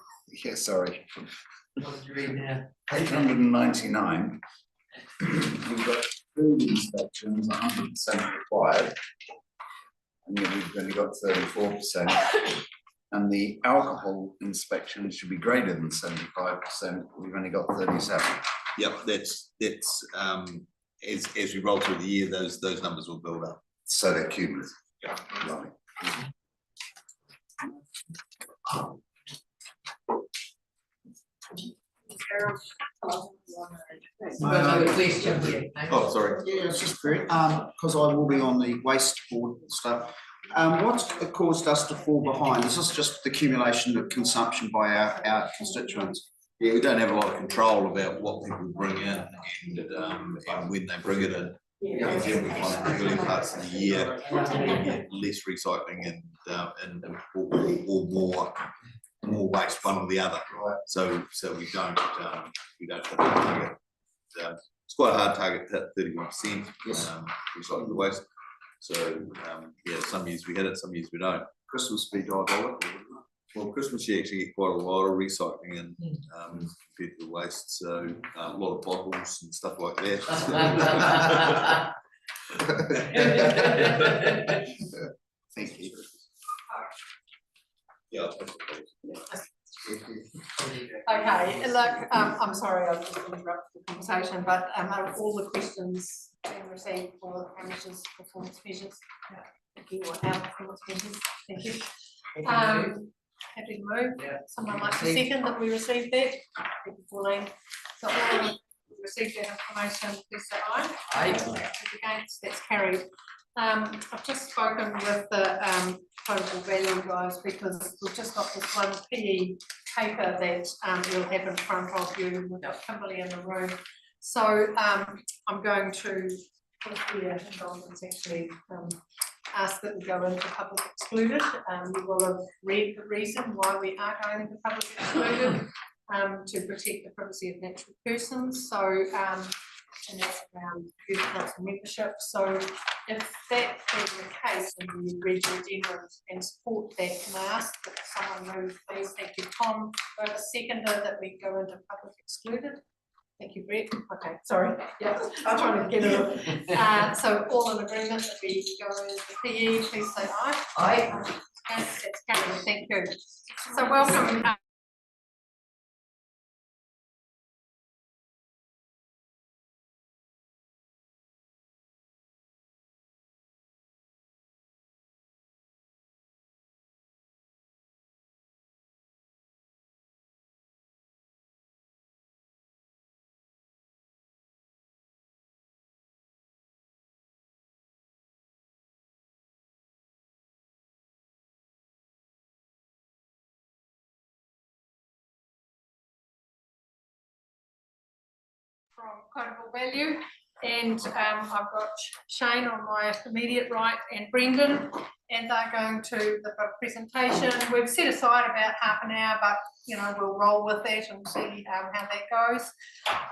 Yeah, sorry. What did you read now? 899. We've got food inspections, 100% required. and yet we've only got 34%. And the alcohol inspection should be greater than 75%, we've only got 37. Yep, that's, as we roll through the year, those numbers will build up. So they're cumulative. Yeah. Right. Oh, sorry. Yeah, it's just very, because I will be on the waste board stuff. What's caused us to fall behind? Is this just the accumulation of consumption by our constituents? Yeah, we don't have a lot of control about what people bring in and when they bring it in. Yeah, we find in the early parts of the year, we get less recycling and more waste, one or the other. So we don't hit the target. It's quite a hard target to hit 31% recycled waste. So yeah, some years we hit it, some years we don't. Christmas be diabolical. Well, Christmas you actually get quite a lot of recycling in compared to the waste, so a lot of bottles and stuff like that. Thank you. Yeah. Okay, look, I'm sorry, I've just interrupted the conversation, but are all the questions being received for the Premier's performance measures? Thank you, or our performance measures, thank you. Happy to move. Someone like to second that we received that? Thank you, Pauline. So all of received that information, please say aye. Aye. Against, that's carried. I've just spoken with the total value guys because we've just got this one PE paper that you'll have in front of you. We've got Kimberly in the room. So I'm going to put here, it's actually ask that we go into public excluded. You will have read the reason why we are going into public excluded to protect the privacy of natural persons. So and that's around youth council membership. So if that is the case and you read the agenda and support that, can I ask that someone move, please? Thank you, Tom. Do I have a seconder that we go into public excluded? Thank you, Brett. Okay, sorry. Yeah, I'm trying to get it. So all in agreement that we go into PE, please say aye. Aye. Yes, it's carried. Thank you. So welcome. From Quotable Value, and I've got Shane on my immediate right and Brendan, and they're going to the presentation. We've set aside about half an hour, but you know we'll roll with that and see how that goes.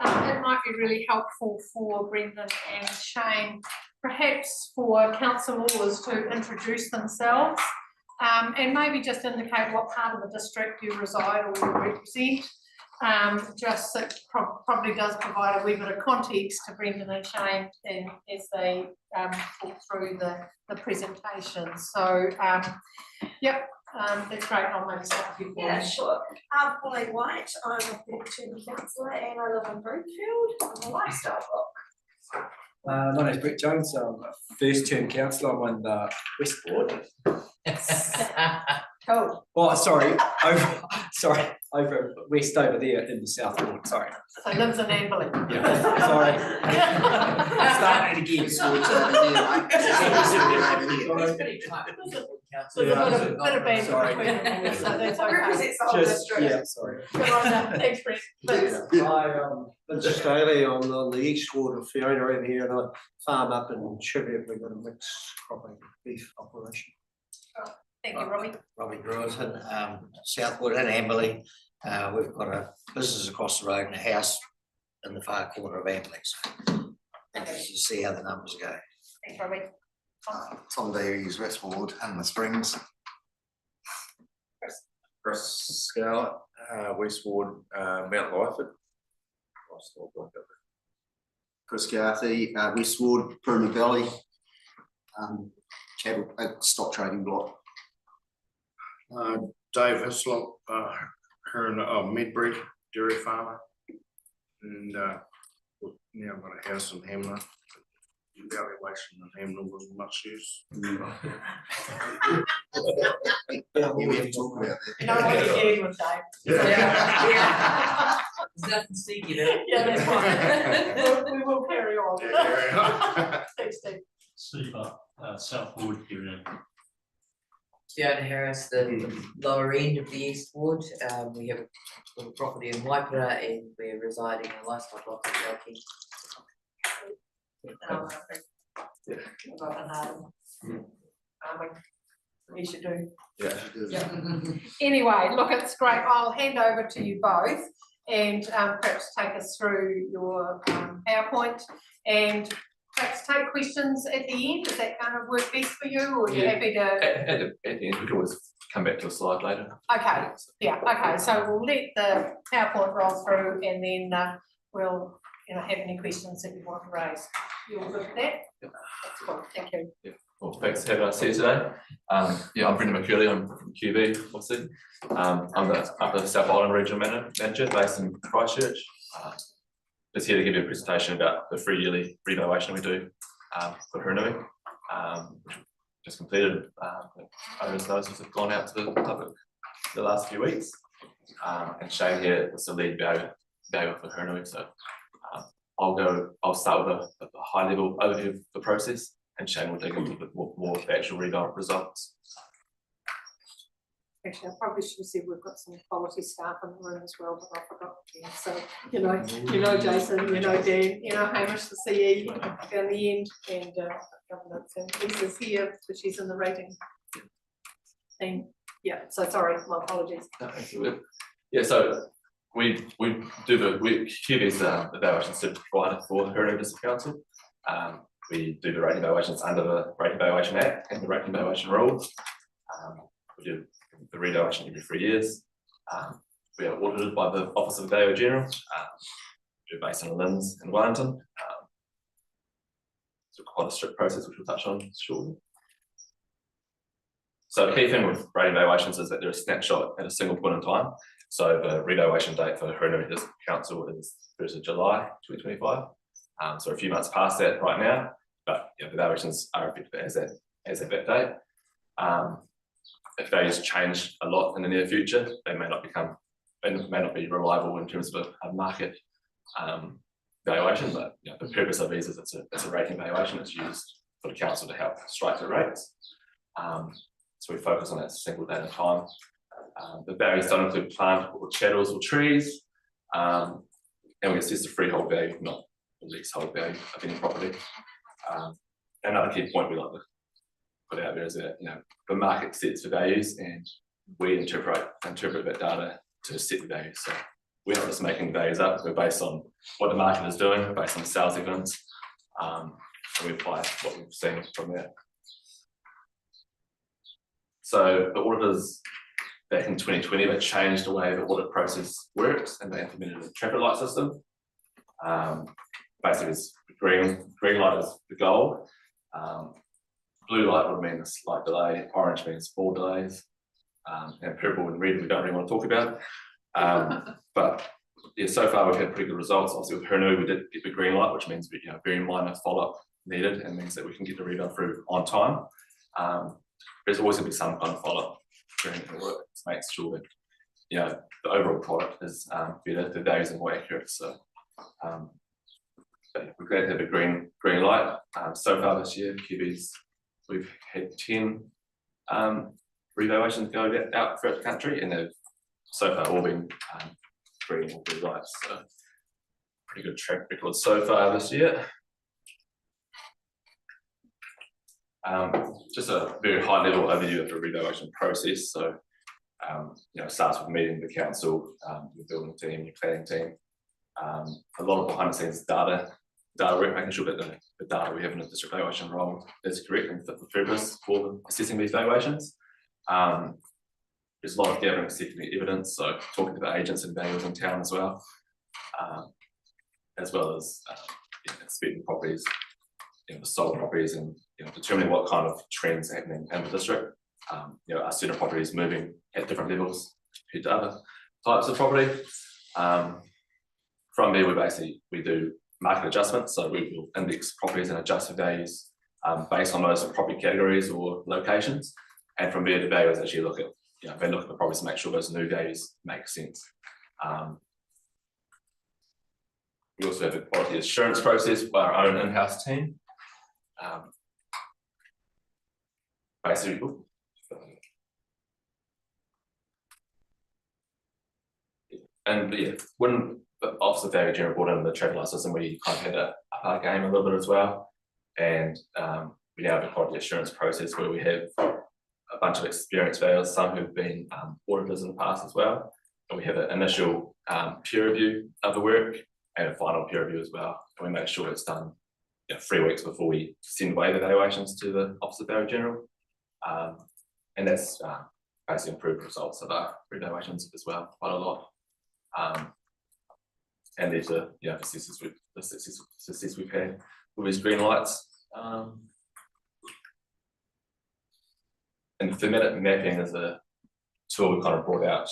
It might be really helpful for Brendan and Shane, perhaps for councillors to introduce themselves and maybe just indicate what part of the district you reside or you represent. Just that probably does provide a wee bit of context to Brendan and Shane as they talk through the presentation. So, yep, that's great. I'll maybe start with you. Yeah, sure. Pauline White, I'm a third-term councillor and I live in Brookfield. I'm a lifestyle block. My name's Brett Jones. I'm a first-term councillor. I'm on the West Board. Oh. Oh, sorry, over west over there in the South Ward. Sorry. So lives in Amberley. Yeah. Sorry. Starting again. There's a bit of bad between them, so that's okay. Just, yeah, sorry. Good on that. Thanks, Brett. I'm just Daly, I'm on the east ward of Fiona over here, and I farm up in Cheviot. We've got a mixed cropping beef operation. Thank you, Robbie. Robbie Brewerton, Southwood and Amberley. We've got a business across the road and a house in the far corner of Amberley. So you see how the numbers go. Thanks, Robbie. Tom Davies, West Ward, Hannah Springs. Chris Scarlett, West Ward, Mount Lyford. Chris Garthy, West Ward, Purna Valley. at stock trading block? Dave Hislop, her and Medbury dairy farmer, and now I've got a house in Hamlin. Evaluation in Hamlin was much use. We have to talk about You know what you're getting with Dave. Yeah. There's nothing sneaky there. Yeah, that's fine. We will carry on. Yeah, carry on. Thanks, Steve. Super, South Ward here. Fiona Harris, the lower end of the East Ward. We have a property in Waipara and we're residing in a lifestyle block in Waiaki. You should do. Yeah. Anyway, look, it's great. I'll hand over to you both and perhaps take us through your PowerPoint and perhaps take questions at the end. Does that kind of work best for you, or are you happy to? At the end, we could always come back to a slide later. Okay, yeah, okay, so we'll let the PowerPoint roll through and then we'll, have any questions that you want to raise. You all good with that? That's cool, thank you. Yeah. Well, thanks for having us here today. I'm Brendan McCurley, I'm from QB, obviously. I'm the South Island Regional Manager based in Christchurch. Just here to give you a presentation about the free yearly revaluation we do for Hurunui, which we just completed. Owners' notices have gone out to the public the last few weeks. And Shane here is the lead valuer for Hurunui. So I'll start with a high level overview of the process, and Shane will dig into a bit more of the actual reval results. Actually, I probably should have said we've got some quality staff in the room as well, but I forgot. Yeah, so, Jason, Dan, Hamish, the CE in the end, and governance, and Lisa's here, but she's in the rating team. Yeah, so sorry, my apologies. Yeah, so we do QB's evaluation service provider for the Hurunui District Council. We do the rating evaluations under the Rating Evaluation Act and the Rating Evaluation Rules. We do the revaluation every 3 years. We are audited by the Office of the Valuer General. We're based in Linz in Wellington. So quite a strict process, which we'll touch on shortly. So the key thing with rating evaluations is that they're a snapshot at a single point in time. So the revaluation date for Hurunui District Council is 1st of July 2025. So a few months past that right now, but the evaluations are effective as at that date. If values change a lot in the near future, they may not be reliable in terms of a market valuation, but the purpose of these is it's a rating valuation. It's used for the council to help strike the rates. So we focus on that single date and time. The values don't include plant or chattels or trees, and we assess the freehold value, not the leasehold value of any property. Another key point we like to put out there is that the market sets the values, and we interpret that data to set the values. So we're not just making values up; we're based on what the market is doing, based on sales evidence, and we apply what we've seen from that. So the auditors back in 2020, they changed the way the audit process works, and they implemented a traffic light system. Basically, it's green light is the goal. Blue light would mean a slight delay, orange means small delays, and purple and red we don't really want to talk about. But yeah, so far we've had pretty good results. Obviously with Hurunui, we did get the green light, which means very minor follow-up needed, and means that we can get the reval through on time. There's always going to be some kind of follow-up during the work to make sure that the overall product is better, the values are more accurate. So we're glad to have a green light. So far this year, we've had 10 revaluations go out throughout the country, and they've so far all been green or blue lights. So pretty good track record so far this year. Just a very high level overview of the revaluation process. So it starts with meeting the council, your building team, your planning team. A lot of behind the scenes data work, making sure that the data we have in the district valuation role is correct and fit for purpose for assessing these valuations. There's a lot of gathering secondary evidence, so talking to the agents and valuers in town as well as inspecting properties the sold properties and, determining what kind of trends are happening in the district. Are certain properties moving at different levels compared to other types of property. From there, we do market adjustments, so we will index properties and adjust the values based on those property categories or locations. And from there, the valuers actually look at, they look at the properties to make sure those new values make sense. We also have a quality assurance process by our own in-house team. Basically, when the Office of Value General brought in the traffic light system, we kind of had to up our game a little bit as well. And we now have a quality assurance process where we have a bunch of experienced valuers, some who've been auditors in the past as well. And we have an initial peer review of the work and a final peer review as well. And we make sure it's done 3 weeks before we send away the evaluations to the Office of Value General. And that's basically improved results of our revaluations as well, quite a lot. And these are the success we've had with these green lights. And thematic mapping is a tool we kind of brought out,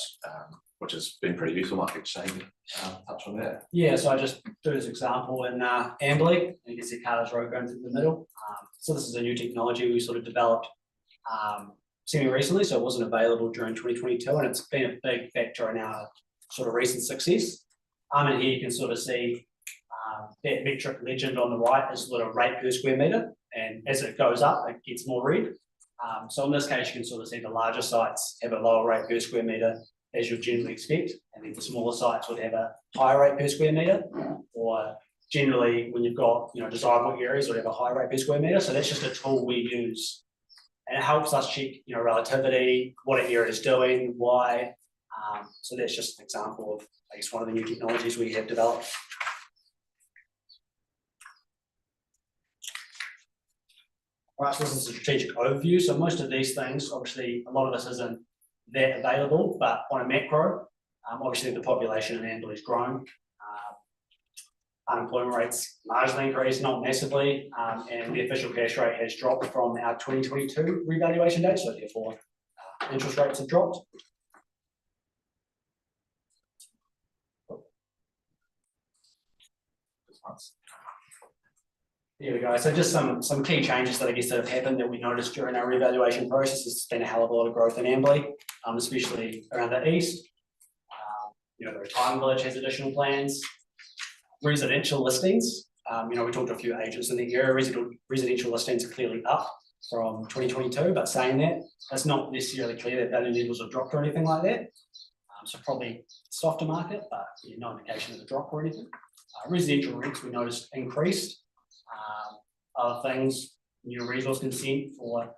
which has been pretty useful. I could Shane touch on that. Yeah, so I just do this example in Amberley. You can see Carter's Road going through the middle. So this is a new technology we sort of developed semi-recently, so it wasn't available during 2022, and it's been a big factor in our sort of recent success. And here you can sort of see that metric legend on the right is sort of rate per square metre, and as it goes up, it gets more red. So in this case, you can sort of see the larger sites have a lower rate per square metre, as you'd generally expect, and then the smaller sites would have a higher rate per square metre, or generally when you've got desirable areas would have a higher rate per square metre. So that's just a tool we use, and it helps us check relativity, what an area is doing, why. So that's just an example of, I guess, one of the new technologies we have developed. Right, so this is a strategic overview. So most of these things, obviously, a lot of this isn't that available, but on a macro, obviously the population in Amberley has grown. Unemployment rates marginally increased, not massively, and the official cash rate has dropped from our 2022 revaluation date, so therefore interest rates have dropped. There we go. So just some key changes that I guess that have happened that we noticed during our revaluation process. There's been a hell of a lot of growth in Amberley, especially around the east. The retirement village has additional plans. Residential listings. We talked to a few agents in the area. Residential listings are clearly up from 2022, but saying that, it's not necessarily clear that value levels have dropped or anything like that. So probably softer market, but no indication of a drop or anything. Residential rents we noticed increased. Other things, new resource consent for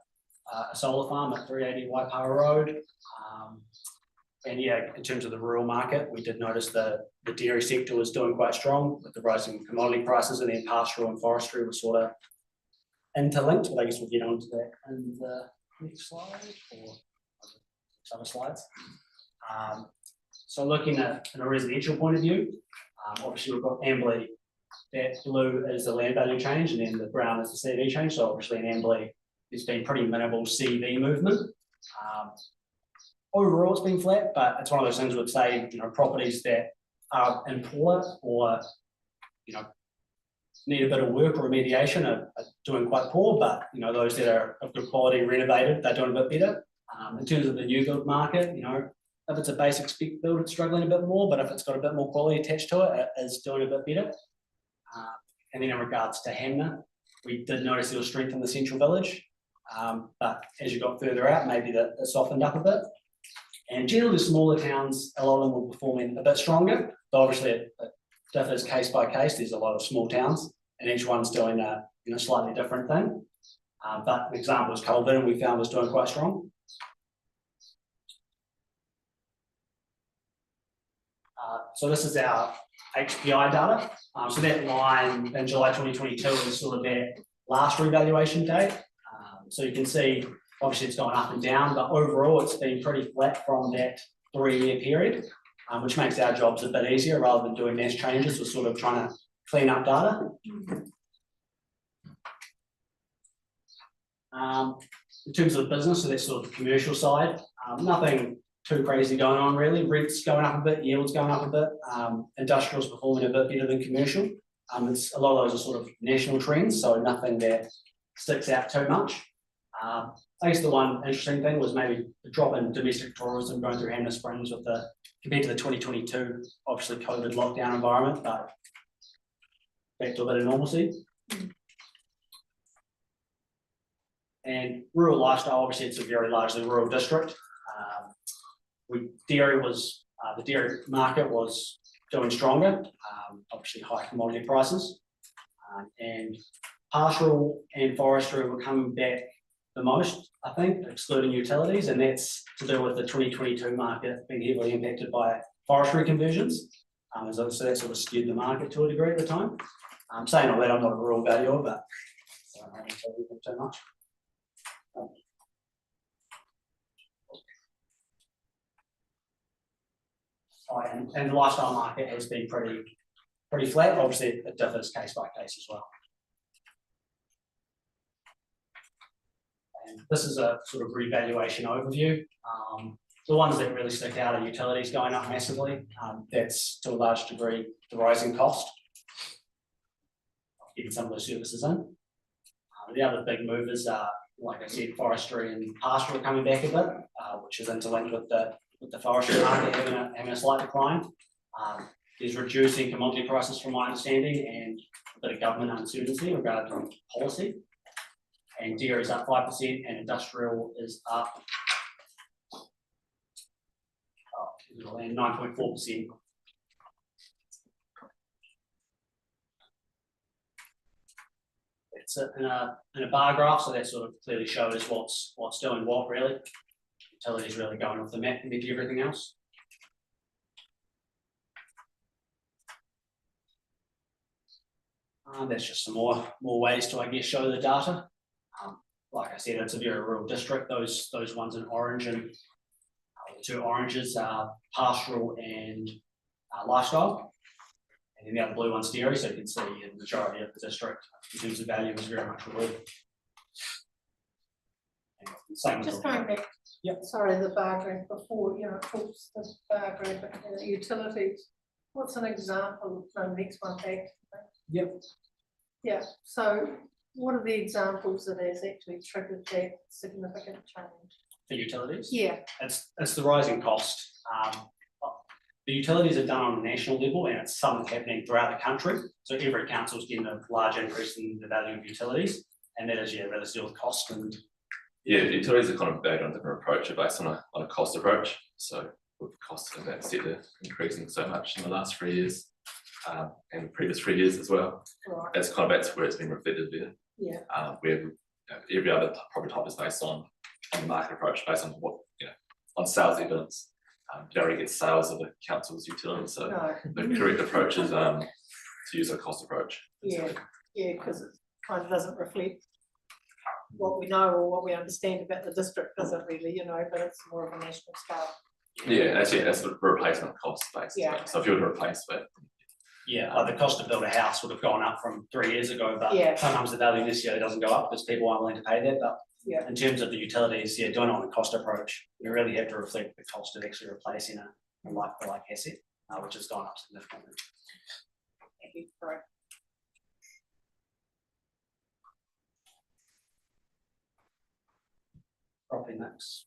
a solar farm at 380 Waipara Road. And yeah, in terms of the rural market, we did notice the dairy sector was doing quite strong with the rising commodity prices, and then pastoral and forestry were sort of interlinked, but I guess we'll get onto that in the next slide or some other slides. So looking at in a residential point of view, obviously we've got Amberley. That blue is the land value change, and then the brown is the CV change. So obviously in Amberley, there's been pretty minimal CV movement. Overall, it's been flat, but it's one of those things we'd say, properties that are in poor or, need a bit of work or remediation are doing quite poor, but, those that are of good quality renovated, they're doing a bit better. In terms of the new build market, if it's a basic spec build, it's struggling a bit more, but if it's got a bit more quality attached to it, it is doing a bit better. And then in regards to Hanmer, we did notice there was strength in the central village, but as you got further out, maybe that it softened up a bit. And generally, the smaller towns, a lot of them were performing a bit stronger, but obviously it differs case by case. There's a lot of small towns, and each one's doing a slightly different thing. But an example is Colvin, we found was doing quite strong. So this is our HPI data. So that line in July 2022 is sort of their last revaluation date. So you can see, obviously it's gone up and down, but overall it's been pretty flat from that 3-year period, which makes our jobs a bit easier rather than doing mass changes. We're sort of trying to clean up data. In terms of the business, so that's sort of the commercial side, nothing too crazy going on really. Rents going up a bit, yields going up a bit, industrial's performing a bit better than commercial. It's a lot of those are sort of national trends, so nothing that sticks out too much. I guess the one interesting thing was maybe the drop in domestic tourism going through Hanmer Springs with the compared to the 2022, obviously COVID lockdown environment, but back to a bit of normalcy. And rural lifestyle, obviously it's a very largely rural district. The dairy market was doing stronger, obviously high commodity prices. And pastoral and forestry were coming back the most, I think, excluding utilities, and that's to do with the 2022 market being heavily impacted by forestry conversions. So that sort of skewed the market to a degree at the time. Saying all that, I'm not a rural valuer, but I don't want to tell you too much. And the lifestyle market has been pretty flat. Obviously, it differs case by case as well. And this is a sort of revaluation overview. The ones that really stick out are utilities going up massively. That's to a large degree the rising cost of getting some of those services in. The other big movers are, like I said, forestry and pastoral coming back a bit, which is interlinked with the forestry market having a slight decline. There's reducing commodity prices from my understanding and a bit of government uncertainty regarding policy. And dairy is up 5% and industrial is up 9.4%. It's in a bar graph, so that sort of clearly shows what's doing what really. Utilities really going off the map compared to everything else. That's just some more ways to, I guess, show the data. Like I said, it's a very rural district. Those ones in orange and the two oranges are pastoral and lifestyle. And then the other blue one's dairy, so you can see the majority of the district in terms of value is very much rural. Same Just going back, sorry, the bar graph before, talks the bar graph and the utilities. What's an example? No, next one back. Yep. Yeah, so what are the examples that has actually triggered that significant change? For utilities? Yeah. It's the rising cost. The utilities are done on a national level and it's something happening throughout the country. So every council is getting a large increase in the value of utilities. And that is, really to do with cost and. Yeah, utilities are kind of based on a different approach, are based on a cost approach. So with the cost of that sector increasing so much in the last 3 years, and the previous 3 years as well. Right. That's kind of where it's been reflected there. Yeah. Where every other property type is based on the market approach, based on what on sales evidence. You don't really get sales of the council's utilities, so the correct approach is to use a cost approach. Yeah, because it kind of doesn't reflect what we know or what we understand about the district, does it really, but it's more of a national scale. Yeah, that's the replacement cost basically. Yeah. So if you were to replace it. Yeah, like the cost to build a house would have gone up from 3 years ago, but sometimes the value this year doesn't go up because people aren't willing to pay that. But in terms of the utilities, doing it on a cost approach, you really have to reflect the cost of actually replacing a like-for-like asset, which has gone up significantly. Thank you, correct. Property mix.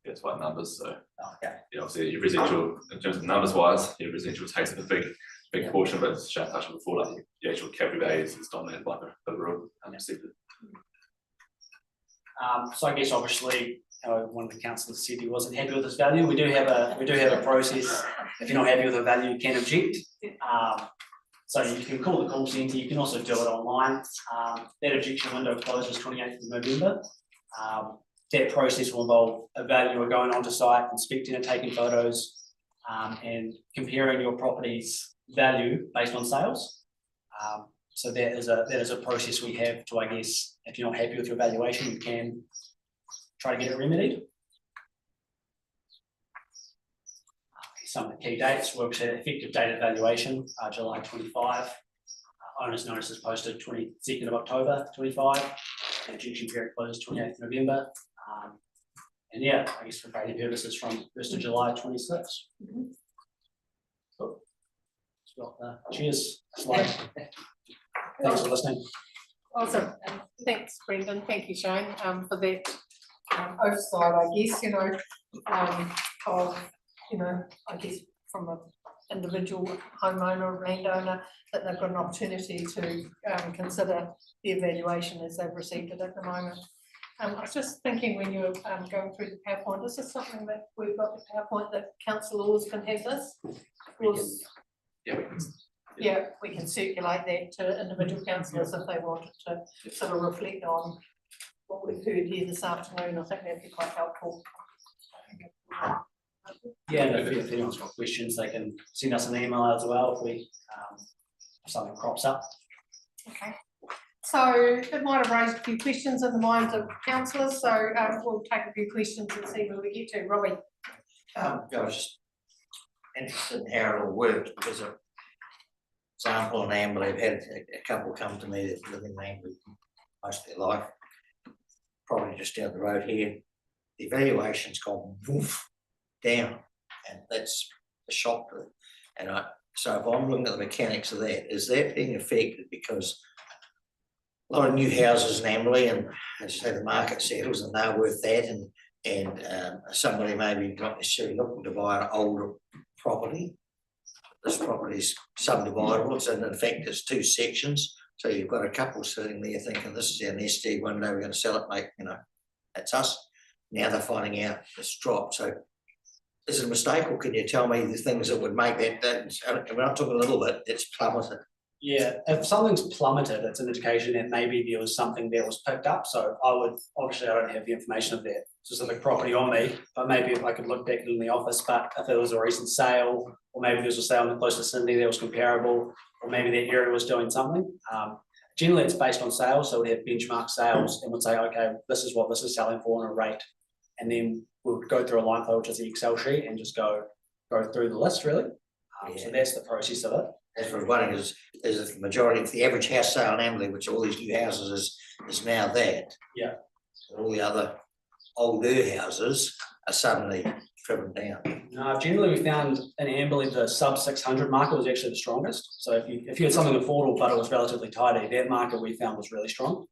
It's by numbers, so okay. Obviously your residential, in terms of numbers wise, your residential takes up a big portion of it. As Shane touched on before, like the actual capital values is dominated by the rural sector. So I guess obviously one of the councillors said he wasn't happy with this value. We do have a process. If you're not happy with a value, you can object. So you can call the call centre. You can also do it online. That objection window closes 28th of November. That process will involve a valuer going onto site, inspecting it, taking photos, and comparing your property's value based on sales. So that is a process we have to, I guess, if you're not happy with your valuation, you can try to get it remedied. Some of the key dates: works at effective date of valuation, July 25. Owner's notice is posted 22nd of October 25, the objection period closed 28th November. And yeah, I guess for grading purposes from 1st of July 26. Cool. Got the cheers slide. Thanks for listening. Awesome, and thanks Brendan, thank you Shane, for that oversight, I guess, of, I guess from an individual homeowner, landowner, that they've got an opportunity to consider the evaluation as they've received it at the moment. I was just thinking when you were going through the PowerPoint, is this something that we've got the PowerPoint that councillors can have this? Yeah, we can circulate that to individual councillors if they wanted to sort of reflect on what we've heard here this afternoon. I think that'd be quite helpful. Yeah, and if anyone's got questions, they can send us an email as well if we if something crops up. Okay. So it might have raised a few questions in the minds of councillors, so we'll take a few questions and see where we get to. Robbie. I was just interested in how it all works because of example in Amberley, I've had a couple come to me that live in Amberley most of their life, probably just down the road here. The evaluation's gone woof down, and that's a shock to it. And so if I'm looking at the mechanics of that, is that being affected because a lot of new houses in Amberley, and as you say, the market settles and they're worth that, and somebody maybe not necessarily looking to buy an older property. This property is subdividable, it's in fact it's two sections, so you've got a couple sitting there thinking this is our nest egg, one day we're going to sell it, mate, that's us. Now they're finding out it's dropped, so is it a mistake, or can you tell me the things that would make that we're not talking a little bit, it's plummeted? Yeah, if something's plummeted, it's an indication that maybe there was something that was picked up. So I don't have the information of that specific property on me, but maybe if I could look back in the office, but if it was a recent sale, or maybe there was a sale in the close vicinity that was comparable, or maybe that area was doing something. Generally it's based on sales, so we have benchmark sales and would say, okay, this is what this is selling for on a rate. And then we would go through a line flow, which is the Excel sheet, and just go through the list really. So that's the process of it. That's what I'm wondering is if the majority, if the average house sale in Amberley, which all these new houses is now that. Yeah. All the other older houses are suddenly driven down. No, generally we found in Amberley the sub 600 market was actually the strongest. So if you had something affordable but it was relatively tidy, that market we found was really strong.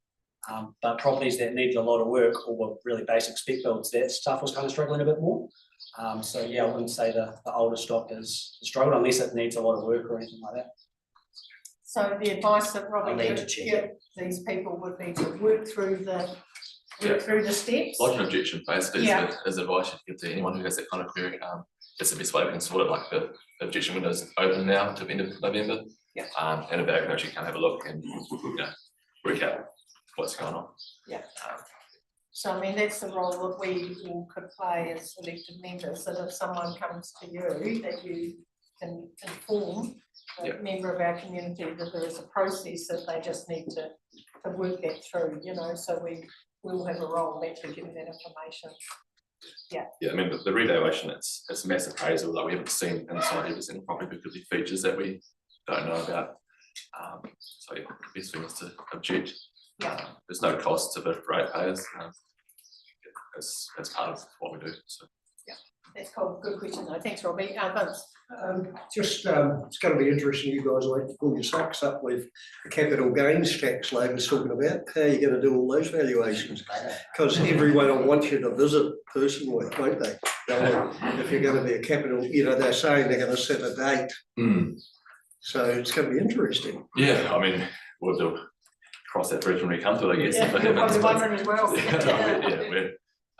But properties that needed a lot of work or were really basic spec builds, that stuff was kind of struggling a bit more. So yeah, I wouldn't say the older stock is struggled unless it needs a lot of work or anything like that. So the advice that Robbie need would to give these people would be to work through the steps. Lodge an objection basically Yeah. as advice you give to anyone who has that kind of query. That's the best way we can sort it, like the objection window is open now to the end of November. Yeah. And about can actually come have a look and recap what's going on. Yeah. So I mean, that's the role that we all could play as elected members, that if someone comes to you, that you can inform a member of our community that there is a process that they just need to work that through, so we will have a role in actually giving that information. Yeah. Yeah, I mean, the revaluation, it's a mass appraisal, like we haven't seen inside every single property because of features that we don't know about. So yeah, the best thing is to object. There's no cost to the ratepayers. That's part of what we do. So. Yeah, that's cool. Good question though. Thanks, Robbie. Vince. It's going to be interesting. You guys like to pull your socks up with the capital gains tax Labor's talking about. How are you going to do all those valuations? Because everyone will want you to visit personally, won't they? If you're going to be a capital, they're saying they're going to set a date. So it's going to be interesting. Yeah, I mean, we'll do cross that bridge when we come to it, I guess. Yeah, But we're probably wondering as well.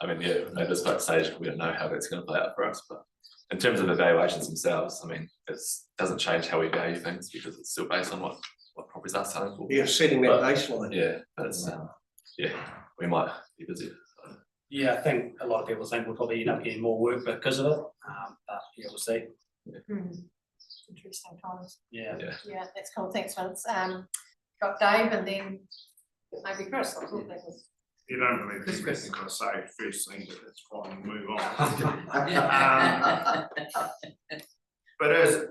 At this stage, we don't know how that's going to play out for us. But in terms of the valuations themselves, I mean, it doesn't change how we value things because it's still based on what properties are selling for. You're setting that baseline. Yeah, but it's we might be busy. So. Yeah, I think a lot of people think we'll probably end up getting more work because of it. But yeah, we'll see. Interesting times. Yeah, that's cool. Thanks, Vince. Got Dave and then maybe Chris. I thought that was. You don't believe this, you've got to say first thing, but that's fine, move on. But as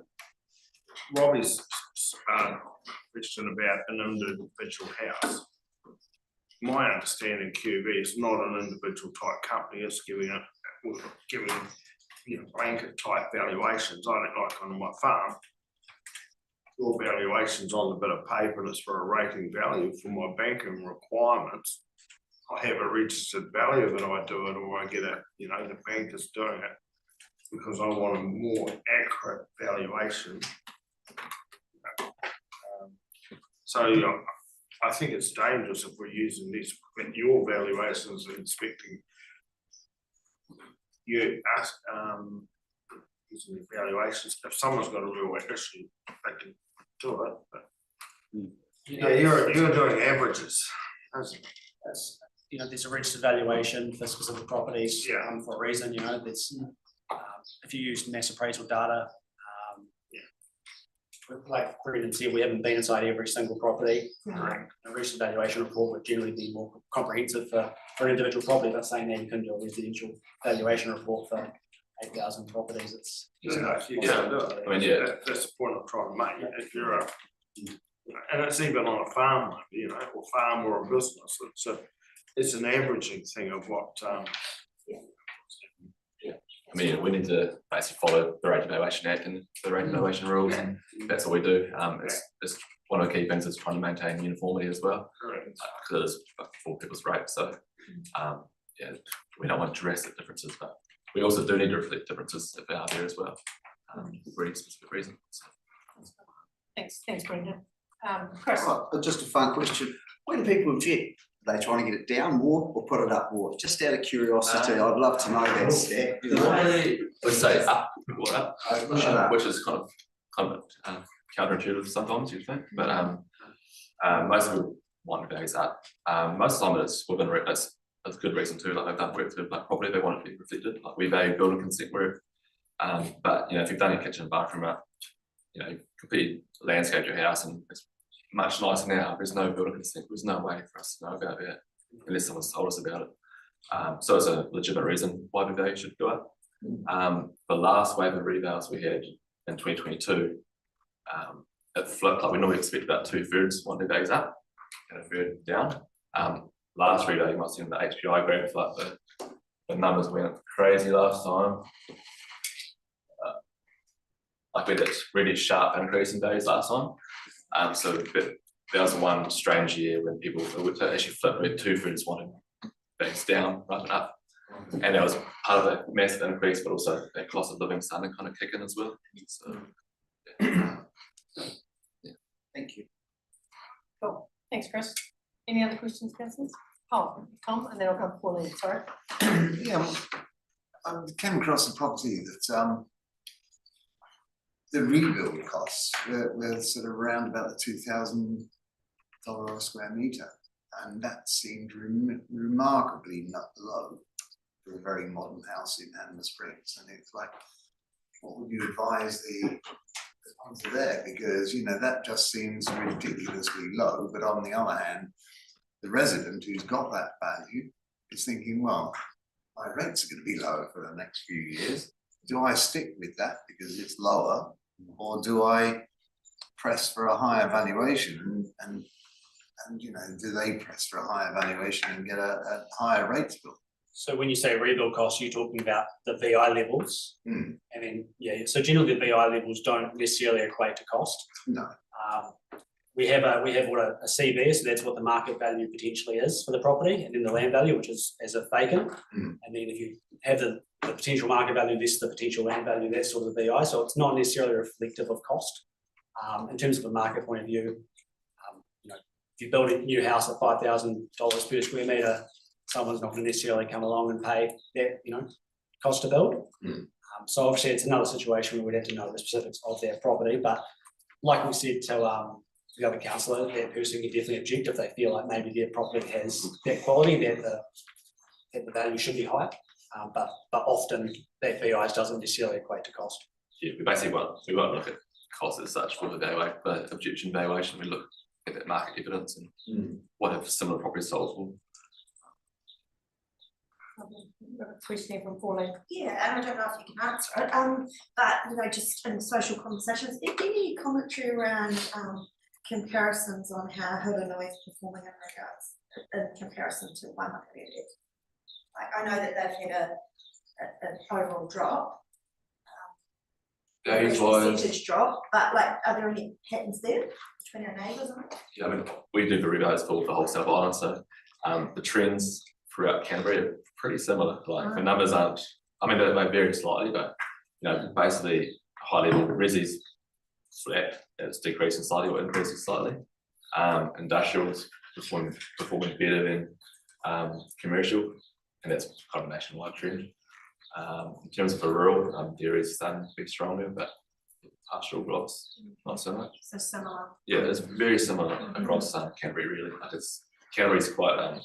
Robbie's question about an individual house, my understanding, QV is not an individual type company, it's giving blanket type valuations. I don't like on my farm. Your valuations on the bit of paper, and it's for a rating value for my banking requirements. I have a registered value that I do it, or I get the bank is doing it because I want a more accurate valuation. I think it's dangerous if we're using these, your valuations and inspecting using the valuations. If someone's got a real issue, they can do it, but you're doing averages. That's, there's a registered valuation for specific properties, for a reason, there's, if you use mass appraisal data, like Brendan said, we haven't been inside every single property. A registered valuation report would generally be more comprehensive for an individual property, but saying that you can do a residential valuation report for 8,000 properties, it's. That's the point I'm trying to make. If you're and it's even on a farm, or farm or a business, it's an averaging thing of what. I mean, we need to basically follow the Rating Valuation Act and the Rating Valuation rules, and that's what we do. It's one of the key things is trying to maintain uniformity as well, because it is for people's rates. So, we don't want drastic differences, but we also do need to reflect differences if they are there as well, for any specific reason. So. Thanks, Brendan. Chris. Just a fun question. When people object, are they trying to get it down more or put it up more? Just out of curiosity, I'd love to know that step. We say up, which is kind of counterintuitive sometimes, you think, but most people want to values up. Most of the time it's within that's a good reason too. Like they've done work to like property, they want it to be reflected. Like we value building consent work, but if you've done your kitchen and bathroom up, completely landscape your house and it's much nicer now. There's no building consent. There's no way for us to know about that unless someone's told us about it. So it's a legitimate reason why the value should go up. The last wave of revals we had in 2022, it flipped. Like we normally expect about 2/3 want their values up and 1/3 down. Last reval, you might see in the HPI graph, like the numbers went crazy last time. Like we had this really sharp increase in values last time. So there was one strange year when people actually flipped with 2/3 wanted values down rather than up. And that was part of the massive increase, but also that cost of living starting to kind of kick in as well. So, Thank you. Cool. Thanks, Chris. Any other questions, councillors? Oh, Tom, and then I'll come to Pauline, sorry. I came across a property that the rebuild costs were sort of around about the $2,000 a square metre, and that seemed remarkably not low for a very modern house in Hanmer Springs. And it's like, what would you advise the sponsor there? Because that just seems ridiculously low. But on the other hand, the resident who's got that value is thinking, well, my rates are going to be lower for the next few years. Do I stick with that because it's lower, or do I press for a higher valuation? And do they press for a higher valuation and get a higher rates bill? So when you say rebuild costs, you're talking about the VI levels, and then so generally the VI levels don't necessarily equate to cost. No. We have what a CB, so that's what the market value potentially is for the property, and then the land value, which is as a vacant. And then if you have the potential market value, this is the potential land value, that's sort of the VI. So it's not necessarily reflective of cost. In terms of a market point of view, if you build a new house at $5,000 per square metre, someone's not going to necessarily come along and pay that, cost to build. So obviously it's another situation where we'd have to know the specifics of their property, but like we said to the other councillor, that person can definitely object if they feel like maybe their property has that quality, that the value should be higher. But often that VI doesn't necessarily equate to cost. Yeah, we basically won't look at cost as such for the objection valuation. We look at that market evidence and what have similar properties sold for. Question from Pauline. Yeah, and I don't know if you can answer it, but just in social conversations, any commentary around comparisons on how Hurunui is performing in regards in comparison to Waimakariri? Like, I know that they've had an overall drop. Days a wise, percentage drop, but like, are there any patterns there between our neighbours and? yeah, I mean, we do the revos for the whole South Island, so the trends throughout Canterbury are pretty similar. Like the numbers aren't, I mean, they vary slightly, but you know, basically high level resi's flat, it's decreasing slightly or increasing slightly. Industrials performing better than commercial, and that's kind of a nationwide trend. In terms of the rural, dairy is starting to be stronger, but pastoral blocks not so much. So similar. Yeah, it's very similar across Canterbury really. Like Canterbury's quite a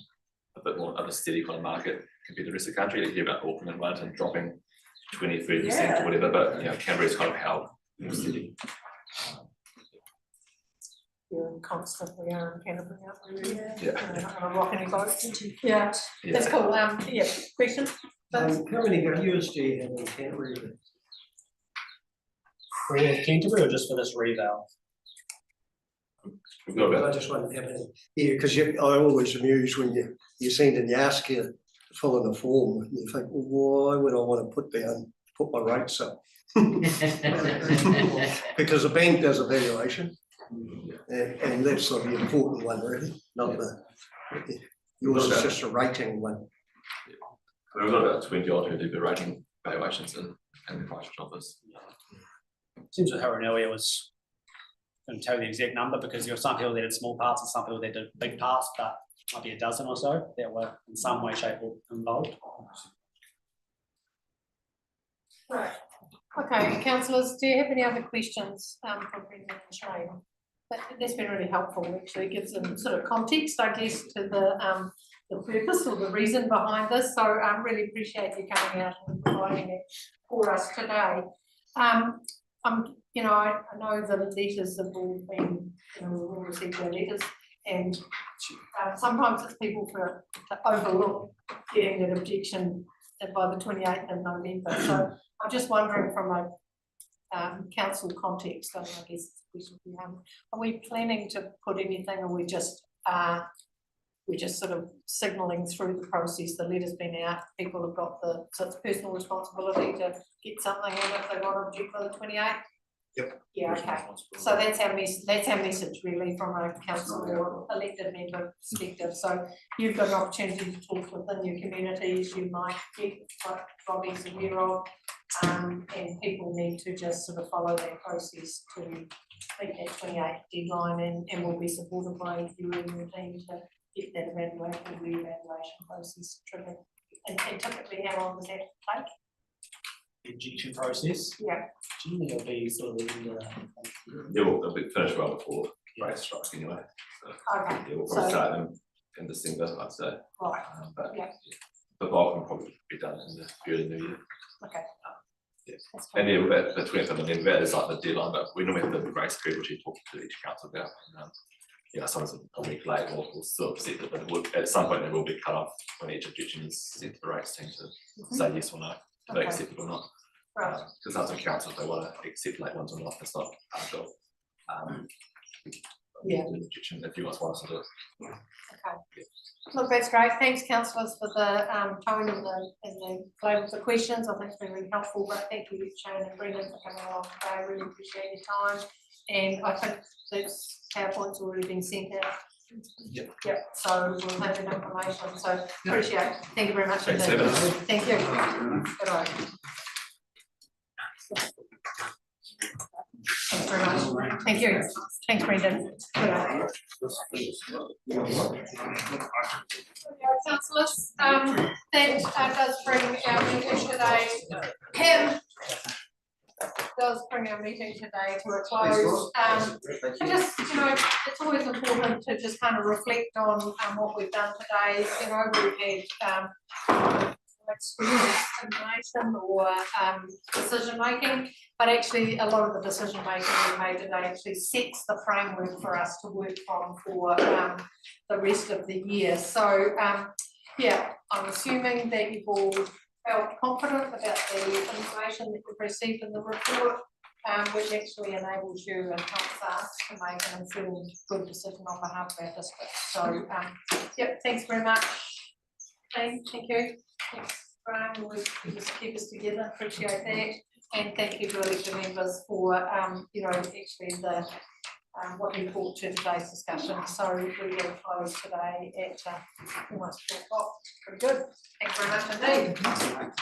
bit more of a steady kind of market compared to the rest of the country. You hear about Auckland and Wellington dropping 20-30% or whatever, but you know, Canterbury's kind of held more steady. You're constantly in Canterbury, aren't we? Yeah. On a rocking boat. Yeah, that's cool. Yeah, question? How many viewers do you have in Canterbury? For all of Canterbury or just for this reval? I just wondered how many, yeah, because I always amuse when you send and you ask you to fill in a form and you think, well, why would I want to put my rates up? Because the bank does a valuation and that's sort of the important one really, not yours is just a rating one. We've got about 20 odd who do the rating valuations in the Christchurch office. Seems that Haranui was, I couldn't tell you the exact number because there were some people that did small parts and some people that did big parts, but might be a dozen or so that were in some way, shape or involved. Right. Okay, councillors, do you have any other questions from Brendan and Shane? That's been really helpful, actually, it gives them sort of context, I guess, to the purpose or the reason behind this. So I really appreciate you coming out and providing it for us today. You know, I know the letters have all been, you know, we've all received the letters, and sometimes it's people to overlook getting that objection by the 28th of November. So I'm just wondering from a council context, I guess it's a question for you, are we planning to put anything, or we're just sort of signalling through the process? The letter's been out, people have got so it's personal responsibility to get something in if they want to object by the 28th? Yep. Yeah, okay. So that's our message really from a council or elected member perspective. So you've got an opportunity to talk within your communities, you might get what Robbie's aware of, and people need to just sort of follow that process to meet that 28th deadline, and will be supported by you and your team to get that re-evaluation process triggered. And typically, how long does that take? The injection process? Yeah. Generally, it'll be sort of in the. Yeah, well, they'll be finished well before race strike anyway. So, Okay. yeah, we'll probably start them in December, I'd say. Right. But Yeah. the bulk will probably be done in the early new year. Okay. Yeah. And yeah, the 20th of November is like the deadline, but we normally have the race period, which we talk to each council about. And, yeah, sometimes a week late, we'll still set it, but at some point there will be cut off when each objection is sent to the race team to say yes or no, if they accept it or not. Right. Because that's on council, if they want to accept late ones or not, it's not our job. Yeah. Objection if you want us to do it. Okay. Look, that's great. Thanks, councillors, for the tone and the flavour of the questions. I think it's been really helpful. But thank you, Shane and Brendan, for coming along today. I really appreciate your time. And I think those PowerPoints already been sent out. Yep. Yep. So we'll have that information. So appreciate it. Thank you very much. Thanks, indeed. Evan. Thank you. Good night. Thanks very much. Thank you. Thanks, Brendan. Good night. Councillors, that does bring our meeting today. Does bring our meeting today to a close. Just, you know, it's always important to just kind of reflect on what we've done today. You know, we've had information or decision making, but actually a lot of the decision making we made today actually sets the framework for us to work from for the rest of the year. So yeah, I'm assuming that you've all felt confident about the information that we've received in the report. which actually enables you and helps us to make an informed, good decision on behalf of our district. So, yep, thanks very much. Thank you. Thanks, Brian, we'll just keep us together, appreciate that. And thank you to elected members for, actually the, what you brought to today's discussion. So we will close today at almost 4 o'clock. Pretty good. Thanks very much indeed.